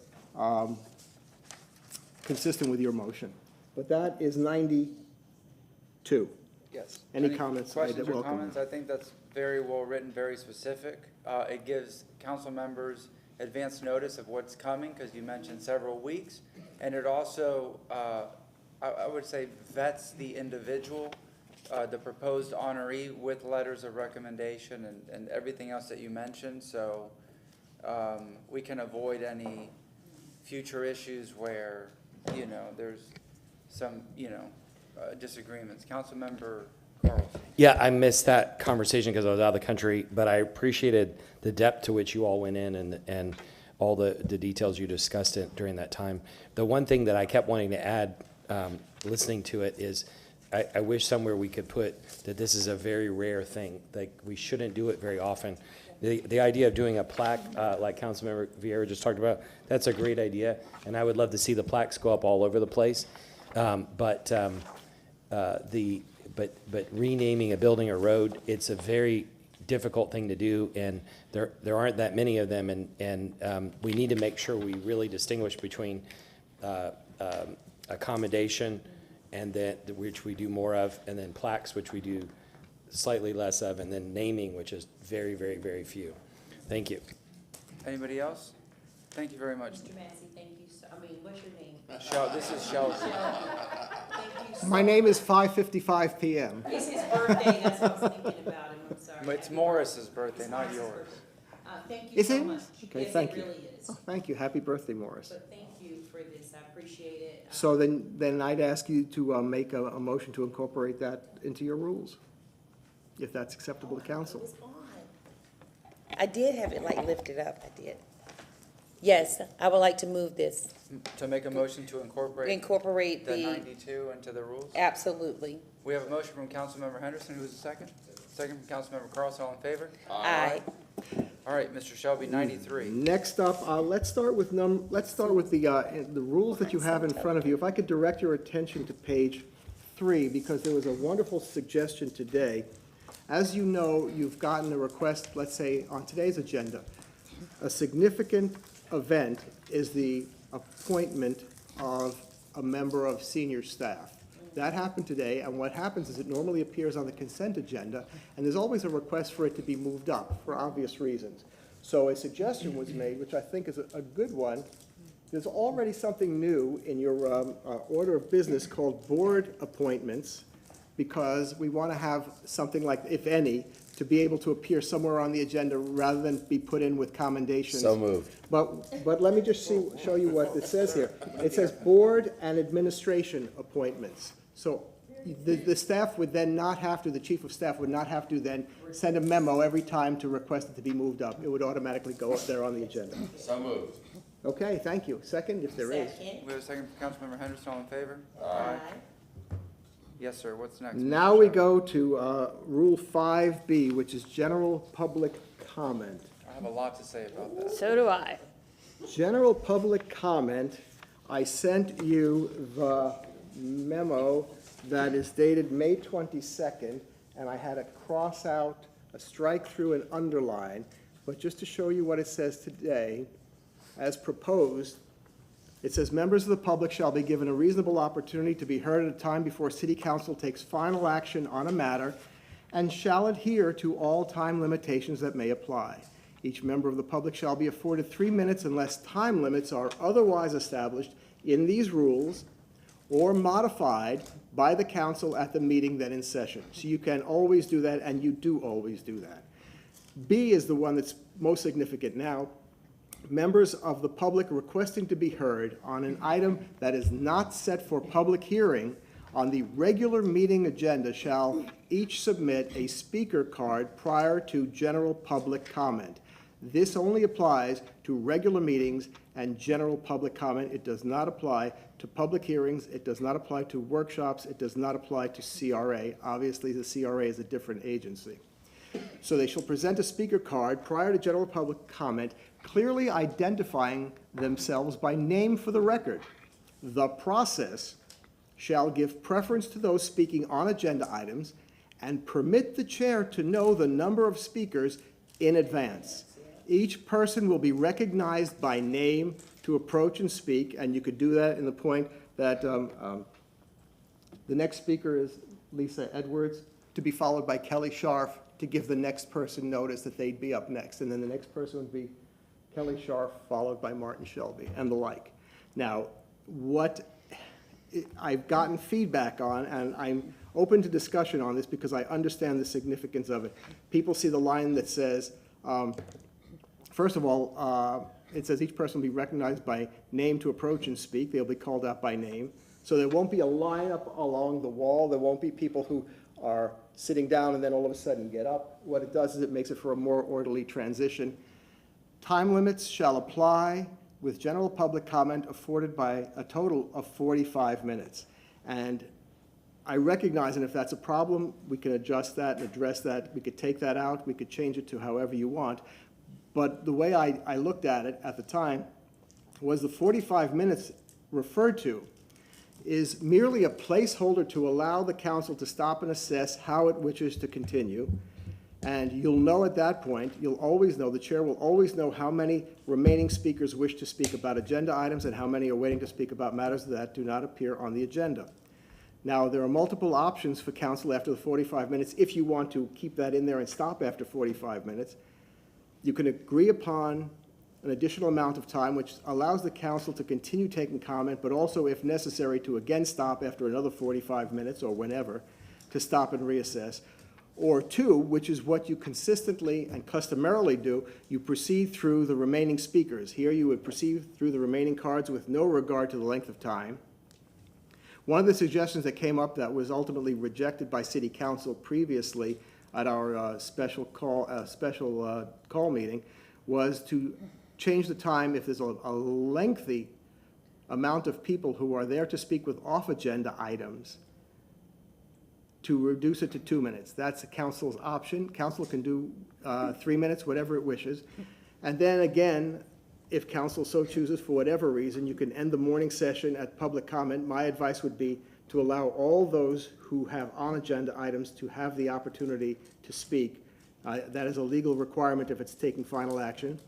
consistent with your motion. But that is 92. Yes. Any comments? Questions or Welcome. comments? I think that's very well written, very specific. It gives council members advance notice of what's coming, because you mentioned several weeks. And it also, I would say, vets the individual, the proposed honoree, with letters of recommendation and everything else that you mentioned. So we can avoid any future issues where, there's some, disagreements. Councilmember Carlson. Yeah, I missed that conversation because I was out of the country, but I appreciated the depth to which you all went in and all the details you discussed it during that time. The one thing that I kept wanting to add, listening to it, is I wish somewhere we could put that this is a very rare thing. Like, we shouldn't do it very often. The idea of doing a plaque, like Councilmember Vieira just talked about, that's a great idea, and I would love to see the plaques go up all over the place. But renaming a building or road, it's a very difficult thing to do, and there aren't that many of them, and we need to make sure we really distinguish between accommodation, and which we do more of, and then plaques, which we do slightly less of, and then naming, which is very, very, very few. Thank you. Anybody else? Thank you very much. Mr. Massey, thank you. What's your name? This is Shelby. Thank you so My name is 5:55 p.m. It's his birthday, that's what I was thinking about him, I'm sorry. It's Morris's birthday, not yours. Thank you Is so it? much. Okay, Yes, thank it you. really is. Oh, thank you. Happy birthday, Morris. But thank you for this, I appreciate it. So then I'd ask you to make a motion to incorporate that into your rules, if that's acceptable to council. It was on. I did have it lifted up, I did. Yes, I would like to move this. To make a motion to Incorporate the the, 92 into the rules? absolutely. We have a motion from Councilmember Henderson. Who's the second? Second from Councilmember Carlson. All in favor? Aye. All right, Mr. Shelby, 93. Next up, let's start with the rules that you have in front of you. If I could direct your attention to page 3, because there was a wonderful suggestion today. As you know, you've gotten a request, let's say, on today's agenda. A significant event is the appointment of a member of senior staff. That happened today, and what happens is it normally appears on the consent agenda, and there's always a request for it to be moved up for obvious reasons. So a suggestion was made, which I think is a good one. There's already something new in your order of business called board appointments, because we want to have something like, if any, to be able to appear somewhere on the agenda rather than be put in with commendations. So moved. But let me just show you what it says here. It says board and administration appointments. So the staff would then not have to, the chief of staff would not have to then send a memo every time to request it to be moved up. It would automatically go up there on the agenda. So moved. Okay, thank you. Second, if there is. Second. We have a second from Councilmember Henderson. All in favor? Aye. Yes, sir. What's next? Now we go to Rule 5B, which is general public comment. I have a lot to say about that. So do I. General public comment, I sent you the memo that is dated May 22nd, and I had to cross out, a strike through, and underline. But just to show you what it says today, as proposed, it says, members of the public shall be given a reasonable opportunity to be heard at a time before City Council takes final action on a matter and shall adhere to all time limitations that may apply. Each member of the public shall be afforded 3 minutes unless time limits are otherwise established in these rules or modified by the council at the meeting then in session. So you can always do that, and you do always do that. B is the one that's most significant now. Members of the public requesting to be heard on an item that is not set for public hearing on the regular meeting agenda shall each submit a speaker card prior to general public comment. This only applies to regular meetings and general public comment. It does not apply to public hearings. It does not apply to workshops. It does not apply to CRA. Obviously, the CRA is a different agency. So they shall present a speaker card prior to general public comment, clearly identifying themselves by name for the record. The process shall give preference to those speaking on agenda items and permit the chair to know the number of speakers in advance. Each person will be recognized by name to approach and speak, and you could do that in the point that the next speaker is Lisa Edwards, to be followed by Kelly Scharf, to give the next person notice that they'd be up next. And then the next person would be Kelly Scharf, followed by Martin Shelby, and the like. Now, what I've gotten feedback on, and I'm open to discussion on this because I understand the significance of it. People see the line that says, first of all, it says each person will be recognized by name to approach and speak. They'll be called out by name. So there won't be a line up along the wall. There won't be people who are sitting down and then all of a sudden get up. What it does is it makes it for a more orderly transition. Time limits shall apply with general public comment afforded by a total of 45 minutes. And I recognize, and if that's a problem, we can adjust that and address that. We could take that out. We could change it to however you want. But the way I looked at it at the time was the 45 minutes referred to is merely a placeholder to allow the council to stop and assess how it wishes to continue. And you'll know at that point, you'll always know, the chair will always know how many remaining speakers wish to speak about agenda items and how many are waiting to speak about matters that do not appear on the agenda. Now, there are multiple options for council after the 45 minutes if you want to keep that in there and stop after 45 minutes. You can agree upon an additional amount of time which allows the council to continue taking comment, but also, if necessary, to again stop after another 45 minutes or whenever to stop and reassess. Or two, which is what you consistently and customarily do, you proceed through the remaining speakers. Here you would proceed through the remaining cards with no regard to the length of time. One of the suggestions that came up that was ultimately rejected by City Council previously at our special call meeting was to change the time if there's a lengthy amount of people who are there to speak with off-agenda items, to reduce it to 2 minutes. That's the council's option. Council can do 3 minutes, whatever it wishes. And then again, if council so chooses for whatever reason, you can end the morning session at public comment. My advice would be to allow all those who have on-agenda items to have the opportunity to speak. That is a legal requirement if it's taking final action.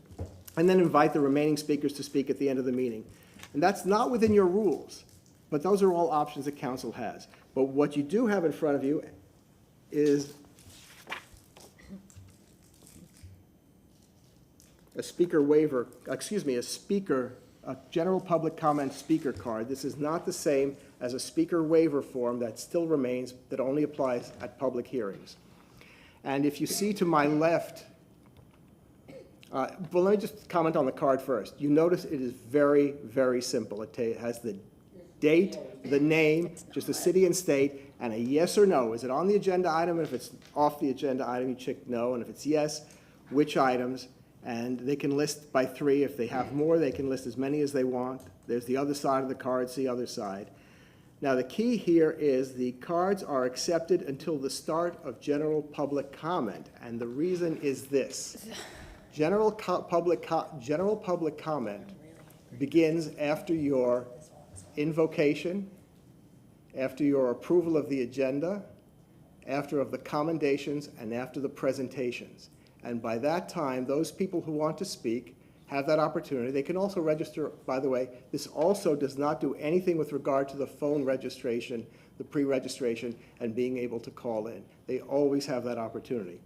And then invite the remaining speakers to speak at the end of the meeting. And that's not within your rules, but those are all options that council has. But what you do have in front of you is a speaker waiver, a general public comment speaker card. This is not the same as a speaker waiver form that still remains, that only applies at public hearings. And if you see to my left, well, let me just comment on the card first. You notice it is very, very simple. It has the date, the name, just the city and state, and a yes or no. Is it on the agenda item? And if it's off the agenda item, you check no. And if it's yes, which items? And they can list by 3. If they have more, they can list as many as they want. There's the other side of the card, it's the other side. Now, the key here is the cards are accepted until the start of general public comment. And the reason is this. General public comment begins after your invocation, after your approval of the agenda, after of the commendations, and after the presentations. And by that time, those people who want to speak have that opportunity. They can also register, by the way, this also does not do anything with regard to the phone registration, the pre-registration, and being able to call in. They always have that opportunity.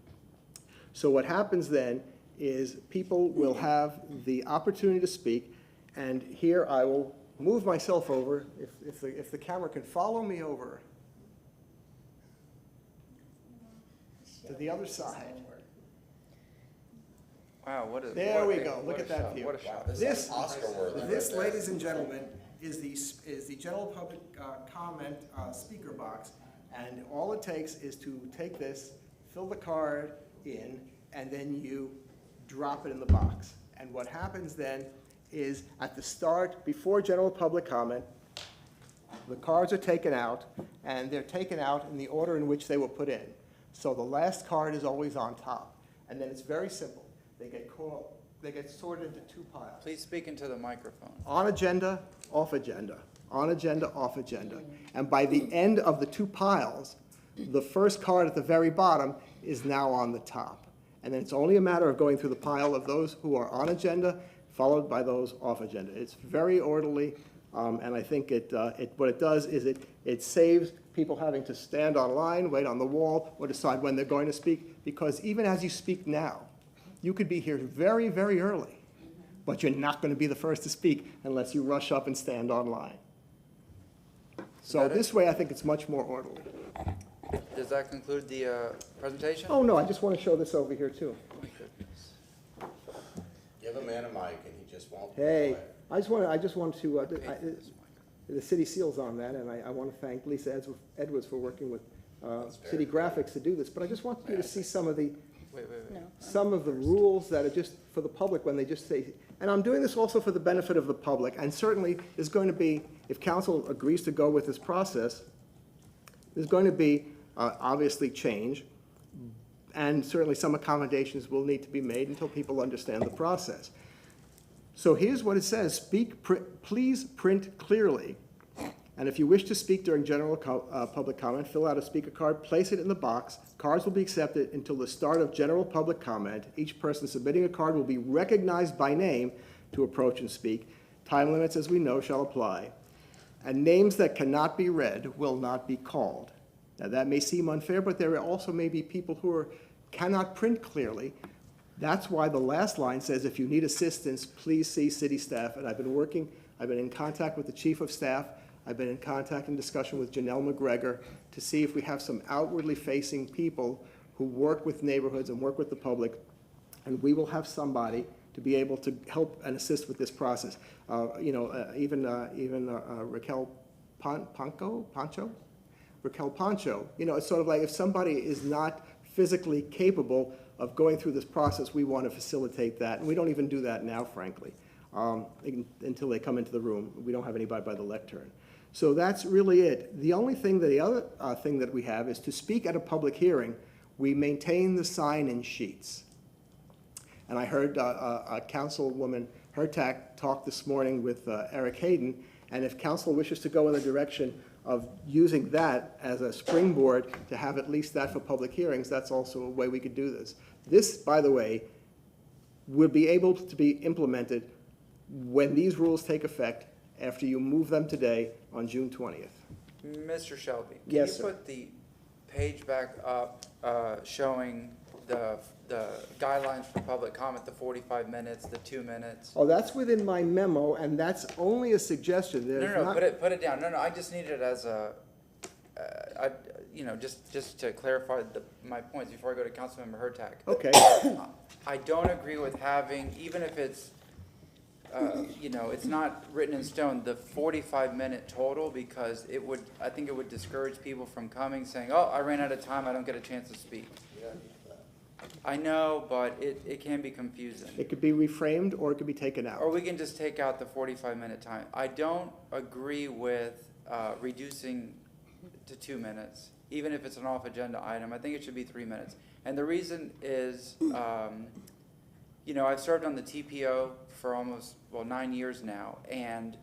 So what happens then is people will have the opportunity to speak, and here I will move myself over, if the camera can follow me over to the other side. Wow, there we go. Look at that view. What a shot. This, ladies and gentlemen, is the general public comment speaker box. And all it takes is to take this, fill the card in, and then you drop it in the box. And what happens then is at the start, before general public comment, the cards are taken out, and they're taken out in the order in which they were put in. So the last card is always on top. And then it's very simple. They get sorted into two piles. Please speak into the microphone. On agenda, off agenda, on agenda, off agenda. And by the end of the two piles, the first card at the very bottom is now on the top. And then it's only a matter of going through the pile of those who are on agenda, followed by those off agenda. It's very orderly, and I think what it does is it saves people having to stand online, wait on the wall, or decide when they're going to speak, because even as you speak now, you could be here very, very early, but you're not going to be the first to speak unless you rush up and stand online. So this way, I think it's much more orderly. Does that conclude the presentation? Oh, no, I just want to show this over here, too. Give a man a mic and he just won't. Hey, I just want to, the city seal's on that, and I want to thank Lisa Edwards for working with City Graphics to do this, but I just want you to see some of the some of the rules that are just for the public when they just say, and I'm doing this also for the benefit of the public, and certainly there's going to be, if council agrees to go with this process, there's going to be obviously change, and certainly some accommodations will need to be made until people understand the process. So here's what it says: please print clearly. And if you wish to speak during general public comment, fill out a speaker card, place it in the box. Cards will be accepted until the start of general public comment. Each person submitting a card will be recognized by name to approach and speak. Time limits, as we know, shall apply. And names that cannot be read will not be called. Now, that may seem unfair, but there also may be people who cannot print clearly. That's why the last line says, if you need assistance, please see city staff. And I've been in contact with the chief of staff. I've been in contact and discussion with Janelle McGregor to see if we have some outwardly facing people who work with neighborhoods and work with the public, and we will have somebody to be able to help and assist with this process. Even Raquel Pancho? Raquel Pancho, it's sort of like if somebody is not physically capable of going through this process, we want to facilitate that, and we don't even do that now, frankly, until they come into the room. We don't have anybody by the lectern. So that's really it. The other thing that we have is to speak at a public hearing, we maintain the sign-in sheets. And I heard Councilwoman Hurtak talk this morning with Eric Hayden, and if council wishes to go in the direction of using that as a springboard to have at least that for public hearings, that's also a way we could do this. This, by the way, will be able to be implemented when these rules take effect after you move them today on June 20th. Mr. Shelby, can Yes, you sir. put the page back up showing the guidelines for public comment, the 45 minutes, the 2 minutes? Oh, that's within my memo, and that's only a suggestion. No, put it down. No, I just need it as a, just to clarify my points before I go to Councilmember Hurtak. Okay. I don't agree with having, even if it's, it's not written in stone, the 45-minute total, because I think it would discourage people from coming, saying, oh, I ran out of time, I don't get a chance to speak. I know, but it can be confusing. It could be reframed, or it could be taken out. Or we can just take out the 45-minute time. I don't agree with reducing to 2 minutes, even if it's an off-agenda item. I think it should be 3 minutes. And the reason is, I've served on the TPO for almost, 9 years now, and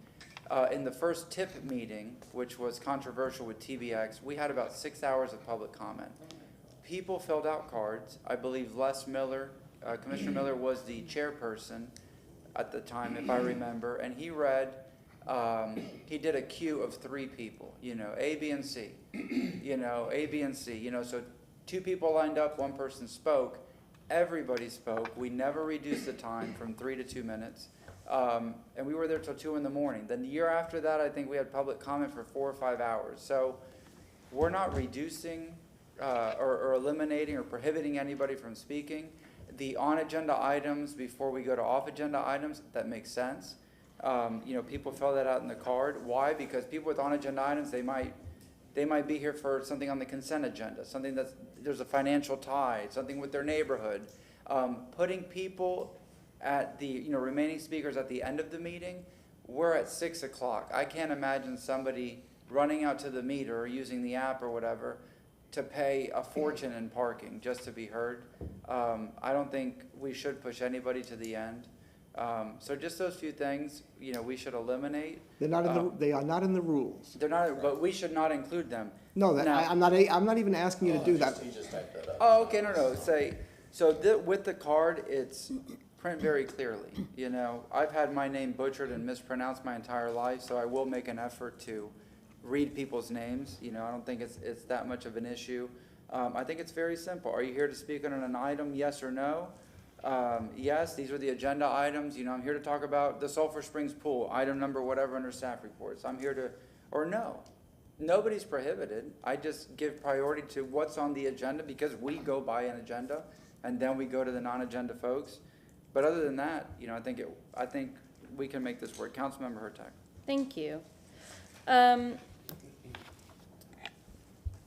in the first TIP meeting, which was controversial with TBX, we had about 6 hours of public comment. People filled out cards. I believe Les Miller, Commissioner Miller was the chairperson at the time, if I remember, and he read, he did a queue of 3 people, A, B, and C, A, B, and C, so 2 people lined up, 1 person spoke. Everybody spoke. We never reduced the time from 3 to 2 minutes. And we were there till 2 in the morning. Then the year after that, I think we had public comment for 4 or 5 hours. So we're not reducing or eliminating or prohibiting anybody from speaking. The on-agenda items before we go to off-agenda items, that makes sense. People fill that out in the card. Why? Because people with on-agenda items, they might be here for something on the consent agenda, something there's a financial tie, something with their neighborhood. Putting people at the, remaining speakers at the end of the meeting, we're at 6 o'clock. I can't imagine somebody running out to the meter or using the app or whatever to pay a fortune in parking just to be heard. I don't think we should push anybody to the end. So just those few things, we should eliminate. They're not in the, they are not in the rules. They're not, but we should not include them. No, Now- I'm not even asking you to do that. Oh, okay, no, with the card, it's print very clearly, I've had my name butchered and mispronounced my entire life, so I will make an effort to read people's names, I don't think it's that much of an issue. I think it's very simple. Are you here to speak on an item, yes or no? Yes, these are the agenda items, I'm here to talk about the Sulphur Springs pool, item number whatever under staff reports. I'm here to, or no. Nobody's prohibited. I just give priority to what's on the agenda because we go by an agenda and then we go to the non-agenda folks. But other than that, I think we can make this work. Councilmember Hurtak. Thank you.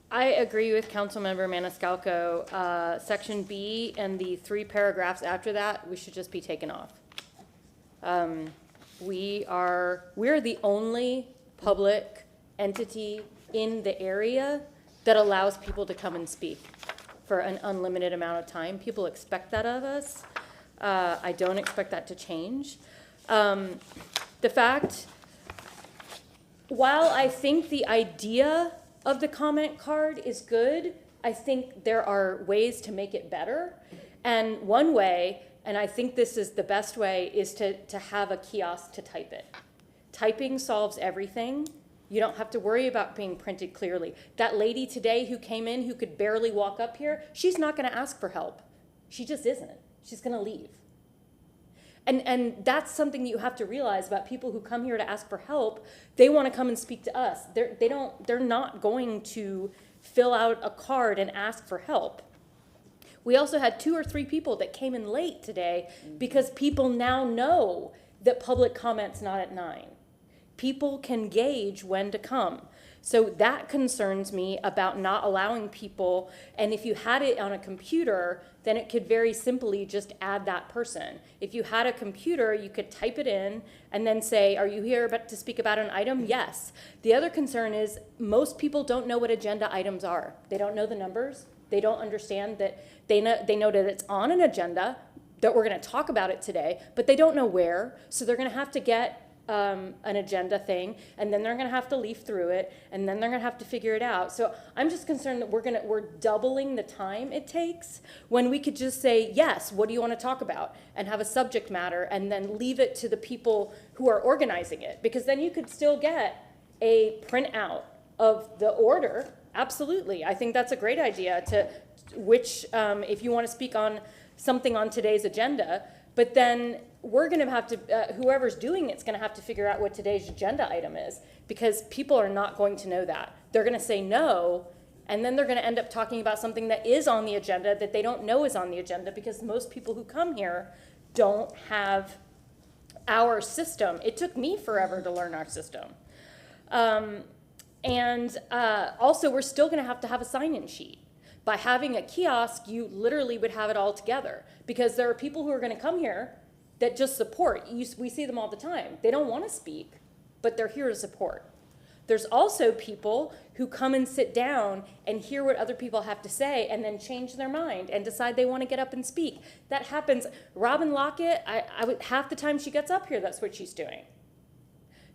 I agree with Councilmember Maniscalco. Section B and the 3 paragraphs after that, we should just be taken off. We're the only public entity in the area that allows people to come and speak for an unlimited amount of time. People expect that of us. I don't expect that to change. The fact, while I think the idea of the comment card is good, I think there are ways to make it better. And one way, and I think this is the best way, is to have a kiosk to type it. Typing solves everything. You don't have to worry about being printed clearly. That lady today who came in who could barely walk up here, she's not gonna ask for help. She just isn't. She's gonna leave. And that's something you have to realize about people who come here to ask for help. They want to come and speak to us. They're not going to fill out a card and ask for help. We also had 2 or 3 people that came in late today because people now know that public comment's not at 9. People can gauge when to come. So that concerns me about not allowing people, and if you had it on a computer, then it could very simply just add that person. If you had a computer, you could type it in and then say, are you here to speak about an item? Yes. The other concern is most people don't know what agenda items are. They don't know the numbers. They don't understand that they know that it's on an agenda, that we're gonna talk about it today, but they don't know where, so they're gonna have to get an agenda thing, and then they're going to have to leaf through it, and then they're going to have to figure it out. So I'm just concerned that we're doubling the time it takes when we could just say, yes, what do you want to talk about, and have a subject matter, and then leave it to the people who are organizing it, because then you could still get a printout of the order. Absolutely, I think that's a great idea. If you want to speak on something on today's agenda, but then we're going to have to, whoever's doing it's going to have to figure out what today's agenda item is, because people are not going to know that. They're going to say no, and then they're going to end up talking about something that is on the agenda that they don't know is on the agenda, because most people who come here don't have our system. It took me forever to learn our system. Also, we're still going to have a sign-in sheet. By having a kiosk, you literally would have it all together, because there are people who are going to come here that just support. We see them all the time. They don't want to speak, but they're here to support. There's also people who come and sit down and hear what other people have to say and then change their mind and decide they want to get up and speak. That happens. Robin Lockett, half the time she gets up here, that's what she's doing.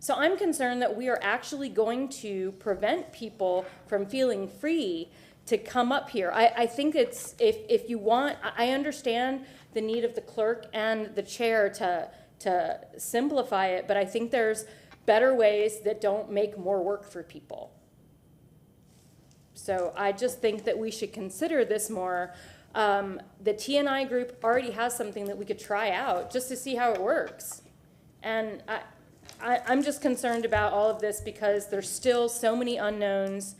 So I'm concerned that we are actually going to prevent people from feeling free to come up here. I think it's, if you want, I understand the need of the clerk and the chair to simplify it, but I think there's better ways that don't make more work for people. So I just think that we should consider this more. The TNI group already has something that we could try out just to see how it works. And I'm just concerned about all of this because there's still so many unknowns.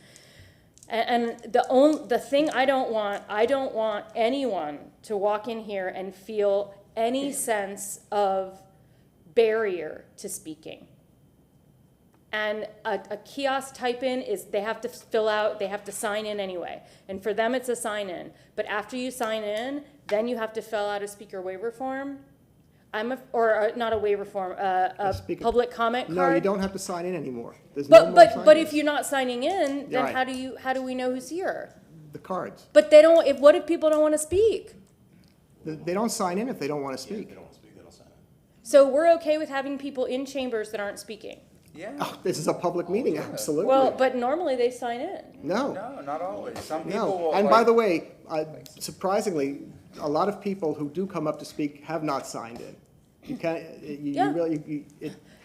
And the thing I don't want anyone to walk in here and feel any sense of barrier to speaking. And a kiosk type-in is, they have to fill out, they have to sign in anyway. And for them, it's a sign-in. But after you sign in, then you have to fill out a speaker waiver form. Not a waiver form, a public comment card. No, you don't have to sign in anymore. There's no more But sign-ins. if you're not signing in, then Right. how do we know who's here? The cards. But they don't, what if people don't want to speak? They don't sign in if they don't want to speak. So we're okay with having people in chambers that aren't speaking? Yeah. Oh, this is a public meeting, absolutely. Well, but normally they sign in. No. No, not always. Some people No, will. and by the way, surprisingly, a lot of people who do come up to speak have not signed in. You can't, you really,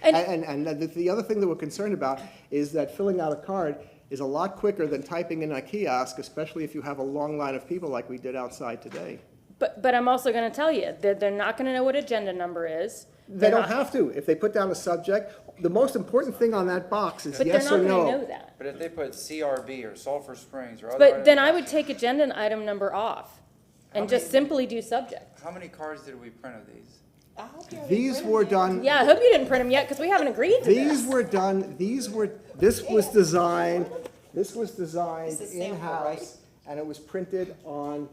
and the other thing that we're concerned about is that filling out a card is a lot quicker than typing in a kiosk, especially if you have a long line of people like we did outside today. But I'm also gonna tell you, that they're not gonna know what agenda number is. They don't have to. If they put down a subject, the most important thing on that box is But yes or they're not no. gonna know that. But if they put CRB or Sulphur Springs or other. But then I would take agenda item number off and just simply do subject. How many cards did we print of these? These were done. Yeah, I hope you didn't print them yet, because we haven't agreed to this. These were done, this was designed in-house, and it was printed on,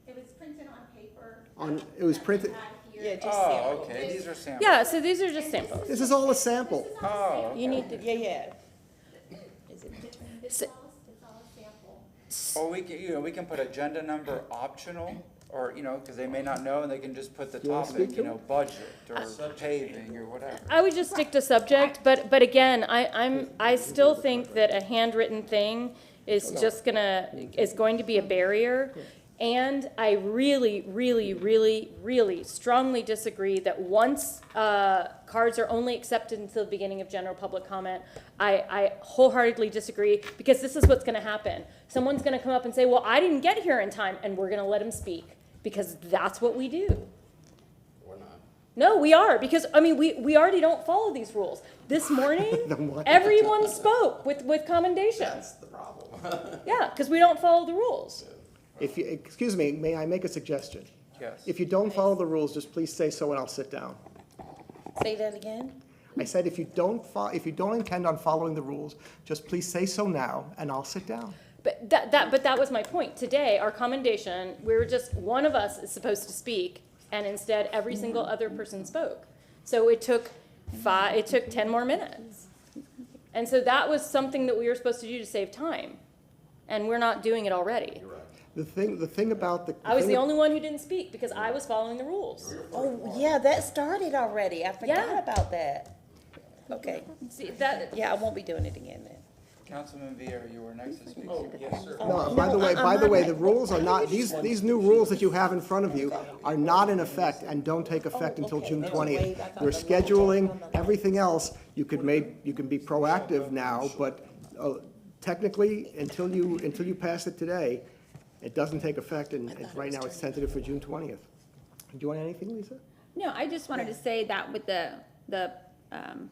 It was printed on paper. it was printed, Oh, okay, these are samples. Yeah, so these are just samples. this is all a sample. Oh, You need to, It's all a sample. or we can, we can put agenda number optional, or, because they may not know, and they can just put the you wanna speak topic, to it? budget, or paving, or whatever. I would just stick to subject, but again, I still think that a handwritten thing is just is going to be a barrier. And I really, really, really, really strongly disagree that once cards are only accepted until the beginning of general public comment. I wholeheartedly disagree, because this is what's gonna happen. Someone's gonna come up and say, well, I didn't get here in time, and we're gonna let them speak, because that's what we do. We're not. No, we are, because, we already don't follow these rules. This morning, everyone spoke with commendation. That's the problem. Yeah, because we don't follow the rules. Excuse me, may I make a suggestion? Yes. If you don't follow the rules, just please say so and I'll sit down. Say that again? I said, if you don't intend on following the rules, just please say so now and I'll sit down. But that was my point. Today, our commendation, one of us is supposed to speak, and instead every single other person spoke. So it took 10 more minutes. And so that was something that we were supposed to do to save time. And we're not doing it already. The thing about the. I was the only one who didn't speak because I was following the rules. Oh, yeah, that started already. I forgot about that. Okay. See, that. Yeah, I won't be doing it again then. Councilman Vieira, you were next to speak. Oh, yes, sir. No, by the way, the rules are not, these new rules that you have in front of you are not in effect and don't take effect until June 20th. Your scheduling, everything else, you can be proactive now, but technically, until you pass it today, it doesn't take effect, and right now it's tentative for June 20th. Do you want anything, Lisa? No, I just wanted to say that with the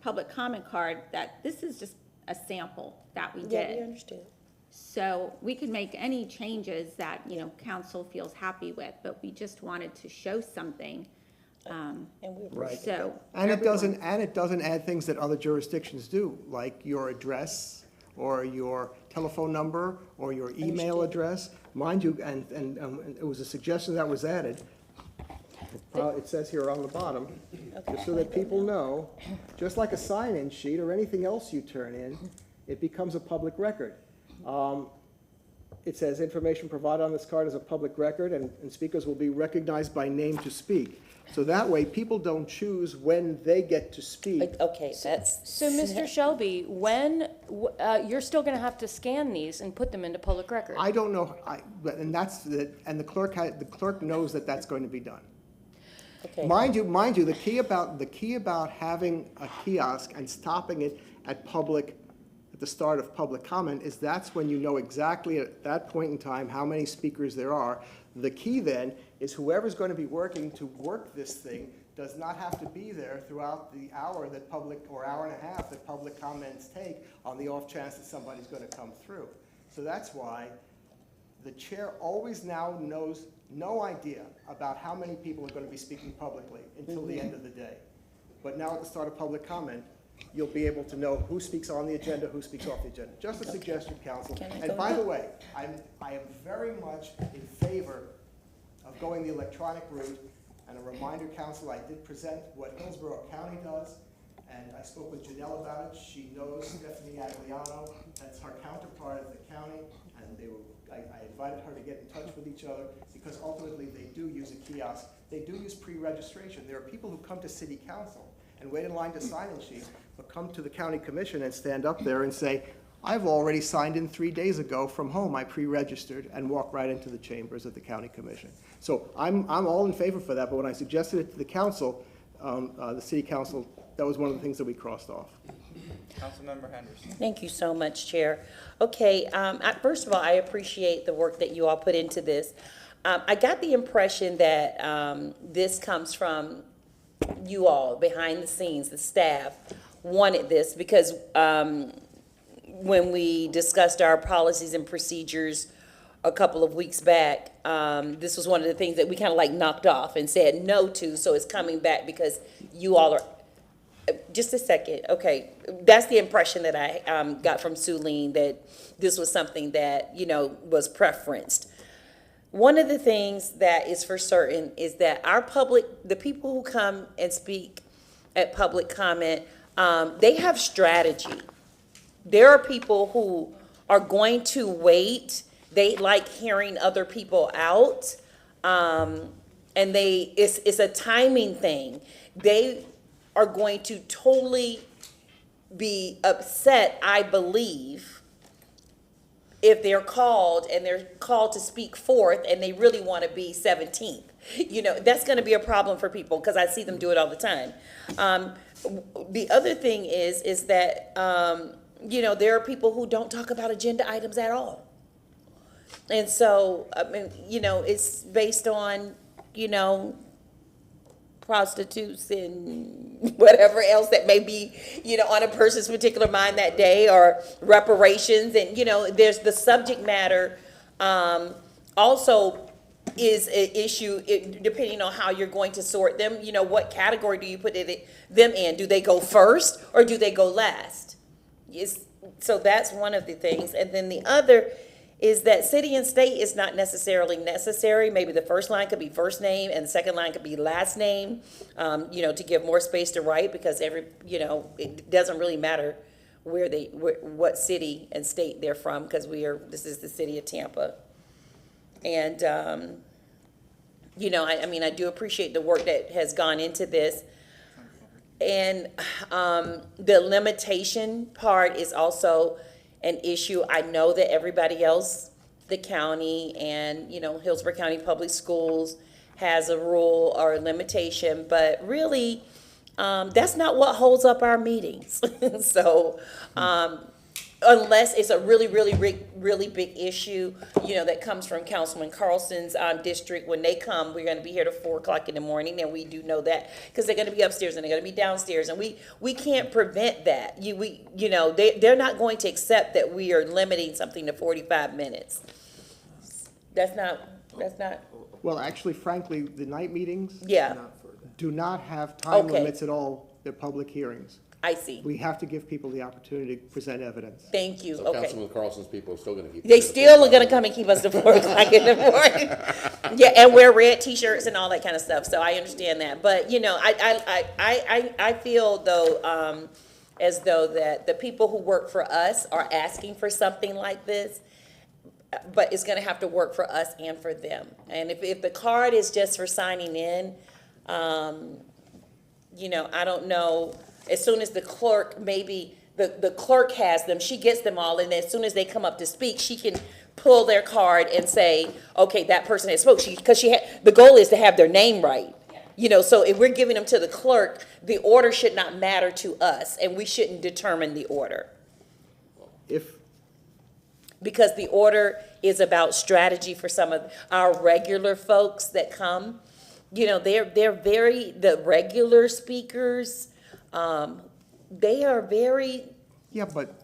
public comment card, that this is just a sample that we did. Yeah, we understood. So we could make any changes that, council feels happy with, but we just wanted to show something. Right. So. And it doesn't add things that other jurisdictions do, like your address, or your telephone number, or your email address. Mind you, and it was a suggestion that was added. It says here on the bottom, just so that people know, just like a sign-in sheet or anything else you turn in, it becomes a public record. It says information provided on this card is a public record, and speakers will be recognized by name to speak. So that way, people don't choose when they get to speak. Okay, that's. So, Mr. Shelby, you're still gonna have to scan these and put them into public record? I don't know, and the clerk knows that that's going to be done. Okay. Mind you, the key about having a kiosk and stopping it at the start of public comment is that's when you know exactly at that point in time how many speakers there are. The key then is whoever's going to be working to work this thing does not have to be there throughout the hour or hour and a half that public comments take on the off chance that somebody's going to come through. So that's why the chair always now knows no idea about how many people are going to be speaking publicly until the end of the day. but now at the start of public comment, you'll be able to know who speaks on the agenda, who speaks off the agenda. Just a suggestion, council. And by the way, I am very much in favor of going the electronic route. And a reminder, council, I did present what Hillsborough County does, and I spoke with Janelle about it. She knows Stephanie Agliano, that's her counterpart at the county, and I invited her to get in touch with each other, because ultimately they do use a kiosk. They do use pre-registration. There are people who come to city council and wait in line to sign in sheets, but come to the county commission and stand up there and say, I've already signed in 3 days ago from home, I pre-registered, and walk right into the chambers of the county commission. So I'm all in favor for that, but when I suggested it to the council, the city council, that was one of the things that we crossed off. Councilmember Henderson. Thank you so much, Chair. Okay, first of all, I appreciate the work that you all put into this. I got the impression that this comes from you all, behind the scenes, the staff wanted this, because when we discussed our policies and procedures a couple of weeks back, this was one of the things that we kind of like knocked off and said no to, so it's coming back because you all are, just a second, okay, that's the impression that I got from Sulene, that this was something that, you know, was preferenced. One of the things that is for certain is that our public, the people who come and speak at public comment, they have strategy. There are people who are going to wait. They like hearing other people out. And it's a timing thing. They are going to totally be upset, I believe, if they're called and they're called to speak forth and they really want to be 17th. You know, that's going to be a problem for people because I see them do it all the time. The other thing is that, you know, there are people who don't talk about agenda items at all. And so, I mean, you know, it's based on, you know, prostitutes and whatever else that may be, you know, on a person's particular mind that day, or reparations. And, you know, there's the subject matter also is an issue depending on how you're going to sort them. You know, what category do you put them in? Do they go first or do they go last? So that's one of the things. And then the other is that city and state is not necessarily necessary. Maybe the first line could be first name and the second line could be last name, you know, to give more space to write, because you know, it doesn't really matter what city and state they're from, because this is the city of Tampa. And, you know, I mean, I do appreciate the work that has gone into this. And the limitation part is also an issue. I know that everybody else, the county and, you know, Hillsborough County Public Schools has a rule or a limitation, but really, that's not what holds up our meetings. So, unless it's a really big issue, you know, that comes from Councilman Carlson's district. When they come, we're going to be here till 4 o'clock in the morning, and we do know that because they're going to be upstairs and they're going to be downstairs, and we can't prevent that. You know, they're not going to accept that we are limiting something to 45 minutes. That's not. Well, actually, frankly, the night meetings do not have time Okay. limits at all. They're public hearings. I see. We have to give people the opportunity to present evidence. Thank you. So Okay. Councilman Carlson's people are still gonna keep. They still are gonna come and keep us to 4 o'clock in the morning. Yeah, and wear red T-shirts and all that kind of stuff. So I understand that. But you know, I feel though as though that the people who work for us are asking for something like this, but it's gonna have to work for us and for them. And if the card is just for signing in, you know, I don't know. As soon as the clerk, maybe the clerk has them, she gets them all, and as soon as they come up to speak, she can pull their card and say, okay, that person has spoke. Because the goal is to have their name right. You know, so if we're giving them to the clerk, the order should not matter to us, and we shouldn't determine the order. Because the order is about strategy for some of our regular folks that come. You know, the regular speakers, they are very. Yeah, but.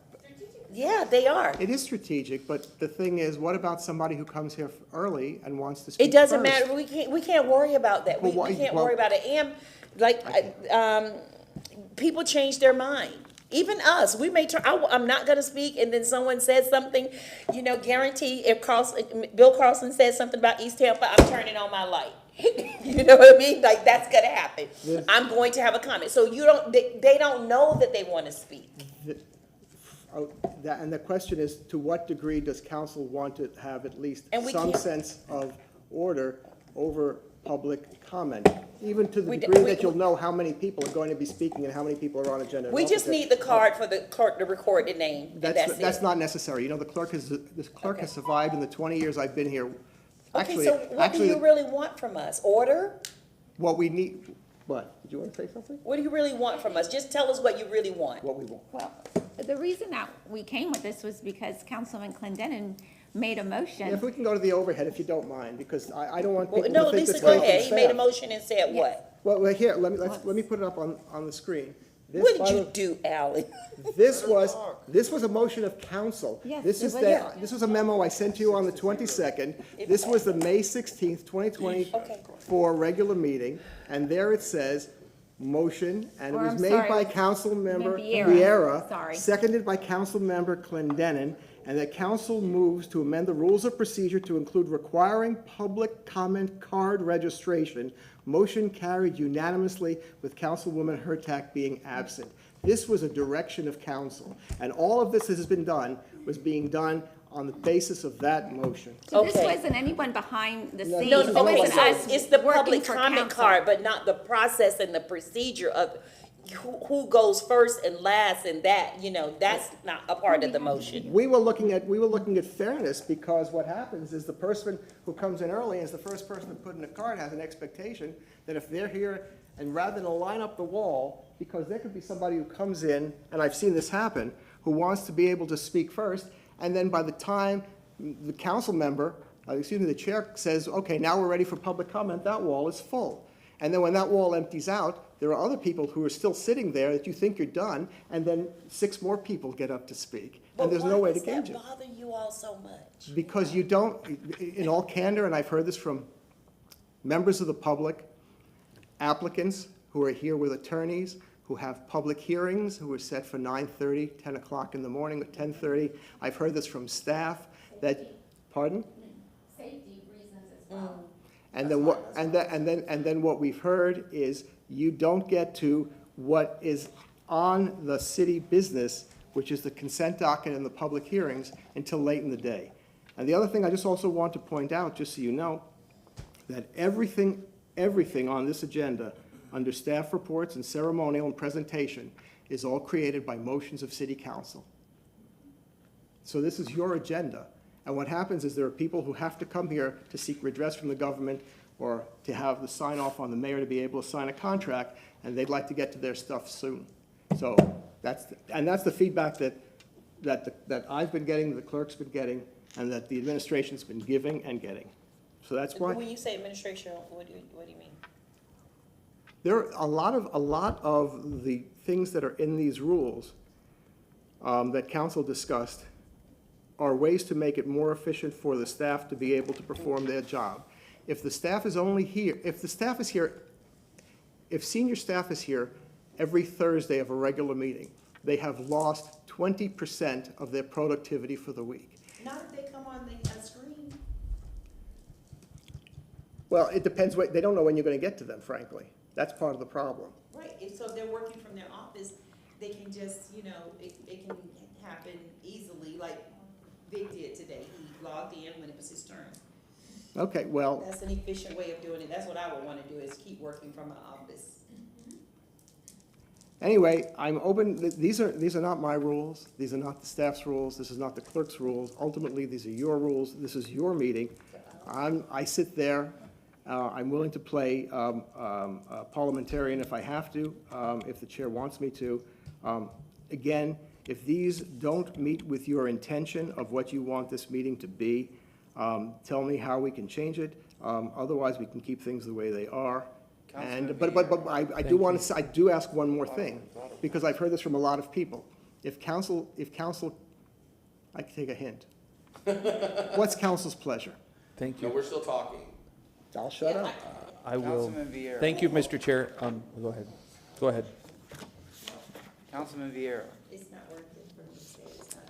Yeah, they are. It is strategic, but the thing is, what about somebody who comes here early and wants to speak It doesn't first? matter. We can't worry about that. We can't worry about it. And like, people change their mind. Even us, we may turn, I'm not gonna speak, and then someone says something, you know, guarantee if Bill Carlson says something about East Tampa, I'm turning on my light. You know what I mean? Like, that's gonna happen. Yes. I'm going to have a comment. So they don't know that they wanna speak. And the question is, to what degree does council want to have at least And we some can't- sense of order over public comment? Even to the degree that you'll know how many people are going to be speaking and how many people are on agenda. We just need the card for the clerk to record the name, and that's That's it. not necessary. You know, the clerk has survived in the 20 years I've been here. Okay, so what do you really want from us? Order? What we need, what? Did you want to say something? What do you really want from us? Just tell us what you really want. What we want. Well, the reason that we came with this was because Councilman Clendenin made a motion. If we can go to the overhead, if you don't mind, because I don't want people to No, think Lisa, this go way from ahead. He made a staff. motion and said what? Well, here, let me put it up on the screen. This, What by did you the- do, Ally? This was a motion of council. Yes, This it is was. this was a memo I sent to you on the 22nd. This was the May 16th, 2024 regular meeting, and there it says, motion, and it Or, was I'm made sorry, by Council Member Vieira. Vieira, Sorry. seconded by Council Member Clendenin, and that council moves to amend the rules of procedure to include requiring public comment card registration. Motion carried unanimously with Councilwoman Hurtak being absent. This was a direction of council, and all of this that has been done was being done on the basis of that motion. So this Okay. wasn't anyone behind the No, scenes. no, It no, Okay, wasn't so us it's the working public for comment council. card, but not the process and the procedure of who goes first and last, and that, you know, that's not a part of the motion. We were looking at fairness, because what happens is the person who comes in early and is the first person to put in a card has an expectation that if they're here, and rather than line up the wall, because there could be somebody who comes in, and I've seen this happen, who wants to be able to speak first, and then by the time the council member, the chair says, okay, now we're ready for public comment, that wall is full. And then when that wall empties out, there are other people who are still sitting there that you think you're done, and then 6 more people get up to speak, and there's no way to gauge it. But why does that bother you all so much? Because you don't, in all candor, and I've heard this from members of the public, applicants who are here with attorneys, who have public hearings, who are set for 9:30, 10 o'clock in the morning, or 10:30. I've heard this from staff that, pardon? Safety reasons as well. And then what we've heard is you don't get to what is on the city business, which is the consent docket and the public hearings, until late in the day. And the other thing I just also want to point out, just so you know, that everything on this agenda, under staff reports and ceremonial and presentation, is all created by motions of city council. So this is your agenda. And what happens is there are people who have to come here to seek redress from the government or to have the sign off on the mayor to be able to sign a contract, and they'd like to get to their stuff soon. So that's the feedback that I've been getting, the clerk's been getting, and that the administration's been giving and getting. So that's why. When you say administration, what do you mean? There are a lot of the things that are in these rules that council discussed are ways to make it more efficient for the staff to be able to perform their job. If the staff is only here, if senior staff is here every Thursday of a regular meeting, they have lost 20% of their productivity for the week. Not if they come on the screen. Well, it depends, they don't know when you're gonna get to them, frankly. That's part of the problem. Right, so if they're working from their office, they can just, you know, it can happen easily, like Vic did today. He logged in when it was his turn. Okay, well, That's an efficient way of doing it. That's what I would want to do, is keep working from my office. anyway, I'm open, these are not my rules, these are not the staff's rules, this is not the clerk's rules. Ultimately, these are your rules, this is your meeting. I sit there, I'm willing to play parliamentarian if I have to, if the chair wants me to. Again, if these don't meet with your intention of what you want this meeting to be, tell me how we can change it. Otherwise, we can keep things the way they are. And, but I do want to, I do ask one more thing, because I've heard this from a lot of people. If council, I can take a hint. What's council's pleasure? Thank No, you. we're still talking. I'll shut up. I will. Councilman Vieira. Thank you, Mr. Chair. Go ahead. Go ahead. Councilman Vieira. It's not working for me to say it's not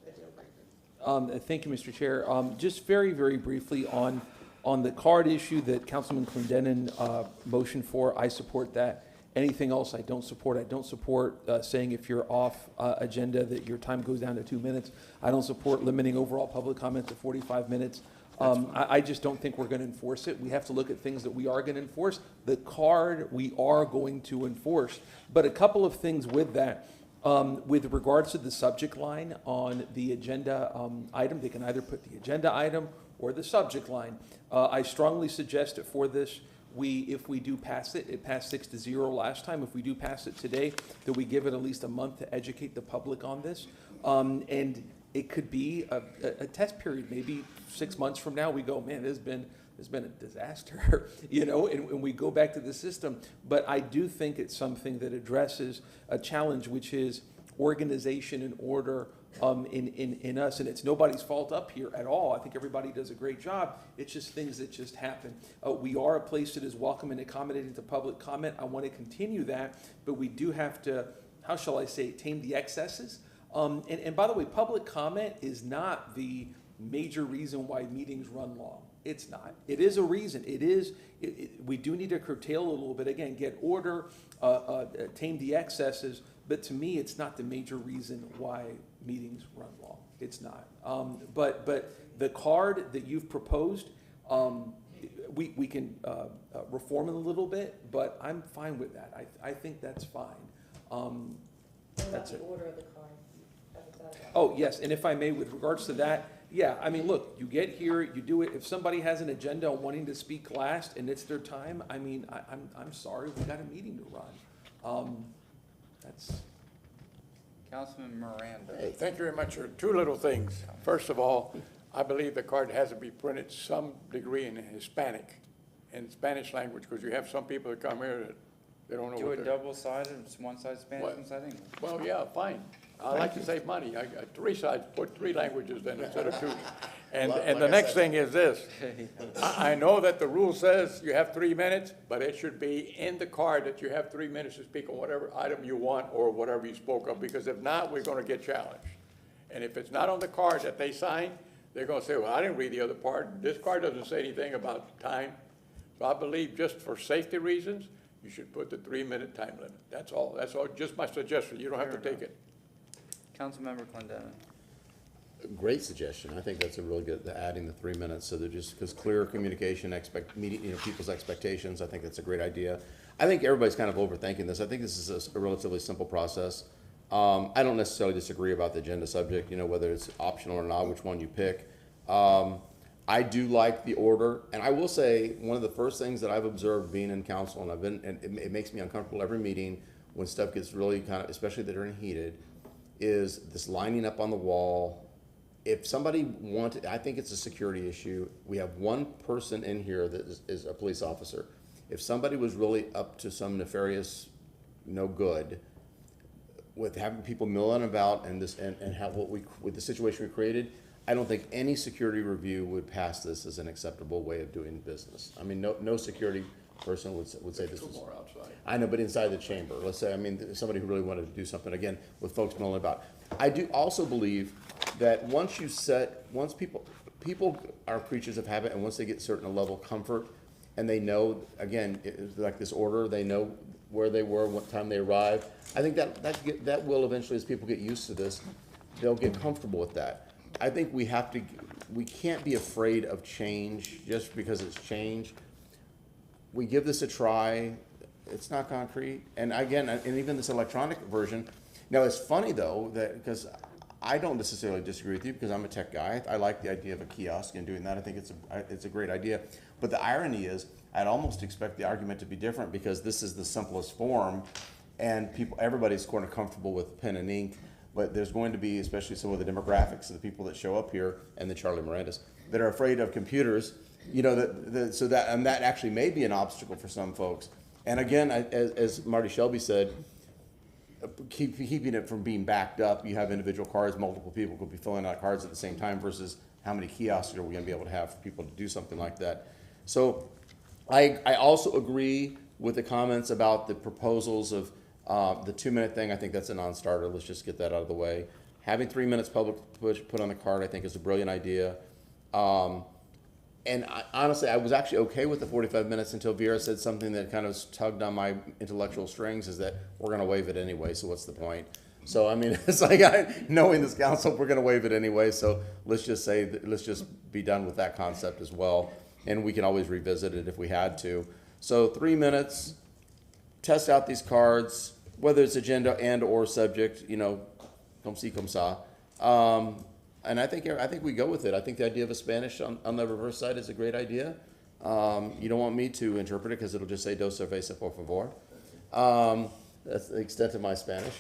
a deal breaker. Thank you, Mr. Chair. Just very, very briefly on the card issue that Councilman Clendenin motioned for, I support that. Anything else I don't support. I don't support saying if you're off agenda that your time goes down to 2 minutes. I don't support limiting overall public comment to 45 minutes. I just don't think we're going to enforce it. We have to look at things that we are going to enforce. The card we are going to enforce. But a couple of things with that. With regards to the subject line on the agenda item, they can either put the agenda item or the subject line. I strongly suggest it for this. If we do pass it, it passed 6-0 last time. If we do pass it today, that we give it at least a month to educate the public on this. And it could be a test period. Maybe 6 months from now, we go, man, there's been a disaster, and we go back to the system. But I do think it's something that addresses a challenge, which is organization and order in us. And it's nobody's fault up here at all. I think everybody does a great job. It's just things that just happen. We are a place that is welcome and accommodating to public comment. I want to continue that, but we do have to, how shall I say, tame the excesses. And by the way, public comment is not the major reason why meetings run long. It's not. It is a reason. We do need to curtail a little bit. Again, get order, tame the excesses. But to me, it's not the major reason why meetings run long. It's not. But the card that you've proposed, we can reform it a little bit, but I'm fine with that. I think that's fine. That's it. Order of the card. Oh, yes, and if I may, with regards to that, yeah, I mean, look, you get here, you do it. If somebody has an agenda on wanting to speak last and it's their time, I mean, I'm sorry, we got a meeting to run. That's. Councilman Miranda. Hey, thank you very much, sir. Two little things. First of all, I believe the card has to be printed some degree in Hispanic, in Spanish language, because you have some people that come here that they don't know Do what it they're. double-sided, one side Spanish, one side English. Well, yeah, fine. I like to save money. I got 3 sides, put 3 languages in instead of 2. And the next thing is this. I know that the rule says you have 3 minutes, but it should be in the card that you have 3 minutes to speak on whatever item you want or whatever you spoke of, because if not, we're gonna get challenged. And if it's not on the card that they sign, they're gonna say, well, I didn't read the other part. This card doesn't say anything about time. So I believe just for safety reasons, you should put the 3-minute time limit. That's all. That's all. Just my suggestion. You don't have to take it. Councilmember Clendenin. Great suggestion. I think that's a really good, adding the 3 minutes, so they're just, because clear communication, people's expectations, I think that's a great idea. I think everybody's kind of overthinking this. I think this is a relatively simple process. I don't necessarily disagree about the agenda subject, whether it's optional or not, which one you pick. I do like the order, and I will say, one of the first things that I've observed being in council, and it makes me uncomfortable every meeting when stuff gets really kind of, especially that are heated, is this lining up on the wall. If somebody wanted, I think it's a security issue. We have one person in here that is a police officer. If somebody was really up to some nefarious, no good, with having people milling about and how with the situation we created, I don't think any security review would pass this as an acceptable way of doing business. I mean, no security person would say this is. More outside. I know, but inside the chamber, let's say, somebody who really wanted to do something, again, with folks milling about. I do also believe that once people are creatures of habit, and once they get a certain level of comfort, and they know, again, like this order, they know where they were, what time they arrived, I think that will eventually, as people get used to this, they'll get comfortable with that. I think we can't be afraid of change just because it's change. We give this a try. It's not concrete. And again, and even this electronic version. Now, it's funny, though, that because I don't necessarily disagree with you because I'm a tech guy. I like the idea of a kiosk and doing that. I think it's a great idea. But the irony is, I'd almost expect the argument to be different because this is the simplest form, and everybody's kind of comfortable with pen and ink. But there's going to be, especially some of the demographics of the people that show up here and the Charlie Mirandas that are afraid of computers. That actually may be an obstacle for some folks. And again, as Marty Shelby said, keeping it from being backed up. You have individual cards, multiple people could be filling out cards at the same time versus how many kiosks are we going to be able to have for people to do something like that. So I also agree with the comments about the proposals of The 2-minute thing, I think that's a non-starter. Let's just get that out of the way. Having 3 minutes public push put on the card, I think is a brilliant idea. And honestly, I was actually okay with the 45 minutes until Vera said something that kind of tugged on my intellectual strings, is that we're going to waive it anyway, so what's the point? So, I mean, it's like, knowing this council, we're going to waive it anyway, so let's just say, let's just be done with that concept as well. And we can always revisit it if we had to. So 3 minutes, test out these cards, whether it's agenda and or subject, comme ci, comme ça. And I think we go with it. I think the idea of a Spanish on the reverse side is a great idea. You don't want me to interpret it because it'll just say dos cerveza por favor. That's the extent of my Spanish.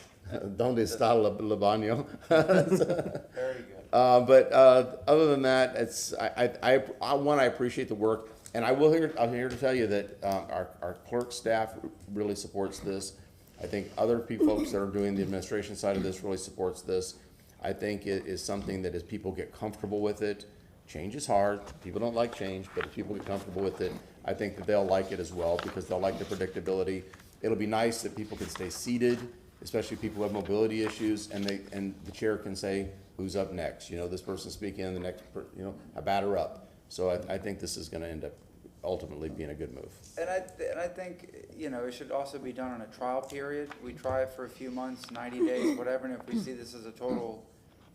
Donde está el baño? Very good. But other than that, I appreciate the work, and I'm here to tell you that our clerk staff really supports this. I think other folks that are doing the administration side of this really supports this. I think it is something that as people get comfortable with it, change is hard. People don't like change, but if people get comfortable with it, I think that they'll like it as well because they'll like the predictability. It'll be nice that people can stay seated, especially people who have mobility issues, and the chair can say, who's up next? This person's speaking, and the next, I batter up. So I think this is going to end up ultimately being a good move. And I think, it should also be done on a trial period. We try it for a few months, 90 days, whatever, and if we see this as a total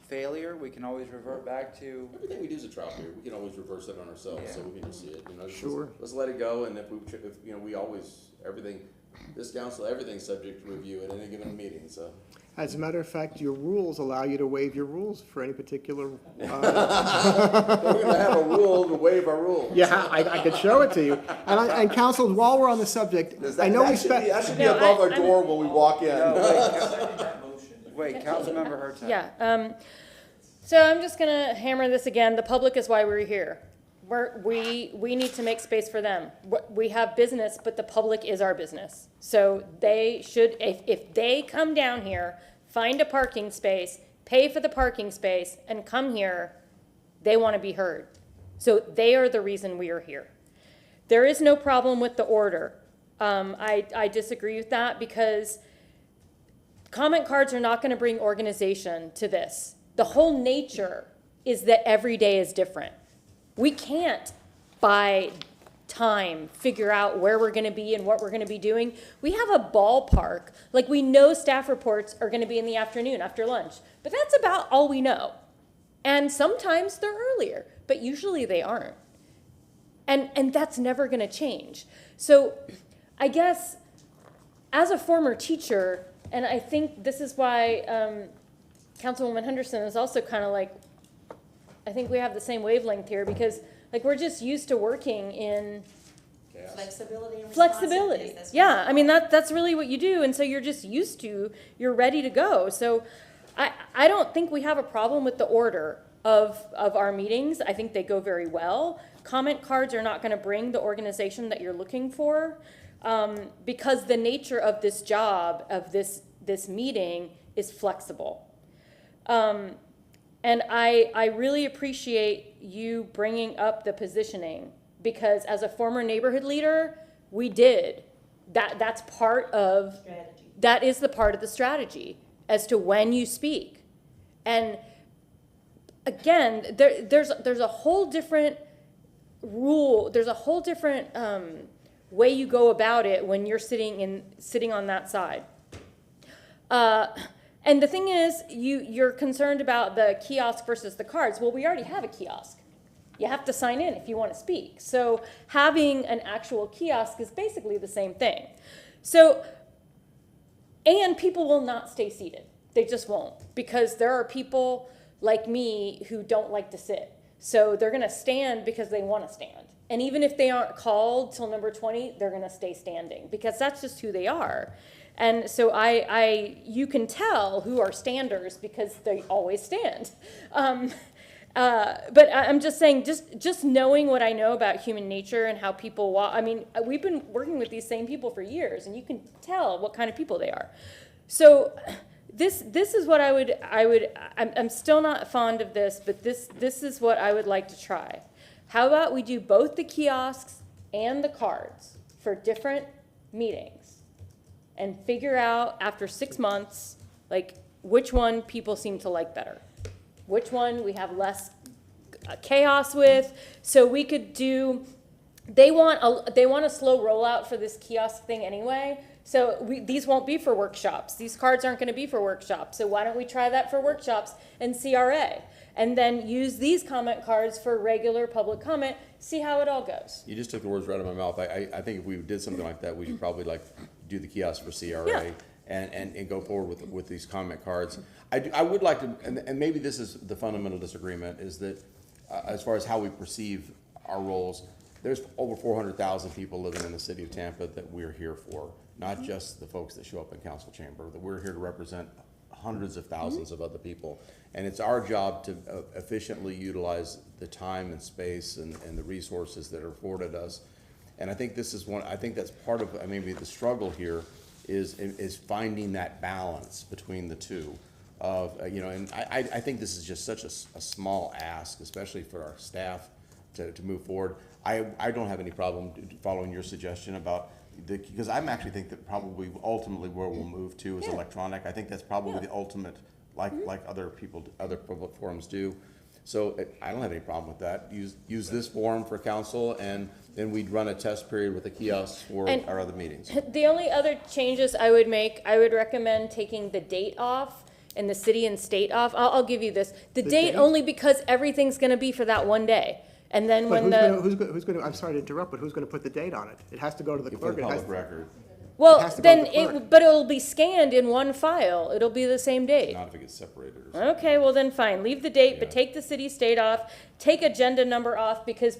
failure, we can always revert back to. Everything we do is a trial period. We can always reverse it on ourselves, so we can just see it. Sure. Let's let it go, and if we always, everything, this council, everything's subject to review at any given meeting, so. As a matter of fact, your rules allow you to waive your rules for any particular. We're gonna have a rule to waive our rules. Yeah, I could show it to you. And council, while we're on the subject, I know we spent. That should be above our door when we walk in. Wait, Councilmember Hurtak. Yeah, so I'm just gonna hammer this again. The public is why we're here. We need to make space for them. We have business, but the public is our business. So they should, if they come down here, find a parking space, pay for the parking space, and come here, they want to be heard. So they are the reason we are here. There is no problem with the order. I disagree with that because comment cards are not going to bring organization to this. The whole nature is that every day is different. We can't, by time, figure out where we're going to be and what we're going to be doing. We have a ballpark. Like, we know staff reports are going to be in the afternoon after lunch, but that's about all we know. And sometimes they're earlier, but usually they aren't. And that's never going to change. So I guess as a former teacher, and I think this is why Councilwoman Henderson is also kind of like, I think we have the same wavelength here because we're just used to working in Flexibility and flexibility. responsiveness. Yeah, I mean, that's really what you do. And so you're just used to, you're ready to go. So I don't think we have a problem with the order of our meetings. I think they go very well. Comment cards are not going to bring the organization that you're looking for because the nature of this job, of this meeting, is flexible. And I really appreciate you bringing up the positioning because as a former neighborhood leader, we did. That's part of, strategy. That is the part of the strategy as to when you speak. And again, there's a whole different rule, there's a whole different way you go about it when you're sitting on that side. And the thing is, you're concerned about the kiosk versus the cards. Well, we already have a kiosk. You have to sign in if you want to speak. So having an actual kiosk is basically the same thing. So, and people will not stay seated. They just won't because there are people like me who don't like to sit. So they're going to stand because they want to stand. And even if they aren't called till number 20, they're going to stay standing because that's just who they are. And so you can tell who are standers because they always stand. But I'm just saying, just knowing what I know about human nature and how people walk. I mean, we've been working with these same people for years, and you can tell what kind of people they are. So this is what I'm still not fond of this, but this is what I would like to try. How about we do both the kiosks and the cards for different meetings? and figure out after 6 months, like, which one people seem to like better. Which one we have less chaos with, so we could do, they want a slow rollout for this kiosk thing anyway, so these won't be for workshops. These cards aren't gonna be for workshops, so why don't we try that for workshops and CRA? And then use these comment cards for regular public comment, see how it all goes. You just took the words right out of my mouth. I think if we did something like that, we should probably like do the kiosk for CRA. Yeah. And go forward with these comment cards. I would like to, and maybe this is the fundamental disagreement, is that as far as how we perceive our roles, there's over 400,000 people living in the city of Tampa that we're here for, not just the folks that show up in council chamber, that we're here to represent hundreds of thousands of other people. And it's our job to efficiently utilize the time and space and the resources that are afforded us. And I think this is I think that's part of, maybe the struggle here is finding that balance between the two of, and I think this is just such a small ask, especially for our staff to move forward. I don't have any problem following your suggestion about because I actually think that probably ultimately where we'll move to is electronic. I think that's probably the ultimate, like other public forums do. So I don't have any problem with that. Use this forum for council, and then we'd run a test period with a kiosk for our other meetings. The only other changes I would make, I would recommend taking the date off and the city and state off. I'll give you this. The date only because everything's gonna be for that one day. And then But when who's gonna, I'm sorry to interrupt, but who's gonna put the date on it? It has to go to the For clerk. the It has public record, well, has to go then to the clerk. but it'll be scanned in one file. It'll be the same date. not if it gets separated or something. Okay, well then fine. Leave the date, but take the city state off. Take agenda number off because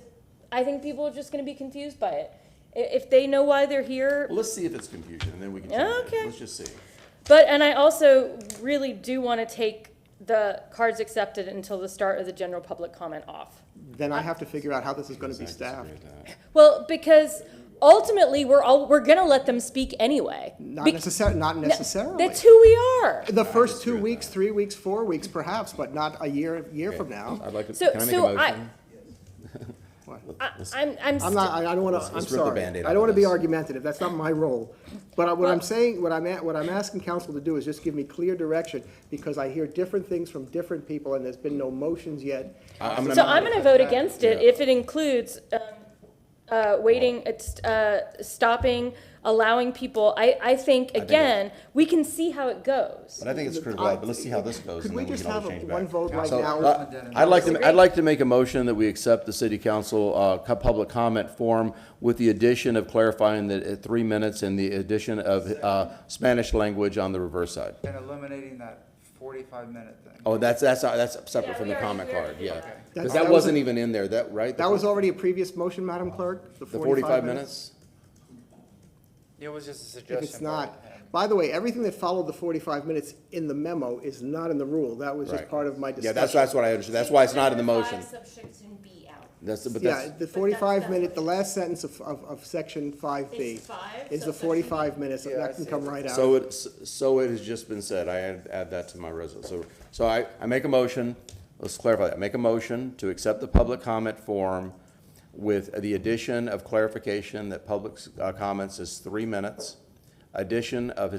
I think people are just gonna be confused by it. If they know why they're here. Well, let's see if it's confusion, and then we can change it. Okay. Let's just see. And I also really do want to take the cards accepted until the start of the general public comment off. Then I have to figure out how this is gonna be staffed. Well, because ultimately, we're gonna let them speak anyway. Not necessarily. That's who we are. The first 2 weeks, 3 weeks, 4 weeks perhaps, but not a year from now. I'd like to, So- can I make so a motion? I'm I don't wanna, I'm Let's rip the sorry. Band-Aid I off don't wanna be this. argumentative, that's not my role. But what I'm saying, what I'm asking council to do is just give me clear direction, because I hear different things from different people, and there's been no motions yet. I'm gonna vote against it if it includes, stopping, allowing people, I think, again, we can see how it goes. But I think it's critical, but let's see how this goes, Could and we then we just can have always change one back. vote right So, now? I'd like to make a motion that we accept the city council, public comment form with the addition of clarifying that 3 minutes and the addition of, Spanish language on the reverse side. And eliminating that 45-minute thing. Oh, that's separate from the comment card, yeah. Because that wasn't even in there, right? That was already a previous motion, Madam Clerk? The 45 minutes? It was just a suggestion. If it's not, by the way, everything that followed the 45 minutes in the memo is not in the rule. That was just Right. part of my Yeah, discussion. that's what I understood. That's why it's not in the motion. Subsection B out. Yeah, the 45 minute, the last sentence of section 5B is the 45 minutes, and that can come right out. So it has just been said, I add that to my resolution. So I make a motion, let's clarify that, make a motion to accept the public comment form with the addition of clarification that public comments is 3 minutes, addition of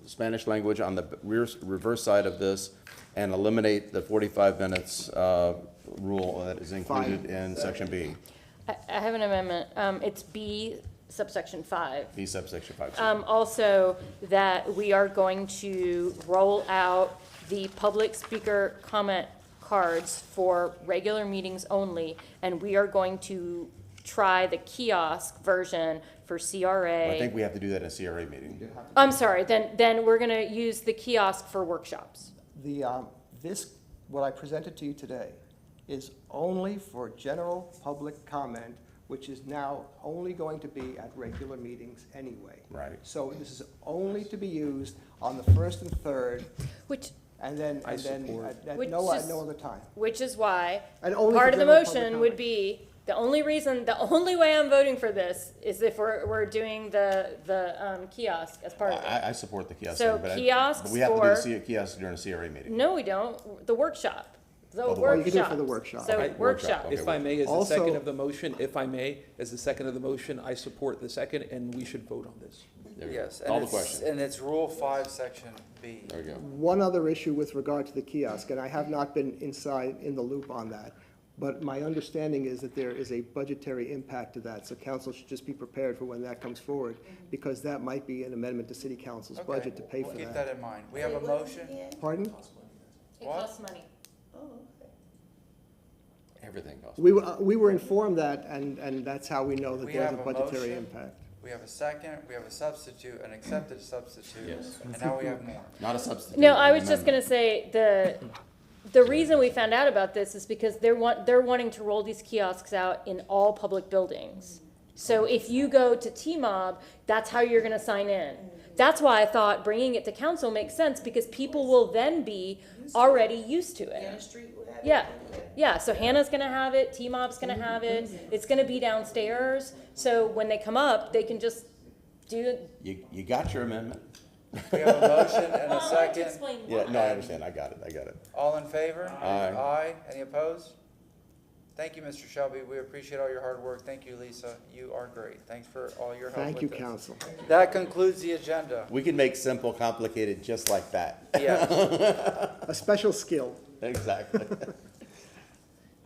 Spanish language on the reverse side of this, and eliminate the 45 minutes rule that is included in section B. I have an amendment. It's B subsection 5. B subsection 5. Also, that we are going to roll out the public speaker comment cards for regular meetings only, and we are going to try the kiosk version for CRA. I think we have to do that in a CRA meeting. I'm sorry, then we're gonna use the kiosk for workshops. What I presented to you today is only for general public comment, which is now only going to be at regular meetings anyway. Right. So this is only to be used on the first and third. And then at no other time. Which is why And only part for of the general public motion would be, the only way I'm voting for this is if we're doing the kiosk as part of it. I support the kiosk. So thing, but kiosks but we have to for- do the kiosk during a CRA meeting. No, we don't, the workshop. So Oh, the Or you can do it workshop. for the workshop. So I- workshop. If I may, as the Also- second of the motion, if I may, as the second of the motion, I support the second, and we should vote on this. There we go. Yes. Call and the it's- question. And it's Rule 5, Section B. There we go. One other issue with regard to the kiosk, and I have not been inside in the loop on that, but my understanding is that there is a budgetary impact to that, so council should just be prepared for when that comes forward, because that might be an amendment to city council's Okay, budget to pay we'll for keep that. that in mind. We have a motion. Pardon? It costs money. Everything goes. We were informed that, and that's how we know that We there's have a a budgetary motion. impact. We have a second, we have a substitute, an accepted substitute, Yes. and now we have more. Not a substitute. No, I an was just gonna amendment. say, the reason we found out about this is because they're wanting to roll these kiosks out in all public buildings. So if you go to T-Mob, that's how you're gonna sign in. That's why I thought bringing it to council makes sense, because people will then be already used to Hannah it. Street will have it. Yeah, yeah, so Hannah's gonna have it, T-Mob's gonna have it, it's gonna be downstairs, so when they come up, they can just do. You got your amendment? We have a motion and Well, a I'd like to second. explain Yeah, why. no, I understand. I got it. All in favor? Aye. Aye. Any opposed? Thank you, Mr. Shelby. We appreciate all your hard work. Thank you, Lisa. You are great. Thanks for all your help Thank with you, this. council. That concludes the agenda. We can make simple complicated just like that. Yeah. A special skill. Exactly.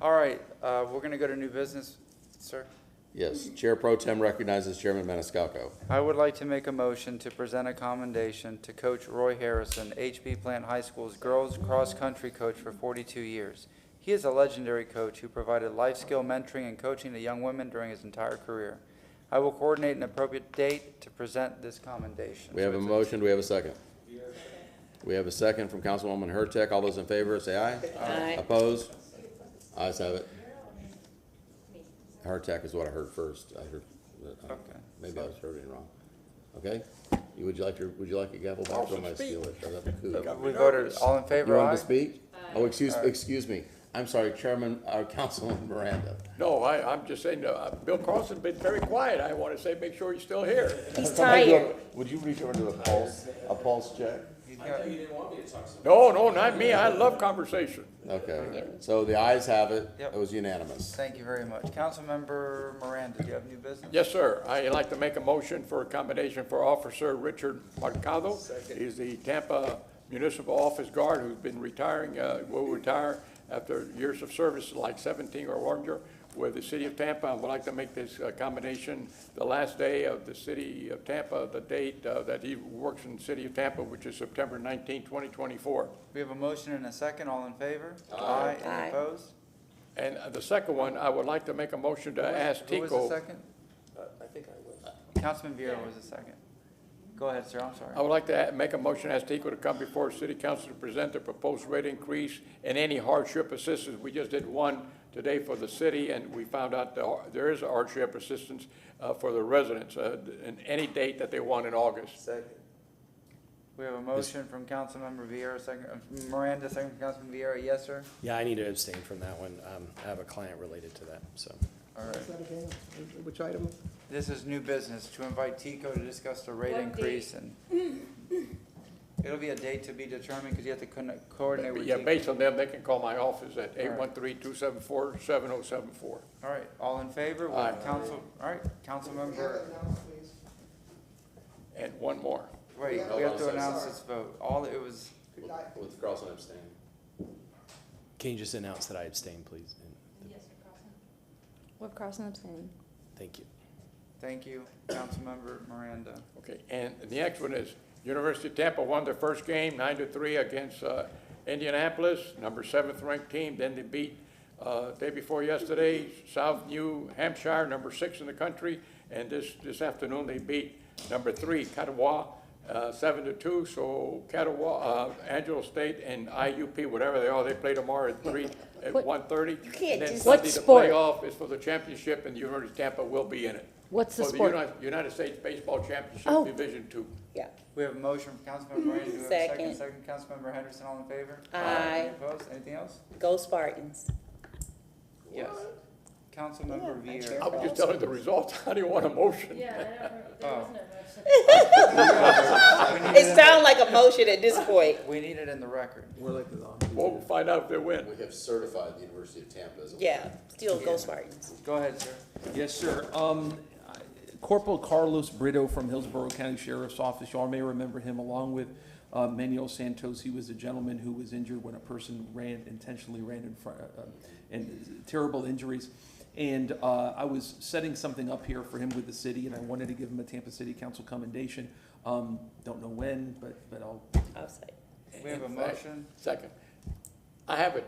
All right, we're gonna go to new business, sir. Yes, Chair Pro Tem recognizes Chairman Maniscalco. I would like to make a motion to present a commendation to Coach Roy Harrison, HB Plant High School's girls cross-country coach for 42 years. He is a legendary coach who provided life skill mentoring and coaching to young women during his entire career. I will coordinate an appropriate date to present this commendation. We have a motion. Do we have a second? We have a second from Councilwoman Hurtak. All those in favor, say aye. Aye. Opposed? Ayes have it. Hurtak is what I heard first. I heard, Okay. maybe I was hearing it wrong. Okay? Would you like a gavel back, or am I steal it? Or that's cool. We voted, all in favor, You want aye? to speak? Oh, excuse me. I'm sorry, Chairman, Councilman Miranda. No, I'm just saying, Bill Carlson's been very quiet. I want to say, make sure he's still here. He's tired. Would you reach over to a pulse check? No, not me. I love conversation. Okay, so the ayes have it. Yep. It was unanimous. Thank you very much. Councilmember Miranda, do you have new business? Yes, sir. I'd like to make a motion for a combination for Officer Richard Mercado. He's the Tampa Municipal Office Guard who's been retiring, will retire after years of service, like 17 or longer, with the city of Tampa. I would like to make this combination the last day of the city of Tampa, the date that he works in the city of Tampa, which is September 19, 2024. We have a motion and a second, all in favor? Aye. Any Aye. opposed? And the second one, I would like to make a motion to ask Who was the Tico. second? I think I will. Councilman Vieira was the second. Go ahead, sir, I'm sorry. I would like to make a motion as Tico to come before City Council to present the proposed rate increase and any hardship assistance. We just did one today for the city, and we found out there is a hardship assistance for the residents in any date that they want in August. Second. We have a motion from Councilmember Vieira, second, Miranda, second from Councilman Vieira, yes, sir? Yeah, I need to abstain from that one. I have a client related to that, so. All right. What's that again? Which item? This is new business, to invite Tico to discuss the rate What increase, and it'll be a date to be determined, because you have to coordinate with Yeah, Tico. based on them, they can call my office at 813-274-7074. All right, all in favor? Aye. Council, all right, Councilmember, And one more. wait, we have to announce this vote. It was, With Carlson abstaining. Can you just announce that I abstain, please? And With Carson abstaining. thank you. thank you, Councilmember Miranda. Okay, and the next one is University of Tampa won their first game 9-3 against Indianapolis, number 7th ranked team. Then they beat day before yesterday South New Hampshire, number 6 in the country, and this afternoon they beat number 3 Catawba 7-2. So Catawba, Angelo State, and IUP, whatever they are, they play tomorrow at 1:30. can't And then just- What Sunday the sport? playoff is for the championship, and the University of Tampa will be in it. What's the For sport? United States Baseball Championship, Oh. Division II. Yeah. We have a motion from Councilmember Miranda, do we have a Second. second? Second, Councilmember Henderson, all in favor? Aye. Any opposed? Anything else? Go Spartans. Yes. Councilmember Yeah, Viera. I was just telling the results. I didn't want a motion. Yeah, I don't, there was no motion. It sounds like a motion at this point. We need it in the record. We're like the Well, we'll find out if they win. We have certified the University of Tampa as a. Yeah, still Ghost Martins. Go ahead, sir. Yes, sir. Corporal Carlos Brito from Hillsborough County Sheriff's Office, y'all may remember him, along with Manuel Santos. He was a gentleman who was injured when a person intentionally ran in front, and terrible injuries. And I was setting something up here for him with the city, and I wanted to give him a Tampa City Council commendation. Don't know when, but I'll. I'll say. We have a In fact, motion. Second. I have a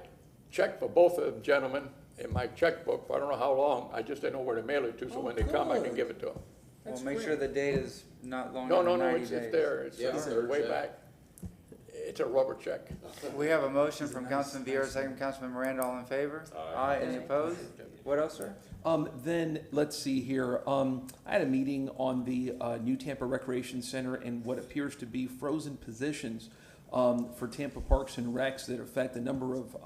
check for both of them gentlemen in my checkbook for I don't know how long. I just didn't know where to mail it to, so when they come, I can give it to them. We'll make sure the date is not longer No, than no, 90 it's days. there. It's Yeah, third way check. back. It's a rubber check. We have a motion from Councilman Viera, second from Councilman Miranda, all in favor? Aye. Any opposed? What else, sir? Then, let's see here, I had a meeting on the New Tampa Recreation Center and what appears to be frozen positions for Tampa Parks and Recs that affect a number of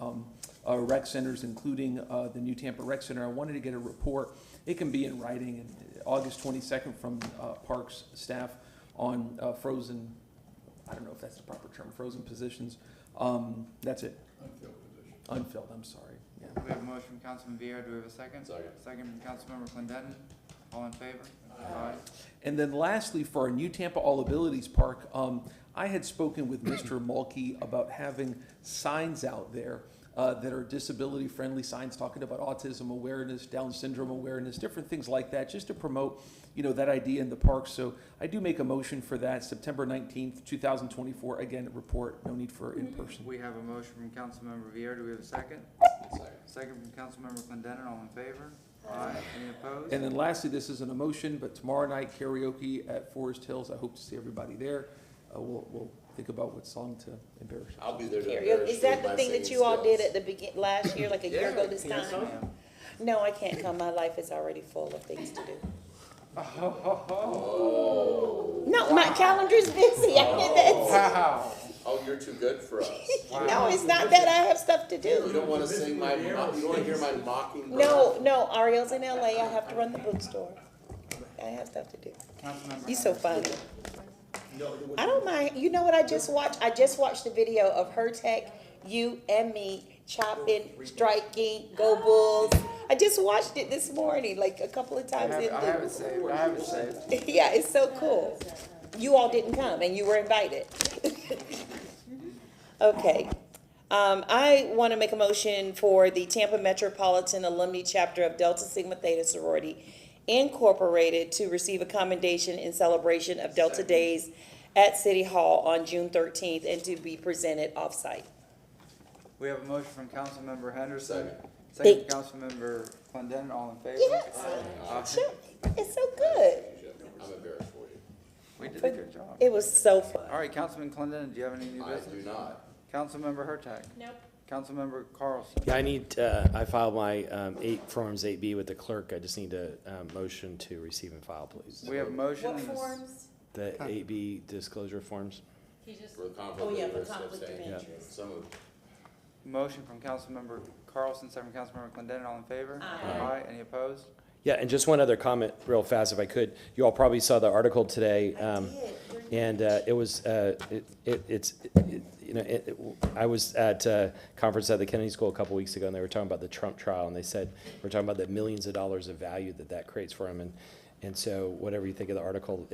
rec centers, including the New Tampa Rec Center. I wanted to get a report. It can be in writing, and August 22nd from Parks staff on frozen, I don't know if that's the proper term, frozen positions. That's it. Unfilled position. Unfilled, I'm sorry. Yeah. We have a motion from Councilman Viera. Do we have a second? Second. Second from Councilmember Clendenin. All in favor? Aye. And then lastly, for our New Tampa All Abilities Park, I had spoken with Mr. Mulkey about having signs out there that are disability-friendly signs, talking about autism awareness, Down syndrome awareness, different things like that, just to promote, that idea in the park. So I do make a motion for that, September 19th, 2024. Again, report, no need for in-person. We have a motion from Councilmember Viera. Do we have a second? Second from Councilmember Clendenin. All in favor? Aye. Any opposed? And then lastly, this isn't a motion, but tomorrow night karaoke at Forest Hills. I hope to see everybody there. We'll think about what song to embarrass. I'll be there to Karaoke. embarrass Is that with the my thing that singing you all did skills. at the last year, like a year ago this Yes, time? No, I can't come. My life is already full of things to do. No, my calendar's busy. Wow. Oh, you're too good for us. No, it's not that. I have stuff to You do. don't wanna sing my, you don't wanna hear my mocking. No, Ariel's in LA. I have to run the bookstore. I have stuff to do. Councilmember You so funny. I don't mind. You know what I just watched? I just watched the video of her tech, you and me chopping, striking, go Bulls. I just watched it this morning, like a couple of times. I have it saved. I have it saved. Yeah, it's so cool. You all didn't come and you were invited. Okay. I want to make a motion for the Tampa Metropolitan Alumni Chapter of Delta Sigma Theta Sorority Incorporated to receive a commendation in celebration of Delta Days at City Hall on June 13th and to be presented off-site. We have a motion from Councilmember Henderson. Second. Second from Councilmember Clendenin. All in favor? Yes, sure. It's so good. I'm embarrassed for you. We did a good job. It was so fun. All right, Councilman Clendenin, do you have any new I business? do not. Councilmember Hurtak. Nope. Councilmember Carlson. Yeah, I filed my Forms 8B with the clerk. I just need a motion to receive and file, please. We have a motion. What and a s- forms? The 8B disclosure forms. He just, For the conflict Oh, yeah, of for interest, conflict of abstain. interest. Some of, Motion from Councilmember Carlson, second from Councilmember Clendenin. All in favor? Aye. Any opposed? Yeah, and just one other comment real fast, if I could. You all probably saw the article today. And it was, I was at a conference at the Kennedy School a couple weeks ago, and they were talking about the Trump trial, and they said, we're talking about the millions of dollars of value that creates for him. And so whatever you think of the article,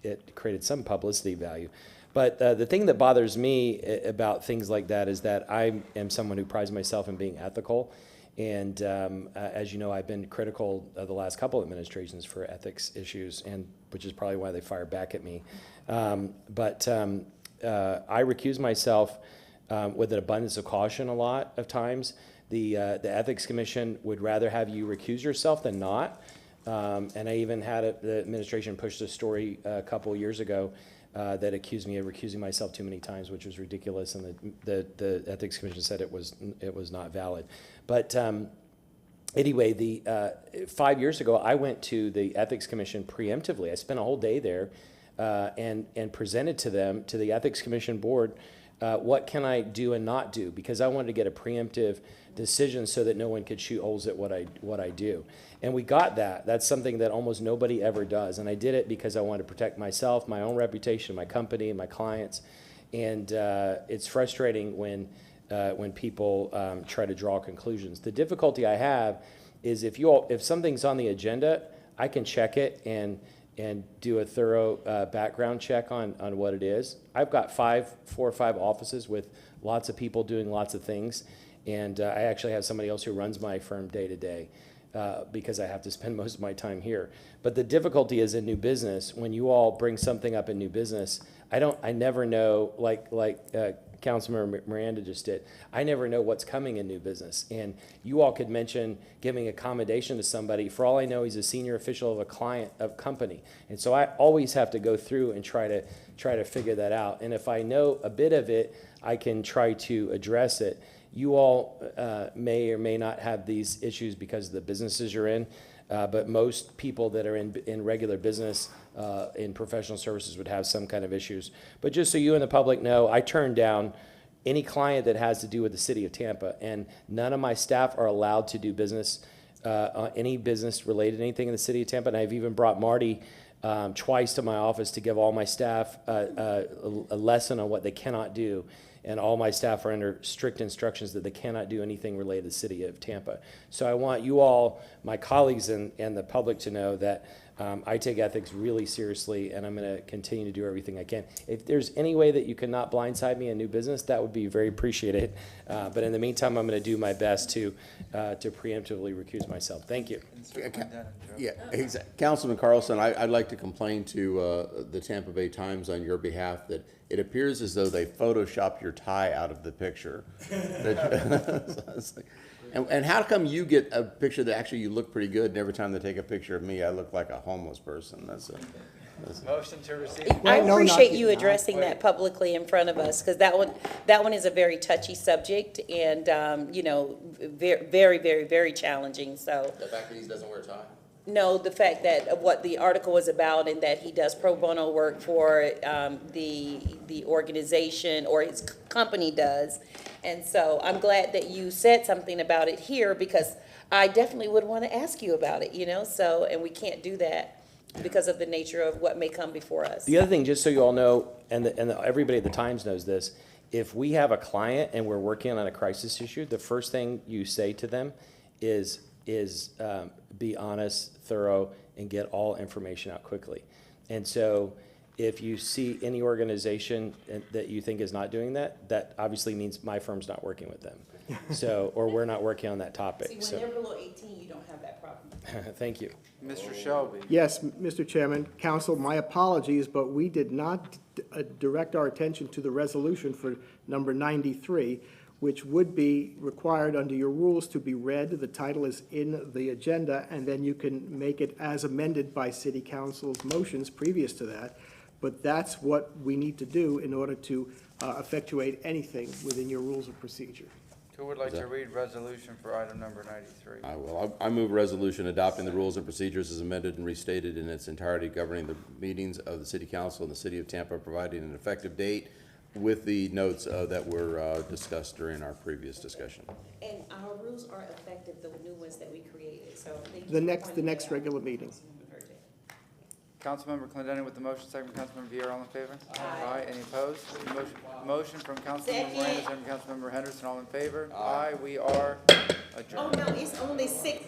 it created some publicity value. But the thing that bothers me about things like that is that I am someone who prides myself in being ethical. And as you know, I've been critical of the last couple of administrations for ethics issues, and which is probably why they fired back at me. But I recuse myself with an abundance of caution a lot of times. The Ethics Commission would rather have you recuse yourself than not. And I even had the administration push a story a couple of years ago that accused me of recusing myself too many times, which was ridiculous, and the Ethics Commission said it was not valid. But anyway, 5 years ago, I went to the Ethics Commission preemptively. I spent a whole day there and presented to them, to the Ethics Commission board, What can I do and not do? Because I wanted to get a preemptive decision so that no one could shoot holes at what I do. And we got that. That's something that almost nobody ever does. And I did it because I wanted to protect myself, my own reputation, my company, my clients. And it's frustrating when people try to draw conclusions. The difficulty I have is if something's on the agenda, I can check it and do a thorough background check on what it is. I've got 4 or 5 offices with lots of people doing lots of things, and I actually have somebody else who runs my firm day to day because I have to spend most of my time here. But the difficulty is in new business, when you all bring something up in new business, I never know, like Councilmember Miranda just did, I never know what's coming in new business. And you all could mention giving accommodation to somebody. For all I know, he's a senior official of a company. And so I always have to go through and try to figure that out. And if I know a bit of it, I can try to address it. You all may or may not have these issues because of the businesses you're in, but most people that are in regular business in professional services would have some kind of issues. But just so you and the public know, I turn down any client that has to do with the city of Tampa, and none of my staff are allowed to do business, any business related to anything in the city of Tampa. And I've even brought Marty twice to my office to give all my staff a lesson on what they cannot do. And all my staff are under strict instructions that they cannot do anything related to the city of Tampa. So I want you all, my colleagues and the public, to know that I take ethics really seriously, and I'm going to continue to do everything I can. If there's any way that you cannot blindside me in new business, that would be very appreciated. But in the meantime, I'm going to do my best to preemptively recuse myself. Thank you. Yeah, exactly. Councilman Carlson, I'd like to complain to the Tampa Bay Times on your behalf that it appears as though they photoshopped your tie out of the picture. And how come you get a picture that actually you look pretty good, and every time they take a picture of me, I look like a homeless person? Motion to receive. I appreciate you addressing that publicly in front of us, because that one is a very touchy subject, and, very, very, very, very challenging, so. The fact that he doesn't wear a tie? No, the fact that of what the article was about, and that he does pro bono work for the organization, or his company does. And so I'm glad that you said something about it here, because I definitely would want to ask you about it, so, and we can't do that because of the nature of what may come before us. The other thing, just so you all know, and everybody at the Times knows this, if we have a client and we're working on a crisis issue, the first thing you say to them is be honest, thorough, and get all information out quickly. And so if you see any organization that you think is not doing that, that obviously means my firm's not working with them. So, or we're not working on that topic. See, when they're below 18, you don't have that problem. Thank you. Mr. Shelby. Yes, Mr. Chairman, Council, my apologies, but we did not direct our attention to the resolution for number 93, which would be required under your rules to be read. The title is in the agenda, and then you can make it as amended by City Council's motions previous to that. But that's what we need to do in order to effectuate anything within your rules of procedure. Who would like to read resolution for item number 93? I will. I move a resolution adopting the rules and procedures as amended and restated in its entirety, governing the meetings of the City Council in the City of Tampa, providing an effective date with the notes that were discussed during our previous discussion. And our rules are effective, the new ones that we created, so thank you. The next regular meeting. Councilmember Clendenin with the motion, second from Councilmember Vieira, all in favor? Aye. Any opposed? Motion from Councilmember Miranda, second from Councilmember Henderson, all in favor? Aye. We are adjourned. Oh, no, it's only 6.